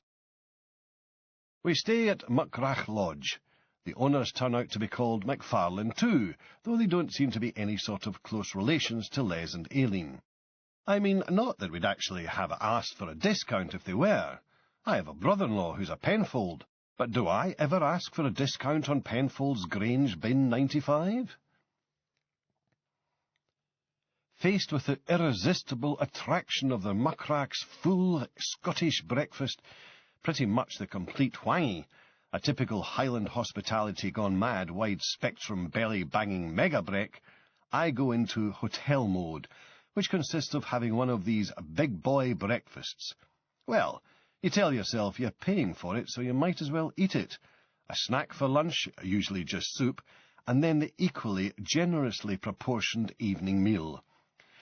We stay at Muckrach Lodge. The owners turn out to be called MacFarlane too, though they don't seem to be any sort of close relations to Les and Aileen. I mean, not that we'd actually have asked for a discount if they were. I have a brother-in-law who's a Penfold, but do I ever ask for a discount on Penfold's Grange Bin 95? Faced with the irresistible attraction of the Muckrach's full Scottish breakfast, pretty much the complete whangy, a typical Highland hospitality gone mad, wide-spectrum, belly-banging mega-break, I go into hotel mode, which consists of having one of these big-boy breakfasts. Well, you tell yourself you're paying for it, so you might as well eat it. A snack for lunch, usually just soup, and then the equally generously proportioned evening meal.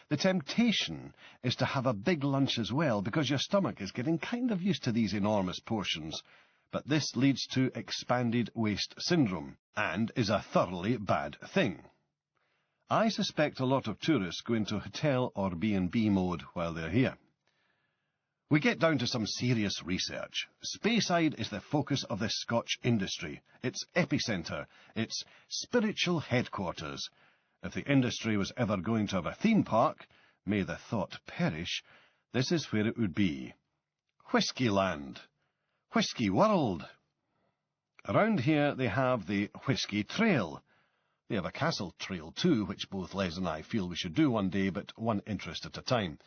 The temptation is to have a big lunch as well, because your stomach is getting kind of used to these enormous portions, but this leads to expanded waist syndrome, and is a thoroughly bad thing. I suspect a lot of tourists go into hotel or B&B mode while they're here. We get down to some serious research. Speyside is the focus of the Scotch industry, its epicentre, its spiritual headquarters. If the industry was ever going to have a theme park, may the thought perish, this is where it would be. Whisky Land. Whisky World. Around here they have the Whisky Trail. They have a castle trail too, which both Les and I feel we should do one day, but one interest at a time.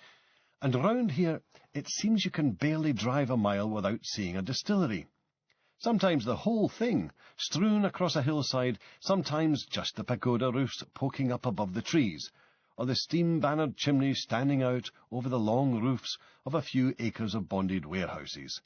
And around here it seems you can barely drive a mile without seeing a distillery. Sometimes the whole thing, strewn across a hillside, sometimes just the pagoda roofs poking up above the trees, or the steam-bannered chimneys standing out over the long roofs of a few acres of bonded warehouses.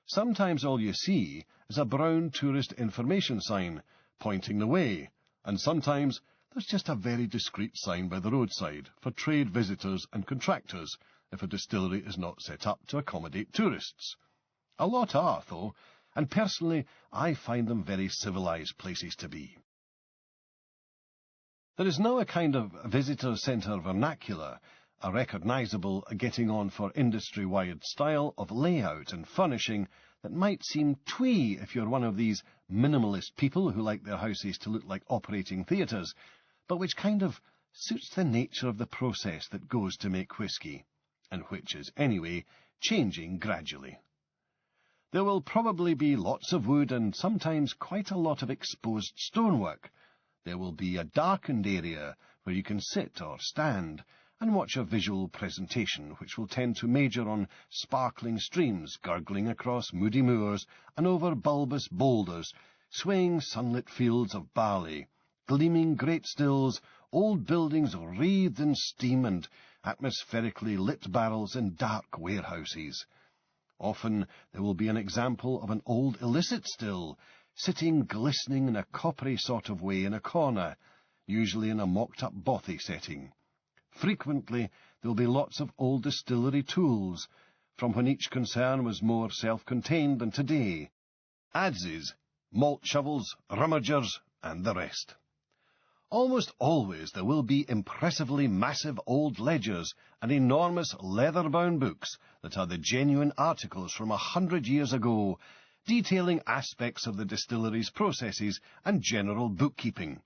Sometimes all you see is a brown tourist information sign pointing the way, and sometimes there's just a very discreet sign by the roadside for trade visitors and contractors if a distillery is not set up to accommodate tourists. A lot are, though, and personally I find them very civilised places to be. There is now a kind of visitor centre vernacular, a recognisable getting-on for industry-wide style of layout and furnishing that might seem twee if you're one of these minimalist people who like their houses to look like operating theatres, but which kind of suits the nature of the process that goes to make whisky, and which is, anyway, changing gradually. There will probably be lots of wood and sometimes quite a lot of exposed stonework. There will be a darkened area where you can sit or stand and watch a visual presentation which will tend to major on sparkling streams gurgling across moody moors and over bulbous boulders, swaying sunlit fields of barley, gleaming great stills, old buildings wreathed in steam and atmospherically lit barrels in dark warehouses. Often there will be an example of an old illicit still, sitting glistening in a coppery sort of way in a corner, usually in a mocked-up bothy setting. Frequently there will be lots of old distillery tools, from when each concern was more self-contained than today. Adzes, malt shovels, rummagers, and the rest. Almost always there will be impressively massive old ledgers and enormous leather-bound books that are the genuine articles from 100 years ago, detailing aspects of the distillery's processes and general bookkeeping.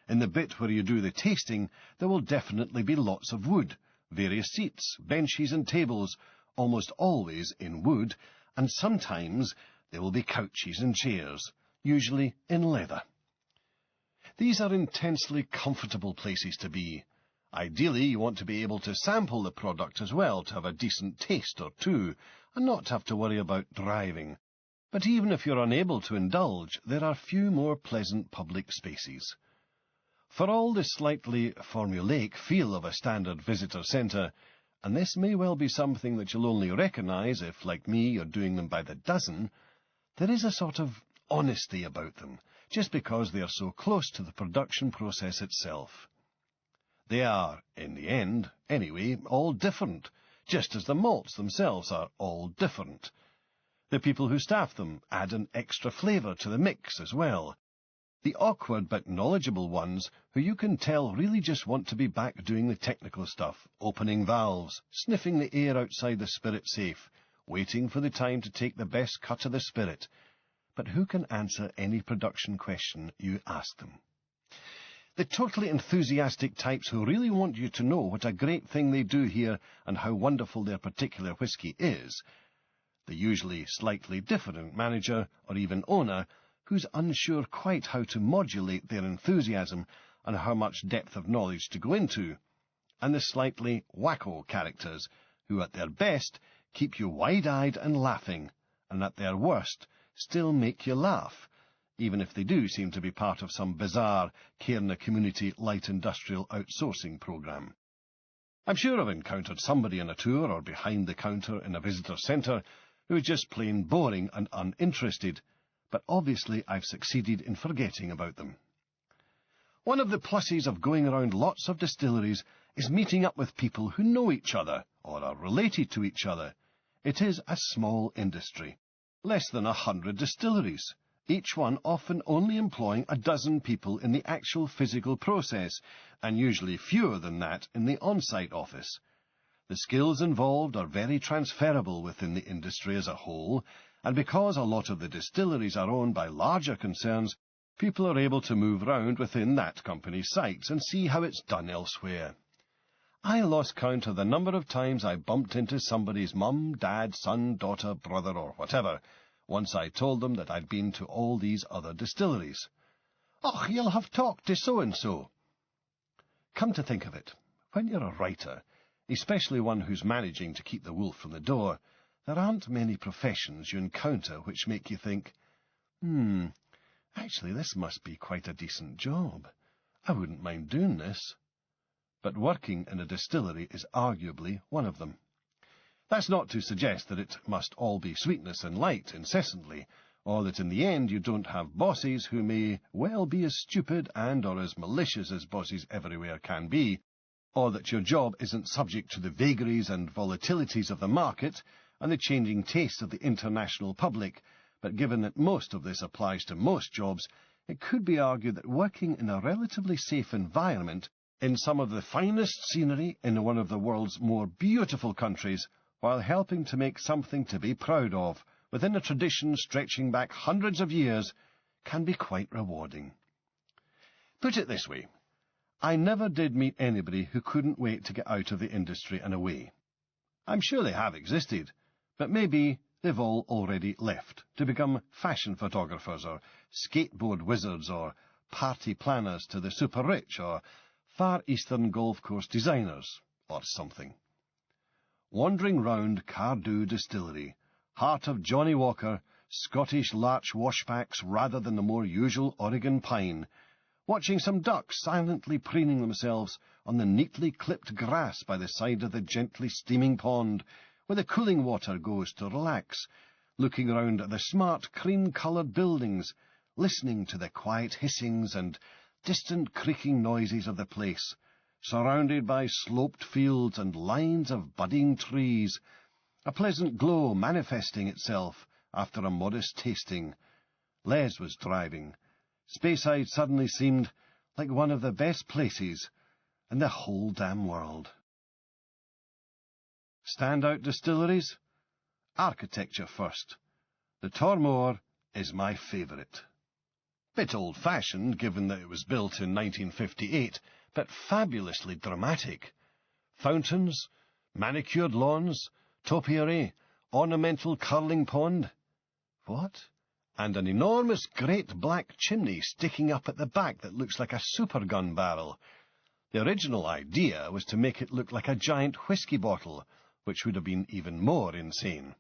In the bit where you do the tasting, there will definitely be lots of wood, various seats, benches and tables, almost always in wood, and sometimes there will be couches and chairs, usually in leather. These are intensely comfortable places to be. Ideally, you want to be able to sample the product as well, to have a decent taste or two, and not have to worry about driving. But even if you're unable to indulge, there are few more pleasant public spaces. For all the slightly formulaic feel of a standard visitor centre, and this may well be something that you'll only recognise if, like me, you're doing them by the dozen, there is a sort of honesty about them, just because they are so close to the production process itself. They are, in the end, anyway, all different, just as the malts themselves are all different. The people who staff them add an extra flavour to the mix as well. The awkward but knowledgeable ones who you can tell really just want to be back doing the technical stuff, opening valves, sniffing the air outside the spirit safe, waiting for the time to take the best cut of the spirit, but who can answer any production question you ask them. The totally enthusiastic types who really want you to know what a great thing they do here and how wonderful their particular whisky is. The usually slightly different manager or even owner who's unsure quite how to modulate their enthusiasm and how much depth of knowledge to go into. And the slightly wacko characters who at their best keep you wide-eyed and laughing, and at their worst still make you laugh, even if they do seem to be part of some bizarre Cairn Community light industrial outsourcing programme. I'm sure I've encountered somebody on a tour or behind the counter in a visitor centre who is just plain boring and uninterested, but obviously I've succeeded in forgetting about them. One of the pluses of going around lots of distilleries is meeting up with people who know each other or are related to each other. It is a small industry. Less than 100 distilleries, each one often only employing a dozen people in the actual physical process, and usually fewer than that in the on-site office. The skills involved are very transferable within the industry as a whole, and because a lot of the distilleries are owned by larger concerns, people are able to move round within that company's sites and see how it's done elsewhere. I lost count of the number of times I bumped into somebody's mum, dad, son, daughter, brother, or whatever, once I told them that I'd been to all these other distilleries. "Och, you'll have talked to so-and-so." Come to think of it, when you're a writer, especially one who's managing to keep the wolf from the door, there aren't many professions you encounter which make you think, actually this must be quite a decent job. I wouldn't mind doing this. But working in a distillery is arguably one of them. That's not to suggest that it must all be sweetness and light incessantly, or that in the end you don't have bosses who may well be as stupid and or as malicious as bosses everywhere can be, or that your job isn't subject to the vagaries and volatilities of the market and the changing tastes of the international public, but given that most of this applies to most jobs, it could be argued that working in a relatively safe environment, in some of the finest scenery in one of the world's more beautiful countries, while helping to make something to be proud of, within a tradition stretching back hundreds of years, can be quite rewarding. Put it this way, I never did meet anybody who couldn't wait to get out of the industry and away. I'm sure they have existed, but maybe they've all already left to become fashion photographers or skateboard wizards or party planners to the super-rich or Far Eastern golf course designers or something. Wandering round Cardew Distillery, heart of Johnny Walker, Scottish larch washbacks rather than the more usual Oregon pine, watching some ducks silently preening themselves on the neatly clipped grass by the side of the gently steaming pond, where the cooling water goes to relax, looking round at the smart cream-coloured buildings, listening to the quiet hissings and distant creaking noises of the place, surrounded by sloped fields and lines of budding trees, a pleasant glow manifesting itself after a modest tasting. Les was driving. Speyside suddenly seemed like one of the best places in the whole damn world. Standout distilleries? Architecture first. The Tormore is my favourite. Bit old-fashioned, given that it was built in 1958, but fabulously dramatic. Fountains, manicured lawns, topiary, ornamental curling pond. What? And an enormous great black chimney sticking up at the back that looks like a super-gun barrel. The original idea was to make it look like a giant whisky bottle, which would have been even more insane.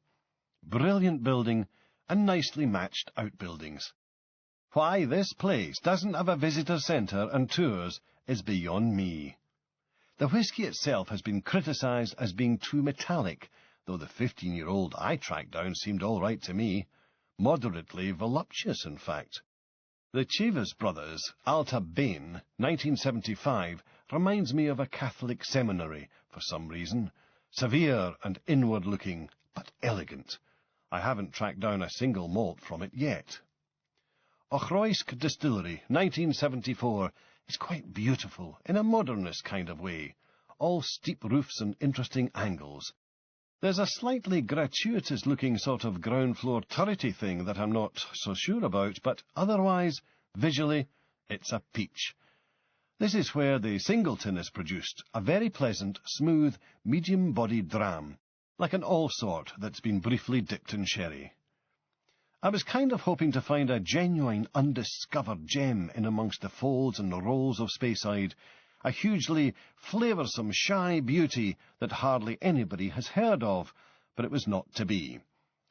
Brilliant building and nicely matched outbuildings. Why this place doesn't have a visitor centre and tours is beyond me. The whisky itself has been criticised as being too metallic, though the 15-year-old I tracked down seemed all right to me. Moderately voluptuous, in fact. The Chivas brothers' Alta Bain, 1975, reminds me of a Catholic seminary, for some reason. Severe and inward-looking, but elegant. I haven't tracked down a single malt from it yet. Ochroisk Distillery, 1974, is quite beautiful, in a modernist kind of way. All steep roofs and interesting angles. There's a slightly gratuitous-looking sort of ground-floor turrety thing that I'm not so sure about, but otherwise, visually, it's a peach. This is where the Singleton is produced, a very pleasant, smooth, medium-bodied dram, like an all-sort that's been briefly dipped in sherry. I was kind of hoping to find a genuine, undiscovered gem in amongst the folds and rolls of Speyside, a hugely flavoursome, shy beauty that hardly anybody has heard of, but it was not to be.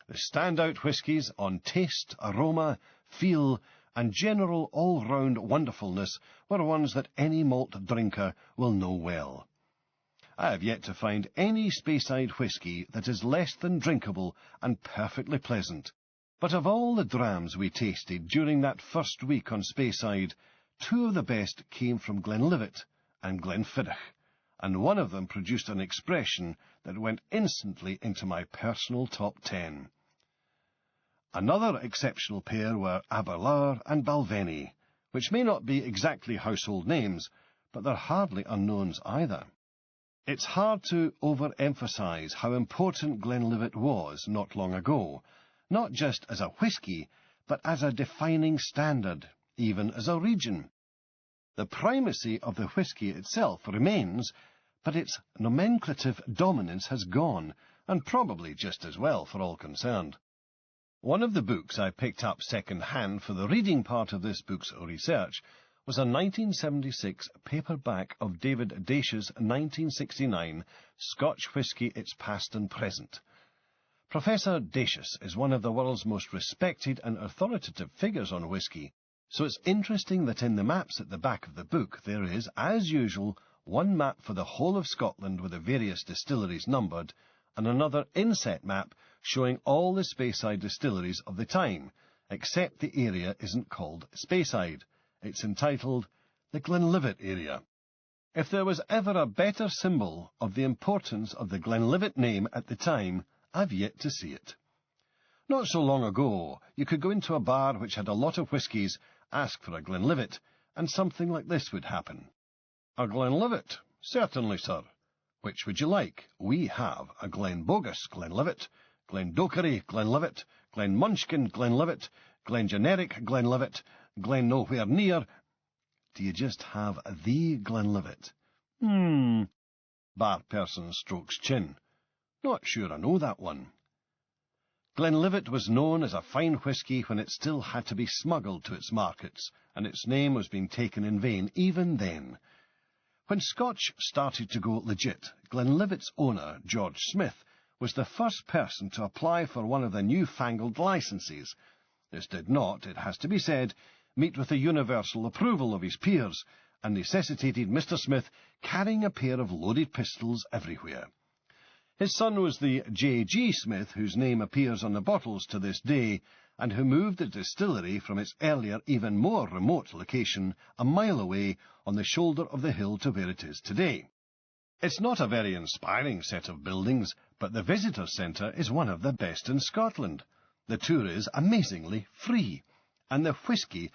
The standout whiskies on taste, aroma, feel, and general all-round wonderfulness were ones that any malt drinker will know well. I have yet to find any Speyside whisky that is less than drinkable and perfectly pleasant. But of all the drams we tasted during that first week on Speyside, two of the best came from Glenlivet and Glenfiddich, and one of them produced an expression that went instantly into my personal top 10. Another exceptional pair were Aberlour and Balvenie, which may not be exactly household names, but they're hardly unknowns either. It's hard to overemphasise how important Glenlivet was not long ago, not just as a whisky, but as a defining standard, even as a region. The primacy of the whisky itself remains, but its nomenclative dominance has gone, and probably just as well for all concerned. One of the books I picked up second-hand for the reading part of this book's research was a 1976 paperback of David Daish's 1969 Scotch Whisky, Its Past and Present. Professor Daish is one of the world's most respected and authoritative figures on whisky, so it's interesting that in the maps at the back of the book there is, as usual, one map for the whole of Scotland with the various distilleries numbered, and another inset map showing all the Speyside distilleries of the time, except the area isn't called Speyside. It's entitled the Glenlivet area. If there was ever a better symbol of the importance of the Glenlivet name at the time, I've yet to see it. Not so long ago, you could go into a bar which had a lot of whiskies, ask for a Glenlivet, and something like this would happen. A Glenlivet? Certainly, sir. Which would you like? We have a Glenbogus Glenlivet, Glendockery Glenlivet, Glenmunchkin Glenlivet, Glengeneric Glenlivet, Glen Nowhere Near. Do you just have the Glenlivet? Bar person strokes chin. Not sure I know that one. Glenlivet was known as a fine whisky when it still had to be smuggled to its markets, and its name was being taken in vain even then. When Scotch started to go legit, Glenlivet's owner, George Smith, was the first person to apply for one of the newfangled licenses. This did not, it has to be said, meet with the universal approval of his peers, and necessitated Mr. Smith carrying a pair of loaded pistols everywhere. His son was the J.G. Smith, whose name appears on the bottles to this day, and who moved the distillery from its earlier, even more remote location, a mile away on the shoulder of the hill to where it is today. It's not a very inspiring set of buildings, but the visitor centre is one of the best in Scotland. The tour is amazingly free, and the whisky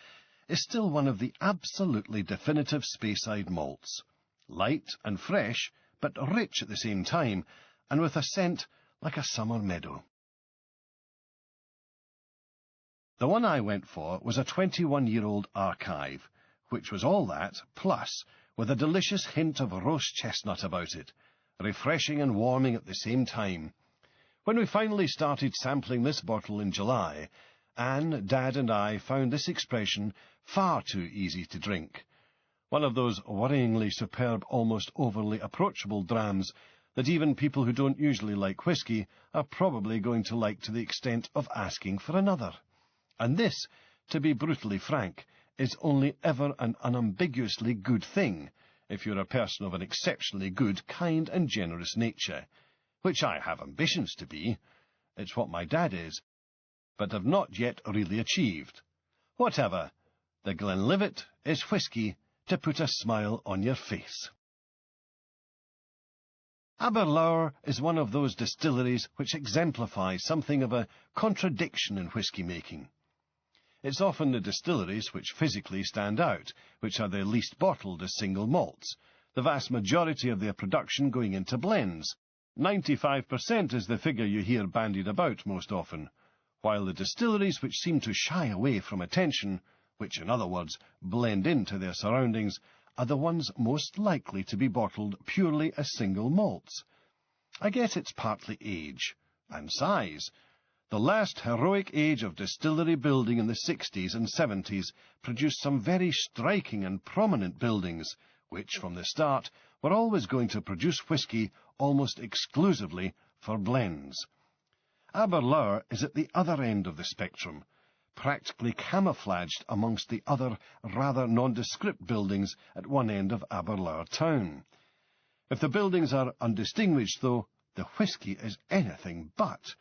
is still one of the absolutely definitive Speyside malts. Light and fresh, but rich at the same time, and with a scent like a summer meadow. The one I went for was a 21-year-old archive, which was all that, plus, with a delicious hint of roast chestnut about it, refreshing and warming at the same time. When we finally started sampling this bottle in July, Anne, Dad and I found this expression far too easy to drink. One of those worryingly superb, almost overly approachable drams that even people who don't usually like whisky are probably going to like to the extent of asking for another. And this, to be brutally frank, is only ever an unambiguously good thing, if you're a person of an exceptionally good, kind and generous nature, which I have ambitions to be. It's what my dad is, but have not yet really achieved. Whatever, the Glenlivet is whisky to put a smile on your face. Aberlour is one of those distilleries which exemplify something of a contradiction in whisky-making. It's often the distilleries which physically stand out, which are the least bottled as single malts, the vast majority of their production going into blends. 95% is the figure you hear bandied about most often, while the distilleries which seem to shy away from attention, which in other words blend into their surroundings, are the ones most likely to be bottled purely as single malts. I guess it's partly age and size. The last heroic age of distillery building in the 60s and 70s produced some very striking and prominent buildings, which, from the start, were always going to produce whisky almost exclusively for blends. Aberlour is at the other end of the spectrum, practically camouflaged amongst the other rather nondescript buildings at one end of Aberlour town. If the buildings are undistinguished, though, the whisky is anything but.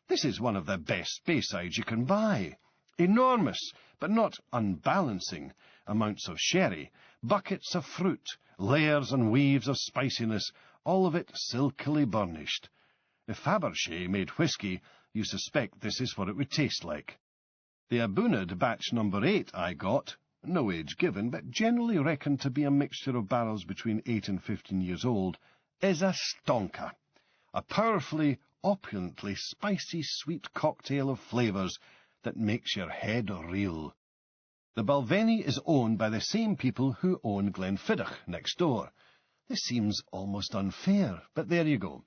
This is one of the best Speysides you can buy. Enormous, but not unbalancing, amounts of sherry, buckets of fruit, layers and weaves of spiciness, all of it silkily burnished. If Fabergé made whisky, you suspect this is what it would taste like. The Abunad batch number 8 I got, no age given, but generally reckoned to be a mixture of barrels between 8 and 15 years old, is a stonker, a powerfully, opulently spicy sweet cocktail of flavours that makes your head reel. The Balvenie is owned by the same people who own Glenfiddich next door. This seems almost unfair, but there you go.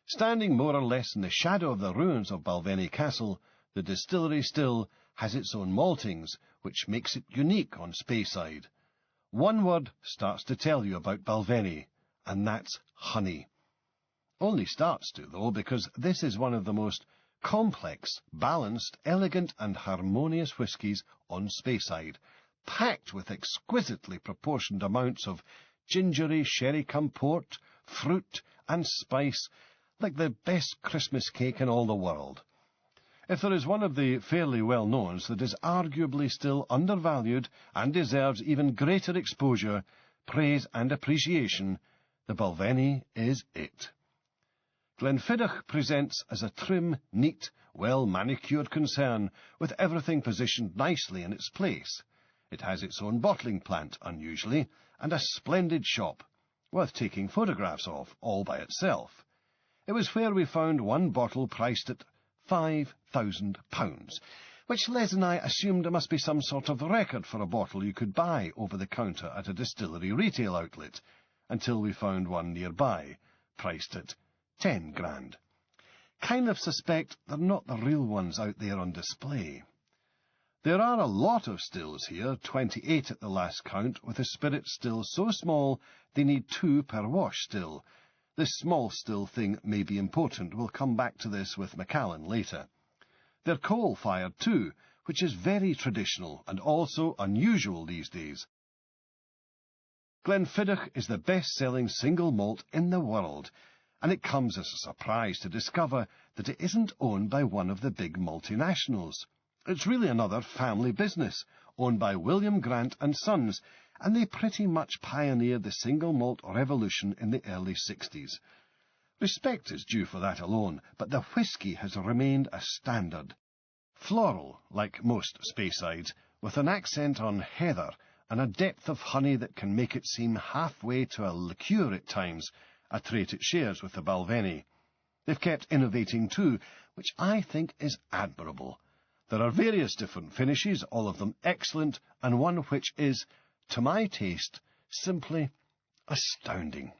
Standing more or less in the shadow of the ruins of Balvenie Castle, the distillery still has its own maltings, which makes it unique on Speyside. One word starts to tell you about Balvenie, and that's honey. Only starts to, though, because this is one of the most complex, balanced, elegant and harmonious whiskies on Speyside, packed with exquisitely proportioned amounts of gingery sherry cum port, fruit and spice, like the best Christmas cake in all the world. If there is one of the fairly well-knowns that is arguably still undervalued and deserves even greater exposure, praise and appreciation, the Balvenie is it. Glenfiddich presents as a trim, neat, well-manicured concern, with everything positioned nicely in its place. It has its own bottling plant, unusually, and a splendid shop, worth taking photographs of, all by itself. It was where we found one bottle priced at £5,000, which Les and I assumed must be some sort of record for a bottle you could buy over the counter at a distillery retail outlet, until we found one nearby, priced at 10 grand. Kind of suspect they're not the real ones out there on display. There are a lot of stills here, 28 at the last count, with the spirits still so small they need 2 per wash still. This small still thing may be important. We'll come back to this with Macallan later. They're coal-fired too, which is very traditional and also unusual these days. Glenfiddich is the best-selling single malt in the world, and it comes as a surprise to discover that it isn't owned by one of the big multinationals. It's really another family business, owned by William Grant and Sons, and they pretty much pioneered the single malt revolution in the early 60s. Respect is due for that alone, but the whisky has remained a standard. Floral, like most Speysides, with an accent on heather and a depth of honey that can make it seem halfway to a liqueur at times, a trait it shares with the Balvenie. They've kept innovating too, which I think is admirable. There are various different finishes, all of them excellent, and one which is, to my taste, simply astounding.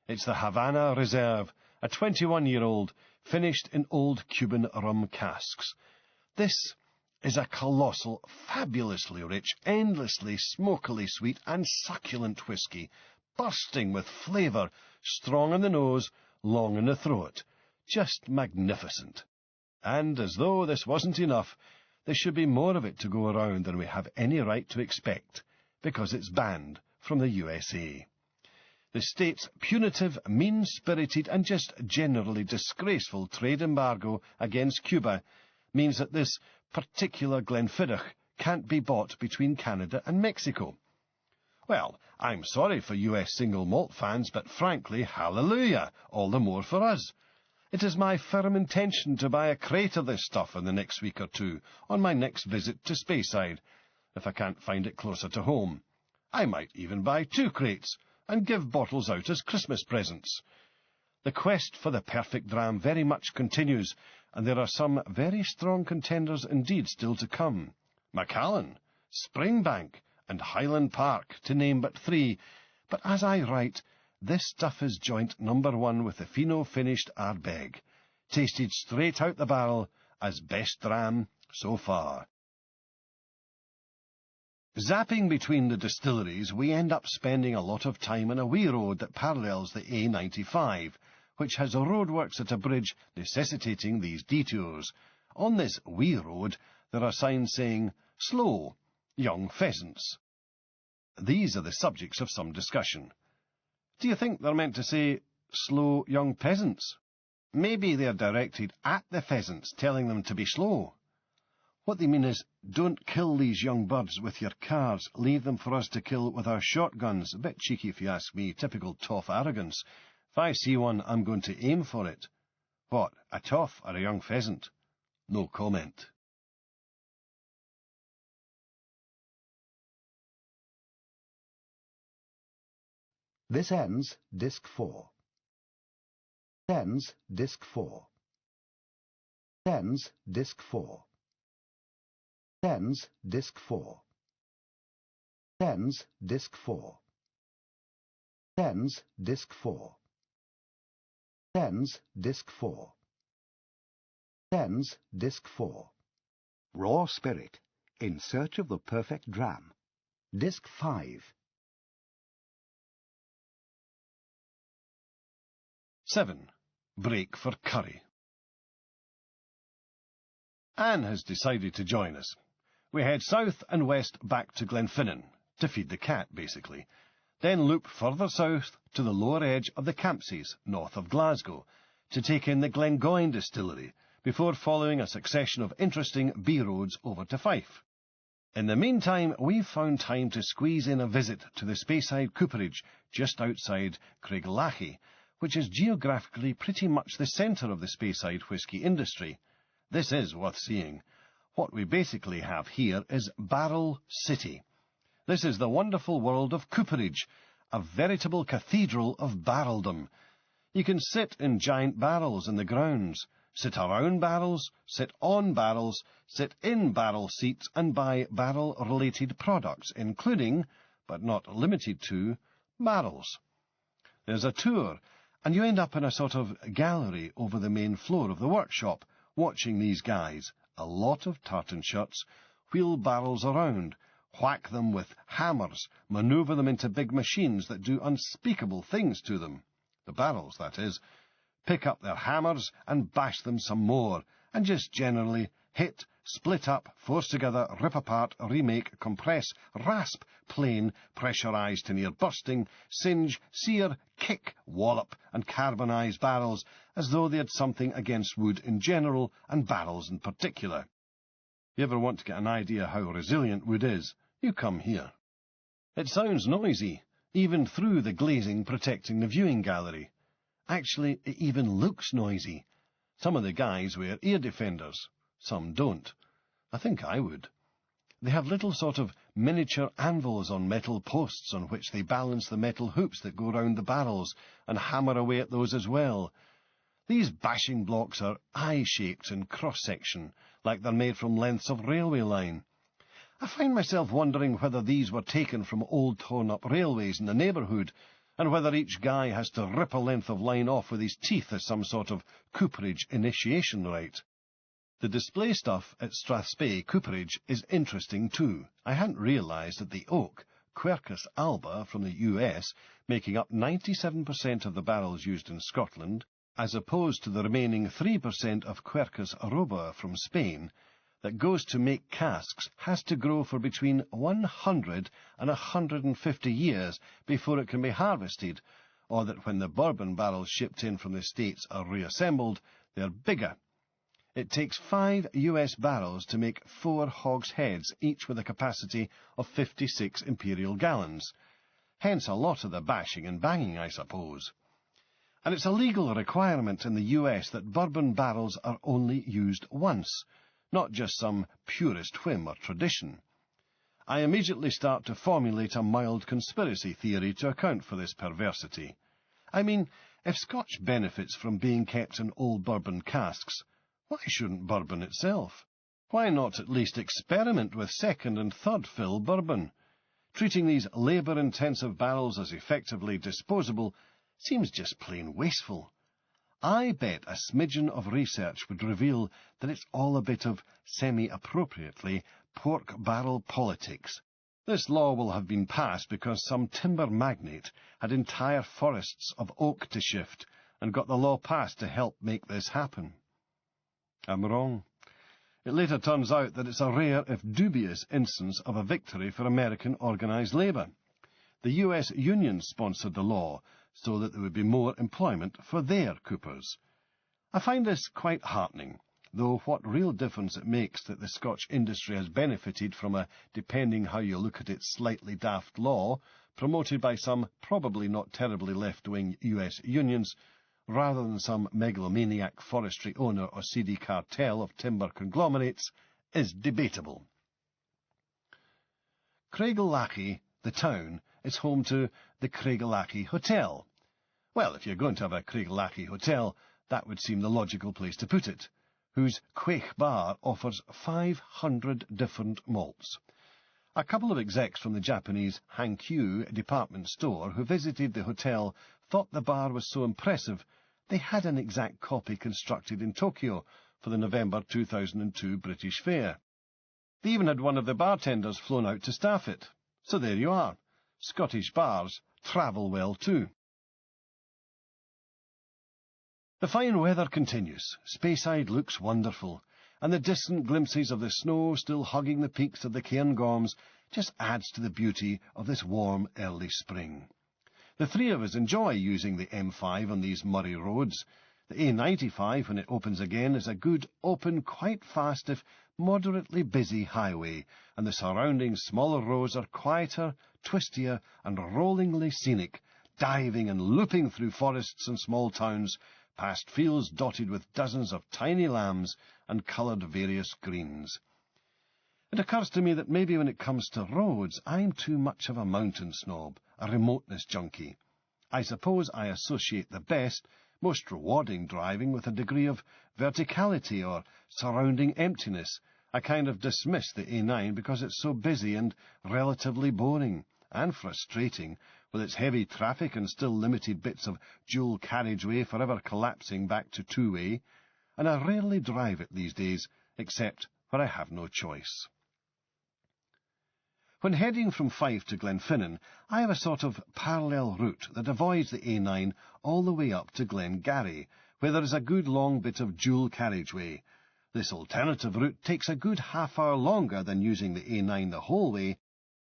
It's the Havana Reserve, a 21-year-old, finished in old Cuban rum casks. This is a colossal, fabulously rich, endlessly smokily sweet and succulent whisky, bursting with flavour, strong in the nose, long in the throat. Just magnificent. And as though this wasn't enough, there should be more of it to go around than we have any right to expect, because it's banned from the USA. The state's punitive, mean-spirited and just generally disgraceful trade embargo against Cuba means that this particular Glenfiddich can't be bought between Canada and Mexico. Well, I'm sorry for US single malt fans, but frankly, hallelujah, all the more for us. It is my firm intention to buy a crate of this stuff in the next week or two, on my next visit to Speyside, if I can't find it closer to home. I might even buy 2 crates, and give bottles out as Christmas presents. The quest for the perfect dram very much continues, and there are some very strong contenders indeed still to come. Macallan, Springbank, and Highland Park, to name but 3, but as I write, this stuff is joint number 1 with the Fino finished Ardbeg, tasted straight out the barrel as best dram so far. Zapping between the distilleries, we end up spending a lot of time on a wee road that parallels the A95, which has roadworks at a bridge necessitating these detours. On this wee road, there are signs saying, "Slow, young pheasants." These are the subjects of some discussion. Do you think they're meant to say, "Slow, young peasants"? Maybe they're directed at the pheasants, telling them to be slow. What they mean is, don't kill these young birds with your cars, leave them for us to kill with our shotguns. A bit cheeky if you ask me, typical toff arrogance. If I see one, I'm going to aim for it. What, a toff or a young pheasant? No comment. This ends Disc 4. Tens, disc 4. Tens, disc 4. Tens, disc 4. Tens, disc 4. Tens, disc 4. Tens, disc 4. Tens, disc 4. Raw spirit, in search of the perfect dram. Disc 5. 7. Break for curry. Anne has decided to join us. We head south and west back to Glenfinnan, to feed the cat, basically, then loop further south to the lower edge of the Campsies, north of Glasgow, to take in the Glengoyne distillery, before following a succession of interesting B-roads over to Fife. In the meantime, we've found time to squeeze in a visit to the Speyside cooperage just outside Craiglachie, which is geographically pretty much the centre of the Speyside whisky industry. This is worth seeing. What we basically have here is Barrel City. This is the wonderful world of cooperage, a veritable cathedral of barreldom. You can sit in giant barrels in the grounds, sit around barrels, sit on barrels, sit in barrel seats and buy barrel-related products, including, but not limited to, barrels. There's a tour, and you end up in a sort of gallery over the main floor of the workshop, watching these guys, a lot of tartan shirts, wheel barrels around, whack them with hammers, manoeuvre them into big machines that do unspeakable things to them. The barrels, that is. Pick up their hammers and bash them some more, and just generally hit, split up, force together, rip apart, remake, compress, rasp, plane, pressurise to near bursting, singe, sear, kick, wallop, and carbonise barrels, as though they had something against wood in general, and barrels in particular. You ever want to get an idea how resilient wood is, you come here. It sounds noisy, even through the glazing protecting the viewing gallery. Actually, it even looks noisy. Some of the guys wear ear defenders. Some don't. I think I would. They have little sort of miniature anvils on metal posts on which they balance the metal hoops that go round the barrels and hammer away at those as well. These bashing blocks are eye-shaped in cross-section, like they're made from lengths of railway line. I find myself wondering whether these were taken from old torn-up railways in the neighbourhood, and whether each guy has to rip a length of line off with his teeth as some sort of cooperage initiation rite. The display stuff at Strathspey Cooperage is interesting too. I hadn't realised that the oak, Quercus alba from the US, making up 97% of the barrels used in Scotland, as opposed to the remaining 3% of Quercus aroba from Spain, that goes to make casks has to grow for between 100 and 150 years before it can be harvested, or that when the bourbon barrels shipped in from the States are reassembled, they're bigger. It takes 5 US barrels to make 4 hogsheads, each with a capacity of 56 imperial gallons. Hence a lot of the bashing and banging, I suppose. And it's a legal requirement in the US that bourbon barrels are only used once, not just some purist whim or tradition. I immediately start to formulate a mild conspiracy theory to account for this perversity. I mean, if Scotch benefits from being kept in old bourbon casks, why shouldn't bourbon itself? Why not at least experiment with second and third fill bourbon? Treating these labour-intensive barrels as effectively disposable seems just plain wasteful. I bet a smidgen of research would reveal that it's all a bit of, semi-appropriately, pork barrel politics. This law will have been passed because some timber magnate had entire forests of oak to shift and got the law passed to help make this happen. I'm wrong. It later turns out that it's a rare, if dubious, instance of a victory for American organised labour. The US union sponsored the law so that there would be more employment for their coopers. I find this quite heartening, though what real difference it makes that the Scotch industry has benefited from a, depending how you look at it, slightly daft law, promoted by some probably not terribly left-wing US unions, rather than some megalomaniac forestry owner or seedy cartel of timber conglomerates, is debatable. Craiglachie, the town, is home to the Craiglachie Hotel. Well, if you're going to have a Craiglachie hotel, that would seem the logical place to put it, whose Quaich Bar offers 500 different malts. A couple of execs from the Japanese Hankyu department store who visited the hotel thought the bar was so impressive they had an exact copy constructed in Tokyo for the November 2002 British Fair. They even had one of the bartenders flown out to staff it. So there you are. Scottish bars travel well too. The fine weather continues. Speyside looks wonderful, and the distant glimpses of the snow still hugging the peaks of the Cairngorms just adds to the beauty of this warm early spring. The three of us enjoy using the M5 on these Murray roads. The A95, when it opens again, is a good, open, quite fast if moderately busy highway, and the surrounding smaller roads are quieter, twistier, and rollingly scenic, diving and looping through forests and small towns, past fields dotted with dozens of tiny lambs and coloured various greens. It occurs to me that maybe when it comes to roads, I'm too much of a mountain snob, a remoteness junkie. I suppose I associate the best, most rewarding driving with a degree of verticality or surrounding emptiness. I kind of dismiss the A9 because it's so busy and relatively boring, and frustrating, with its heavy traffic and still limited bits of dual carriageway forever collapsing back to two-way, and I rarely drive it these days, except where I have no choice. When heading from Fife to Glenfinnan, I have a sort of parallel route that avoids the A9 all the way up to Glengarry, where there is a good long bit of dual carriageway. This alternative route takes a good half-hour longer than using the A9 the whole way,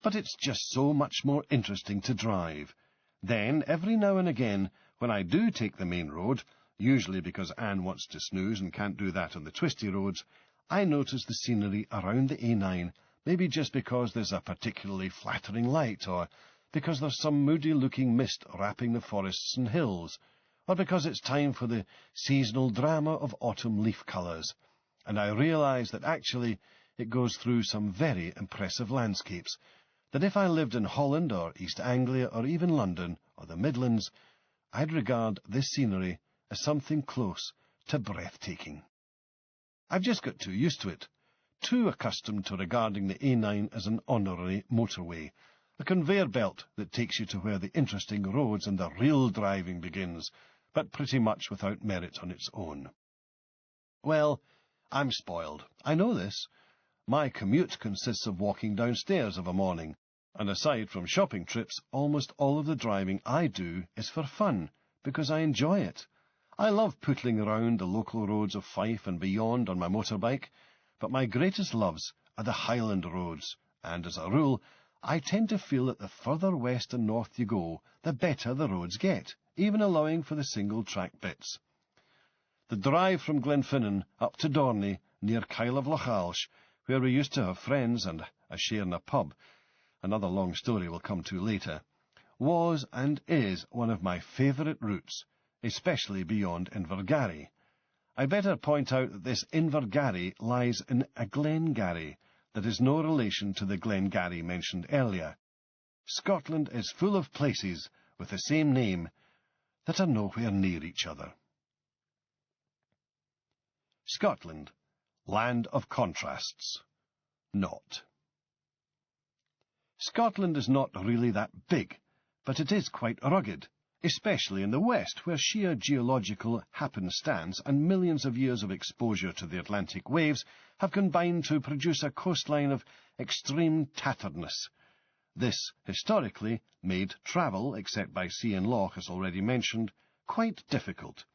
but it's just so much more interesting to drive. Then, every now and again, when I do take the main road, usually because Anne wants to snooze and can't do that on the twisty roads, I notice the scenery around the A9, maybe just because there's a particularly flattering light, or because there's some moody-looking mist wrapping the forests and hills, or because it's time for the seasonal drama of autumn leaf colours, and I realise that actually it goes through some very impressive landscapes, that if I lived in Holland or East Anglia or even London or the Midlands, I'd regard this scenery as something close to breathtaking. I've just got too used to it, too accustomed to regarding the A9 as an honorary motorway, a conveyor belt that takes you to where the interesting roads and the real driving begins, but pretty much without merit on its own. Well, I'm spoiled. I know this. My commute consists of walking downstairs of a morning, and aside from shopping trips, almost all of the driving I do is for fun, because I enjoy it. I love pootling around the local roads of Fife and beyond on my motorbike, but my greatest loves are the Highland roads, and as a rule, I tend to feel that the further west and north you go, the better the roads get, even allowing for the single-track bits. The drive from Glenfinnan up to Dorney, near Kyle of Lochalsh, where we used to have friends and a share in a pub, another long story we'll come to later, was and is one of my favourite routes, especially beyond Invergarry. I better point out that this Invergarry lies in a Glengarry that is no relation to the Glengarry mentioned earlier. Scotland is full of places with the same name that are nowhere near each other. Scotland, land of contrasts. Not. Scotland is not really that big, but it is quite rugged, especially in the west, where sheer geological happenstance and millions of years of exposure to the Atlantic waves have combined to produce a coastline of extreme tatteredness. This, historically, made travel, except by sea and loch, as already mentioned, quite difficult.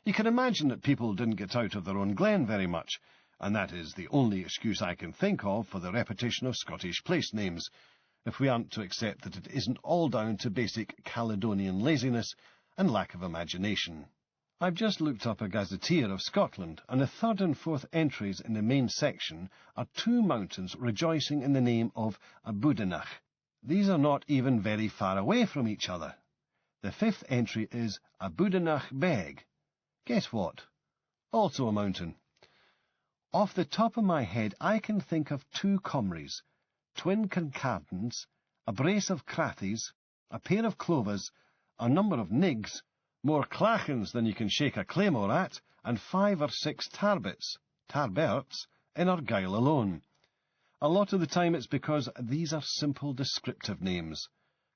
You can imagine that people didn't get out of their own glen very much, and that is the only excuse I can think of for the repetition of Scottish place names, if we aren't to accept that it isn't all down to basic Caledonian laziness and lack of imagination. I've just looked up a gazetteer of Scotland, and the third and fourth entries in the main section are two mountains rejoicing in the name of Abudenach. These are not even very far away from each other. The fifth entry is Abudenach Beg. Guess what? Also a mountain. Off the top of my head, I can think of two Comries, twin Kincardines, a brace of Crathies, a pair of Clovers, a number of Nigs, more clachans than you can shake a claymore at, and 5 or 6 tarberts, in Argyll alone. A lot of the time it's because these are simple descriptive names.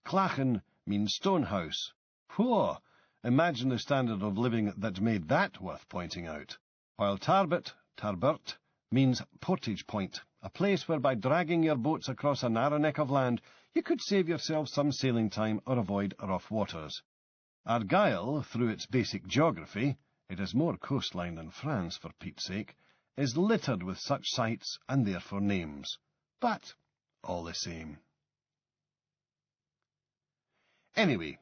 Clachan means stonehouse. Whoa! Imagine the standard of living that made that worth pointing out. While tarbert, means portage point, a place where by dragging your boats across a narrow neck of land you could save yourself some sailing time or avoid rough waters. Argyll, through its basic geography, it has more coastline than France, for Pete's sake, is littered with such sites and therefore names. But all the same. Anyway,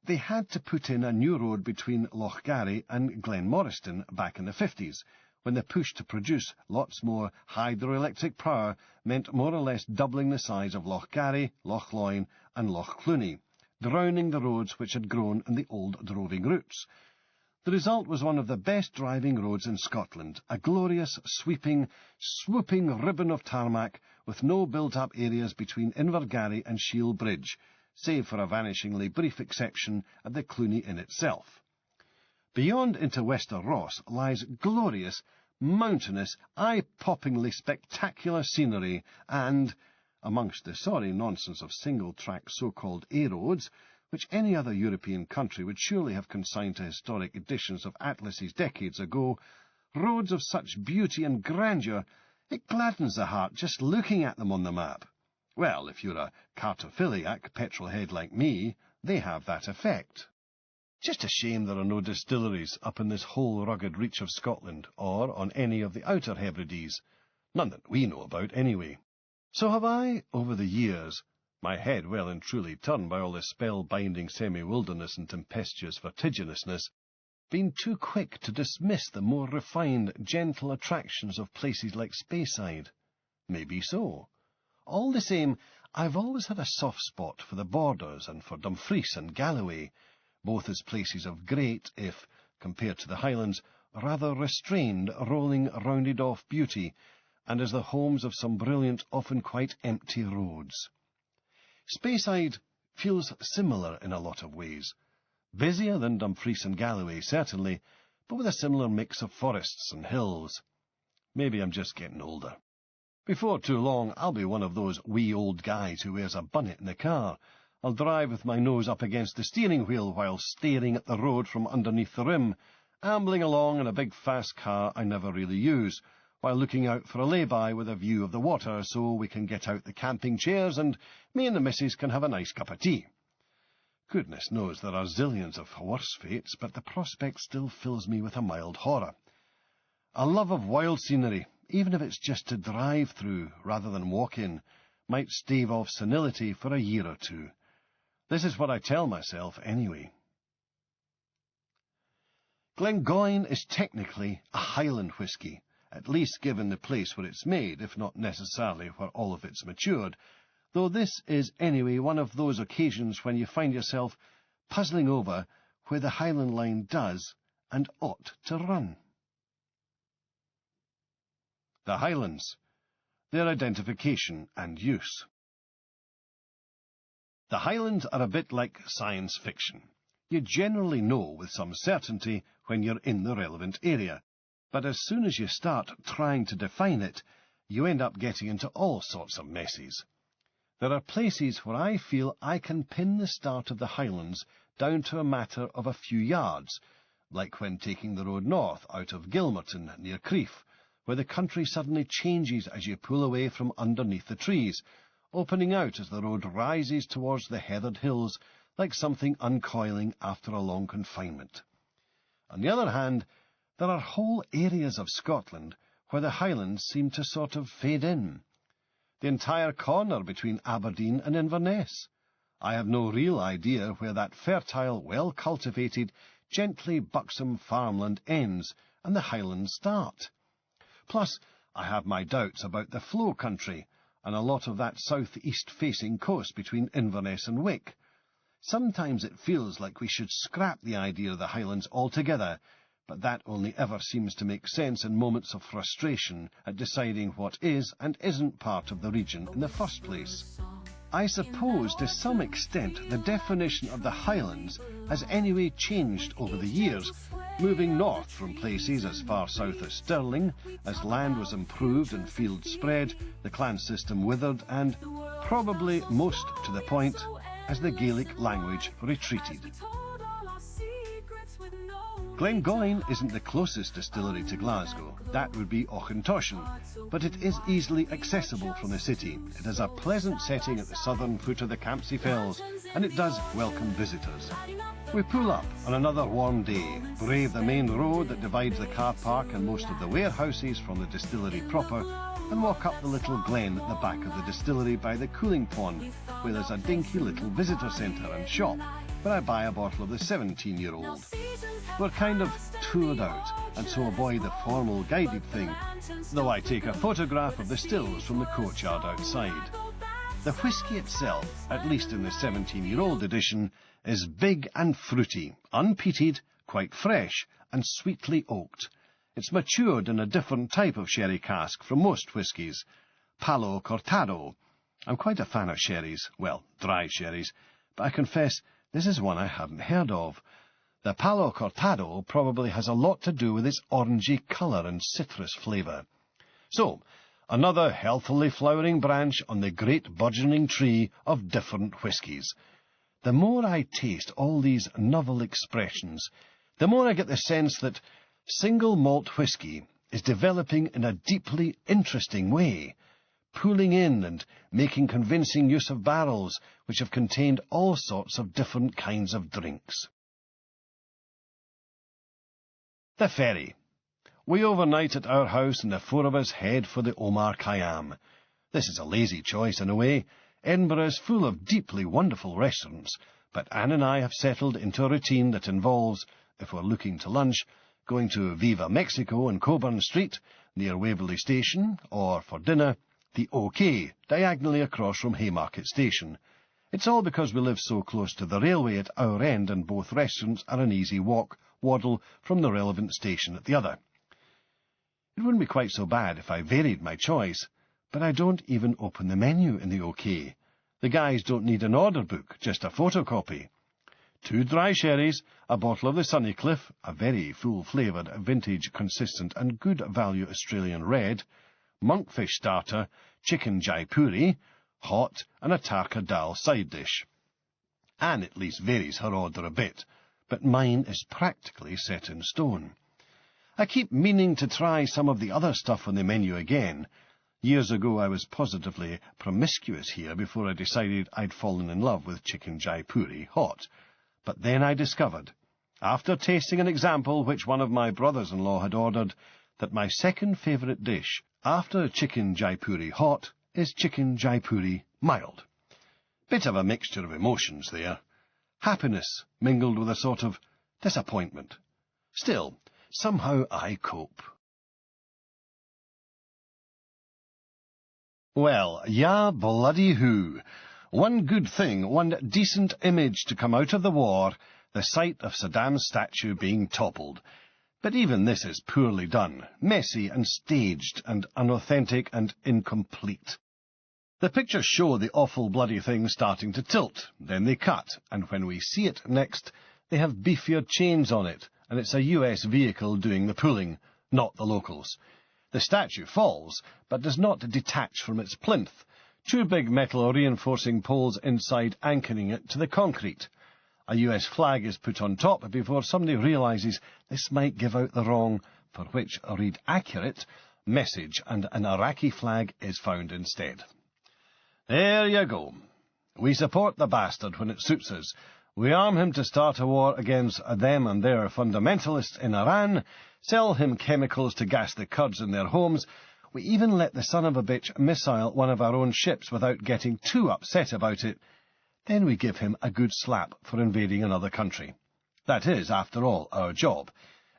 they had to put in a new road between Lochgarry and Glenmoriston back in the 50s, when the push to produce lots more hydroelectric power meant more or less doubling the size of Lochgarry, Loch Loyne and Loch Cluny, drowning the roads which had grown in the old droving routes. The result was one of the best driving roads in Scotland, a glorious, swooping ribbon of tarmac with no built-up areas between Invergarry and Shield Bridge, save for a vanishingly brief exception at the Cluny Inn itself. Beyond into Wester Ross lies glorious, mountainous, eye-poppingly spectacular scenery and, amongst the sorry nonsense of single-track so-called A-roads, which any other European country would surely have consigned to historic editions of atlases decades ago, roads of such beauty and grandeur, it gladdens the heart just looking at them on the map. Well, if you're a cartophiliac petrolhead like me, they have that effect. Just a shame there are no distilleries up in this whole rugged reach of Scotland, or on any of the outer Hebrides. None that we know about, anyway. So have I, over the years, my head well and truly turned by all this spell-binding semi-wilderness and tempestuous vertiginousness, been too quick to dismiss the more refined, gentle attractions of places like Speyside? Maybe so. All the same, I've always had a soft spot for the Borders and for Dumfries and Galloway, both as places of great, if, compared to the Highlands, rather restrained, rolling, rounded-off beauty, and as the homes of some brilliant, often quite empty roads. Speyside feels similar in a lot of ways. Busier than Dumfries and Galloway, certainly, but with a similar mix of forests and hills. Maybe I'm just getting older. Before too long, I'll be one of those wee old guys who wears a bunnet in the car. I'll drive with my nose up against the steering wheel while staring at the road from underneath the rim, ambling along in a big fast car I never really use, while looking out for a lay-by with a view of the water so we can get out the camping chairs and me and the missus can have a nice cup of tea. Goodness knows there are zillions of worse fates, but the prospect still fills me with a mild horror. A love of wild scenery, even if it's just to drive through rather than walk in, might stave off senility for a year or two. This is what I tell myself, anyway. Glengoyne is technically a Highland whisky, at least given the place where it's made, if not necessarily where all of it's matured, though this is anyway one of those occasions when you find yourself puzzling over where the Highland line does and ought to run. The Highlands, their identification and use. The Highlands are a bit like science fiction. You generally know with some certainty when you're in the relevant area, but as soon as you start trying to define it, you end up getting into all sorts of messes. There are places where I feel I can pin the start of the Highlands down to a matter of a few yards, like when taking the road north out of Gilmerton near Crieff, where the country suddenly changes as you pull away from underneath the trees, opening out as the road rises towards the heathered hills like something uncoiling after a long confinement. On the other hand, there are whole areas of Scotland where the Highlands seem to sort of fade in. The entire corner between Aberdeen and Inverness. I have no real idea where that fertile, well-cultivated, gently buxom farmland ends and the Highlands start. Plus, I have my doubts about the flow country and a lot of that south-east-facing coast between Inverness and Wick. Sometimes it feels like we should scrap the idea of the Highlands altogether, but that only ever seems to make sense in moments of frustration at deciding what is and isn't part of the region in the first place. I suppose to some extent the definition of the Highlands has anyway changed over the years, moving north from places as far south as Stirling, as land was improved and fields spread, the clan system withered, and, probably most to the point, as the Gaelic language retreated. Glengoyne isn't the closest distillery to Glasgow. That would be Auchentoshan, but it is easily accessible from the city. It has a pleasant setting at the southern foot of the Campsie Fells, and it does welcome visitors. We pull up on another warm day, brave the main road that divides the car park and most of the warehouses from the distillery proper, and walk up the little glen at the back of the distillery by the cooling pond, where there's a dinky little visitor centre and shop, where I buy a bottle of the 17-year-old. We're kind of toured out, and so avoid the formal guided thing, though I take a photograph of the stills from the courtyard outside. The whisky itself, at least in the 17-year-old edition, is big and fruity, unpeated, quite fresh, and sweetly oaked. It's matured in a different type of sherry cask from most whiskies, Palo Cortado. I'm quite a fan of sherries, well, dry sherries, but I confess this is one I hadn't heard of. The Palo Cortado probably has a lot to do with its orangey colour and citrus flavour. So, another healthily flowering branch on the great burgeoning tree of different whiskies. The more I taste all these novel expressions, the more I get the sense that single malt whisky is developing in a deeply interesting way, pulling in and making convincing use of barrels which have contained all sorts of different kinds of drinks. The ferry. We overnight at our house and the four of us head for the Omar Khayyam. This is a lazy choice in a way. Edinburgh is full of deeply wonderful restaurants, but Anne and I have settled into a routine that involves, if we're looking to lunch, going to Viva Mexico on Coburn Street, near Waverley Station, or for dinner, the OK, diagonally across from Haymarket Station. It's all because we live so close to the railway at our end, and both restaurants are an easy waddle from the relevant station at the other. It wouldn't be quite so bad if I varied my choice, but I don't even open the menu in the OK. The guys don't need an order book, just a photocopy. 2 dry sherries, a bottle of the Sunnycliff, a very full-flavoured, vintage, consistent and good value Australian red, monkfish starter, chicken jaipuri, hot, and a tarka dal side dish. Anne at least varies her order a bit, but mine is practically set in stone. I keep meaning to try some of the other stuff on the menu again. Years ago I was positively promiscuous here before I decided I'd fallen in love with chicken jaipuri hot. But then I discovered, after tasting an example which one of my brothers-in-law had ordered, that my second favourite dish, after chicken jaipuri hot, is chicken jaipuri mild. Bit of a mixture of emotions there. Happiness mingled with a sort of disappointment. Still, somehow I cope. Well, ya bloody who. One good thing, one decent image to come out of the war, the sight of Saddam's statue being toppled. But even this is poorly done, messy and staged and unauthentic and incomplete. The pictures show the awful bloody thing starting to tilt, then they cut, and when we see it next, they have beefier chains on it, and it's a US vehicle doing the pulling, not the locals. The statue falls, but does not detach from its plinth, 2 big metal reinforcing poles inside anchoring it to the concrete. A US flag is put on top before somebody realises this might give out the wrong, for which a read accurate, message, and an Iraqi flag is found instead. There you go. We support the bastard when it suits us. We arm him to start a war against them and their fundamentalists in Iran, sell him chemicals to gas the Kurds in their homes. We even let the son of a bitch missile one of our own ships without getting too upset about it. Then we give him a good slap for invading another country. That is, after all, our job.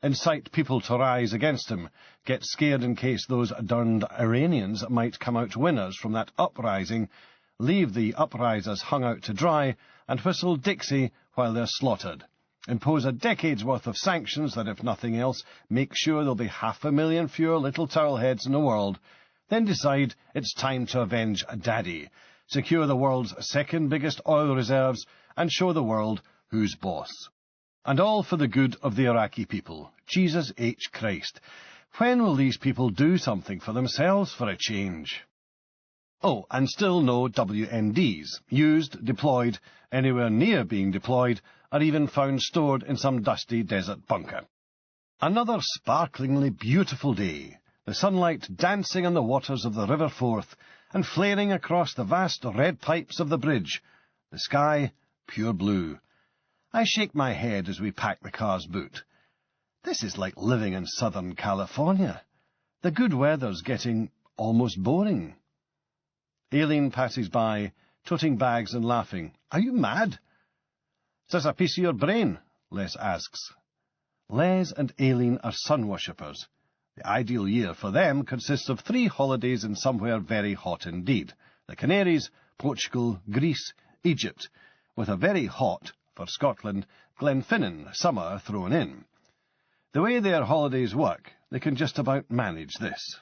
Incite people to rise against him, get scared in case those darned Iranians might come out winners from that uprising, leave the uprisers hung out to dry, and whistle Dixie while they're slaughtered. Impose a decade's worth of sanctions that, if nothing else, make sure there'll be 500,000 fewer little towelheads in the world. Then decide it's time to avenge Daddy. secure the world's second biggest oil reserves, and show the world who's boss. And all for the good of the Iraqi people. Jesus H. Christ. When will these people do something for themselves for a change? Oh, and still no WMDs, used, deployed, anywhere near being deployed, or even found stored in some dusty desert bunker. Another sparklingly beautiful day, the sunlight dancing on the waters of the River Forth and flaring across the vast red pipes of the bridge, the sky pure blue. I shake my head as we pack the car's boot. This is like living in Southern California. The good weather's getting almost boring. Iain passes by, toting bags and laughing. Are you mad? Is this a piece of your brain? Les asks. Les and Iain are sun worshippers. The ideal year for them consists of 3 holidays in somewhere very hot indeed. The Canaries, Portugal, Greece, Egypt, with a very hot, for Scotland, Glenfinnan summer thrown in. The way their holidays work, they can just about manage this.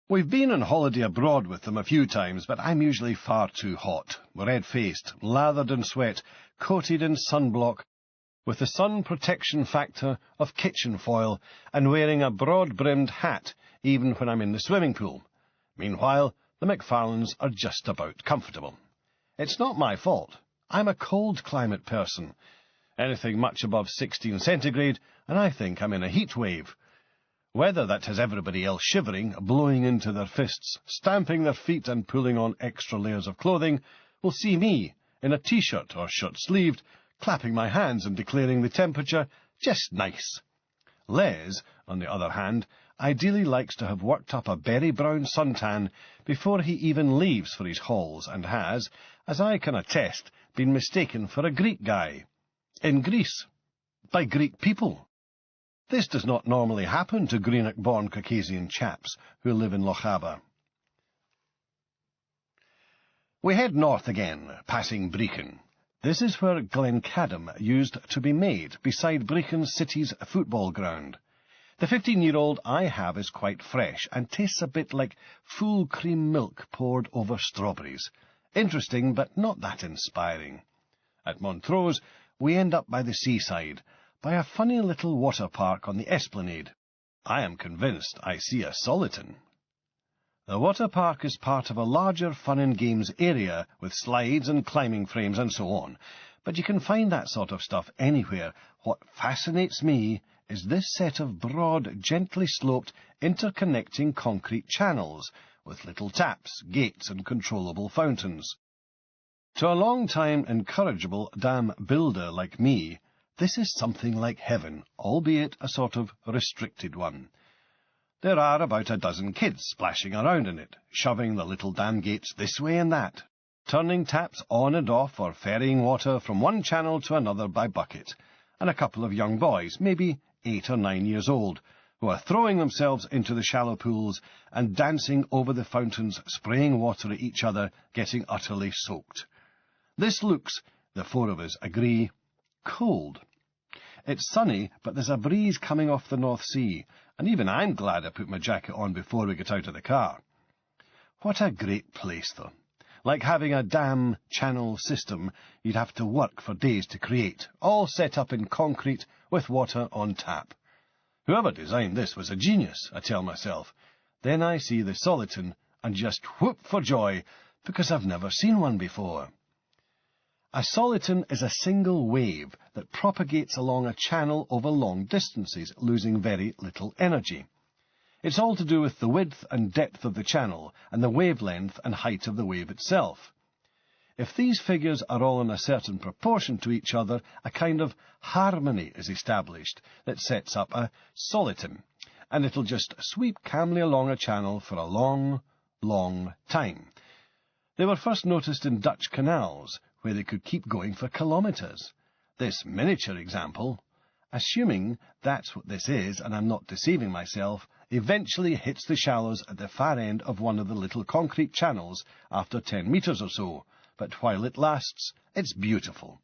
We've been on holiday abroad with them a few times, but I'm usually far too hot, red-faced, lathered in sweat, coated in sunblock, with the sun protection factor of kitchen foil, and wearing a broad-brimmed hat, even when I'm in the swimming pool. Meanwhile, the McFarlanes are just about comfortable. It's not my fault. I'm a cold climate person. Anything much above 16 centigrade, and I think I'm in a heat wave. Weather that has everybody else shivering, blowing into their fists, stamping their feet and pulling on extra layers of clothing, will see me, in a T-shirt or shirt-sleeved, clapping my hands and declaring the temperature just nice. Les, on the other hand, ideally likes to have worked up a berry-brown suntan before he even leaves for his halls, and has, as I can attest, been mistaken for a Greek guy. In Greece. By Greek people. This does not normally happen to Greenock-born Caucasian chaps who live in Lochaber. We head north again, passing Brecon. This is where Glencadam used to be made, beside Brecon City's football ground. The 15-year-old I have is quite fresh, and tastes a bit like full cream milk poured over strawberries. Interesting, but not that inspiring. At Montrose, we end up by the seaside, by a funny little water park on the Esplanade. I am convinced I see a soliton. The water park is part of a larger fun and games area, with slides and climbing frames and so on, but you can find that sort of stuff anywhere. What fascinates me is this set of broad, gently sloped, interconnecting concrete channels, with little taps, gates and controllable fountains. To a long-time incorrigible dam builder like me, this is something like heaven, albeit a sort of restricted one. There are about a dozen kids splashing around in it, shoving the little dam gates this way and that, turning taps on and off or ferrying water from one channel to another by bucket, and a couple of young boys, maybe 8 or 9 years old, who are throwing themselves into the shallow pools and dancing over the fountains, spraying water at each other, getting utterly soaked. This looks, the 4 of us agree, cold. It's sunny, but there's a breeze coming off the North Sea, and even I'm glad I put my jacket on before we get out of the car. What a great place, though. Like having a dam channel system you'd have to work for days to create, all set up in concrete with water on tap. Whoever designed this was a genius, I tell myself. Then I see the soliton and just whoop for joy, because I've never seen one before. A soliton is a single wave that propagates along a channel over long distances, losing very little energy. It's all to do with the width and depth of the channel, and the wavelength and height of the wave itself. If these figures are all in a certain proportion to each other, a kind of harmony is established that sets up a soliton, and it'll just sweep calmly along a channel for a long, long time. They were first noticed in Dutch canals, where they could keep going for kilometres. This miniature example, assuming that's what this is, and I'm not deceiving myself, eventually hits the shallows at the far end of one of the little concrete channels after 10 metres or so, but while it lasts, it's beautiful.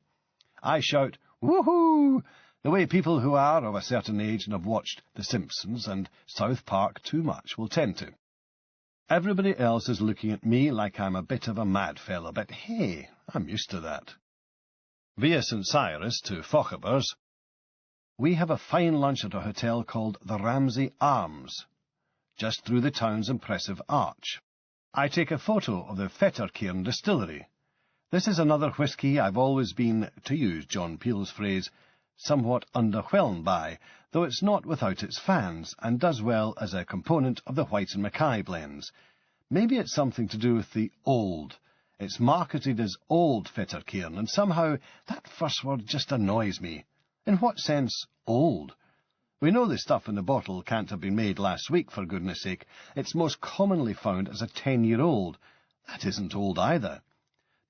I shout, woohoo, the way people who are of a certain age and have watched The Simpsons and South Park too much will tend to. Everybody else is looking at me like I'm a bit of a mad fellow, but hey, I'm used to that. Via St. Cyrus to Fochabers, we have a fine lunch at a hotel called the Ramsay Arms, just through the town's impressive arch. I take a photo of the Fettercairn distillery. This is another whisky I've always been, to use John Peel's phrase, somewhat underwhelmed by, though it's not without its fans, and does well as a component of the White and Mackay blends. Maybe it's something to do with the old. It's marketed as Old Fettercairn, and somehow that first word just annoys me. In what sense, old? We know the stuff in the bottle can't have been made last week, for goodness sake. It's most commonly found as a 10-year-old. That isn't old either.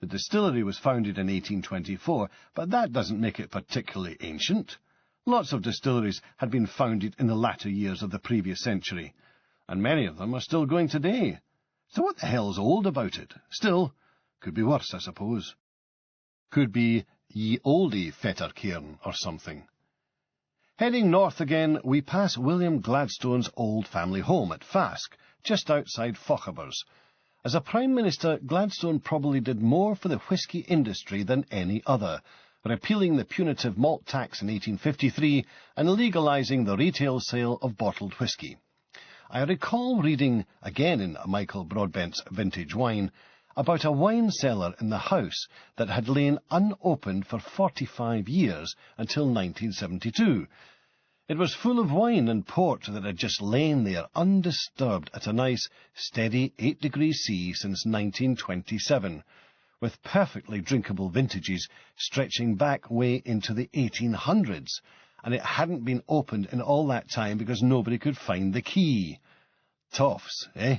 The distillery was founded in 1824, but that doesn't make it particularly ancient. Lots of distilleries had been founded in the latter years of the previous century, and many of them are still going today. So what the hell's old about it? Still, could be worse, I suppose. Could be Ye Olde Fettercairn or something. Heading north again, we pass William Gladstone's old family home at Fask, just outside Fochabers. As a Prime Minister, Gladstone probably did more for the whisky industry than any other, repealing the punitive malt tax in 1853 and legalising the retail sale of bottled whisky. I recall reading, again in Michael Broadbent's Vintage Wine, about a wine cellar in the house that had lain unopened for 45 years until 1972. It was full of wine and port that had just lain there undisturbed at a nice, steady 8 degrees C since 1927, with perfectly drinkable vintages stretching back way into the 1800s, and it hadn't been opened in all that time because nobody could find the key. Toffs, eh?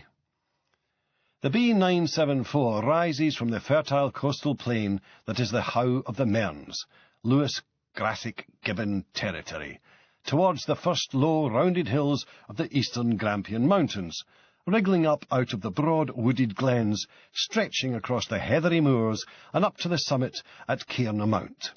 The B974 rises from the fertile coastal plain that is the How of the Mearns, Lewis Graphic Gibbon territory, towards the first low, rounded hills of the eastern Grampian Mountains, wriggling up out of the broad wooded glens, stretching across the heathery moors and up to the summit at Cairnamount.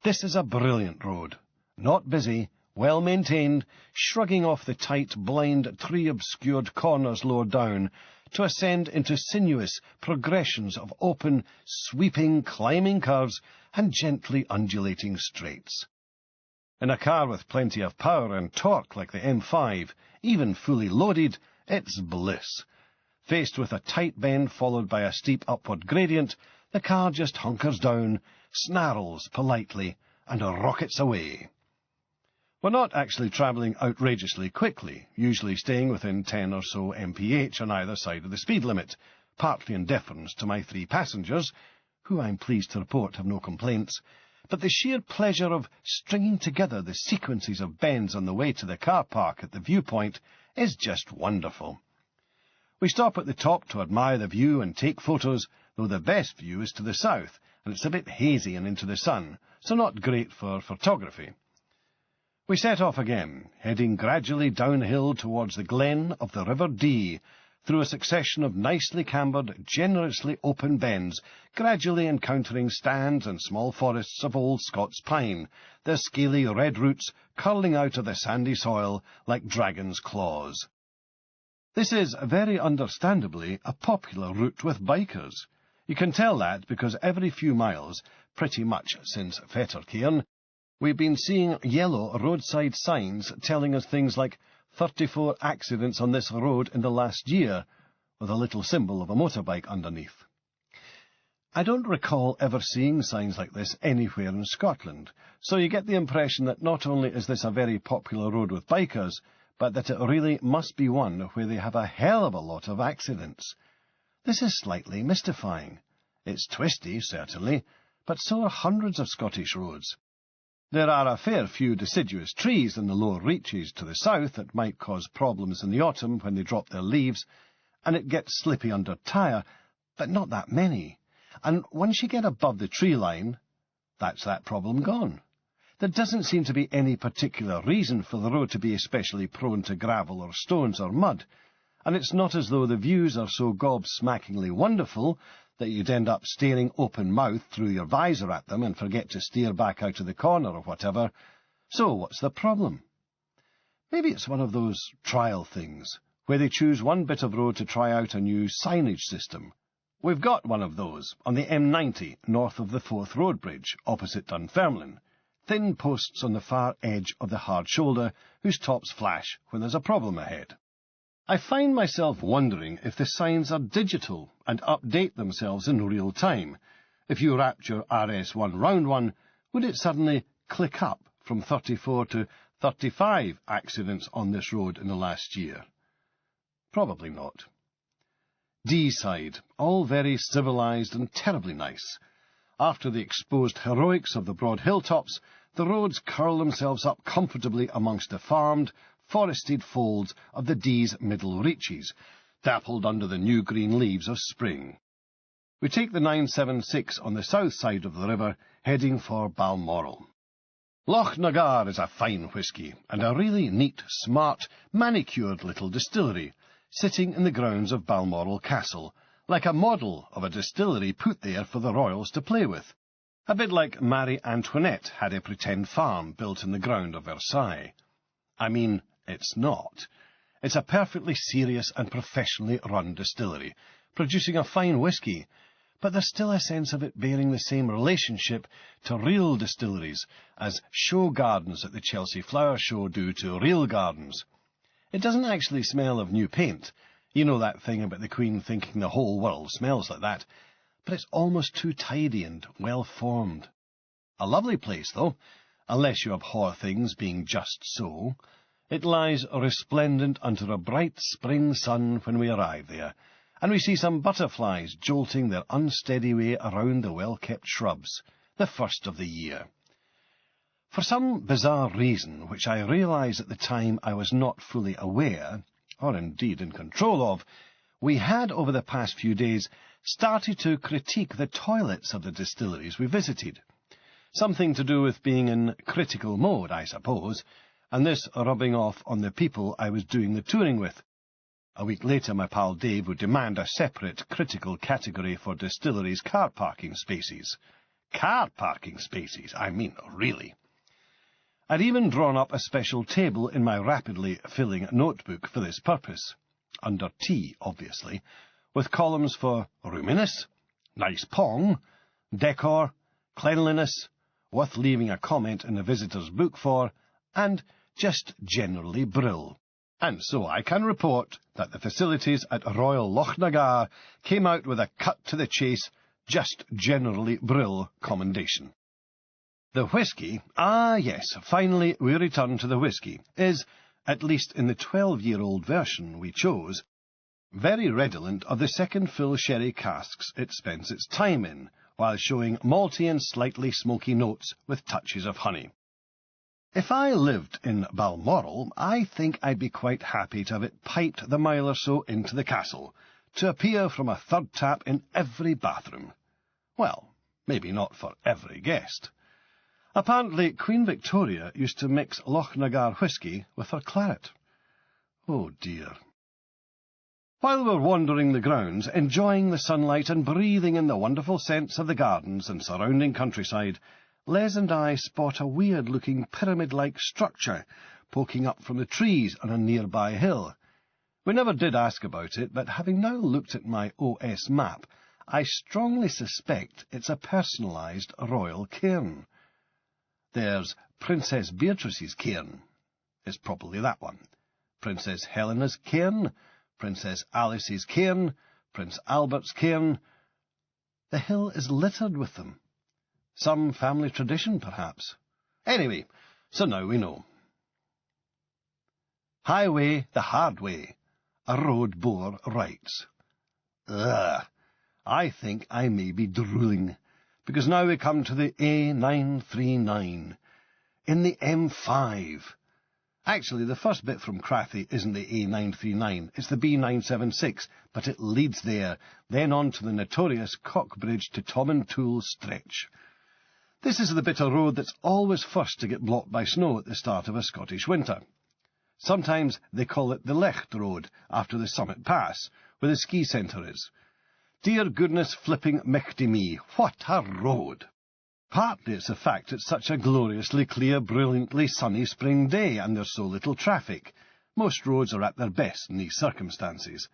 This is a brilliant road, not busy, well maintained, shrugging off the tight, blind, tree-obscured corners lower down, to ascend into sinuous progressions of open, sweeping, climbing curves and gently undulating straights. In a car with plenty of power and torque like the M5, even fully loaded, it's bliss. Faced with a tight bend followed by a steep upward gradient, the car just hunkers down, snarls politely, and rockets away. We're not actually travelling outrageously quickly, usually staying within 10 or so mph on either side of the speed limit, partly in deference to my 3 passengers, who I'm pleased to report have no complaints, but the sheer pleasure of stringing together the sequences of bends on the way to the car park at the viewpoint is just wonderful. We stop at the top to admire the view and take photos, though the best view is to the south, and it's a bit hazy and into the sun, so not great for photography. We set off again, heading gradually downhill towards the glen of the River Dee, through a succession of nicely cambered, generously open bends, gradually encountering stands and small forests of old Scots pine, their scaly red roots curling out of the sandy soil like dragons' claws. This is, very understandably, a popular route with bikers. You can tell that because every few miles, pretty much since Fettercairn, we've been seeing yellow roadside signs telling us things like 34 accidents on this road in the last year, with a little symbol of a motorbike underneath. I don't recall ever seeing signs like this anywhere in Scotland, so you get the impression that not only is this a very popular road with bikers, but that it really must be one where they have a hell of a lot of accidents. This is slightly mystifying. It's twisty, certainly, but so are hundreds of Scottish roads. There are a fair few deciduous trees in the lower reaches to the south that might cause problems in the autumn when they drop their leaves, and it gets slippy under tire, but not that many. And once you get above the tree line, that's that problem gone. There doesn't seem to be any particular reason for the road to be especially prone to gravel or stones or mud, and it's not as though the views are so gobsmackingly wonderful that you'd end up staring open-mouthed through your visor at them and forget to steer back out of the corner or whatever. So what's the problem? Maybe it's one of those trial things. where they choose one bit of road to try out a new signage system. We've got one of those on the M90 north of the Forth Road Bridge, opposite Dunfermline. Thin posts on the far edge of the hard shoulder, whose tops flash when there's a problem ahead. I find myself wondering if the signs are digital and update themselves in real time. If you wrapped your RS1 round one, would it suddenly click up from 34 to 35 accidents on this road in the last year? Probably not. D-side, all very civilised and terribly nice. After the exposed heroics of the broad hilltops, the roads curl themselves up comfortably amongst the farmed, forested folds of the Dee's middle reaches, dappled under the new green leaves of spring. We take the 976 on the south side of the river, heading for Balmoral. Loch Nagar is a fine whisky, and a really neat, smart, manicured little distillery, sitting in the grounds of Balmoral Castle, like a model of a distillery put there for the royals to play with. A bit like Marie Antoinette had a pretend farm built in the ground of Versailles. I mean, it's not. It's a perfectly serious and professionally run distillery, producing a fine whisky, but there's still a sense of it bearing the same relationship to real distilleries as show gardens at the Chelsea Flower Show do to real gardens. It doesn't actually smell of new paint. You know that thing about the Queen thinking the whole world smells like that, but it's almost too tidy and well-formed. A lovely place, though, unless you abhor things being just so. It lies resplendent under a bright spring sun when we arrive there, and we see some butterflies jolting their unsteady way around the well-kept shrubs, the first of the year. For some bizarre reason, which I realised at the time I was not fully aware, or indeed in control of, we had over the past few days started to critique the toilets of the distilleries we visited. Something to do with being in critical mode, I suppose, and this rubbing off on the people I was doing the touring with. A week later my pal Dave would demand a separate critical category for distilleries' car parking spaces. Car parking spaces, I mean, really. I'd even drawn up a special table in my rapidly filling notebook for this purpose, under T, obviously, with columns for roominess, nice pong, decor, cleanliness, worth leaving a comment in the visitor's book for, and just generally brill. And so I can report that the facilities at Royal Loch Nagar came out with a cut-to-the-chase, just generally brill commendation. The whisky, yes, finally we return to the whisky, is, at least in the 12-year-old version we chose, very redolent of the second fill sherry casks it spends its time in, while showing malty and slightly smoky notes with touches of honey. If I lived in Balmoral, I think I'd be quite happy to have it piped the mile or so into the castle, to appear from a third tap in every bathroom. Well, maybe not for every guest. Apparently, Queen Victoria used to mix Loch Nagar whisky with her claret. Oh, dear. While we're wandering the grounds, enjoying the sunlight and breathing in the wonderful scents of the gardens and surrounding countryside, Les and I spot a weird-looking pyramid-like structure poking up from the trees on a nearby hill. We never did ask about it, but having now looked at my OS map, I strongly suspect it's a personalised royal cairn. There's Princess Beatrice's cairn. It's probably that one. Princess Helena's cairn, Princess Alice's cairn, Prince Albert's cairn. The hill is littered with them. Some family tradition, perhaps. Anyway, so now we know. Highway the hard way, a road bore writes. Ugh, I think I may be drooling, because now we come to the A939, in the M5. Actually, the first bit from Crathy isn't the A939, it's the B976, but it leads there, then on to the notorious Cockbridge to Tomintoul stretch. This is the bit of road that's always first to get blocked by snow at the start of a Scottish winter. Sometimes they call it the Lecht Road, after the Summit Pass, where the ski centre is. Dear goodness flipping michty me, what a road! Partly it's the fact it's such a gloriously clear, brilliantly sunny spring day, and there's so little traffic. Most roads are at their best in these circumstances.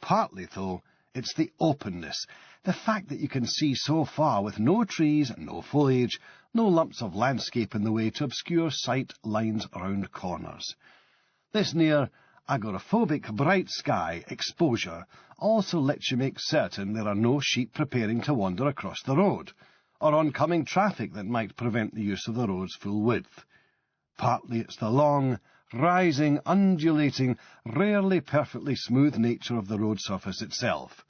Partly, though, it's the openness, the fact that you can see so far with no trees, no foliage, no lumps of landscape in the way to obscure sight lines round corners. This near agoraphobic bright sky exposure also lets you make certain there are no sheep preparing to wander across the road, or oncoming traffic that might prevent the use of the road's full width. Partly it's the long, rising, undulating, rarely perfectly smooth nature of the road surface itself,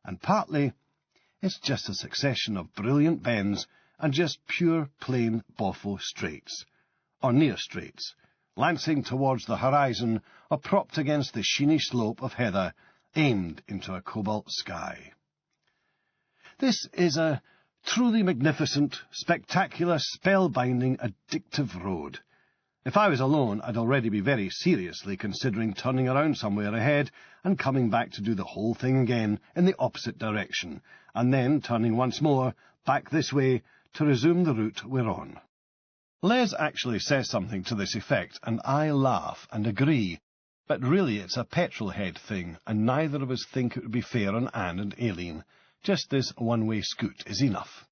and partly it's just a succession of brilliant bends and just pure plain Bofo straights, or near straights, lancing towards the horizon or propped against the sheeny slope of heather aimed into a cobalt sky. This is a truly magnificent, spectacular, spellbinding, addictive road. If I was alone, I'd already be very seriously considering turning around somewhere ahead and coming back to do the whole thing again in the opposite direction, and then turning once more back this way to resume the route we're on. Les actually says something to this effect, and I laugh and agree, but really it's a petrol-head thing, and neither of us think it would be fair on Anne and Aileen. Just this one-way scoot is enough.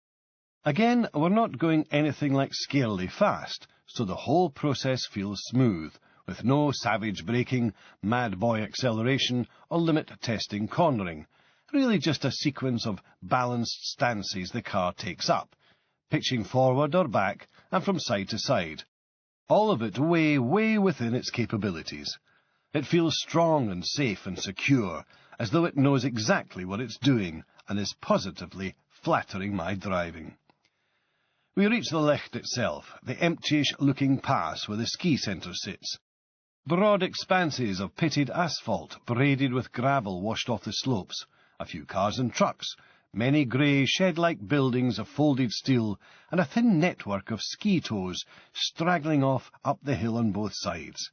Again, we're not going anything like scarily fast, so the whole process feels smooth, with no savage braking, mad boy acceleration, or limit-testing cornering. Really just a sequence of balanced stances the car takes up, pitching forward or back, and from side to side. All of it way within its capabilities. It feels strong and safe and secure, as though it knows exactly what it's doing, and is positively flattering my driving. We reach the Licht itself, the emptyish-looking pass where the ski centre sits. Broad expanses of pitted asphalt, braided with gravel washed off the slopes, a few cars and trucks, many grey shed-like buildings of folded steel, and a thin network of ski toes straggling off up the hill on both sides.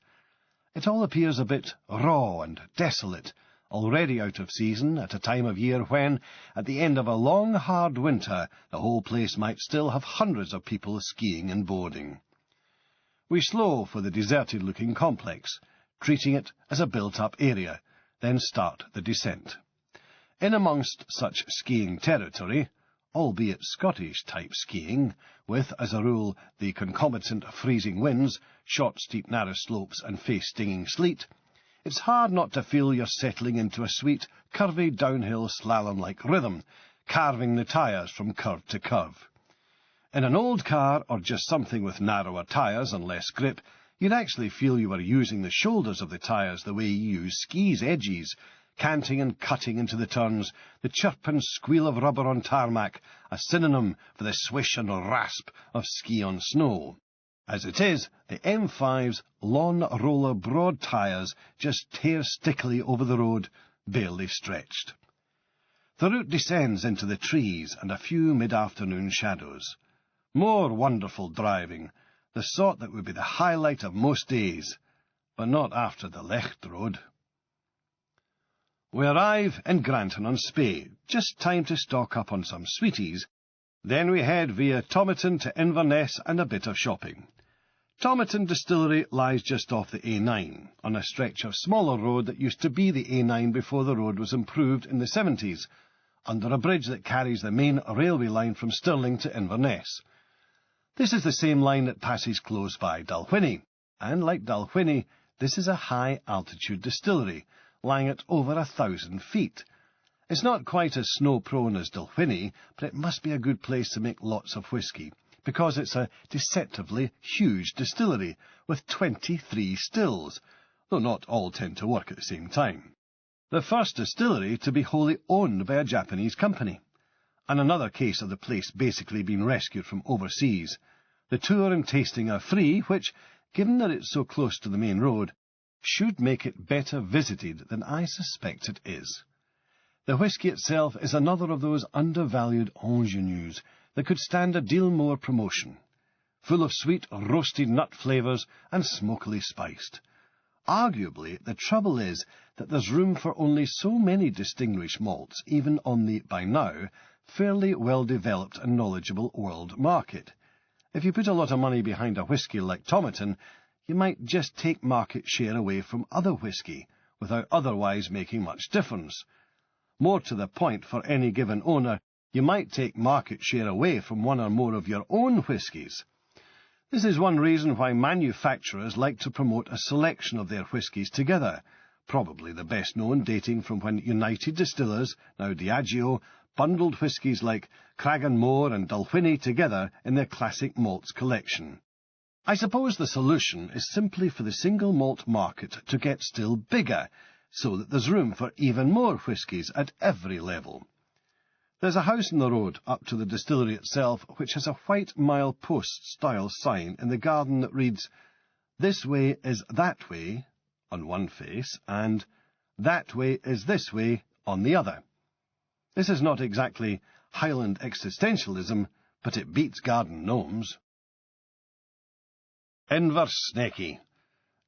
It all appears a bit raw and desolate, already out of season at a time of year when, at the end of a long, hard winter, the whole place might still have hundreds of people skiing and boarding. We slow for the deserted-looking complex, treating it as a built-up area, then start the descent. In amongst such skiing territory, albeit Scottish-type skiing, with, as a rule, the concomitant freezing winds, short, steep, narrow slopes, and face-stinging sleet, it's hard not to feel you're settling into a sweet, curvy, downhill, slalom-like rhythm, carving the tyres from curve to curve. In an old car, or just something with narrower tyres and less grip, you'd actually feel you were using the shoulders of the tyres the way you use skis' edges, canting and cutting into the turns, the chirp and squeal of rubber on tarmac, a synonym for the swish and rasp of ski on snow. As it is, the M5's lawn roller broad tyres just tear stickily over the road, barely stretched. The route descends into the trees and a few mid-afternoon shadows. More wonderful driving, the sort that would be the highlight of most days, but not after the Licht Road. We arrive in Granton-on-Spey, just time to stock up on some sweeties. Then we head via Tomaton to Inverness and a bit of shopping. Tomaton Distillery lies just off the A9, on a stretch of smaller road that used to be the A9 before the road was improved in the 70s, under a bridge that carries the main railway line from Stirling to Inverness. This is the same line that passes close by Dalwhinnie, and like Dalwhinnie, this is a high-altitude distillery, lying at over 1,000 feet. It's not quite as snow-prone as Dalwhinnie, but it must be a good place to make lots of whisky, because it's a deceptively huge distillery, with 23 stills, though not all tend to work at the same time. The first distillery to be wholly owned by a Japanese company, and another case of the place basically being rescued from overseas. The tour and tasting are free, which, given that it's so close to the main road, should make it better visited than I suspect it is. The whisky itself is another of those undervalued ingenues that could stand a deal more promotion, full of sweet roasted nut flavours and smokily spiced. Arguably, the trouble is that there's room for only so many distinguished malts, even on the, by now, fairly well-developed and knowledgeable world market. If you put a lot of money behind a whisky like Tomaton, you might just take market share away from other whisky, without otherwise making much difference. More to the point, for any given owner, you might take market share away from one or more of your own whiskies. This is one reason why manufacturers like to promote a selection of their whiskies together, probably the best known dating from when United Distillers, now Diageo, bundled whiskies like Cragganmore and Dalwhinnie together in their classic malts collection. I suppose the solution is simply for the single malt market to get still bigger, so that there's room for even more whiskies at every level. There's a house in the road up to the distillery itself which has a white mile-post-style sign in the garden that reads, "This way is that way," on one face, and "That way is this way," on the other. This is not exactly Highland existentialism, but it beats garden gnomes. Inversnecky.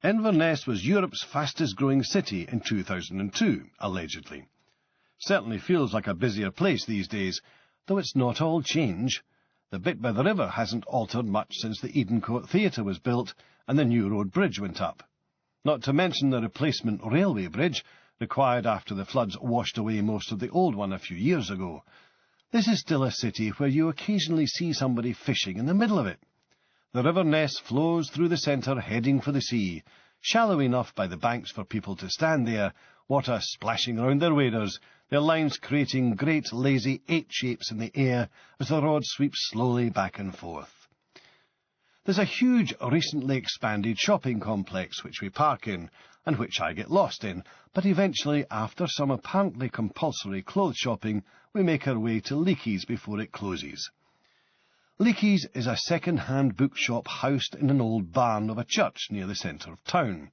Inverness was Europe's fastest-growing city in 2002, allegedly. Certainly feels like a busier place these days, though it's not all change. The bit by the river hasn't altered much since the Edencourt Theatre was built and the New Road Bridge went up. Not to mention the replacement railway bridge, required after the floods washed away most of the old one a few years ago. This is still a city where you occasionally see somebody fishing in the middle of it. The River Ness flows through the centre, heading for the sea, shallow enough by the banks for people to stand there, water splashing round their waders, their lines creating great lazy H-shapes in the air as the rod sweeps slowly back and forth. There's a huge, recently expanded shopping complex which we park in, and which I get lost in, but eventually, after some apparently compulsory clothes shopping, we make our way to Leakey's before it closes. Leakey's is a second-hand bookshop housed in an old barn of a church near the centre of town.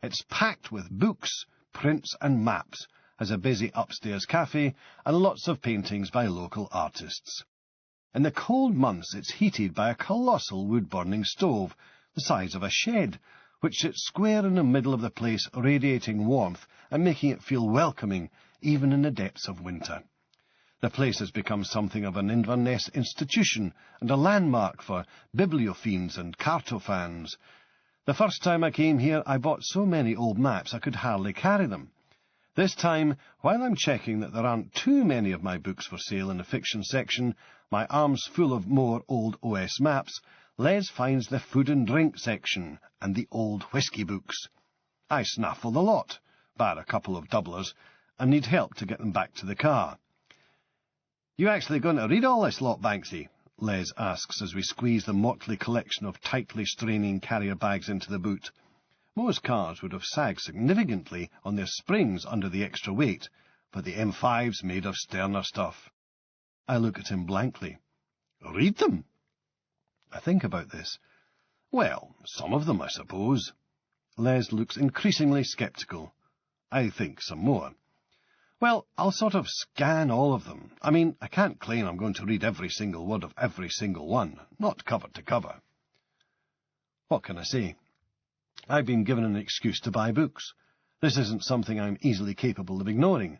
It's packed with books, prints and maps, has a busy upstairs cafe, and lots of paintings by local artists. In the cold months it's heated by a colossal wood-burning stove, the size of a shed, which sits square in the middle of the place, radiating warmth and making it feel welcoming, even in the depths of winter. The place has become something of an Inverness institution and a landmark for bibliophiles and cartofans. The first time I came here, I bought so many old maps I could hardly carry them. This time, while I'm checking that there aren't too many of my books for sale in the fiction section, my arms full of more old OS maps, Les finds the food and drink section and the old whisky books. I snaffle the lot, bar a couple of doublers, and need help to get them back to the car. "You actually going to read all this lot, Banksy?" Les asks as we squeeze the motley collection of tightly straining carrier bags into the boot. Most cars would have sagged significantly on their springs under the extra weight, but the M5's made of sterner stuff. I look at him blankly. "Read them?" I think about this. "Well, some of them, I suppose." Les looks increasingly sceptical. I think some more. "Well, I'll sort of scan all of them. I mean, I can't claim I'm going to read every single word of every single one, not cover to cover." What can I say? I've been given an excuse to buy books. This isn't something I'm easily capable of ignoring.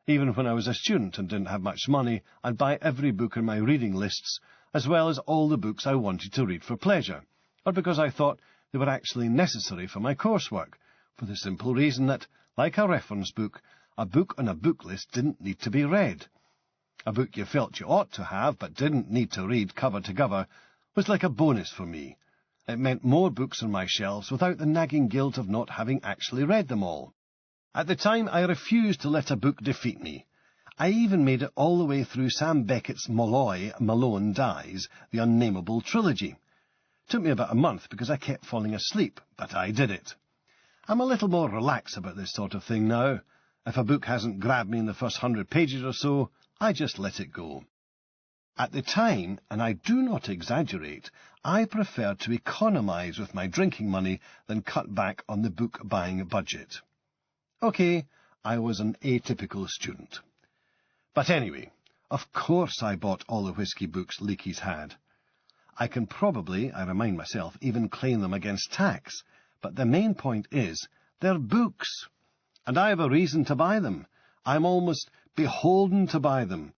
Even when I was a student and didn't have much money, I'd buy every book in my reading lists, as well as all the books I wanted to read for pleasure, or because I thought they were actually necessary for my coursework, for the simple reason that, like a reference book, a book on a book list didn't need to be read. A book you felt you ought to have but didn't need to read cover to cover was like a bonus for me. It meant more books on my shelves without the nagging guilt of not having actually read them all. At the time, I refused to let a book defeat me. I even made it all the way through Sam Beckett's Molloy, Malone Dies, the Unnameable trilogy. It took me about a month because I kept falling asleep, but I did it. I'm a little more relaxed about this sort of thing now. If a book hasn't grabbed me in the first 100 pages or so, I just let it go. At the time, and I do not exaggerate, I preferred to economise with my drinking money than cut back on the book-buying budget. OK, I was an atypical student. But anyway, of course I bought all the whisky books Leakey's had. I can probably, I remind myself, even claim them against tax, but the main point is, they're books. And I have a reason to buy them. I'm almost beholden to buy them.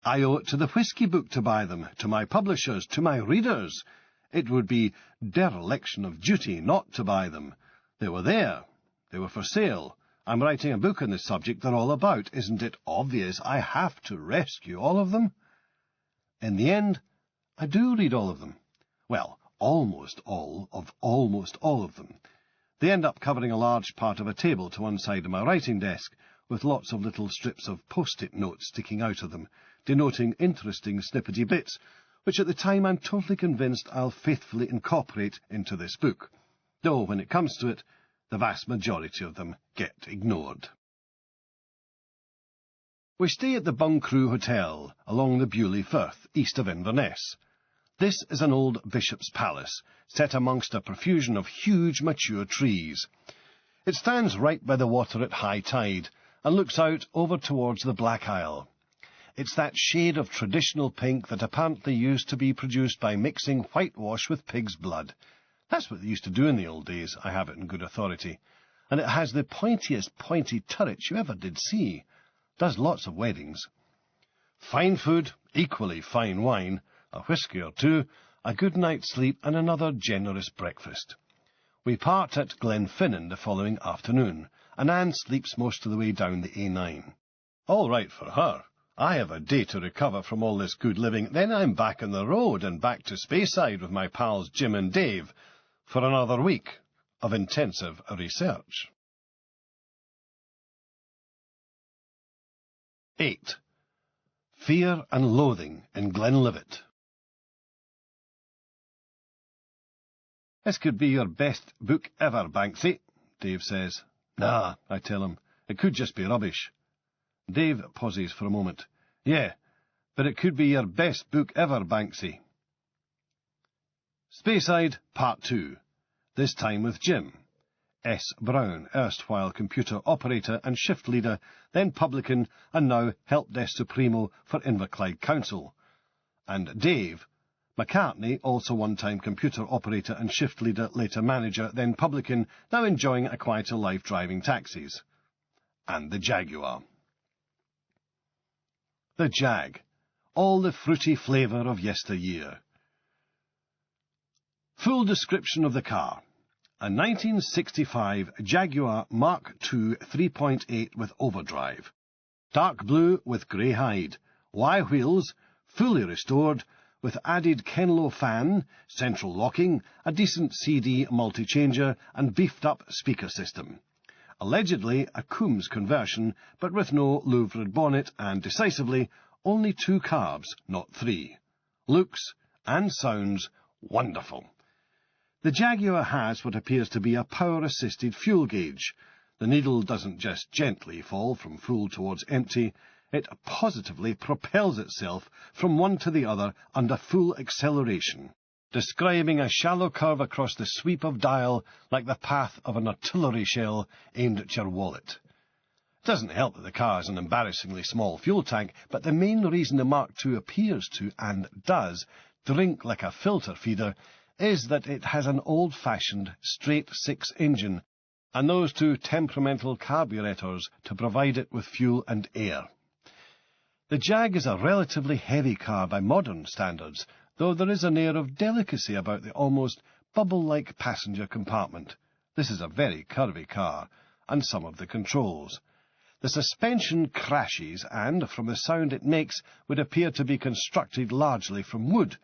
I owe it to the whisky book to buy them, to my publishers, to my readers. It would be dereliction of duty not to buy them. They were there. They were for sale. I'm writing a book on the subject they're all about. Isn't it obvious I have to rescue all of them? In the end, I do read all of them. Well, almost all of them. They end up covering a large part of a table to one side of my writing desk, with lots of little strips of post-it notes sticking out of them, denoting interesting snippety bits, which at the time I'm totally convinced I'll faithfully incorporate into this book, though when it comes to it, the vast majority of them get ignored. We stay at the Buncrew Hotel, along the Bewley Firth, east of Inverness. This is an old bishop's palace, set amongst a profusion of huge mature trees. It stands right by the water at high tide, and looks out over towards the Black Isle. It's that shade of traditional pink that apparently used to be produced by mixing whitewash with pig's blood. That's what they used to do in the old days, I have it in good authority. And it has the pointiest pointy turrets you ever did see. Does lots of weddings. Fine food, equally fine wine, a whisky or two, a good night's sleep, and another generous breakfast. We part at Glenfinnan the following afternoon, and Anne sleeps most of the way down the A9. All right for her. I have a day to recover from all this good living, then I'm back on the road and back to Speyside with my pals Jim and Dave for another week of intensive research. 8. Fear and Loathing in Glenlivet. This could be your best book ever, Banksy, Dave says. Nah, I tell him. It could just be rubbish. Dave pauses for a moment. Yeah, but it could be your best book ever, Banksy. Speyside, Part 2. This time with Jim. S. Brown, erstwhile computer operator and shift leader, then publican, and now help desk supremo for Inverclyde Council. And Dave, McCartney, also one-time computer operator and shift leader, later manager, then publican, now enjoying a quieter life driving taxis. And the Jaguar. The Jag. All the fruity flavour of yesteryear. Full description of the car. A 1965 Jaguar Mark II 3.8 with overdrive. Dark blue with grey hide. Y wheels, fully restored, with added Kenlow fan, central locking, a decent CD multi-changer, and beefed-up speaker system. Allegedly a Coombs conversion, but with no louvred bonnet, and decisively only 2 carbs, not 3. Looks and sounds wonderful. The Jaguar has what appears to be a power-assisted fuel gauge. The needle doesn't just gently fall from full towards empty, it positively propels itself from one to the other under full acceleration, describing a shallow curve across the sweep of dial like the path of an artillery shell aimed at your wallet. It doesn't help that the car has an embarrassingly small fuel tank, but the main reason the Mark II appears to, and does, drink like a filter feeder is that it has an old-fashioned straight-six engine, and those 2 temperamental carburetors to provide it with fuel and air. The Jag is a relatively heavy car by modern standards, though there is an air of delicacy about the almost bubble-like passenger compartment. This is a very curvy car, and some of the controls. The suspension crashes and, from the sound it makes, would appear to be constructed largely from wood.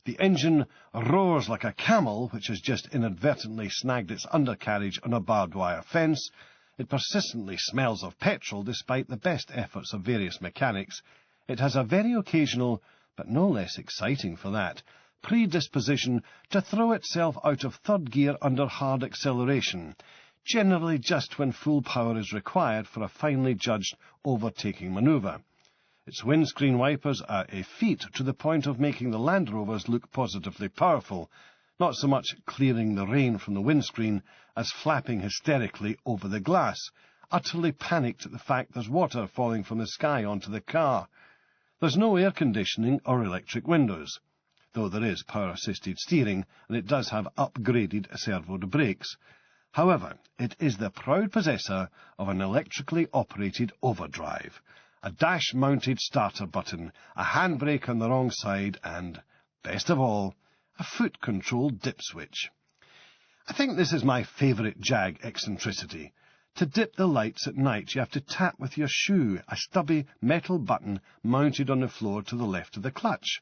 The engine roars like a camel which has just inadvertently snagged its undercarriage on a barbed wire fence. It persistently smells of petrol despite the best efforts of various mechanics. It has a very occasional, but no less exciting for that, predisposition to throw itself out of third gear under hard acceleration, generally just when full power is required for a finely judged overtaking manoeuvre. Its windscreen wipers are effete to the point of making the Land Rovers look positively powerful, not so much clearing the rain from the windscreen as flapping hysterically over the glass, utterly panicked at the fact there's water falling from the sky onto the car. There's no air conditioning or electric windows, though there is power-assisted steering, and it does have upgraded servoed brakes. However, it is the proud possessor of an electrically operated overdrive, a dash-mounted starter button, a handbrake on the wrong side, and, best of all, a foot-controlled dip switch. I think this is my favourite Jag eccentricity. To dip the lights at night, you have to tap with your shoe a stubby metal button mounted on the floor to the left of the clutch.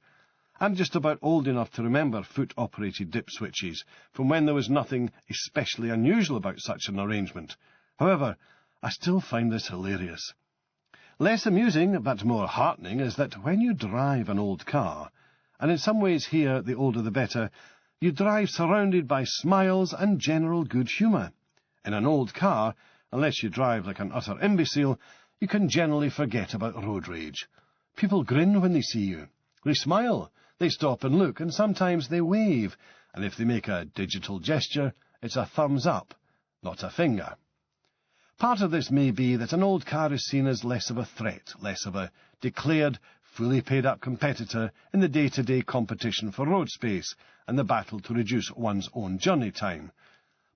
I'm just about old enough to remember foot-operated dip switches, from when there was nothing especially unusual about such an arrangement. However, I still find this hilarious. Less amusing, but more heartening, is that when you drive an old car, and in some ways here, the older the better, you drive surrounded by smiles and general good humour. In an old car, unless you drive like an utter imbecile, you can generally forget about road rage. People grin when they see you. They smile, they stop and look, and sometimes they wave, and if they make a digital gesture, it's a thumbs up, not a finger. Part of this may be that an old car is seen as less of a threat, less of a declared, fully paid-up competitor in the day-to-day competition for road space and the battle to reduce one's own journey time.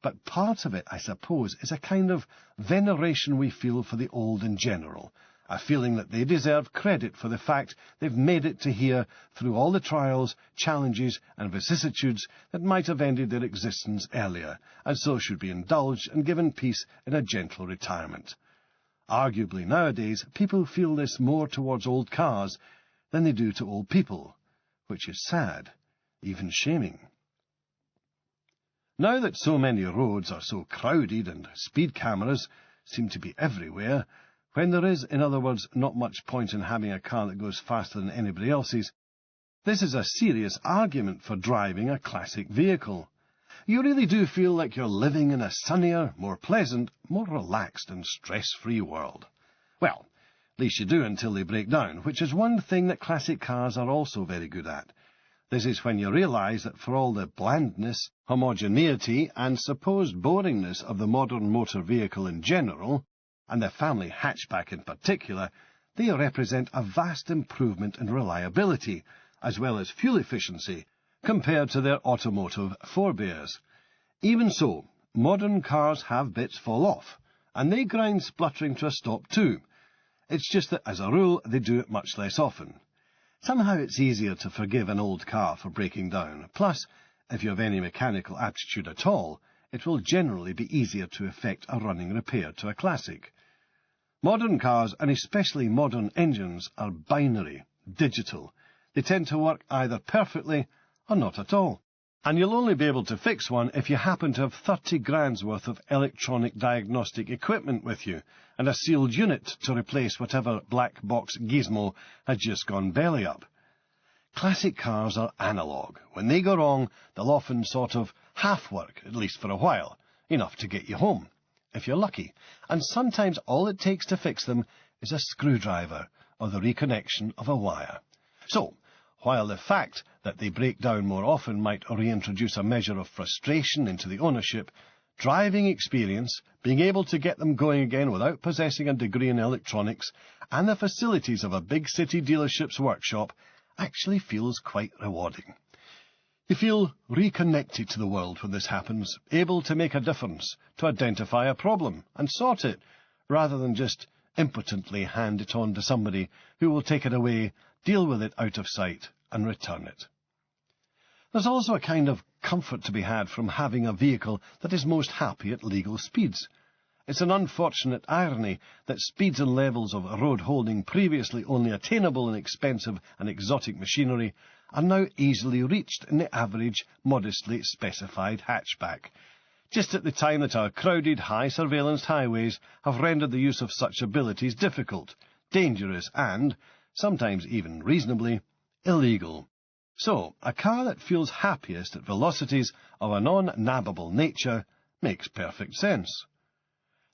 But part of it, I suppose, is a kind of veneration we feel for the old in general, a feeling that they deserve credit for the fact they've made it to here through all the trials, challenges and vicissitudes that might have ended their existence earlier, and so should be indulged and given peace in a gentle retirement. Arguably nowadays, people feel this more towards old cars than they do to old people, which is sad, even shaming. Now that so many roads are so crowded and speed cameras seem to be everywhere, when there is, in other words, not much point in having a car that goes faster than anybody else's, this is a serious argument for driving a classic vehicle. You really do feel like you're living in a sunnier, more pleasant, more relaxed and stress-free world. Well, at least you do until they break down, which is one thing that classic cars are also very good at. This is when you realise that for all the blandness, homogeneity and supposed boringness of the modern motor vehicle in general, and the family hatchback in particular, they represent a vast improvement in reliability, as well as fuel efficiency, compared to their automotive forebears. Even so, modern cars have bits fall off, and they grind spluttering to a stop too. It's just that, as a rule, they do it much less often. Somehow it's easier to forgive an old car for breaking down. Plus, if you have any mechanical aptitude at all, it will generally be easier to effect a running repair to a classic. Modern cars, and especially modern engines, are binary, digital. They tend to work either perfectly or not at all. And you'll only be able to fix one if you happen to have 30 grand's worth of electronic diagnostic equipment with you, and a sealed unit to replace whatever black box gizmo had just gone belly up. Classic cars are analogue. When they go wrong, they'll often sort of half work, at least for a while, enough to get you home, if you're lucky, and sometimes all it takes to fix them is a screwdriver or the reconnection of a wire. So, while the fact that they break down more often might reintroduce a measure of frustration into the ownership, driving experience, being able to get them going again without possessing a degree in electronics, and the facilities of a big city dealership's workshop actually feels quite rewarding. You feel reconnected to the world when this happens, able to make a difference, to identify a problem and sort it, rather than just impotently hand it on to somebody who will take it away, deal with it out of sight, and return it. There's also a kind of comfort to be had from having a vehicle that is most happy at legal speeds. It's an unfortunate irony that speeds and levels of road holding previously only attainable in expensive and exotic machinery are now easily reached in the average, modestly specified hatchback, just at the time that our crowded, high-surveillance highways have rendered the use of such abilities difficult, dangerous and, sometimes even reasonably, illegal. So, a car that feels happiest at velocities of a non-nabbable nature makes perfect sense.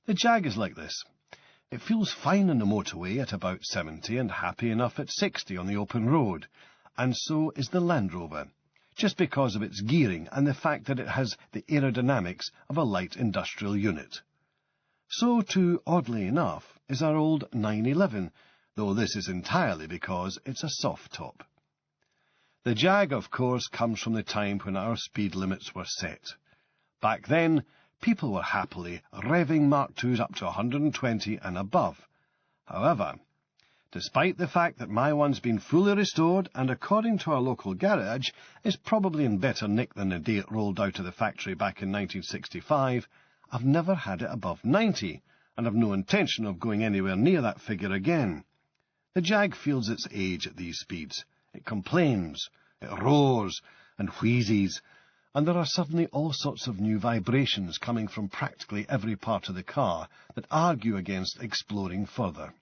The Jag is like this. It feels fine on the motorway at about 70 and happy enough at 60 on the open road, and so is the Land Rover, just because of its gearing and the fact that it has the aerodynamics of a light industrial unit. So too, oddly enough, is our old 911, though this is entirely because it's a soft top. The Jag, of course, comes from the time when our speed limits were set. Back then, people were happily revving Mark IIs up to 120 and above. However, despite the fact that my one's been fully restored and, according to our local garage, is probably in better nick than the day it rolled out of the factory back in 1965, I've never had it above 90, and I've no intention of going anywhere near that figure again. The Jag feels its age at these speeds. It complains, it roars and wheezes, and there are suddenly all sorts of new vibrations coming from practically every part of the car that argue against exploring further.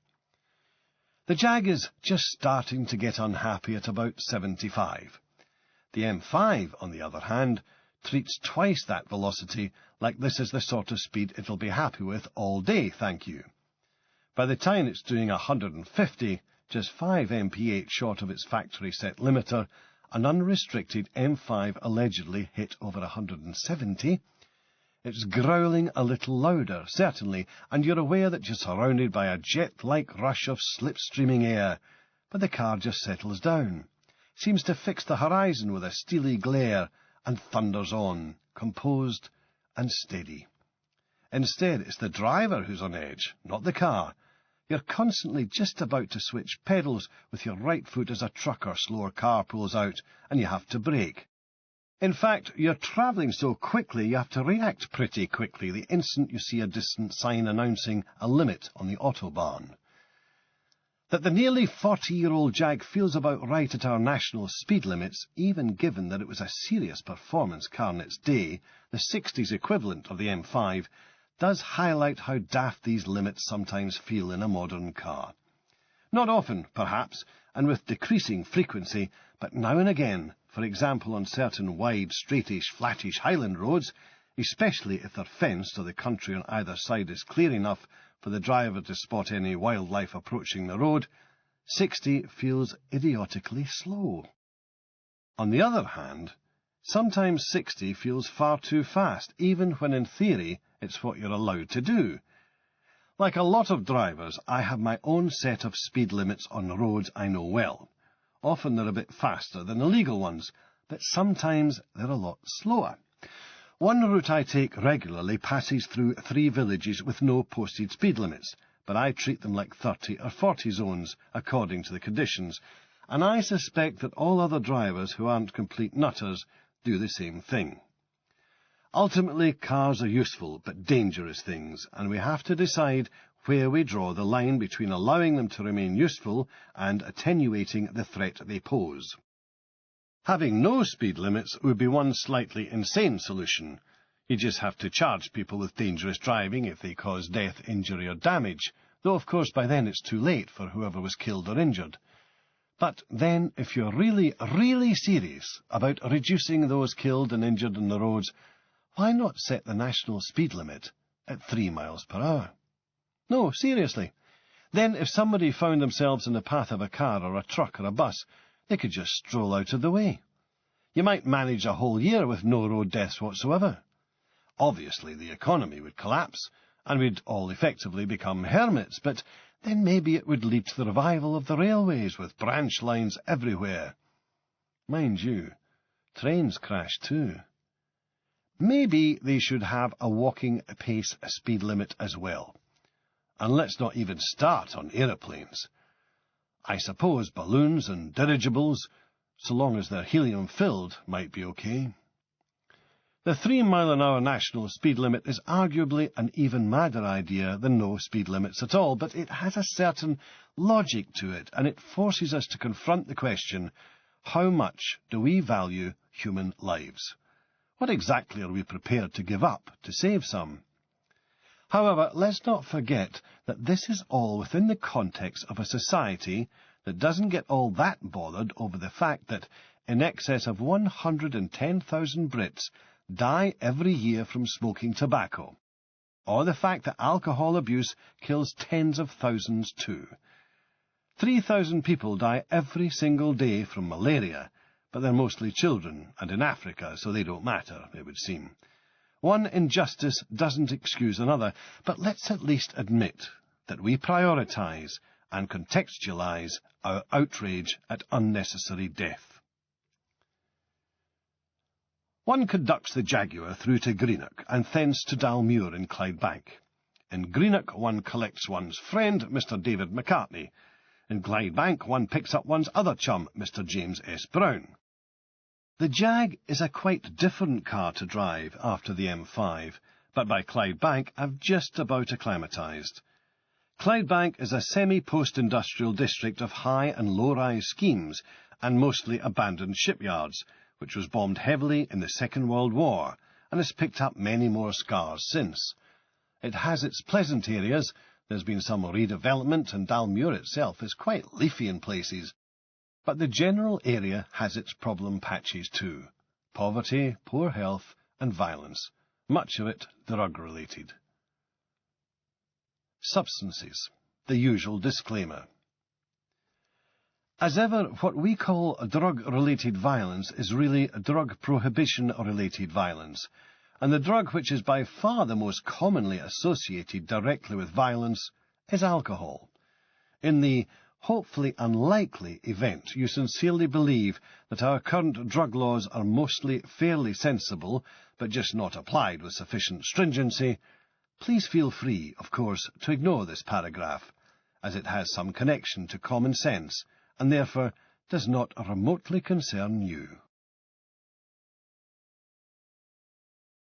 The Jag is just starting to get unhappy at about 75. The M5, on the other hand, treats twice that velocity like this is the sort of speed it'll be happy with all day, thank you. By the time it's doing 150, just 5 mph short of its factory set limiter, an unrestricted M5 allegedly hit over 170. It's growling a little louder, certainly, and you're aware that you're surrounded by a jet-like rush of slipstreaming air, but the car just settles down, seems to fix the horizon with a steely glare, and thunders on, composed and steady. Instead, it's the driver who's on edge, not the car. You're constantly just about to switch pedals with your right foot as a truck or slower car pulls out, and you have to brake. In fact, you're travelling so quickly you have to react pretty quickly the instant you see a distant sign announcing a limit on the autobahn. That the nearly 40-year-old Jag feels about right at our national speed limits, even given that it was a serious performance car in its day, the 60s equivalent of the M5, does highlight how daft these limits sometimes feel in a modern car. Not often, perhaps, and with decreasing frequency, but now and again, for example on certain wide, straightish, flattish Highland roads, especially if they're fenced or the country on either side is clear enough for the driver to spot any wildlife approaching the road, 60 feels idiotically slow. On the other hand, sometimes 60 feels far too fast, even when in theory it's what you're allowed to do. Like a lot of drivers, I have my own set of speed limits on roads I know well. Often they're a bit faster than the legal ones, but sometimes they're a lot slower. One route I take regularly passes through 3 villages with no posted speed limits, but I treat them like 30 or 40 zones according to the conditions, and I suspect that all other drivers who aren't complete nutters do the same thing. Ultimately, cars are useful but dangerous things, and we have to decide where we draw the line between allowing them to remain useful and attenuating the threat they pose. Having no speed limits would be one slightly insane solution. You just have to charge people with dangerous driving if they cause death, injury or damage, though of course by then it's too late for whoever was killed or injured. But then, if you're really, really serious about reducing those killed and injured on the roads, why not set the national speed limit at 3 miles per hour? No, seriously. Then if somebody found themselves in the path of a car or a truck or a bus, they could just stroll out of the way. You might manage a whole year with no road deaths whatsoever. Obviously the economy would collapse, and we'd all effectively become hermits, but then maybe it would lead to the revival of the railways with branch lines everywhere. Mind you, trains crash too. Maybe they should have a walking pace speed limit as well. And let's not even start on aeroplanes. I suppose balloons and dirigibles, so long as they're helium-filled, might be okay. The 3-mile-an-hour national speed limit is arguably an even madder idea than no speed limits at all, but it has a certain logic to it, and it forces us to confront the question, how much do we value human lives? What exactly are we prepared to give up to save some? However, let's not forget that this is all within the context of a society that doesn't get all that bothered over the fact that in excess of 110,000 Brits die every year from smoking tobacco, or the fact that alcohol abuse kills tens of thousands too. 3,000 people die every single day from malaria, but they're mostly children, and in Africa, so they don't matter, it would seem. One injustice doesn't excuse another, but let's at least admit that we prioritise and contextualise our outrage at unnecessary death. One conducts the Jaguar through to Greenock and thence to Dalmuir in Clydebank. In Greenock one collects one's friend, Mr. David McCartney. In Clydebank, one picks up one's other chum, Mr. James S. Brown. The Jag is a quite different car to drive after the M5, but by Clydebank I've just about acclimatised. Clydebank is a semi-post-industrial district of high and low-rise schemes and mostly abandoned shipyards, which was bombed heavily in the Second World War and has picked up many more scars since. It has its pleasant areas. There's been some redevelopment, and Dalmuir itself is quite leafy in places. But the general area has its problem patches too. Poverty, poor health and violence, much of it drug-related. Substances. The usual disclaimer. As ever, what we call drug-related violence is really drug prohibition-related violence, and the drug which is by far the most commonly associated directly with violence is alcohol. In the hopefully unlikely event you sincerely believe that our current drug laws are mostly fairly sensible, but just not applied with sufficient stringency, please feel free, of course, to ignore this paragraph, as it has some connection to common sense, and therefore does not remotely concern you.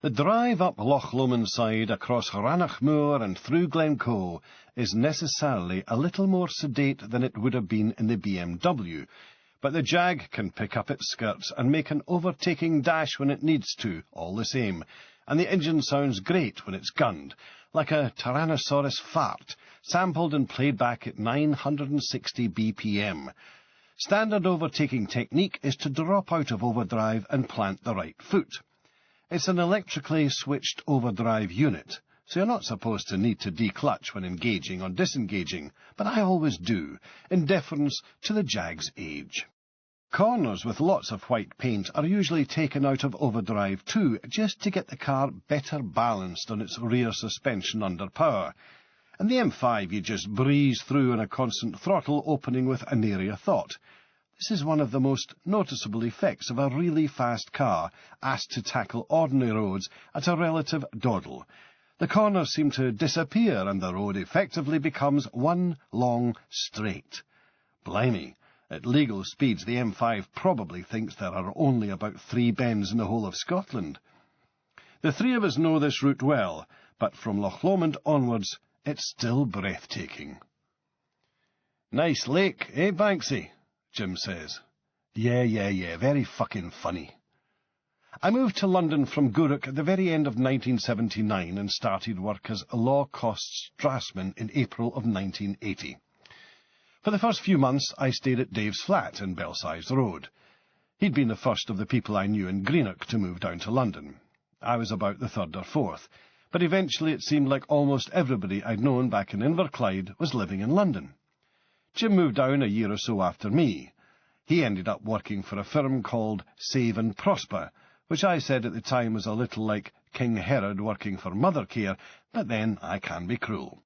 The drive up Loch Lomond side across Ranach Moor and through Glencoe is necessarily a little more sedate than it would have been in the BMW, but the Jag can pick up its skirts and make an overtaking dash when it needs to, all the same, and the engine sounds great when it's gunned, like a Tyrannosaurus fart, sampled and played back at 960 BPM. Standard overtaking technique is to drop out of overdrive and plant the right foot. It's an electrically switched overdrive unit, so you're not supposed to need to declutch when engaging or disengaging, but I always do, in deference to the Jag's age. Corners with lots of white paint are usually taken out of overdrive too, just to get the car better balanced on its rear suspension under power. And the M5 you just breeze through on a constant throttle opening with an area thought. This is one of the most noticeable effects of a really fast car asked to tackle ordinary roads at a relative dawdle. The corners seem to disappear and the road effectively becomes one long straight. Blimey, at legal speeds the M5 probably thinks there are only about 3 bends in the whole of Scotland. The three of us know this route well, but from Loch Lomond onwards it's still breathtaking. "Nice lake, eh, Banksy?" Jim says. Yeah, very fucking funny. I moved to London from Gourock at the very end of 1979 and started work as a law costs draftsman in April of 1980. For the first few months I stayed at Dave's flat in Belsize Road. He'd been the first of the people I knew in Greenock to move down to London. I was about the third or fourth, but eventually it seemed like almost everybody I'd known back in Inverclyde was living in London. Jim moved down a year or so after me. He ended up working for a firm called Save and Prosper, which I said at the time was a little like King Herod working for Mothercare, but then I can be cruel.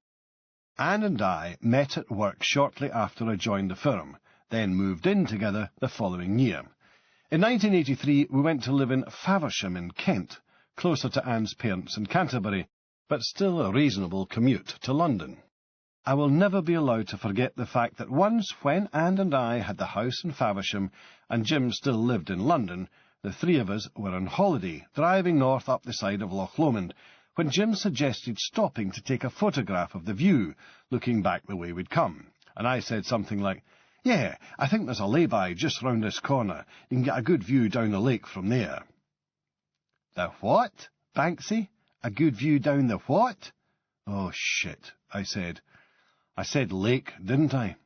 Anne and I met at work shortly after I joined the firm, then moved in together the following year. In 1983 we went to live in Faversham in Kent, closer to Anne's parents in Canterbury, but still a reasonable commute to London. I will never be allowed to forget the fact that once, when Anne and I had the house in Faversham and Jim still lived in London, the three of us were on holiday, driving north up the side of Loch Lomond, when Jim suggested stopping to take a photograph of the view, looking back the way we'd come, and I said something like, "Yeah, I think there's a lay-by just round this corner. You can get a good view down the lake from there." "The what, Banksy? A good view down the what?" "Oh, shit," I said. I said lake, didn't I?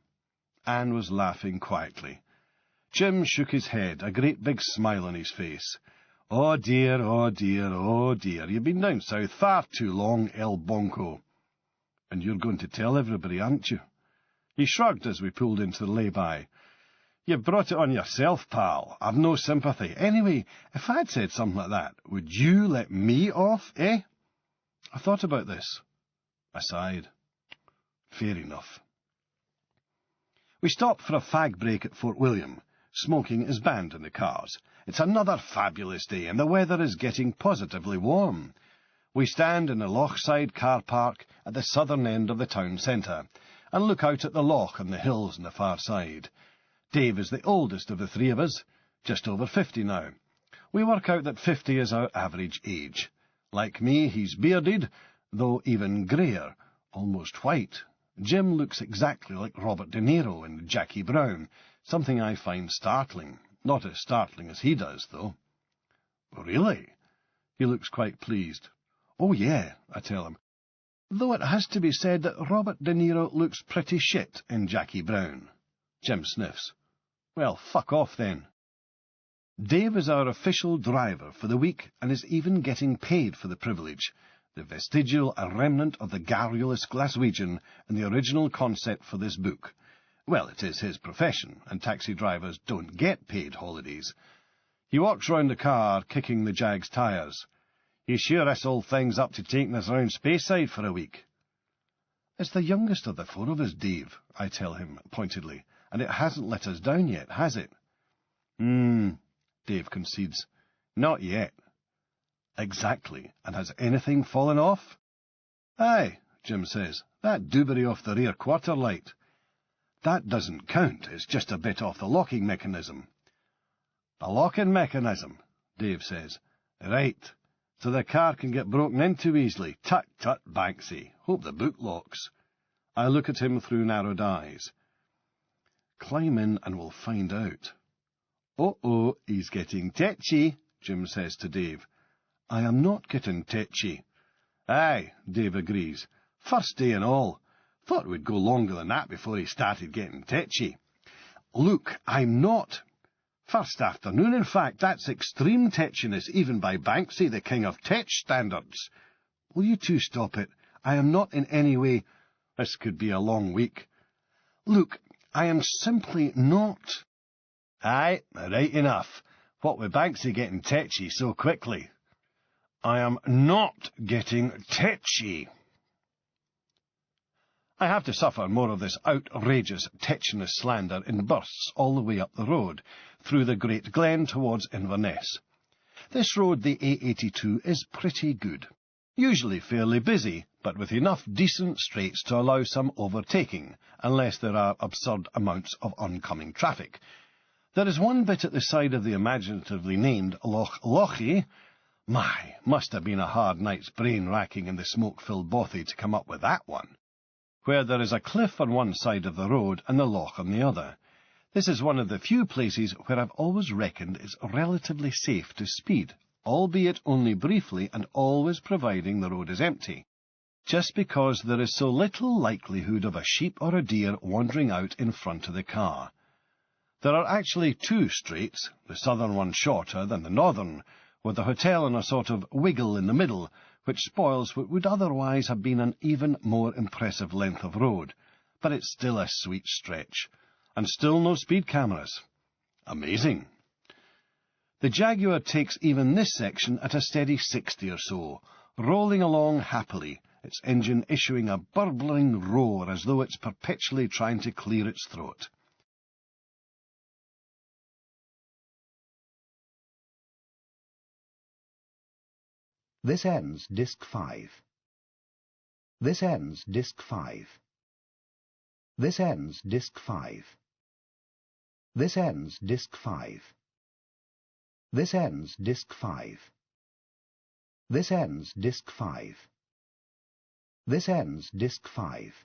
Anne was laughing quietly. Jim shook his head, a great big smile on his face. "Oh dear, oh dear, oh dear, you've been down south far too long, El Bonco." "And you're going to tell everybody, aren't you?" He shrugged as we pulled into the lay-by. "You've brought it on yourself, pal. I've no sympathy. Anyway, if I'd said something like that, would you let me off, eh?" I thought about this. I sighed. Fair enough. We stopped for a fag break at Fort William. Smoking is banned in the cars. It's another fabulous day, and the weather is getting positively warm. We stand in the Lochside car park at the southern end of the town centre, and look out at the loch and the hills on the far side. Dave is the oldest of the three of us, just over 50 now. We work out that 50 is our average age. Like me, he's bearded, though even greyer, almost white. Jim looks exactly like Robert De Niro in Jackie Brown, something I find startling. Not as startling as he does, though. Really? He looks quite pleased. Oh, yeah, I tell him. Though it has to be said that Robert De Niro looks pretty shit in Jackie Brown. Jim sniffs. Well, fuck off then. Dave is our official driver for the week and is even getting paid for the privilege, the vestigial remnant of the garrulous Glaswegian in the original concept for this book. Well, it is his profession, and taxi drivers don't get paid holidays. He walks round the car, kicking the Jag's tyres. You sure this old thing's up to taking us round Speyside for a week? It's the youngest of the four of us, Dave, I tell him pointedly, and it hasn't let us down yet, has it? Dave concedes. Not yet. Exactly. And has anything fallen off? Aye, Jim says. That doobery off the rear quarter light. That doesn't count. It's just a bit off the locking mechanism. The locking mechanism, Dave says. Right. So the car can get broken into easily. Tut, tut, Banksy. Hope the boot locks. I look at him through narrowed eyes. Climb in and we'll find out. Oh, he's getting tetchy, Jim says to Dave. I am not getting tetchy. Aye, Dave agrees. First day and all. Thought it would go longer than that before he started getting tetchy. Look, I'm not. First afternoon, in fact. That's extreme tetchiness, even by Banksy, the king of tetch standards. Will you two stop it? I am not in any way... This could be a long week. Look, I am simply not... Aye, right enough. What with Banksy getting tetchy so quickly? I am not getting tetchy. I have to suffer more of this outrageous tetchiness slander in bursts all the way up the road, through the Great Glen towards Inverness. This road, the A82, is pretty good. Usually fairly busy, but with enough decent straights to allow some overtaking, unless there are absurd amounts of oncoming traffic. There is one bit at the side of the imaginatively named Loch Lochy. My, must have been a hard night's brain-racking in the smoke-filled bothy to come up with that one, where there is a cliff on one side of the road and the loch on the other. This is one of the few places where I've always reckoned it's relatively safe to speed, albeit only briefly and always providing the road is empty, just because there is so little likelihood of a sheep or a deer wandering out in front of the car. There are actually two straights, the southern one shorter than the northern, with the hotel in a sort of wiggle in the middle, which spoils what would otherwise have been an even more impressive length of road. But it's still a sweet stretch, and still no speed cameras. Amazing. The Jaguar takes even this section at a steady 60 or so, rolling along happily, its engine issuing a burbling roar as though it's perpetually trying to clear its throat. This ends Disc 5. This ends Disc 5. This ends Disc 5. This ends Disc 5. This ends Disc 5. This ends Disc 5. This ends Disc 5.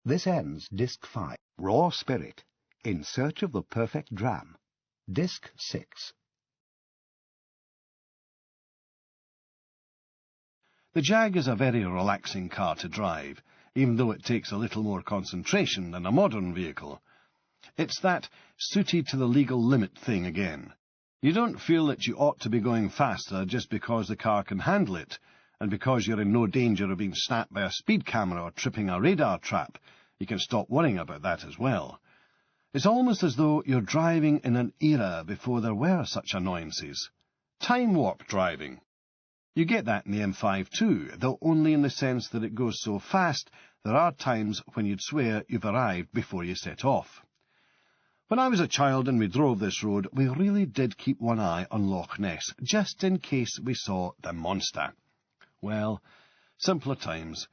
This ends Disc 5. Raw Spirit, In Search of the Perfect Dram. Disc 6. The Jag is a very relaxing car to drive, even though it takes a little more concentration than a modern vehicle. It's that suited to the legal limit thing again. You don't feel that you ought to be going faster just because the car can handle it, and because you're in no danger of being snapped by a speed camera or tripping a radar trap. You can stop worrying about that as well. It's almost as though you're driving in an era before there were such annoyances. Time warp driving. You get that in the M5 too, though only in the sense that it goes so fast there are times when you'd swear you've arrived before you set off. When I was a child and we drove this road, we really did keep one eye on Loch Ness, just in case we saw the monster. Well, simpler times.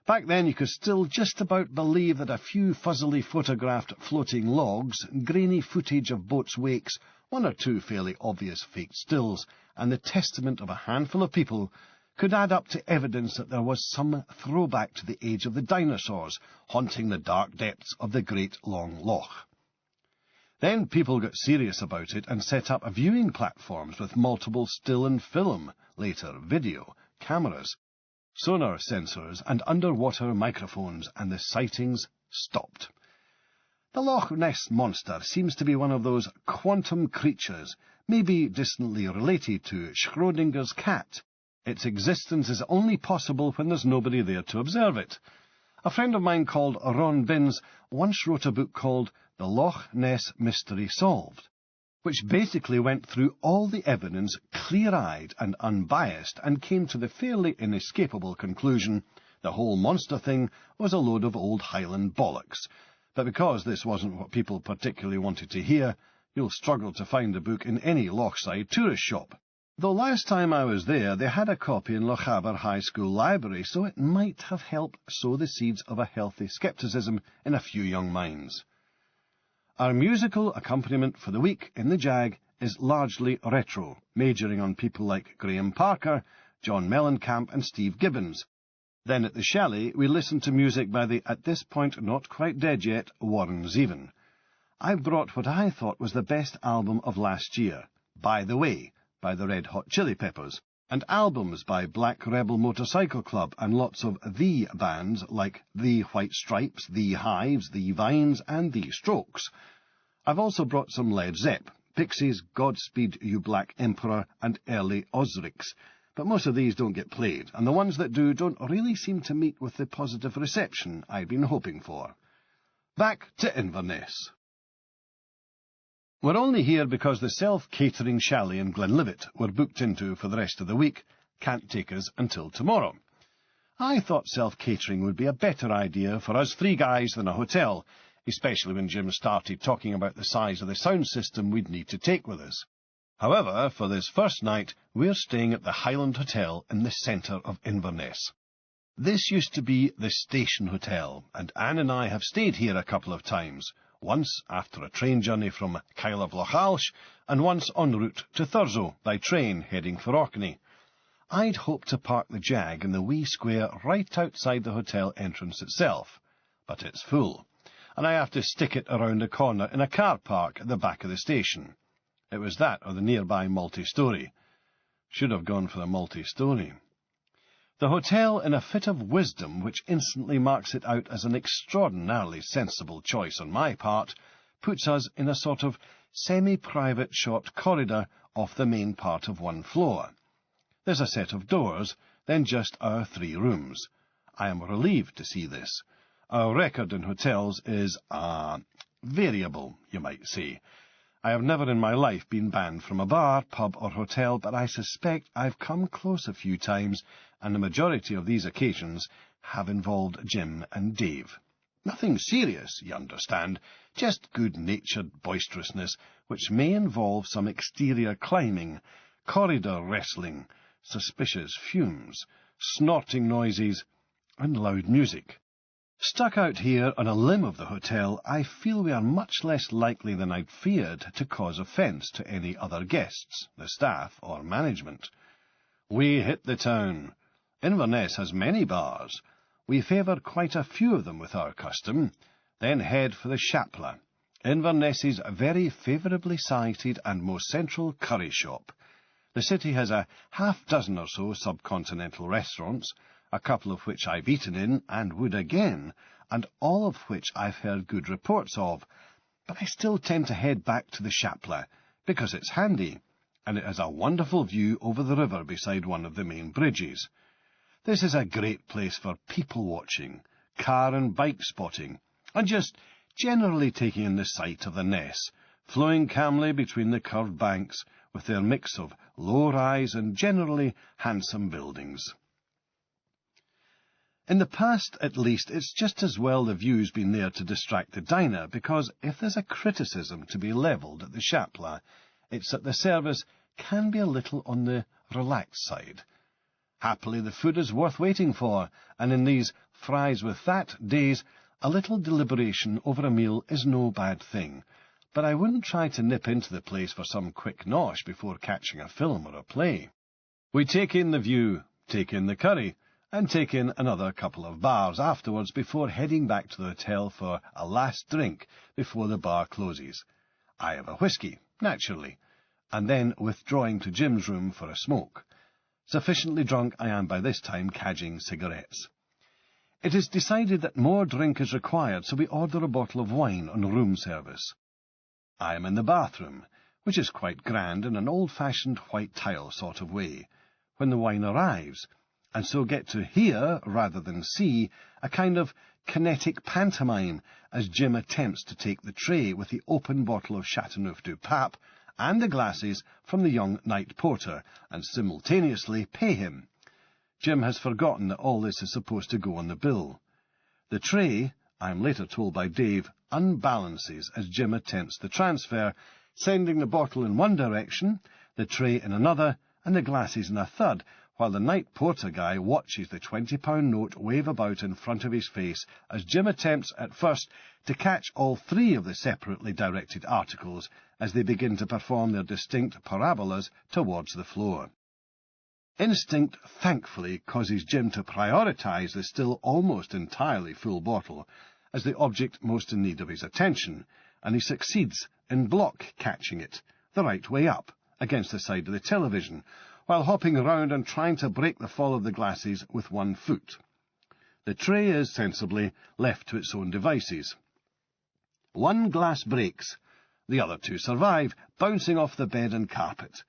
Back then you could still just about believe that a few fuzzily photographed floating logs, grainy footage of boats' wakes, one or two fairly obvious faked stills, and the testament of a handful of people could add up to evidence that there was some throwback to the age of the dinosaurs haunting the dark depths of the Great Long Loch. Then people got serious about it and set up viewing platforms with multiple still and film, later video, cameras, sonar sensors and underwater microphones, and the sightings stopped. The Loch Ness Monster seems to be one of those quantum creatures, maybe distantly related to Schrödinger's cat. Its existence is only possible when there's nobody there to observe it. A friend of mine called Ron Binns once wrote a book called The Loch Ness Mystery Solved, which basically went through all the evidence clear-eyed and unbiased and came to the fairly inescapable conclusion the whole monster thing was a load of old Highland bollocks. But because this wasn't what people particularly wanted to hear, you'll struggle to find the book in any Lochside tourist shop. Though last time I was there, they had a copy in Lochaber High School Library, so it might have helped sow the seeds of a healthy scepticism in a few young minds. Our musical accompaniment for the week in the Jag is largely retro, majoring on people like Graham Parker, John Mellencamp and Steve Gibbons. Then at the Chalet we listened to music by the, at this point not quite dead yet, Warren Zevon. I brought what I thought was the best album of last year, By the Way, by the Red Hot Chili Peppers, and albums by Black Rebel Motorcycle Club and lots of The bands like The White Stripes, The Hives, The Vines and The Strokes. I've also brought some Led Zepp, Pixies, Godspeed You Black Emperor and Early Ozrix, but most of these don't get played, and the ones that do don't really seem to meet with the positive reception I'd been hoping for. Back to Inverness. We're only here because the self-catering chalet in Glenlivet we're booked into for the rest of the week can't take us until tomorrow. I thought self-catering would be a better idea for us three guys than a hotel, especially when Jim started talking about the size of the sound system we'd need to take with us. However, for this first night, we're staying at the Highland Hotel in the centre of Inverness. This used to be the Station Hotel, and Anne and I have stayed here a couple of times, once after a train journey from Kyle of Lochalsh, and once en route to Thurso by train heading for Orkney. I'd hoped to park the Jag in the wee square right outside the hotel entrance itself, but it's full, and I have to stick it around a corner in a car park at the back of the station. It was that or the nearby multi-story. Should have gone for the multi-story. The hotel, in a fit of wisdom which instantly marks it out as an extraordinarily sensible choice on my part, puts us in a sort of semi-private short corridor off the main part of one floor. There's a set of doors, then just our 3 rooms. I am relieved to see this. Our record in hotels is, variable, you might say. I have never in my life been banned from a bar, pub or hotel, but I suspect I've come close a few times, and the majority of these occasions have involved Jim and Dave. Nothing serious, you understand, just good-natured boisterousness, which may involve some exterior climbing, corridor wrestling, suspicious fumes, snorting noises, and loud music. Stuck out here on a limb of the hotel, I feel we are much less likely than I'd feared to cause offence to any other guests, the staff or management. We hit the town. Inverness has many bars. We favour quite a few of them with our custom, then head for the Shapla, Inverness's very favourably sited and most central curry shop. The city has a half-dozen or so subcontinental restaurants, a couple of which I've eaten in and would again, and all of which I've heard good reports of, but I still tend to head back to the Shapla, because it's handy, and it has a wonderful view over the river beside one of the main bridges. This is a great place for people-watching, car and bike spotting, and just generally taking in the sight of the Ness, flowing calmly between the curved banks, with their mix of low-rise and generally handsome buildings. In the past, at least, it's just as well the view's been there to distract the diner, because if there's a criticism to be levelled at the Shapla, it's that the service can be a little on the relaxed side. Happily, the food is worth waiting for, and in these fries with that, days, a little deliberation over a meal is no bad thing, but I wouldn't try to nip into the place for some quick nosh before catching a film or a play. We take in the view, take in the curry, and take in another couple of bars afterwards before heading back to the hotel for a last drink before the bar closes. I have a whisky, naturally, and then withdrawing to Jim's room for a smoke. Sufficiently drunk I am by this time cadging cigarettes. It is decided that more drink is required, so we order a bottle of wine on room service. I am in the bathroom, which is quite grand in an old-fashioned white tile sort of way, when the wine arrives, and so get to hear, rather than see, a kind of kinetic pantomime as Jim attempts to take the tray with the open bottle of Chateauneuf du Pape and the glasses from the young night porter, and simultaneously pay him. Jim has forgotten that all this is supposed to go on the bill. The tray, I am later told by Dave, unbalances as Jim attempts the transfer, sending the bottle in one direction, the tray in another, and the glasses in a third, while the night porter guy watches the £20 note wave about in front of his face as Jim attempts at first to catch all three of the separately directed articles as they begin to perform their distinct parabolas towards the floor. Instinct, thankfully, causes Jim to prioritise the still almost entirely full bottle as the object most in need of his attention, and he succeeds in block-catching it, the right way up, against the side of the television, while hopping around and trying to break the fall of the glasses with one foot. The tray is, sensibly, left to its own devices. One glass breaks. The other two survive, bouncing off the bed and carpet.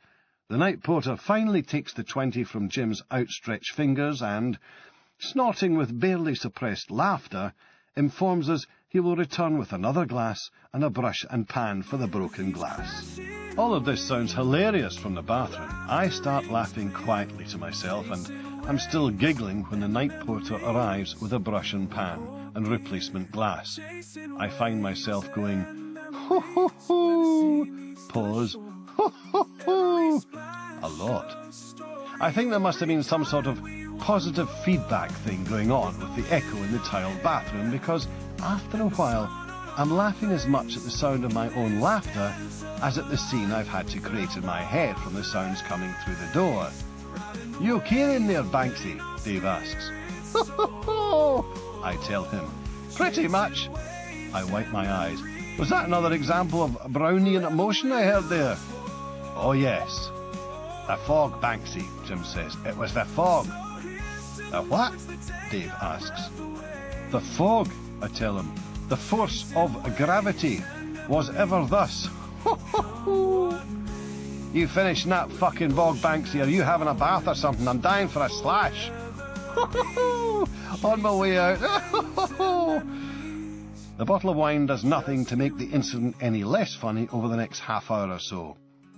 The night porter finally takes the 20 from Jim's outstretched fingers and, snorting with barely suppressed laughter, informs us he will return with another glass and a brush and pan for the broken glass. All of this sounds hilarious from the bathroom. I start laughing quietly to myself, and I'm still giggling when the night porter arrives with a brush and pan and replacement glass. I find myself going, ho ho ho, pause, ho ho ho, a lot. I think there must have been some sort of positive feedback thing going on with the echo in the tiled bathroom, because after a while I'm laughing as much at the sound of my own laughter as at the scene I've had to create in my head from the sounds coming through the door. "You okay in there, Banksy?" Dave asks. "Ho ho ho," I tell him. "Pretty much." I wipe my eyes. "Was that another example of Brownian emotion I heard there?" "Oh yes." "The fog, Banksy," Jim says. "It was the fog." "The what?" Dave asks. "The fog," I tell him. "The force of gravity was ever thus." Ho ho ho. "You finishing that fucking bog, Banksy? Are you having a bath or something? I'm dying for a slash." Ho ho ho. "On my way out." Ho ho ho. The bottle of wine does nothing to make the incident any less funny over the next half hour or so,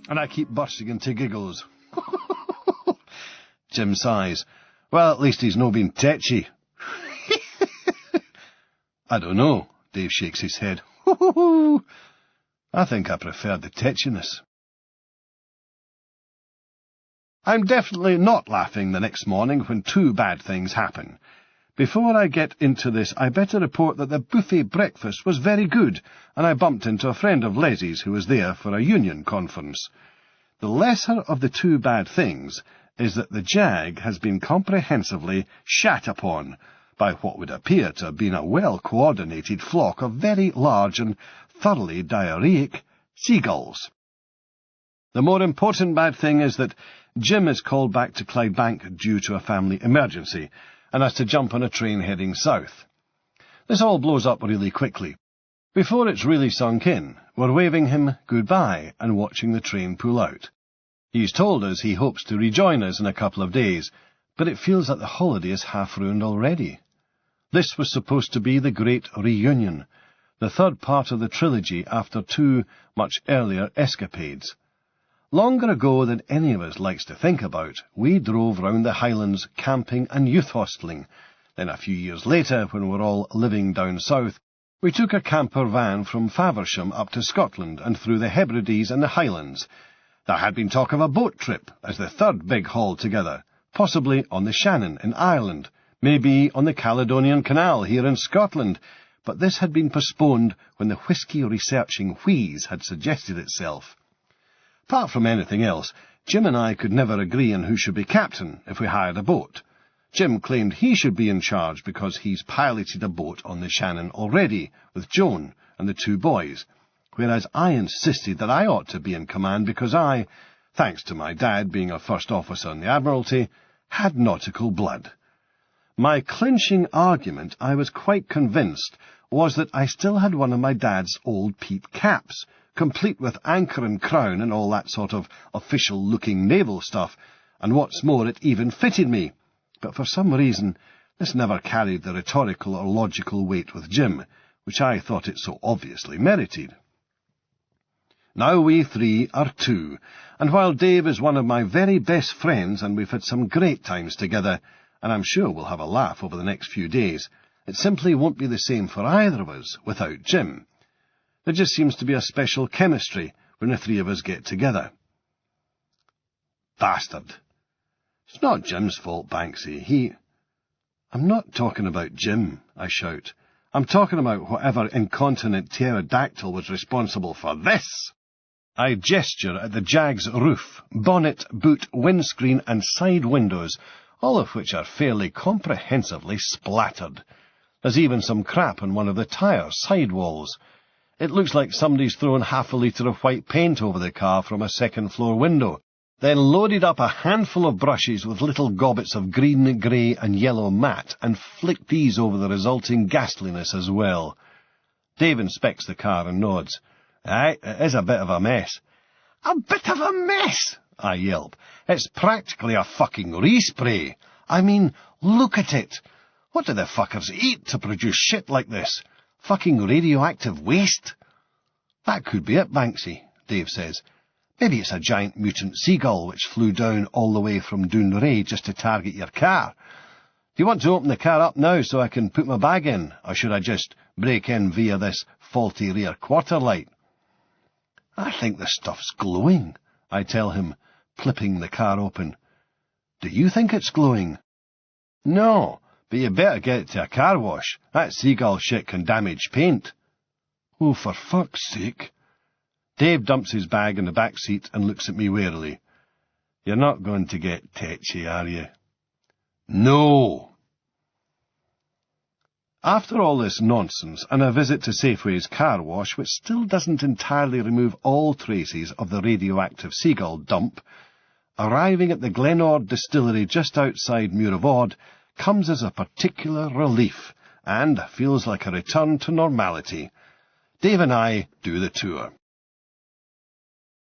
and I keep bursting into giggles. Jim sighs. "Well, at least he's no been tetchy." "I don't know," Dave shakes his head. "I think I prefer the tetchiness." I'm definitely not laughing the next morning when two bad things happen. Before I get into this, I better report that the buffet breakfast was very good, and I bumped into a friend of Leslie's who was there for a union conference. The lesser of the two bad things is that the jag has been comprehensively shat upon by what would appear to have been a well-coordinated flock of very large and thoroughly diarrheic seagulls. The more important bad thing is that Jim is called back to Clydebank due to a family emergency, and has to jump on a train heading south. This all blows up really quickly. Before it's really sunk in, we're waving him goodbye and watching the train pull out. He's told us he hopes to rejoin us in a couple of days, but it feels like the holiday is half ruined already. This was supposed to be the great reunion, the third part of the trilogy after two much earlier escapades. Longer ago than any of us likes to think about, we drove round the Highlands camping and youth hosteling. Then a few years later, when we were all living down south, we took a camper van from Faversham up to Scotland and through the Hebrides and the Highlands. There had been talk of a boat trip as the third big haul together, possibly on the Shannon in Ireland, maybe on the Caledonian Canal here in Scotland, but this had been postponed when the whisky-researching wheeze had suggested itself. Apart from anything else, Jim and I could never agree on who should be captain if we hired a boat. Jim claimed he should be in charge because he's piloted a boat on the Shannon already, with Joan and the 2 boys, whereas I insisted that I ought to be in command because I, thanks to my dad being a first officer in the Admiralty, had nautical blood. My clinching argument, I was quite convinced, was that I still had one of my dad's old peat caps, complete with anchor and crown and all that sort of official-looking naval stuff, and what's more, it even fitted me. But for some reason, this never carried the rhetorical or logical weight with Jim, which I thought it so obviously merited. Now we 3 are 2, and while Dave is one of my very best friends and we've had some great times together, and I'm sure we'll have a laugh over the next few days, it simply won't be the same for either of us without Jim. There just seems to be a special chemistry when the 3 of us get together. Bastard. It's not Jim's fault, Banksy. I'm not talking about Jim, I shout. I'm talking about whatever incontinent pterodactyl was responsible for this. I gesture at the Jag's roof, bonnet, boot, windscreen and side windows, all of which are fairly comprehensively splattered. There's even some crap on one of the tyre sidewalls. It looks like somebody's thrown half a litre of white paint over the car from a second-floor window, then loaded up a handful of brushes with little gobbets of green, grey and yellow matte, and flicked these over the resulting ghastliness as well. Dave inspects the car and nods. Aye, it is a bit of a mess. A bit of a mess, I yelp. It's practically a fucking respray. I mean, look at it. What do the fuckers eat to produce shit like this? Fucking radioactive waste? That could be it, Banksy, Dave says. Maybe it's a giant mutant seagull which flew down all the way from Dounreay just to target your car. Do you want to open the car up now so I can put my bag in, or should I just break in via this faulty rear quarter light? I think the stuff's glowing, I tell him, flipping the car open. Do you think it's glowing? No, but you better get it to a car wash. That seagull shit can damage paint. Oh, for fuck's sake. Dave dumps his bag in the back seat and looks at me warily. You're not going to get tetchy, are you? No. After all this nonsense, and a visit to Safeway's car wash, which still doesn't entirely remove all traces of the radioactive seagull dump, arriving at the Glenord distillery just outside Muir of Ord comes as a particular relief, and feels like a return to normality. Dave and I do the tour.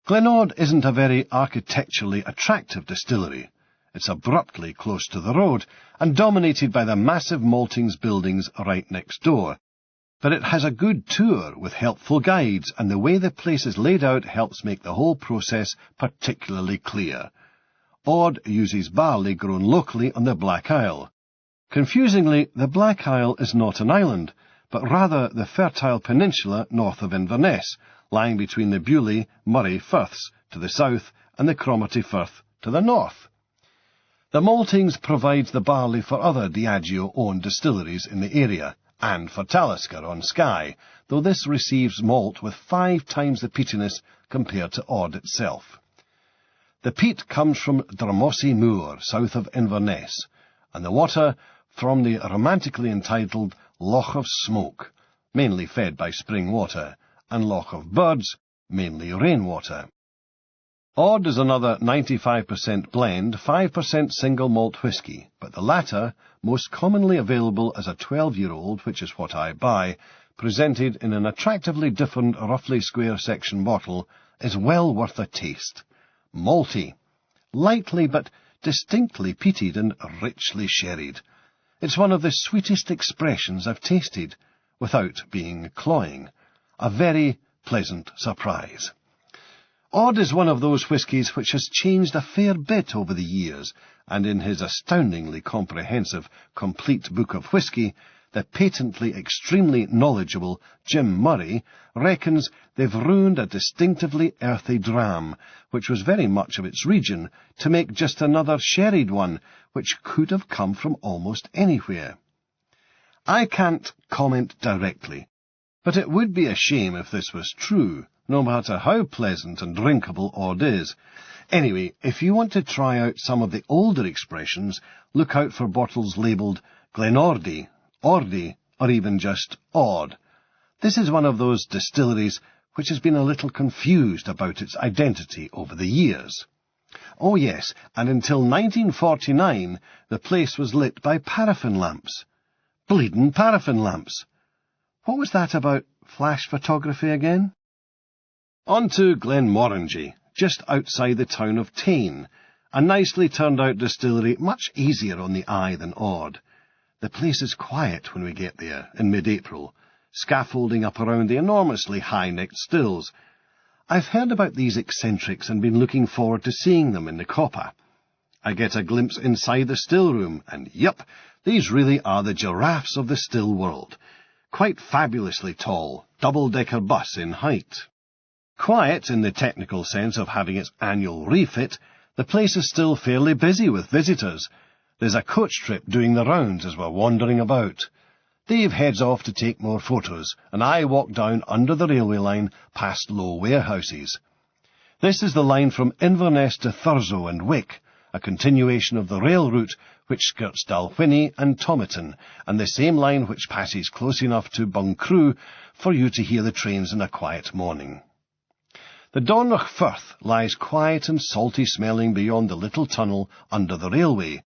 Glenord isn't a very architecturally attractive distillery. It's abruptly close to the road, and dominated by the massive maltings buildings right next door. But it has a good tour with helpful guides, and the way the place is laid out helps make the whole process particularly clear. Ord uses barley grown locally on the Black Isle. Confusingly, the Black Isle is not an island, but rather the fertile peninsula north of Inverness, lying between the Beauly-Murray Firths to the south and the Cromarty Firth to the north. The maltings provides the barley for other Diageo-owned distilleries in the area, and for Talisker on Skye, though this receives malt with 5 times the peatiness compared to Ord itself. The peat comes from Drumossie Moor, south of Inverness, and the water from the romantically entitled Loch of Smoke, mainly fed by spring water, and Loch of Birds, mainly rainwater. Ord is another 95% blend, 5% single malt whisky, but the latter, most commonly available as a 12-year-old, which is what I buy, presented in an attractively different, roughly square section bottle, is well worth a taste. Malty, lightly but distinctly peated and richly sherried. It's one of the sweetest expressions I've tasted, without being cloying. A very pleasant surprise. Ord is one of those whiskies which has changed a fair bit over the years, and in his astoundingly comprehensive Complete Book of Whisky, the patently extremely knowledgeable Jim Murray reckons they've ruined a distinctively earthy dram, which was very much of its region, to make just another sherried one, which could have come from almost anywhere. I can't comment directly, but it would be a shame if this was true, no matter how pleasant and drinkable Ord is. Anyway, if you want to try out some of the older expressions, look out for bottles labelled Glenordy, Ordy, or even just Ord. This is one of those distilleries which has been a little confused about its identity over the years. Oh yes, and until 1949 the place was lit by paraffin lamps. Bleedin' paraffin lamps! What was that about flash photography again? On to Glenmorangie, just outside the town of Tain, a nicely turned-out distillery, much easier on the eye than Ord. The place is quiet when we get there, in mid-April, scaffolding up around the enormously high-necked stills. I've heard about these eccentrics and been looking forward to seeing them in the copper. I get a glimpse inside the still room, and yup, these really are the giraffes of the still world. Quite fabulously tall, double-decker bus in height. Quiet in the technical sense of having its annual refit, the place is still fairly busy with visitors. There's a coach trip doing the rounds as we're wandering about. Dave heads off to take more photos, and I walk down under the railway line past low warehouses. This is the line from Inverness to Thurso and Wick, a continuation of the rail route which skirts Dalwhinnie and Tomatin, and the same line which passes close enough to Buncrew for you to hear the trains in a quiet morning. The Dornoch Firth lies quiet and salty-smelling beyond the little tunnel under the railway.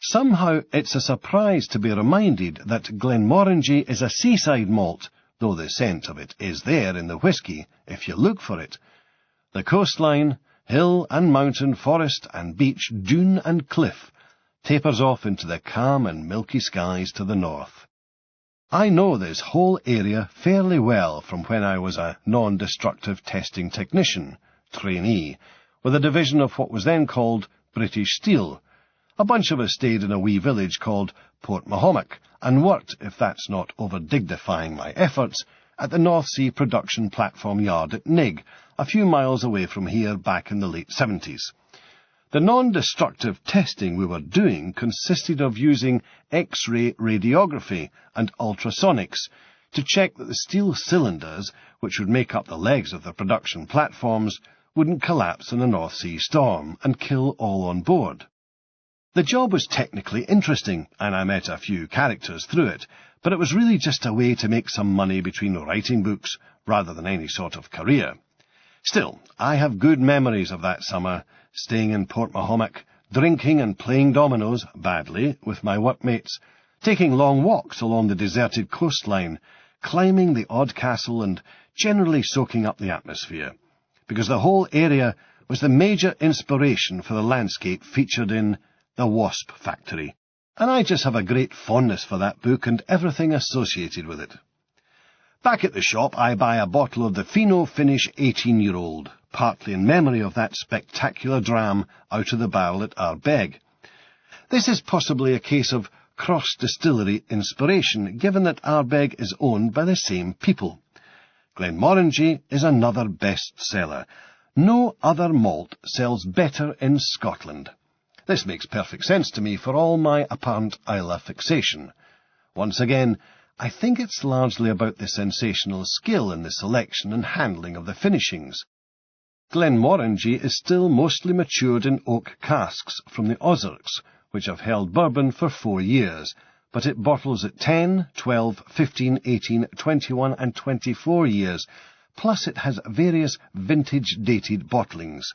Somehow it's a surprise to be reminded that Glenmorangie is a seaside malt, though the scent of it is there in the whisky, if you look for it. The coastline, hill and mountain, forest and beach, dune and cliff, tapers off into the calm and milky skies to the north. I know this whole area fairly well from when I was a non-destructive testing technician, trainee, with a division of what was then called British Steel. A bunch of us stayed in a wee village called Port Mahomack and worked, if that's not over-dignifying my efforts, at the North Sea production platform yard at Nig, a few miles away from here back in the late 70s. The non-destructive testing we were doing consisted of using X-ray radiography and ultrasonics to check that the steel cylinders, which would make up the legs of the production platforms, wouldn't collapse in a North Sea storm and kill all on board. The job was technically interesting, and I met a few characters through it, but it was really just a way to make some money between writing books rather than any sort of career. Still, I have good memories of that summer, staying in Port Mahomack, drinking and playing dominoes, badly, with my workmates, taking long walks along the deserted coastline, climbing the odd castle and generally soaking up the atmosphere, because the whole area was the major inspiration for the landscape featured in The Wasp Factory, and I just have a great fondness for that book and everything associated with it. Back at the shop I buy a bottle of the Fino-Finish 18-year-old, partly in memory of that spectacular dram out of the barrel at Ardbeg. This is possibly a case of cross-distillery inspiration, given that Ardbeg is owned by the same people. Glenmorangie is another bestseller. No other malt sells better in Scotland. This makes perfect sense to me for all my apparent Islay fixation. Once again, I think it's largely about the sensational skill in the selection and handling of the finishings. Glenmorangie is still mostly matured in oak casks from the Ozarks, which have held bourbon for 4 years, but it bottles at 10, 12, 15, 18, 21 and 24 years, plus it has various vintage-dated bottlings.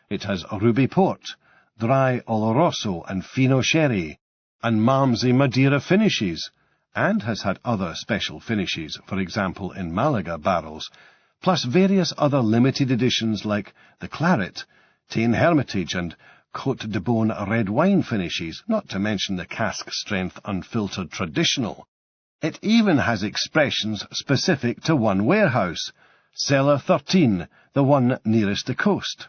It has Ruby Port, Dry Oloroso and Fino Sherry, and Malmsey Madeira finishes, and has had other special finishes, for example in Malaga barrels, plus various other limited editions like the Claret, Tain Hermitage and Côte de Beaune red wine finishes, not to mention the cask-strength unfiltered traditional. It even has expressions specific to one warehouse, Cellar 13, the one nearest the coast.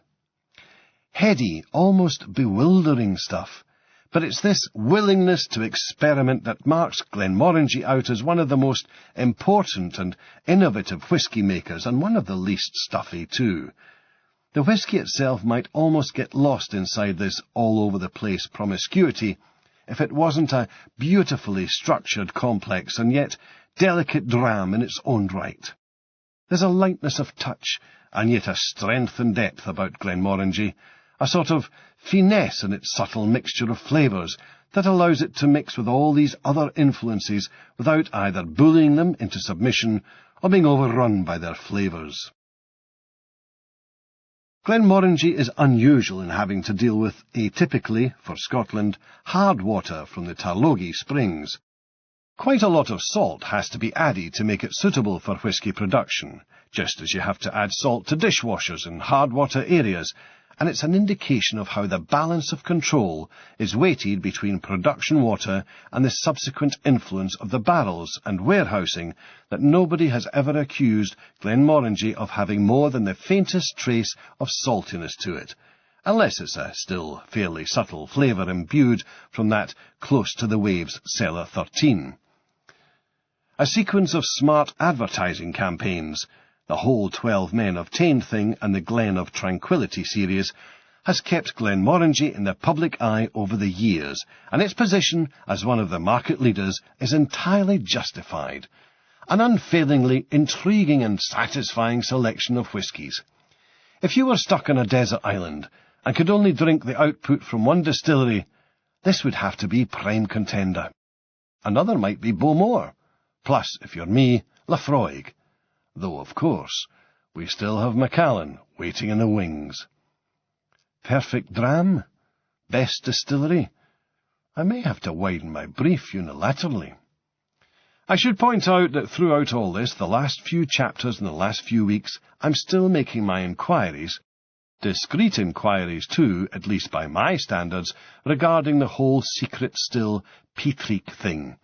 Heady, almost bewildering stuff, But it's this willingness to experiment that marks Glenmorangie out as one of the most important and innovative whisky makers, and one of the least stuffy too. The whisky itself might almost get lost inside this all-over-the-place promiscuity if it wasn't a beautifully structured, complex, and yet delicate dram in its own right. There's a lightness of touch, and yet a strength and depth about Glenmorangie, a sort of finesse in its subtle mixture of flavours that allows it to mix with all these other influences without either bullying them into submission or being overrun by their flavours. Glenmorangie is unusual in having to deal with atypically, for Scotland, hard water from the Tarlogie Springs. Quite a lot of salt has to be added to make it suitable for whisky production, just as you have to add salt to dishwashers in hard water areas, and it's an indication of how the balance of control is weighted between production water and the subsequent influence of the barrels and warehousing that nobody has ever accused Glenmorangie of having more than the faintest trace of saltiness to it, unless it's a still fairly subtle flavour imbued from that close to the waves cellar 13. A sequence of smart advertising campaigns, the whole 12 Men of Tane thing and the Glen of Tranquility series, has kept Glenmorangie in the public eye over the years, and its position as one of the market leaders is entirely justified. An unfailingly intriguing and satisfying selection of whiskies. If you were stuck on a desert island and could only drink the output from one distillery, this would have to be prime contender. Another might be Bowmore, plus, if you're me, Laphroaig. Though, of course, we still have Macallan waiting in the wings. Perfect dram? Best distillery? I may have to widen my brief unilaterally. I should point out that throughout all this, the last few chapters and the last few weeks, I'm still making my inquiries, discreet inquiries too, at least by my standards, regarding the whole secret still Petrique thing.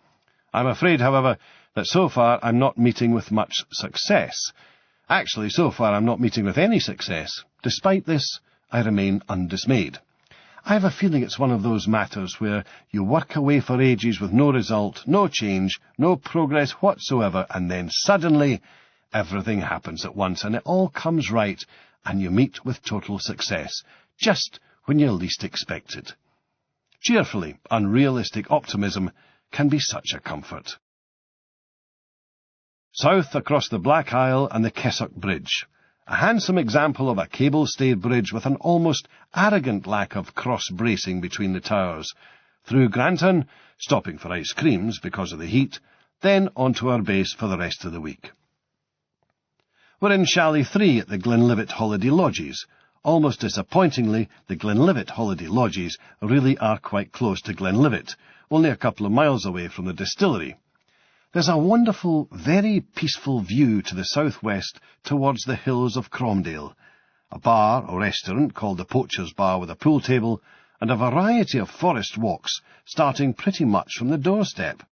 I'm afraid, however, that so far I'm not meeting with much success. Actually, so far I'm not meeting with any success. Despite this, I remain undismayed. I have a feeling it's one of those matters where you work away for ages with no result, no change, no progress whatsoever, and then suddenly everything happens at once, and it all comes right, and you meet with total success, just when you least expect it. Cheerfully unrealistic optimism can be such a comfort. South across the Black Isle and the Kessock Bridge, a handsome example of a cable-stayed bridge with an almost arrogant lack of cross-bracing between the towers, through Granton, stopping for ice creams because of the heat, then on to our base for the rest of the week. We're in Chalet 3 at the Glenlivet Holiday Lodges. Almost disappointingly, the Glenlivet Holiday Lodges really are quite close to Glenlivet, only a couple of miles away from the distillery. There's a wonderful, very peaceful view to the southwest towards the hills of Cromdale, a bar or restaurant called the Poacher's Bar with a pool table, and a variety of forest walks starting pretty much from the doorstep.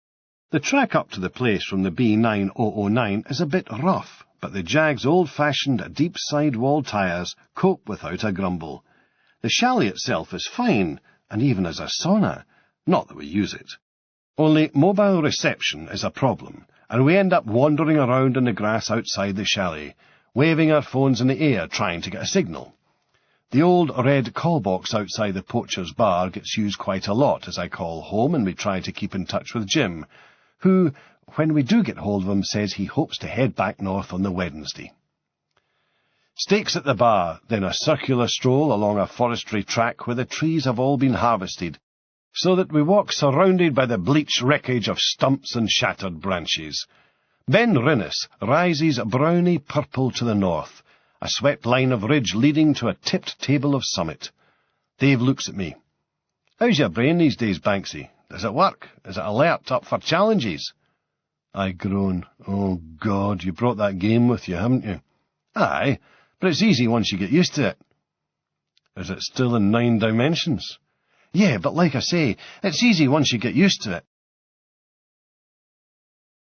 The track up to the place from the B9009 is a bit rough, but the Jag's old-fashioned deep side-wall tyres cope without a grumble. The chalet itself is fine, and even as a sauna, not that we use it. Only mobile reception is a problem, and we end up wandering around in the grass outside the chalet, waving our phones in the air trying to get a signal. The old red call box outside the Poacher's Bar gets used quite a lot as I call home and we try to keep in touch with Jim, who, when we do get hold of him, says he hopes to head back north on the Wednesday. Steaks at the bar, then a circular stroll along a forestry track where the trees have all been harvested, so that we walk surrounded by the bleached wreckage of stumps and shattered branches. Ben Rinnis rises browny purple to the north, a swept line of ridge leading to a tipped table of summit. Dave looks at me. "How's your brain these days, Banksy? Does it work? Is it alert, up for challenges?" I groan. "Oh, God, you brought that game with you, haven't you?" "Aye, but it's easy once you get used to it." "Is it still in 9 dimensions?" "Yeah, but like I say, it's easy once you get used to it."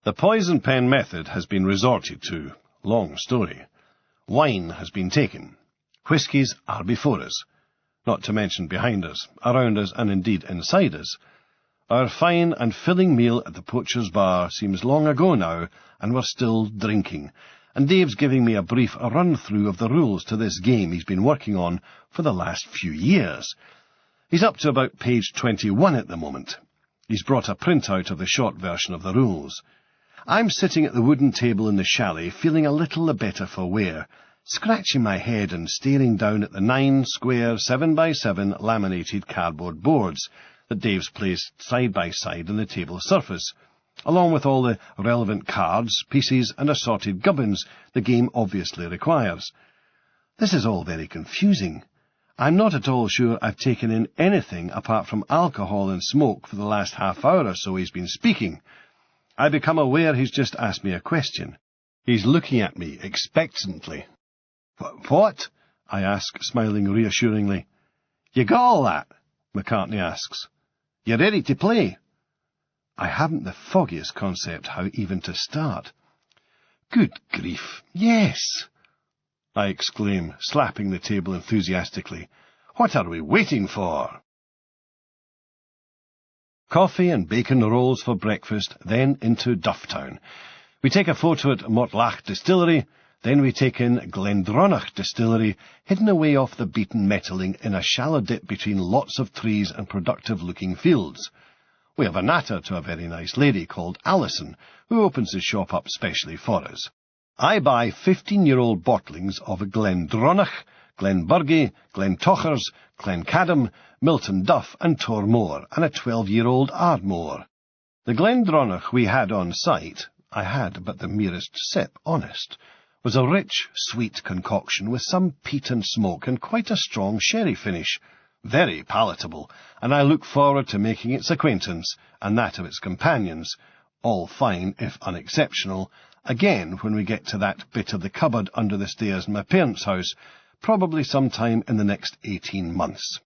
The poison pen method has been resorted to. Long story. Wine has been taken. Whiskies are before us. not to mention behind us, around us, and indeed inside us. Our fine and filling meal at the Poacher's Bar seems long ago now, and we're still drinking, and Dave's giving me a brief run-through of the rules to this game he's been working on for the last few years. He's up to about page 21 at the moment. He's brought a printout of the short version of the rules. I'm sitting at the wooden table in the chalet, feeling a little the better for wear, scratching my head and staring down at the 9 square 7x7 laminated cardboard boards that Dave's placed side by side on the table surface, along with all the relevant cards, pieces, and assorted gubbins the game obviously requires. This is all very confusing. I'm not at all sure I've taken in anything apart from alcohol and smoke for the last half hour or so he's been speaking. I become aware he's just asked me a question. He's looking at me expectantly. What? I ask, smiling reassuringly. You got all that? McCartney asks. You ready to play? I haven't the foggiest concept how even to start. Good grief, yes! I exclaim, slapping the table enthusiastically. What are we waiting for? Coffee and bacon rolls for breakfast, then into Dufftown. We take a photo at Mortlach Distillery, then we take in Glendronach Distillery, hidden away off the beaten metalling in a shallow dip between lots of trees and productive-looking fields. We have a natter to a very nice lady called Alison, who opens the shop up specially for us. I buy 15-year-old bottlings of Glendronach, Glenburgie, Glentochers, Glencadam, Milton Duff and Tormore, and a 12-year-old Ardmore. The Glendronach we had on site, I had but the merest sip, honest, was a rich, sweet concoction with some peat and smoke and quite a strong sherry finish. Very palatable, and I look forward to making its acquaintance, and that of its companions, all fine if unexceptional, again when we get to that bit of the cupboard under the stairs in my parents' house, probably sometime in the next 18 months.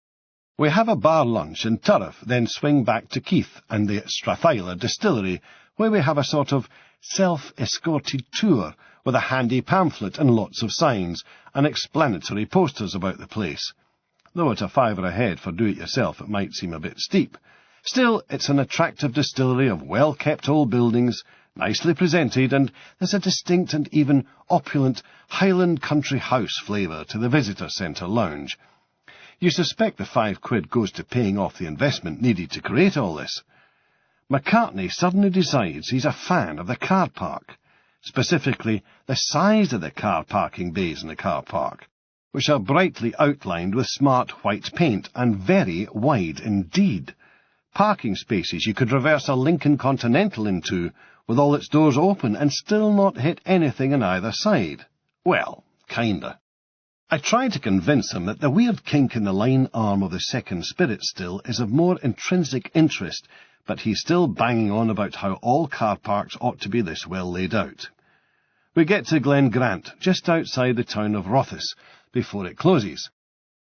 We have a bar lunch in Turriff, then swing back to Keith and the Strathyla Distillery, where we have a sort of self-escorted tour with a handy pamphlet and lots of signs and explanatory posters about the place. Though at a $5 a head for do-it-yourself it might seem a bit steep. Still, it's an attractive distillery of well-kept old buildings, nicely presented, and there's a distinct and even opulent Highland country house flavour to the visitor centre lounge. You suspect the £5 goes to paying off the investment needed to create all this. McCartney suddenly decides he's a fan of the car park, specifically the size of the car parking bays in the car park, which are brightly outlined with smart white paint and very wide indeed. Parking spaces you could reverse a Lincoln Continental into, with all its doors open and still not hit anything on either side. Well, kinda. I try to convince him that the weird kink in the line arm of the second spirit still is of more intrinsic interest, but he's still banging on about how all car parks ought to be this well laid out. We get to Glen Grant, just outside the town of Rothes, before it closes.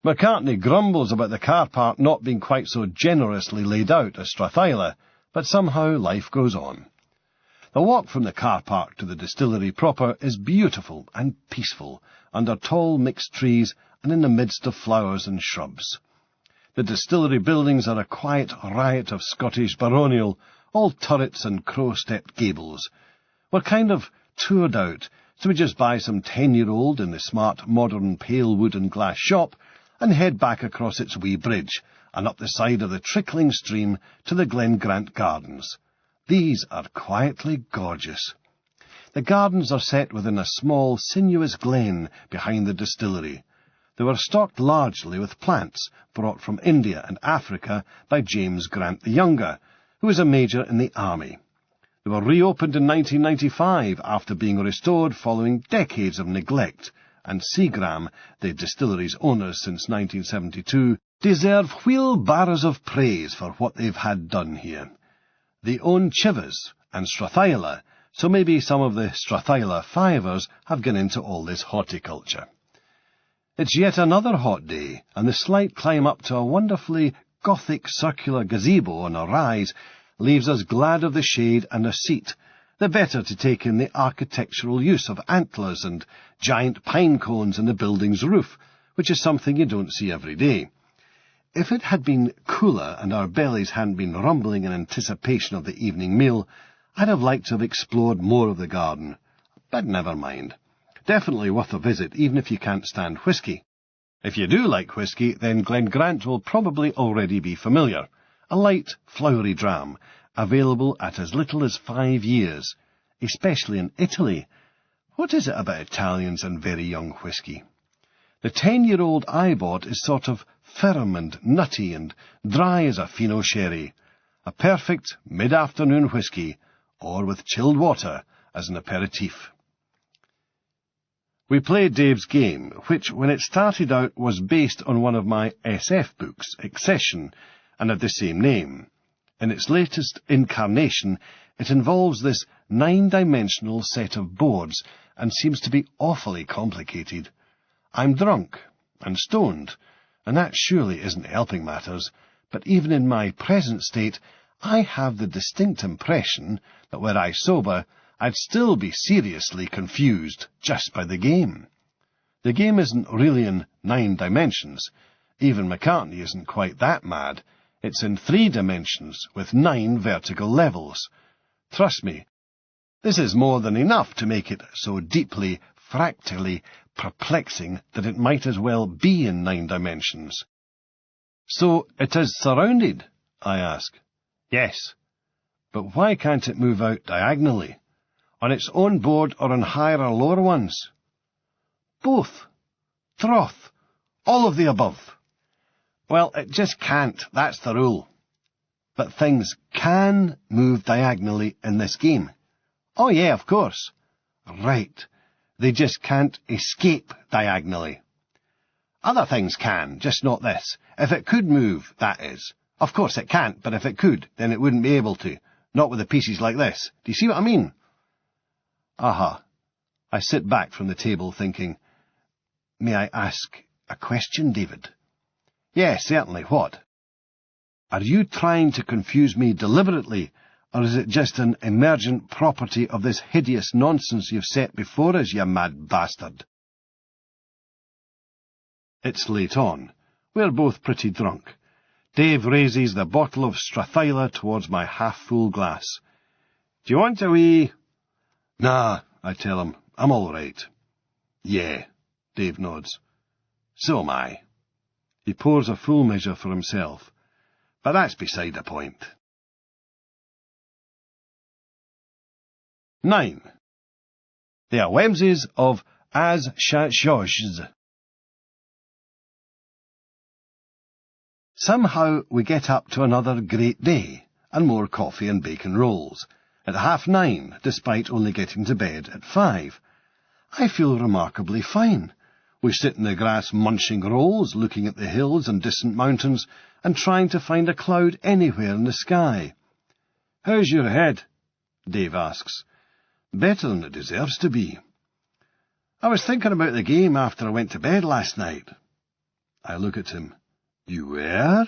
McCartney grumbles about the car park not being quite so generously laid out as Strathyla, but somehow life goes on. The walk from the car park to the distillery proper is beautiful and peaceful, under tall mixed trees and in the midst of flowers and shrubs. The distillery buildings are a quiet riot of Scottish baronial, all turrets and crow-stepped gables. We're kind of toured out, so we just buy some 10-year-old in the smart modern pale wood and glass shop and head back across its wee bridge and up the side of the trickling stream to the Glen Grant Gardens. These are quietly gorgeous. The gardens are set within a small, sinuous glen behind the distillery. They were stocked largely with plants brought from India and Africa by James Grant the Younger, who was a major in the army. They were reopened in 1995 after being restored following decades of neglect, and Seagram, the distillery's owners since 1972, deserve wheelbarrows of praise for what they've had done here. They own Chivers and Strathyla, so maybe some of the Strathyla fivers have gone into all this horticulture. It's yet another hot day, and the slight climb up to a wonderfully Gothic circular gazebo on a rise leaves us glad of the shade and a seat, the better to take in the architectural use of antlers and giant pine cones in the building's roof, which is something you don't see every day. If it had been cooler and our bellies hadn't been rumbling in anticipation of the evening meal, I'd have liked to have explored more of the garden. But never mind. Definitely worth a visit, even if you can't stand whisky. If you do like whisky, then Glengrant will probably already be familiar. A light, flowery dram, available at as little as 5 years, especially in Italy. What is it about Italians and very young whisky? The 10-year-old I bought is sort of firm and nutty and dry as a Fino sherry. A perfect mid-afternoon whisky, or with chilled water as an aperitif. We played Dave's game, which, when it started out, was based on one of my SF books, Accession, and had the same name. In its latest incarnation, it involves this 9-dimensional set of boards and seems to be awfully complicated. I'm drunk and stoned, and that surely isn't helping matters, but even in my present state, I have the distinct impression that were I sober, I'd still be seriously confused just by the game. The game isn't really in 9 dimensions. Even McCartney isn't quite that mad. It's in 3 dimensions, with 9 vertical levels. Trust me, this is more than enough to make it so deeply, fractally perplexing that it might as well be in 9 dimensions. So it is surrounded, I ask. Yes, but why can't it move out diagonally? On its own board or on higher or lower ones? Both. Troth. All of the above. Well, it just can't, that's the rule. But things can move diagonally in this game. Oh yeah, of course. Right. They just can't escape diagonally. Other things can, just not this. If it could move, that is. Of course it can't, but if it could, then it wouldn't be able to. Not with the pieces like this. Do you see what I mean? Aha. I sit back from the table thinking, may I ask a question, David? Yes, certainly. What? Are you trying to confuse me deliberately, or is it just an emergent property of this hideous nonsense you've set before us, you mad bastard? It's late on. We're both pretty drunk. Dave raises the bottle of Strathyla towards my half-full glass. Do you want a wee? Nah, I tell him. I'm all right. Yeah, Dave nods. So am I. He pours a full measure for himself. But that's beside the point. 9. The Awemses of Az-Shashozh. Somehow we get up to another great day, and more coffee and bacon rolls, at 9:30, despite only getting to bed at 5. I feel remarkably fine. We sit in the grass munching rolls, looking at the hills and distant mountains, and trying to find a cloud anywhere in the sky. How's your head? Dave asks. Better than it deserves to be. I was thinking about the game after I went to bed last night. I look at him. You were?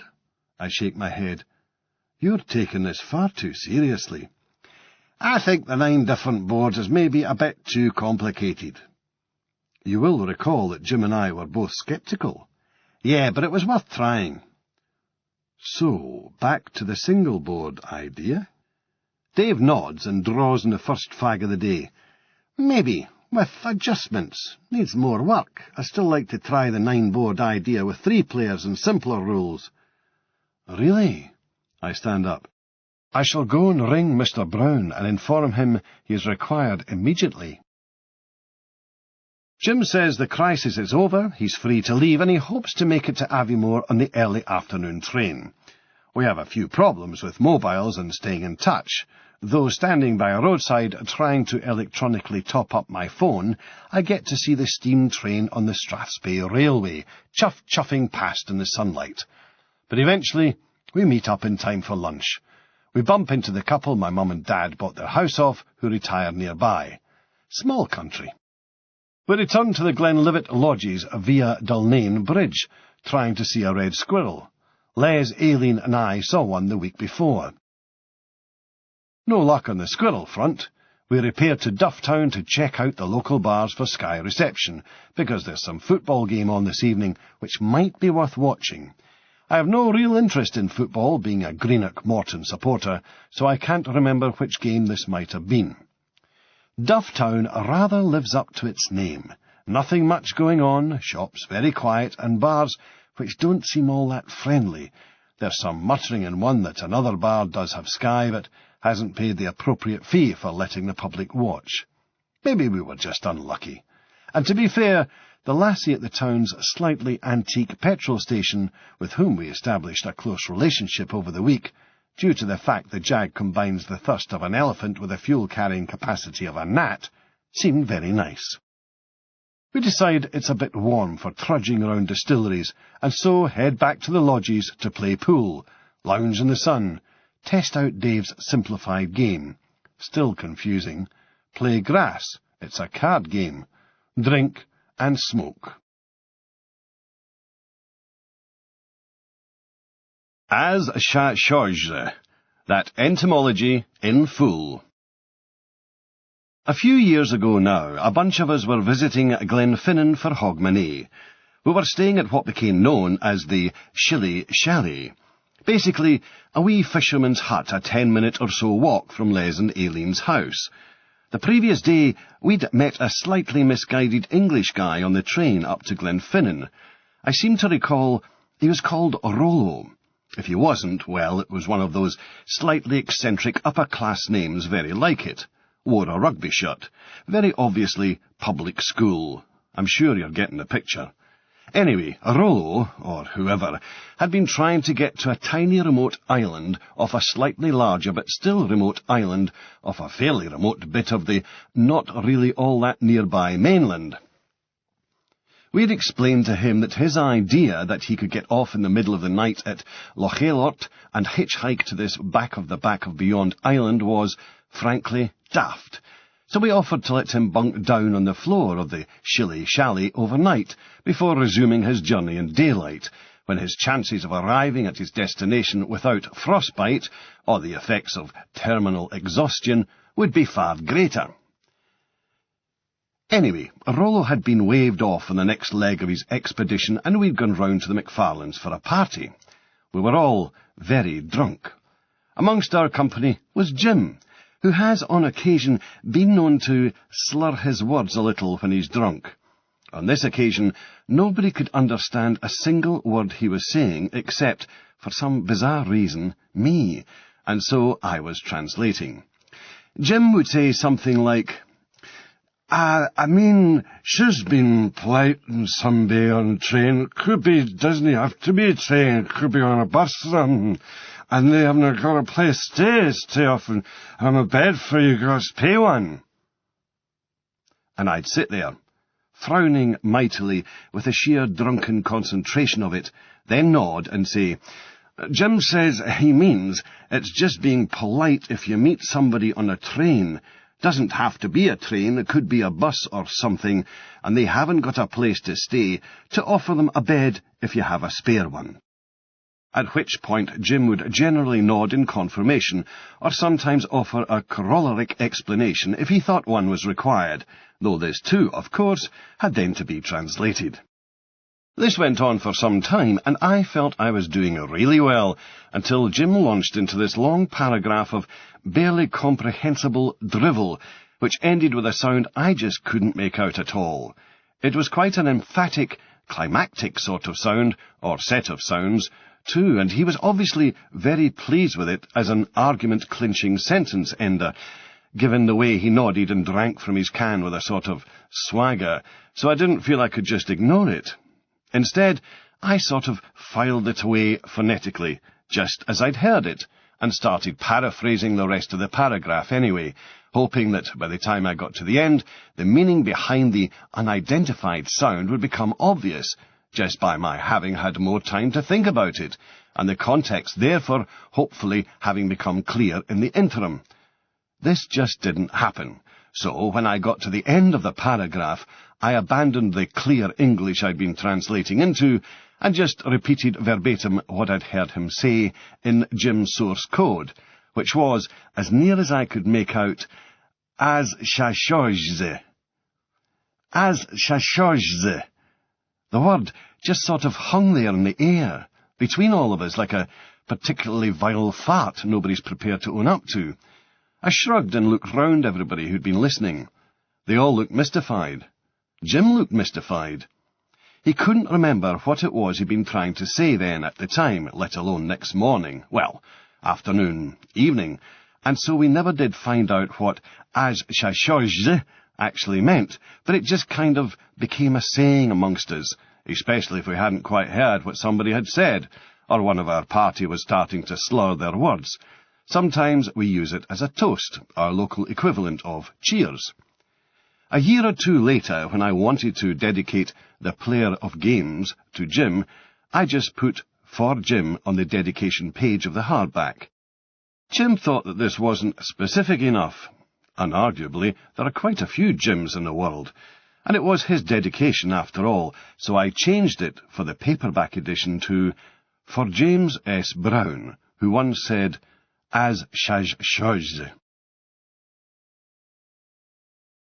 I shake my head. You're taking this far too seriously. I think the 9 different boards is maybe a bit too complicated. You will recall that Jim and I were both sceptical. Yeah, but it was worth trying. So, back to the single board idea? Dave nods and draws in the first fag of the day. Maybe, with adjustments. Needs more work. I still like to try the 9-board idea with 3 players and simpler rules. Really? I stand up. I shall go and ring Mr. Brown and inform him he is required immediately. Jim says the crisis is over, he's free to leave, and he hopes to make it to Aviemore on the early afternoon train. We have a few problems with mobiles and staying in touch. Though standing by a roadside trying to electronically top up my phone, I get to see the steam train on the Strathspey Railway, chuffing past in the sunlight. But eventually, we meet up in time for lunch. We bump into the couple my mum and dad bought their house off, who retire nearby. Small country. We return to the Glenlivet lodges via Dulnane Bridge, trying to see a red squirrel. Les, Aileen and I saw one the week before. No luck on the squirrel front. We repair to Dufftown to check out the local bars for Sky reception, because there's some football game on this evening which might be worth watching. I have no real interest in football, being a Greenock Morton supporter, so I can't remember which game this might have been. Dufftown rather lives up to its name. Nothing much going on, shops very quiet, and bars which don't seem all that friendly. There's some muttering in one that another bar does have Sky, but hasn't paid the appropriate fee for letting the public watch. Maybe we were just unlucky. And to be fair, the lassie at the town's slightly antique petrol station, with whom we established a close relationship over the week, due to the fact the jag combines the thirst of an elephant with the fuel-carrying capacity of a gnat, seemed very nice. We decide it's a bit warm for trudging around distilleries, and so head back to the lodges to play pool, lounge in the sun, test out Dave's simplified game, still confusing, play grass, it's a card game, drink and smoke. As chose, that etymology in full. A few years ago now, a bunch of us were visiting Glenfinnan for Hogmanay. We were staying at what became known as the Shilly Shally, basically a wee fisherman's hut a 10-minute or so walk from Les and Aileen's house. The previous day, we'd met a slightly misguided English guy on the train up to Glenfinnan. I seem to recall he was called Rollo. If he wasn't, well, it was one of those slightly eccentric upper-class names very like it. Wore a rugby shirt. Very obviously public school. I'm sure you're getting the picture. Anyway, Rollo, or whoever, had been trying to get to a tiny remote island off a slightly larger but still remote island off a fairly remote bit of the not really all that nearby mainland. We'd explained to him that his idea that he could get off in the middle of the night at Lochaelort and hitchhike to this back of beyond island was, frankly, daft. So we offered to let him bunk down on the floor of the Shilly Shally overnight before resuming his journey in daylight, when his chances of arriving at his destination without frostbite or the effects of terminal exhaustion would be far greater. Anyway, Rollo had been waved off on the next leg of his expedition, and we'd gone round to the McFarlanes for a party. We were all very drunk. Amongst our company was Jim, who has on occasion been known to slur his words a little when he's drunk. On this occasion, nobody could understand a single word he was saying except, for some bizarre reason, me, and so I was translating. Jim would say something like, I mean, she's been polite and somebody on a train. Could be, doesn't have to be a train, could be on a bus or something. And they haven't got a place to stay off and have a bed for you guys to pay one. And I'd sit there, frowning mightily with a sheer drunken concentration of it, then nod and say, Jim says he means it's just being polite if you meet somebody on a train. Doesn't have to be a train, it could be a bus or something, and they haven't got a place to stay, to offer them a bed if you have a spare one. At which point Jim would generally nod in confirmation, or sometimes offer a corollaric explanation if he thought one was required, though this too, of course, had then to be translated. This went on for some time, and I felt I was doing really well, until Jim launched into this long paragraph of barely comprehensible drivel, which ended with a sound I just couldn't make out at all. It was quite an emphatic, climactic sort of sound, or set of sounds, too, and he was obviously very pleased with it as an argument-clinching sentence ender, given the way he nodded and drank from his can with a sort of swagger, so I didn't feel I could just ignore it. Instead, I sort of filed it away phonetically, just as I'd heard it, and started paraphrasing the rest of the paragraph anyway, hoping that by the time I got to the end, the meaning behind the unidentified sound would become obvious, just by my having had more time to think about it, and the context therefore hopefully having become clear in the interim. This just didn't happen, so when I got to the end of the paragraph, I abandoned the clear English I'd been translating into, and just repeated verbatim what I'd heard him say in Jim's source code, which was, as near as I could make out, as shashojze. As shashojze. The word just sort of hung there in the air, between all of us like a particularly vile fart nobody's prepared to own up to. I shrugged and looked round everybody who'd been listening. They all looked mystified. Jim looked mystified. He couldn't remember what it was he'd been trying to say then at the time, let alone next morning, well, afternoon, evening, and so we never did find out what as shashozh actually meant, but it just kind of became a saying amongst us, especially if we hadn't quite heard what somebody had said, or one of our party was starting to slur their words. Sometimes we use it as a toast, our local equivalent of cheers. A year or two later, when I wanted to dedicate the player of games to Jim, I just put for Jim on the dedication page of the hardback. Jim thought that this wasn't specific enough. Unarguably, there are quite a few Jims in the world, and it was his dedication after all, so I changed it for the paperback edition to For James S. Brown, who once said, as shashozh.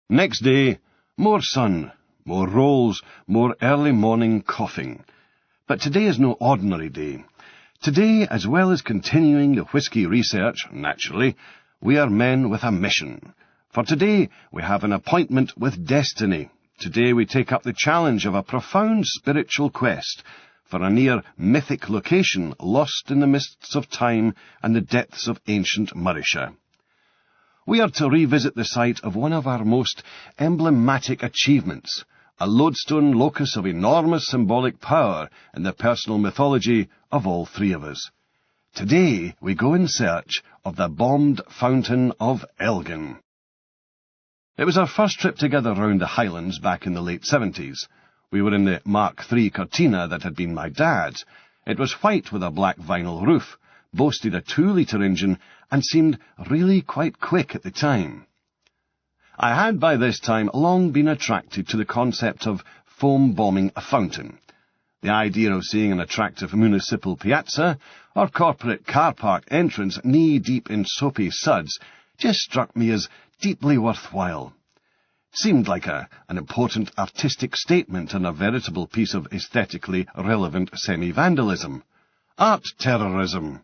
Next day, more sun, more rolls, more early morning coughing. But today is no ordinary day. Today, as well as continuing the whisky research, naturally, we are men with a mission. For today, we have an appointment with destiny. Today we take up the challenge of a profound spiritual quest for a near mythic location lost in the mists of time and the depths of ancient Mauritius. We are to revisit the site of one of our most emblematic achievements, a lodestone locus of enormous symbolic power in the personal mythology of all three of us. Today we go in search of the bombed fountain of Elgin. It was our first trip together round the Highlands back in the late 70s. We were in the Mark III Cortina that had been my dad's. It was white with a black vinyl roof, boasted a 2-litre engine, and seemed really quite quick at the time. I had by this time long been attracted to the concept of foam bombing a fountain. The idea of seeing an attractive municipal piazza or corporate car park entrance knee-deep in soapy suds just struck me as deeply worthwhile. Seemed like an important artistic statement and a veritable piece of aesthetically relevant semi-vandalism. Art terrorism.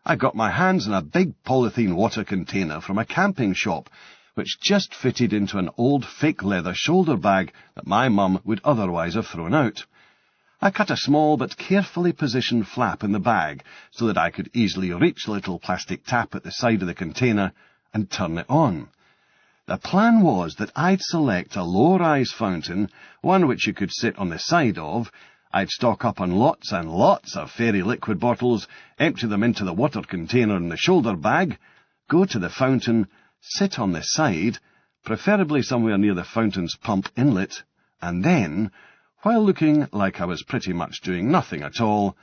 I got my hands on a big polythene water container from a camping shop, which just fitted into an old fake leather shoulder bag that my mum would otherwise have thrown out. I cut a small but carefully positioned flap in the bag so that I could easily reach the little plastic tap at the side of the container and turn it on. The plan was that I'd select a low-rise fountain, one which you could sit on the side of. I'd stock up on lots and lots of fairy liquid bottles, empty them into the water container in the shoulder bag, go to the fountain, sit on the side, preferably somewhere near the fountain's pump inlet, and then, while looking like I was pretty much doing nothing at all,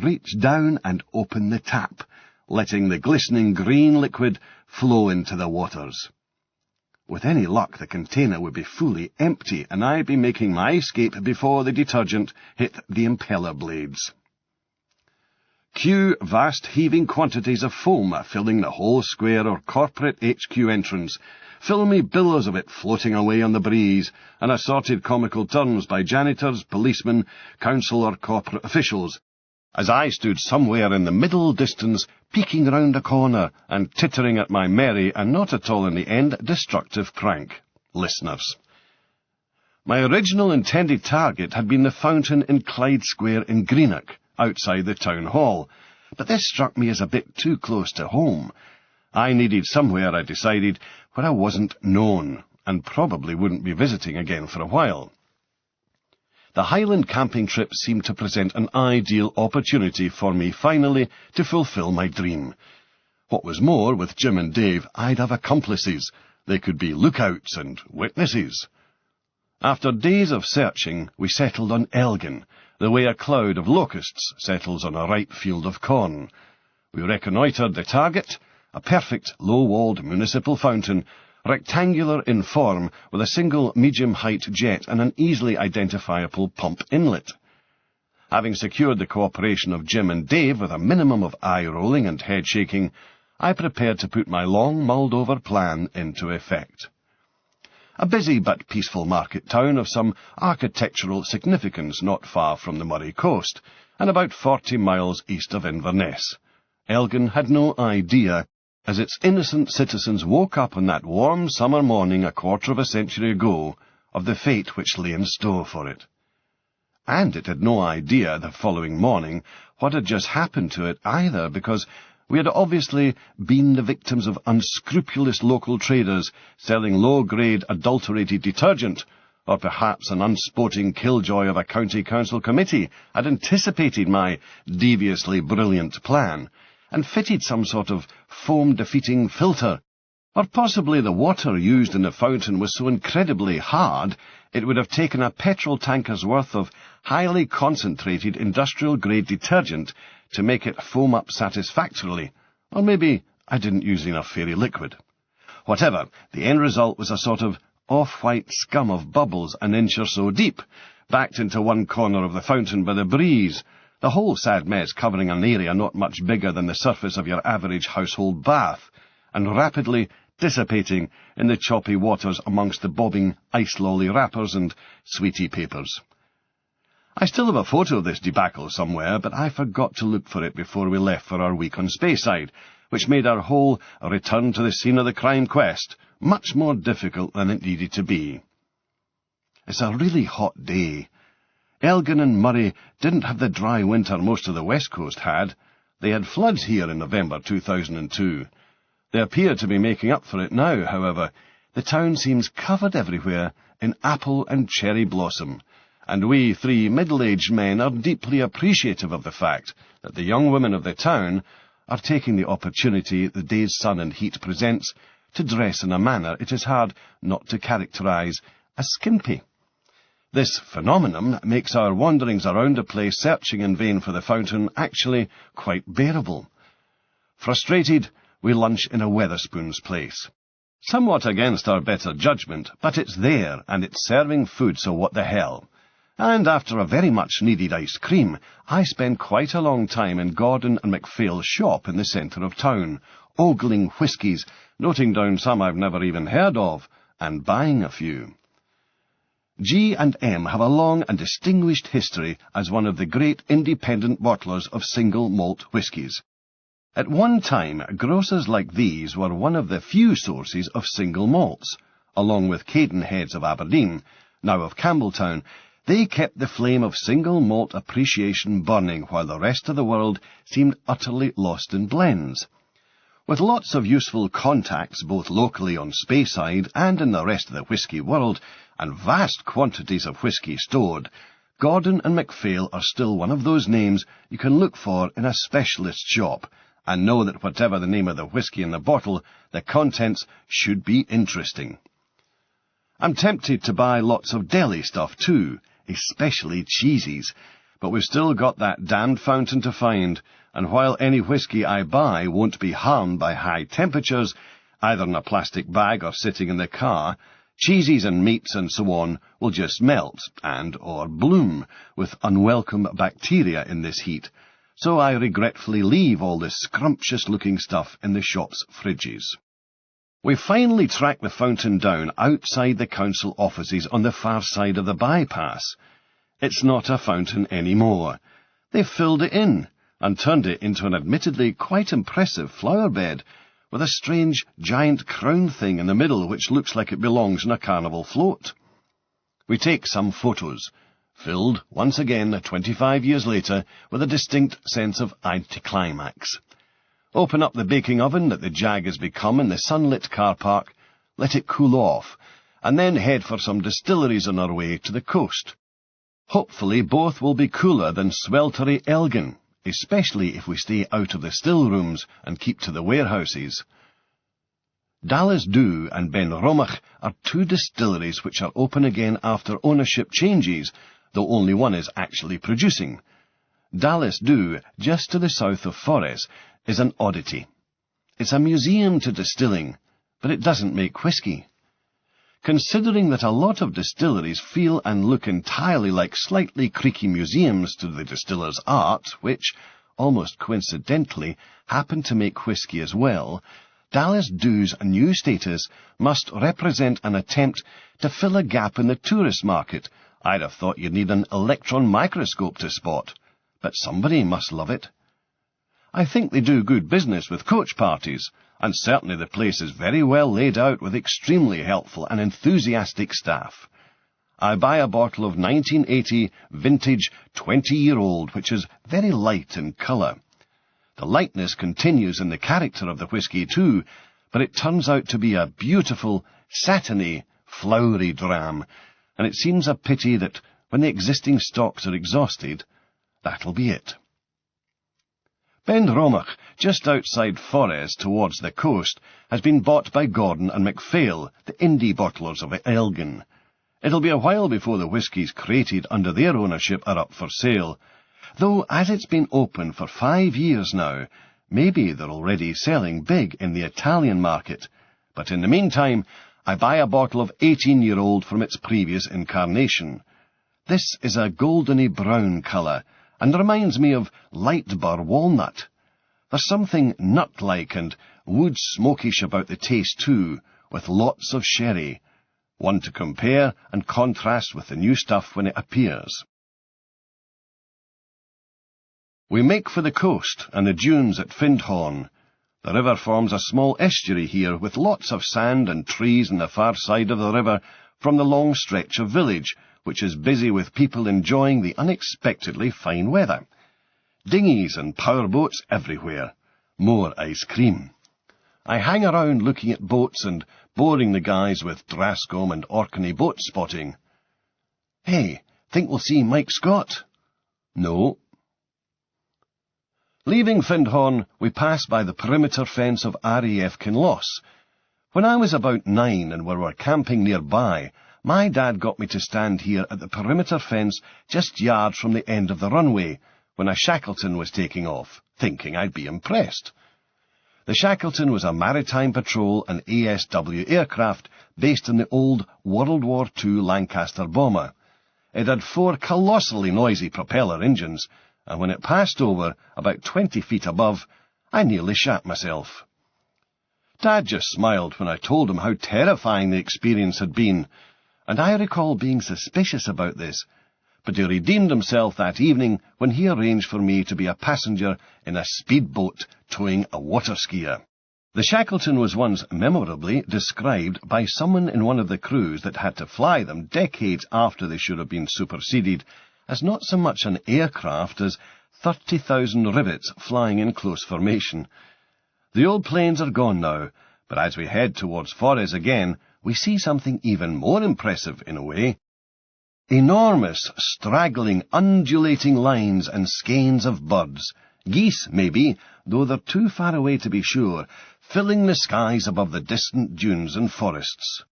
reach down and open the tap, letting the glistening green liquid flow into the waters. With any luck, the container would be fully empty, and I'd be making my escape before the detergent hit the impeller blades. Cue vast heaving quantities of foam filling the whole square or corporate HQ entrance, filmy billows of it floating away on the breeze, and assorted comical turns by janitors, policemen, council or corporate officials, as I stood somewhere in the middle distance, peeking round a corner and tittering at my merry and not at all in the end destructive prank. Listeners. My original intended target had been the fountain in Clyde Square in Greenock, outside the town hall, but this struck me as a bit too close to home. I needed somewhere, I decided, where I wasn't known, and probably wouldn't be visiting again for a while. The Highland camping trip seemed to present an ideal opportunity for me finally to fulfil my dream. What was more, with Jim and Dave, I'd have accomplices. They could be lookouts and witnesses. After days of searching, we settled on Elgin, the way a cloud of locusts settles on a ripe field of corn. We reconnoitred the target, a perfect low-walled municipal fountain, rectangular in form with a single medium-height jet and an easily identifiable pump inlet. Having secured the cooperation of Jim and Dave with a minimum of eye-rolling and head-shaking, I prepared to put my long mulled-over plan into effect. a busy but peaceful market town of some architectural significance not far from the Moray coast, and about 40 miles east of Inverness. Elgin had no idea, as its innocent citizens woke up on that warm summer morning a quarter of a century ago, of the fate which lay in store for it. And it had no idea the following morning what had just happened to it either, because we had obviously been the victims of unscrupulous local traders selling low-grade adulterated detergent, or perhaps an unsporting killjoy of a county council committee had anticipated my deviously brilliant plan, and fitted some sort of foam-defeating filter, or possibly the water used in the fountain was so incredibly hard it would have taken a petrol tanker's worth of highly concentrated industrial-grade detergent to make it foam up satisfactorily, or maybe I didn't use enough fairy liquid. Whatever, the end result was a sort of off-white scum of bubbles an inch or so deep, backed into one corner of the fountain by the breeze, the whole sad mess covering an area not much bigger than the surface of your average household bath, and rapidly dissipating in the choppy waters amongst the bobbing ice lolly wrappers and sweetie papers. I still have a photo of this debacle somewhere, but I forgot to look for it before we left for our week on Speyside, which made our whole return to the scene of the crime quest much more difficult than it needed to be. It's a really hot day. Elgin and Moray didn't have the dry winter most of the West Coast had. They had floods here in November 2002. They appear to be making up for it now, however. The town seems covered everywhere in apple and cherry blossom, and we 3 middle-aged men are deeply appreciative of the fact that the young women of the town are taking the opportunity the day's sun and heat presents to dress in a manner it is hard not to characterize as skimpy. This phenomenon makes our wanderings around the place searching in vain for the fountain actually quite bearable. Frustrated, we lunch in a Wetherspoon's place. Somewhat against our better judgment, but it's there, and it's serving food, so what the hell. And after a very much-needed ice cream, I spend quite a long time in Gordon and MacPhail's shop in the centre of town, ogling whiskies, noting down some I've never even heard of, and buying a few. G&M have a long and distinguished history as one of the great independent bottlers of single malt whiskies. At one time, grocers like these were one of the few sources of single malts. Along with Cadenheads of Aberdeen, now of Campbelltown, they kept the flame of single malt appreciation burning while the rest of the world seemed utterly lost in blends. With lots of useful contacts both locally on Speyside and in the rest of the whisky world, and vast quantities of whisky stored, Gordon and MacPhail are still one of those names you can look for in a specialist shop, and know that whatever the name of the whisky in the bottle, the contents should be interesting. I'm tempted to buy lots of deli stuff too, especially cheesies, but we've still got that damned fountain to find, and while any whisky I buy won't be harmed by high temperatures, either in a plastic bag or sitting in the car, cheeses and meats and so on will just melt or bloom with unwelcome bacteria in this heat, so I regretfully leave all this scrumptious-looking stuff in the shop's fridges. We finally track the fountain down outside the council offices on the far side of the bypass. It's not a fountain anymore. They've filled it in and turned it into an admittedly quite impressive flower bed, with a strange giant crown thing in the middle which looks like it belongs in a carnival float. We take some photos, filled, once again, 25 years later, with a distinct sense of anticlimax. Open up the baking oven that the Jag has become in the sunlit car park, let it cool off, and then head for some distilleries on our way to the coast. Hopefully both will be cooler than sweltery Elgin, especially if we stay out of the still rooms and keep to the warehouses. Dallas Dhu and Ben Romach are 2 distilleries which are open again after ownership changes, though only one is actually producing. Dallas Dhu, just to the south of Forres, is an oddity. It's a museum to distilling, but it doesn't make whisky. Considering that a lot of distilleries feel and look entirely like slightly creaky museums to the distiller's art, which, almost coincidentally, happen to make whisky as well, Dallas Dew's new status must represent an attempt to fill a gap in the tourist market. I'd have thought you'd need an electron microscope to spot, but somebody must love it. I think they do good business with coach parties, and certainly the place is very well laid out with extremely helpful and enthusiastic staff. I buy a bottle of 1980 vintage 20-year-old, which is very light in colour. The lightness continues in the character of the whisky too, but it turns out to be a beautiful, satiny, flowery dram, and it seems a pity that when the existing stocks are exhausted, that'll be it. Ben Romach, just outside Forres towards the coast, has been bought by Gordon and MacPhail, the indie bottlers of Elgin. It'll be a while before the whiskies created under their ownership are up for sale, though as it's been open for 5 years now, maybe they're already selling big in the Italian market. But in the meantime, I buy a bottle of 18-year-old from its previous incarnation. This is a goldeny brown colour, and reminds me of light burr walnut. There's something nut-like and wood-smokish about the taste too, with lots of sherry, one to compare and contrast with the new stuff when it appears. We make for the coast and the dunes at Findhorn. The river forms a small estuary here, with lots of sand and trees on the far side of the river from the long stretch of village, which is busy with people enjoying the unexpectedly fine weather. Dinghies and powerboats everywhere. More ice cream. I hang around looking at boats and boring the guys with Drascombe and Orkney boat spotting. Hey, think we'll see Mike Scott? No. Leaving Findhorn, we pass by the perimeter fence of RAF Kinloss. When I was about 9 and we were camping nearby, my dad got me to stand here at the perimeter fence just yards from the end of the runway when a Shackleton was taking off, thinking I'd be impressed. The Shackleton was a maritime patrol and ASW aircraft based on the old World War II Lancaster bomber. It had 4 colossally noisy propeller engines, and when it passed over, about 20 feet above, I nearly shat myself. Dad just smiled when I told him how terrifying the experience had been, and I recall being suspicious about this, but he redeemed himself that evening when he arranged for me to be a passenger in a speedboat towing a water skier. The Shackleton was once memorably described by someone in one of the crews that had to fly them decades after they should have been superseded as not so much an aircraft as 30,000 rivets flying in close formation. The old planes are gone now, but as we head towards Forres again, we see something even more impressive in a way. Enormous, straggling, undulating lines and skeins of birds, geese maybe, though they're too far away to be sure, filling the skies above the distant dunes and forests.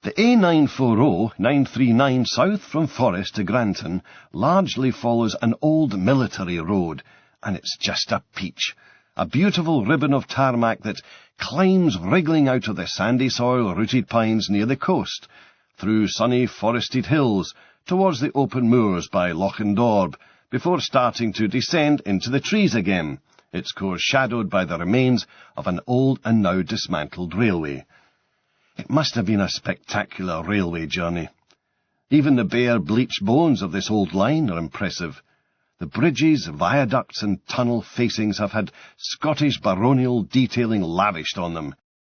The A940-939 south from Forres to Granton largely follows an old military road, and it's just a peach, a beautiful ribbon of tarmac that climbs wriggling out of the sandy soil-rooted pines near the coast, through sunny forested hills, towards the open moors by Lochendorb, before starting to descend into the trees again, its course shadowed by the remains of an old and now dismantled railway. It must have been a spectacular railway journey. Even the bare bleached bones of this old line are impressive. The bridges, viaducts and tunnel facings have had Scottish baronial detailing lavished on them.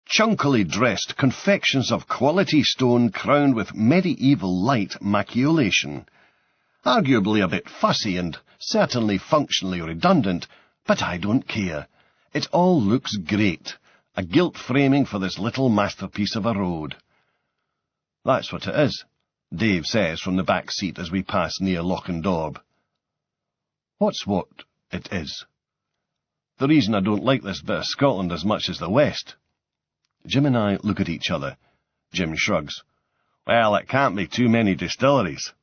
Chunkily dressed confections of quality stone crowned with medieval light maculation. Arguably a bit fussy and certainly functionally redundant, but I don't care. It all looks great. A gilt framing for this little masterpiece of a road. That's what it is, Dave says from the back seat as we pass near Lochendorb. What's what it is? The reason I don't like this bit of Scotland as much as the West. Jim and I look at each other. Jim shrugs. Well, it can't be too many distilleries.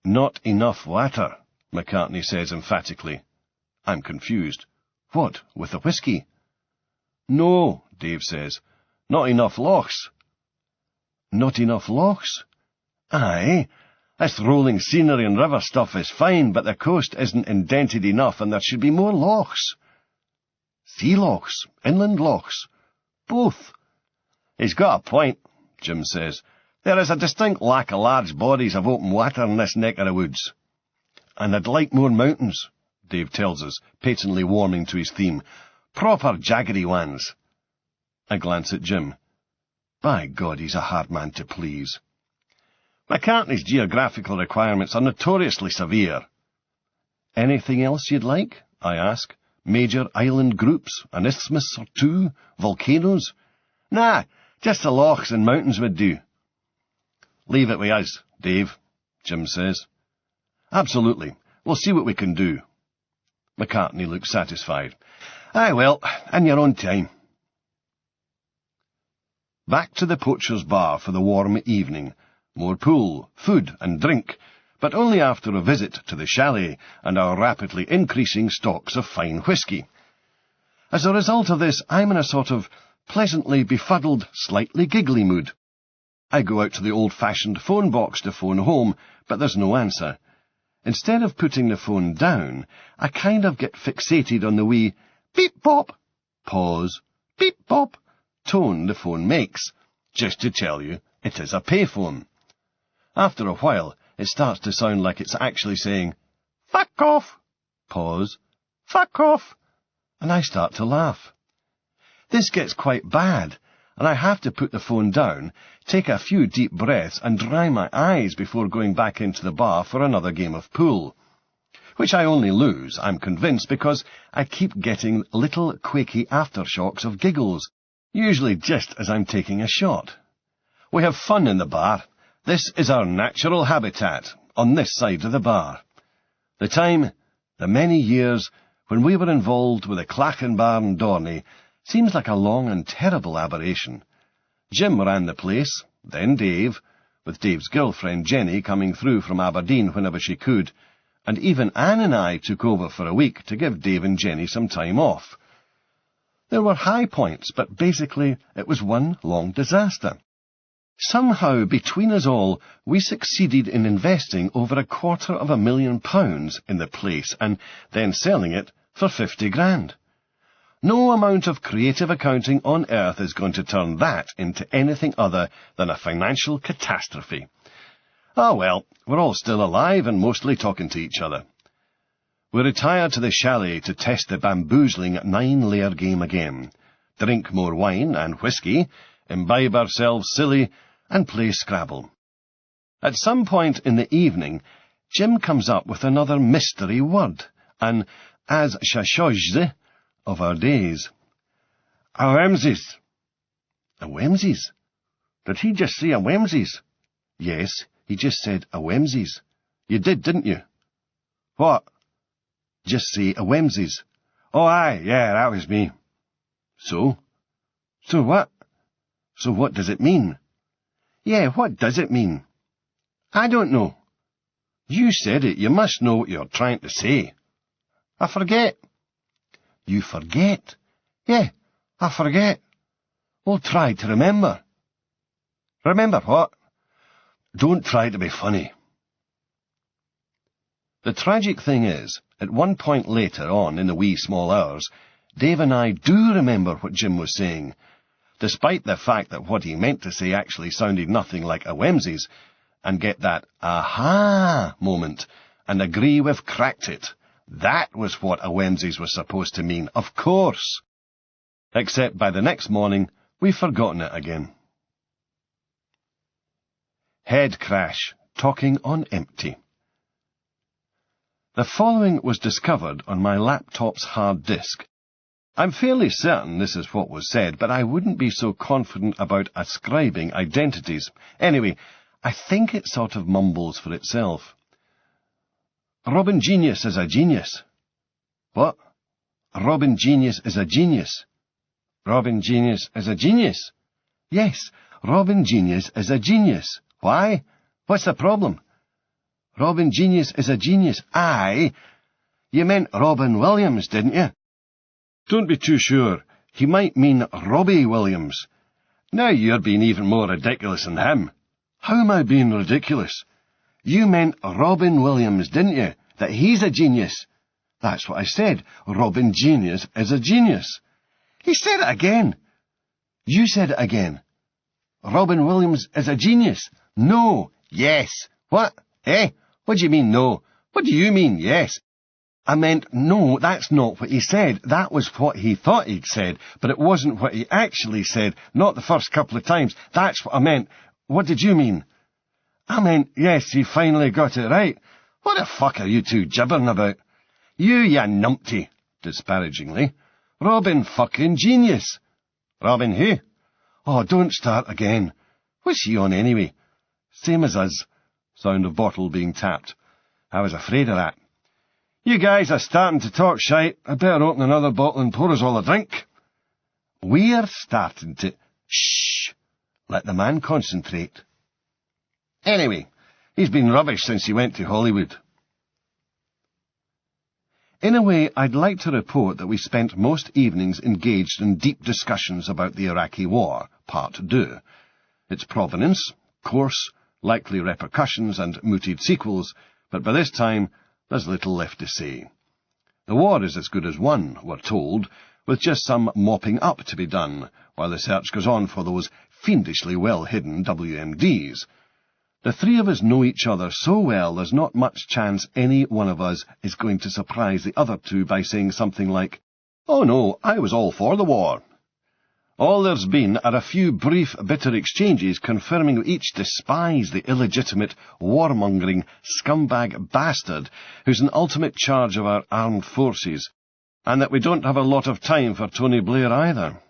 Not enough water, McCartney says emphatically. I'm confused. What, with the whisky? No, Dave says. Not enough lochs. Not enough lochs? Aye. This rolling scenery and river stuff is fine, but the coast isn't indented enough and there should be more lochs. Sea lochs, inland lochs. both. He's got a point, Jim says. There is a distinct lack of large bodies of open water in this neck of the woods. And I'd like more mountains, Dave tells us, patently warming to his theme. Proper jaggedy ones. I glance at Jim. By God, he's a hard man to please. McCartney's geographical requirements are notoriously severe. Anything else you'd like? I ask. Major island groups, an isthmus or two, volcanoes? Nah, just the lochs and mountains would do. Leave it with us, Dave, Jim says. Absolutely. We'll see what we can do. McCartney looks satisfied. Aye, well, in your own time. Back to the Poacher's Bar for the warm evening. More pool, food and drink, but only after a visit to the chalet and our rapidly increasing stocks of fine whisky. As a result of this, I'm in a sort of pleasantly befuddled, slightly giggly mood. I go out to the old-fashioned phone box to phone home, but there's no answer. Instead of putting the phone down, I kind of get fixated on the wee beep-bop, pause, beep-bop tone the phone makes, just to tell you it is a payphone. After a while, it starts to sound like it's actually saying, fuck off, pause, fuck off, and I start to laugh. This gets quite bad, and I have to put the phone down, take a few deep breaths, and dry my eyes before going back into the bar for another game of pool. Which I only lose, I'm convinced, because I keep getting little quaky aftershocks of giggles, usually just as I'm taking a shot. We have fun in the bar. This is our natural habitat, on this side of the bar. The time, the many years, when we were involved with the Clachenbarn Dorney, seems like a long and terrible aberration. Jim ran the place, then Dave, with Dave's girlfriend Jenny coming through from Aberdeen whenever she could, and even Anne and I took over for a week to give Dave and Jenny some time off. There were high points, but basically it was one long disaster. Somehow, between us all, we succeeded in investing over £250,000 in the place and then selling it for 50 grand. No amount of creative accounting on earth is going to turn that into anything other than a financial catastrophe. Ah well, we're all still alive and mostly talking to each other. We retire to the chalet to test the bamboozling 9-layer game again, drink more wine and whisky, imbibe ourselves silly, and play Scrabble. At some point in the evening, Jim comes up with another mystery word, an as-shashozze of our days. A Wemses. A Wemses? Did he just say a Wemses? Yes, he just said a Wemses. You did, didn't you? What? Just say a Wemses. Oh, aye, yeah, that was me. So? So what? So what does it mean? Yeah, what does it mean? I don't know. You said it, you must know what you're trying to say. I forget. You forget? Yeah, I forget. Well, try to remember. Remember what? Don't try to be funny. The tragic thing is, at one point later on in the wee small hours, Dave and I do remember what Jim was saying, despite the fact that what he meant to say actually sounded nothing like a Wemses, and get that aha moment, and agree we've cracked it. That was what a Wemses was supposed to mean, of course. Except by the next morning, we've forgotten it again. Head crash, talking on empty. The following was discovered on my laptop's hard disk. I'm fairly certain this is what was said, but I wouldn't be so confident about ascribing identities. Anyway, I think it sort of mumbles for itself. Robin Genius is a genius. What? Robin Genius is a genius. Robin Genius is a genius. Yes, Robin Genius is a genius. Why? What's the problem? Robin Genius is a genius. Aye. You meant Robin Williams, didn't you? Don't be too sure. He might mean Robbie Williams. Now you're being even more ridiculous than him. How am I being ridiculous? You meant Robin Williams, didn't you? That he's a genius. That's what I said. Robin Genius is a genius. He said it again. You said it again. Robin Williams is a genius. No. Yes. What? Eh? What do you mean, no? What do you mean, yes? I meant, no, that's not what he said. That was what he thought he'd said, but it wasn't what he actually said, not the first couple of times. That's what I meant. What did you mean? I meant, yes, he finally got it right. What the fuck are you two gibbering about? You numpty, disparagingly. Robin fucking genius. Robin who? Oh, don't start again. What's she on anyway? Same as us. Sound of bottle being tapped. I was afraid of that. You guys are starting to talk shite. I better open another bottle and pour us all a drink. We're starting to... Shh! Let the man concentrate. Anyway, he's been rubbish since he went to Hollywood. In a way, I'd like to report that we spent most evenings engaged in deep discussions about the Iraqi War, Part 2. Its provenance, course, likely repercussions and mooted sequels, but by this time there's little left to say. The war is as good as won, we're told, with just some mopping up to be done, while the search goes on for those fiendishly well-hidden WMDs. The three of us know each other so well there's not much chance any one of us is going to surprise the other two by saying something like, "Oh no, I was all for the war." All there's been are a few brief, bitter exchanges confirming we each despise the illegitimate, warmongering, scumbag bastard who's in ultimate charge of our armed forces, and that we don't have a lot of time for Tony Blair either.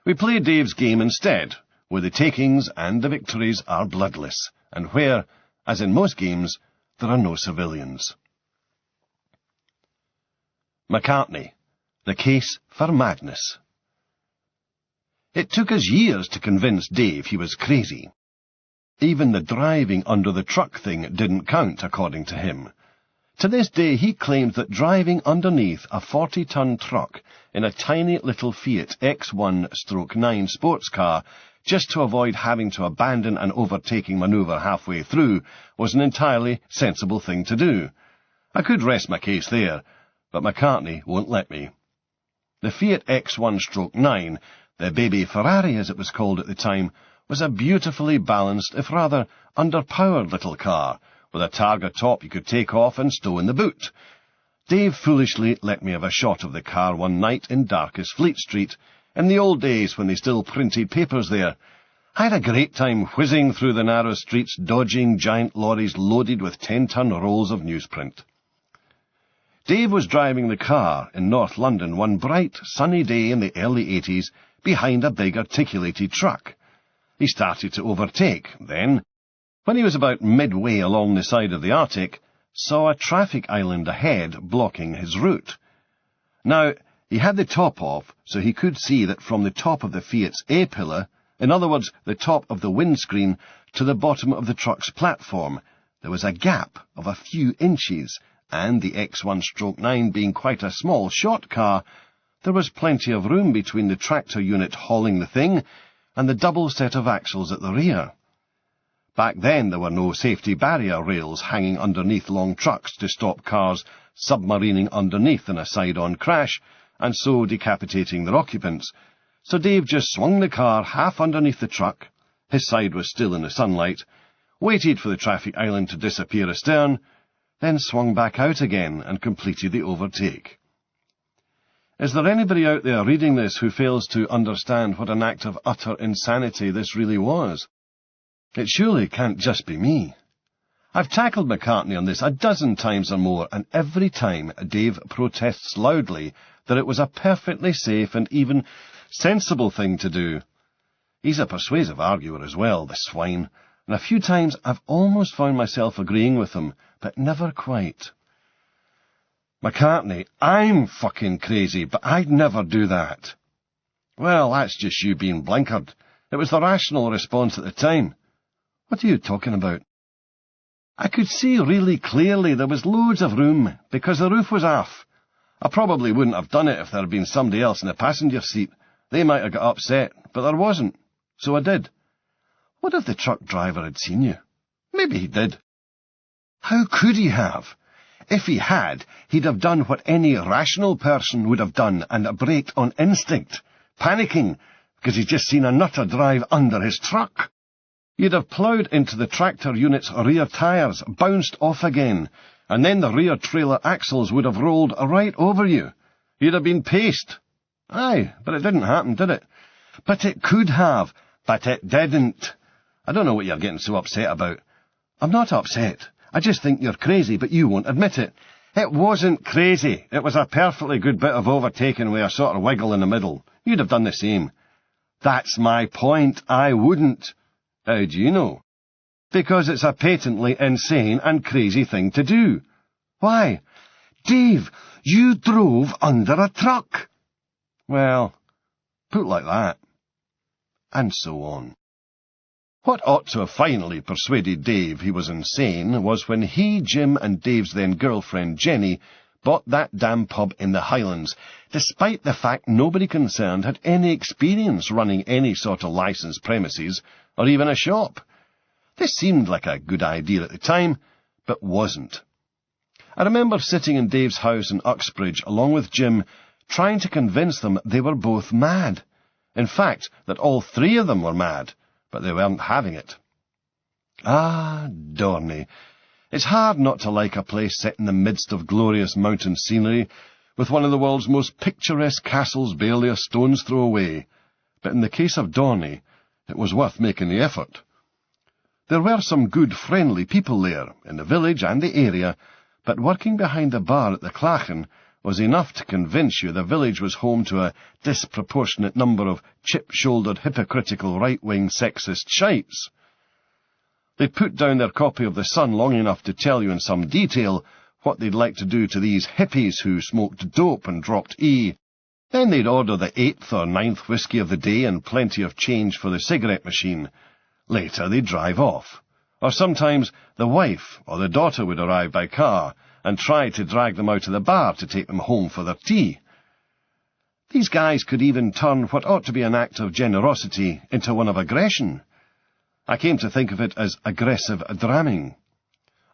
We play Dave's game instead, where the takings and the victories are bloodless, and where, as in most games, there are no civilians. McCartney, the case for madness. It took us years to convince Dave he was crazy. Even the driving under the truck thing didn't count, according to him. To this day he claimed that driving underneath a 40-ton truck in a tiny little Fiat X1/9 sports car just to avoid having to abandon an overtaking manoeuvre halfway through was an entirely sensible thing to do. I could rest my case there, but McCartney won't let me. The Fiat X1/9, the baby Ferrari as it was called at the time, was a beautifully balanced, if rather underpowered little car, with a Targa top you could take off and stow in the boot. Dave foolishly let me have a shot of the car one night in darkest Fleet Street, in the old days when they still printed papers there. I had a great time whizzing through the narrow streets, dodging giant lorries loaded with 10-ton rolls of newsprint. Dave was driving the car in North London one bright, sunny day in the early 80s behind a big articulated truck. He started to overtake, then, when he was about midway along the side of the Arctic, saw a traffic island ahead blocking his route. Now, he had the top off, so he could see that from the top of the Fiat's A-pillar, in other words, the top of the windscreen, to the bottom of the truck's platform, there was a gap of a few inches, and the X1/9 being quite a small, short car, there was plenty of room between the tractor unit hauling the thing and the double set of axles at the rear. Back then there were no safety barrier rails hanging underneath long trucks to stop cars submarining underneath in a side-on crash, and so decapitating their occupants. So Dave just swung the car half underneath the truck, his side was still in the sunlight, waited for the traffic island to disappear astern, then swung back out again and completed the overtake. Is there anybody out there reading this who fails to understand what an act of utter insanity this really was? It surely can't just be me. I've tackled McCartney on this a dozen times or more, and every time Dave protests loudly that it was a perfectly safe and even sensible thing to do. He's a persuasive arguer as well, the swine, and a few times I've almost found myself agreeing with him, but never quite. McCartney, I'm fucking crazy, but I'd never do that. Well, that's just you being blinkered. It was the rational response at the time. What are you talking about? I could see really clearly there was loads of room, because the roof was off. I probably wouldn't have done it if there had been somebody else in the passenger seat. They might have got upset, but there wasn't, so I did. What if the truck driver had seen you? Maybe he did. How could he have? If he had, he'd have done what any rational person would have done and braked on instinct, panicking, because he'd just seen a nutter drive under his truck. You'd have ploughed into the tractor unit's rear tyres, bounced off again, and then the rear trailer axles would have rolled right over you. You'd have been paced. Aye, but it didn't happen, did it? But it could have, but it didn't. I don't know what you're getting so upset about. I'm not upset. I just think you're crazy, but you won't admit it. It wasn't crazy. It was a perfectly good bit of overtaking with a sort of wiggle in the middle. You'd have done the same. That's my point. I wouldn't. How do you know? Because it's a patently insane and crazy thing to do. Why? Dave, you drove under a truck. Well, put like that. And so on. What ought to have finally persuaded Dave he was insane was when he, Jim, and Dave's then girlfriend, Jenny, bought that damn pub in the Highlands, despite the fact nobody concerned had any experience running any sort of licensed premises, or even a shop. This seemed like a good idea at the time, but wasn't. I remember sitting in Dave's house in Uxbridge along with Jim, trying to convince them they were both mad. In fact, that all three of them were mad, but they weren't having it. Ah, Dorney. It's hard not to like a place set in the midst of glorious mountain scenery, with one of the world's most picturesque castles barely a stone's throw away. But in the case of Dorney, it was worth making the effort. There were some good, friendly people there, in the village and the area, but working behind the bar at the Clachan was enough to convince you the village was home to a disproportionate number of chip-shouldered, hypocritical, right-wing sexist shites. They put down their copy of The Sun long enough to tell you in some detail what they'd like to do to these hippies who smoked dope and dropped E. Then they'd order the 8th or 9th whisky of the day and plenty of change for the cigarette machine. Later they'd drive off. Or sometimes the wife or the daughter would arrive by car and try to drag them out of the bar to take them home for their tea. These guys could even turn what ought to be an act of generosity into one of aggression. I came to think of it as aggressive dramming.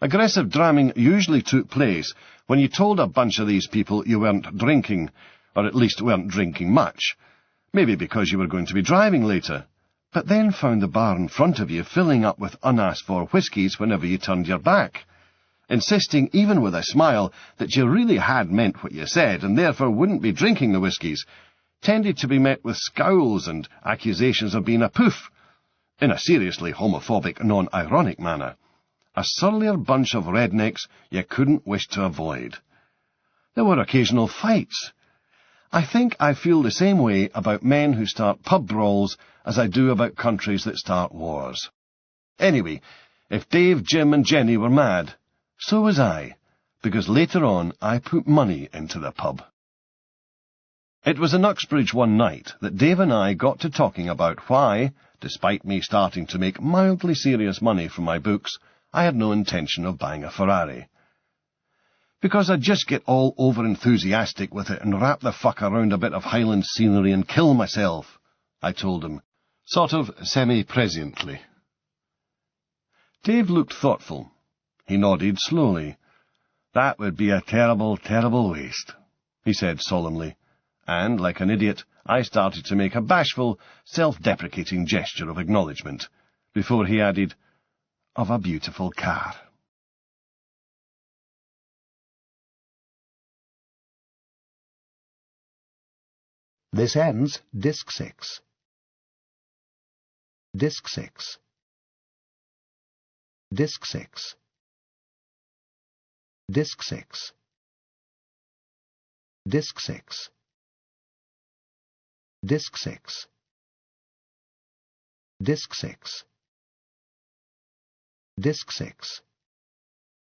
Aggressive dramming usually took place when you told a bunch of these people you weren't drinking, or at least weren't drinking much, maybe because you were going to be driving later, but then found the bar in front of you filling up with unasked-for whiskies whenever you turned your back, insisting, even with a smile, that you really had meant what you said and therefore wouldn't be drinking the whiskies, tended to be met with scowls and accusations of being a poof, in a seriously homophobic, non-ironic manner. A surlier bunch of rednecks you couldn't wish to avoid. There were occasional fights. I think I feel the same way about men who start pub brawls as I do about countries that start wars. Anyway, if Dave, Jim and Jenny were mad, so was I, because later on I put money into the pub. It was in Uxbridge one night that Dave and I got to talking about why, despite me starting to make mildly serious money from my books, I had no intention of buying a Ferrari. Because I'd just get all over-enthusiastic with it and wrap the fuck around a bit of Highland scenery and kill myself, I told him, sort of semi-presciently. Dave looked thoughtful. He nodded slowly. That would be a terrible, terrible waste, he said solemnly, and, like an idiot, I started to make a bashful, self-deprecating gesture of acknowledgement, before he added, of a beautiful car. This ends Disc 6. Disc 6. Disc 6. Disc 6. Disc 6. Disc 6. Disc 6. Disc 6.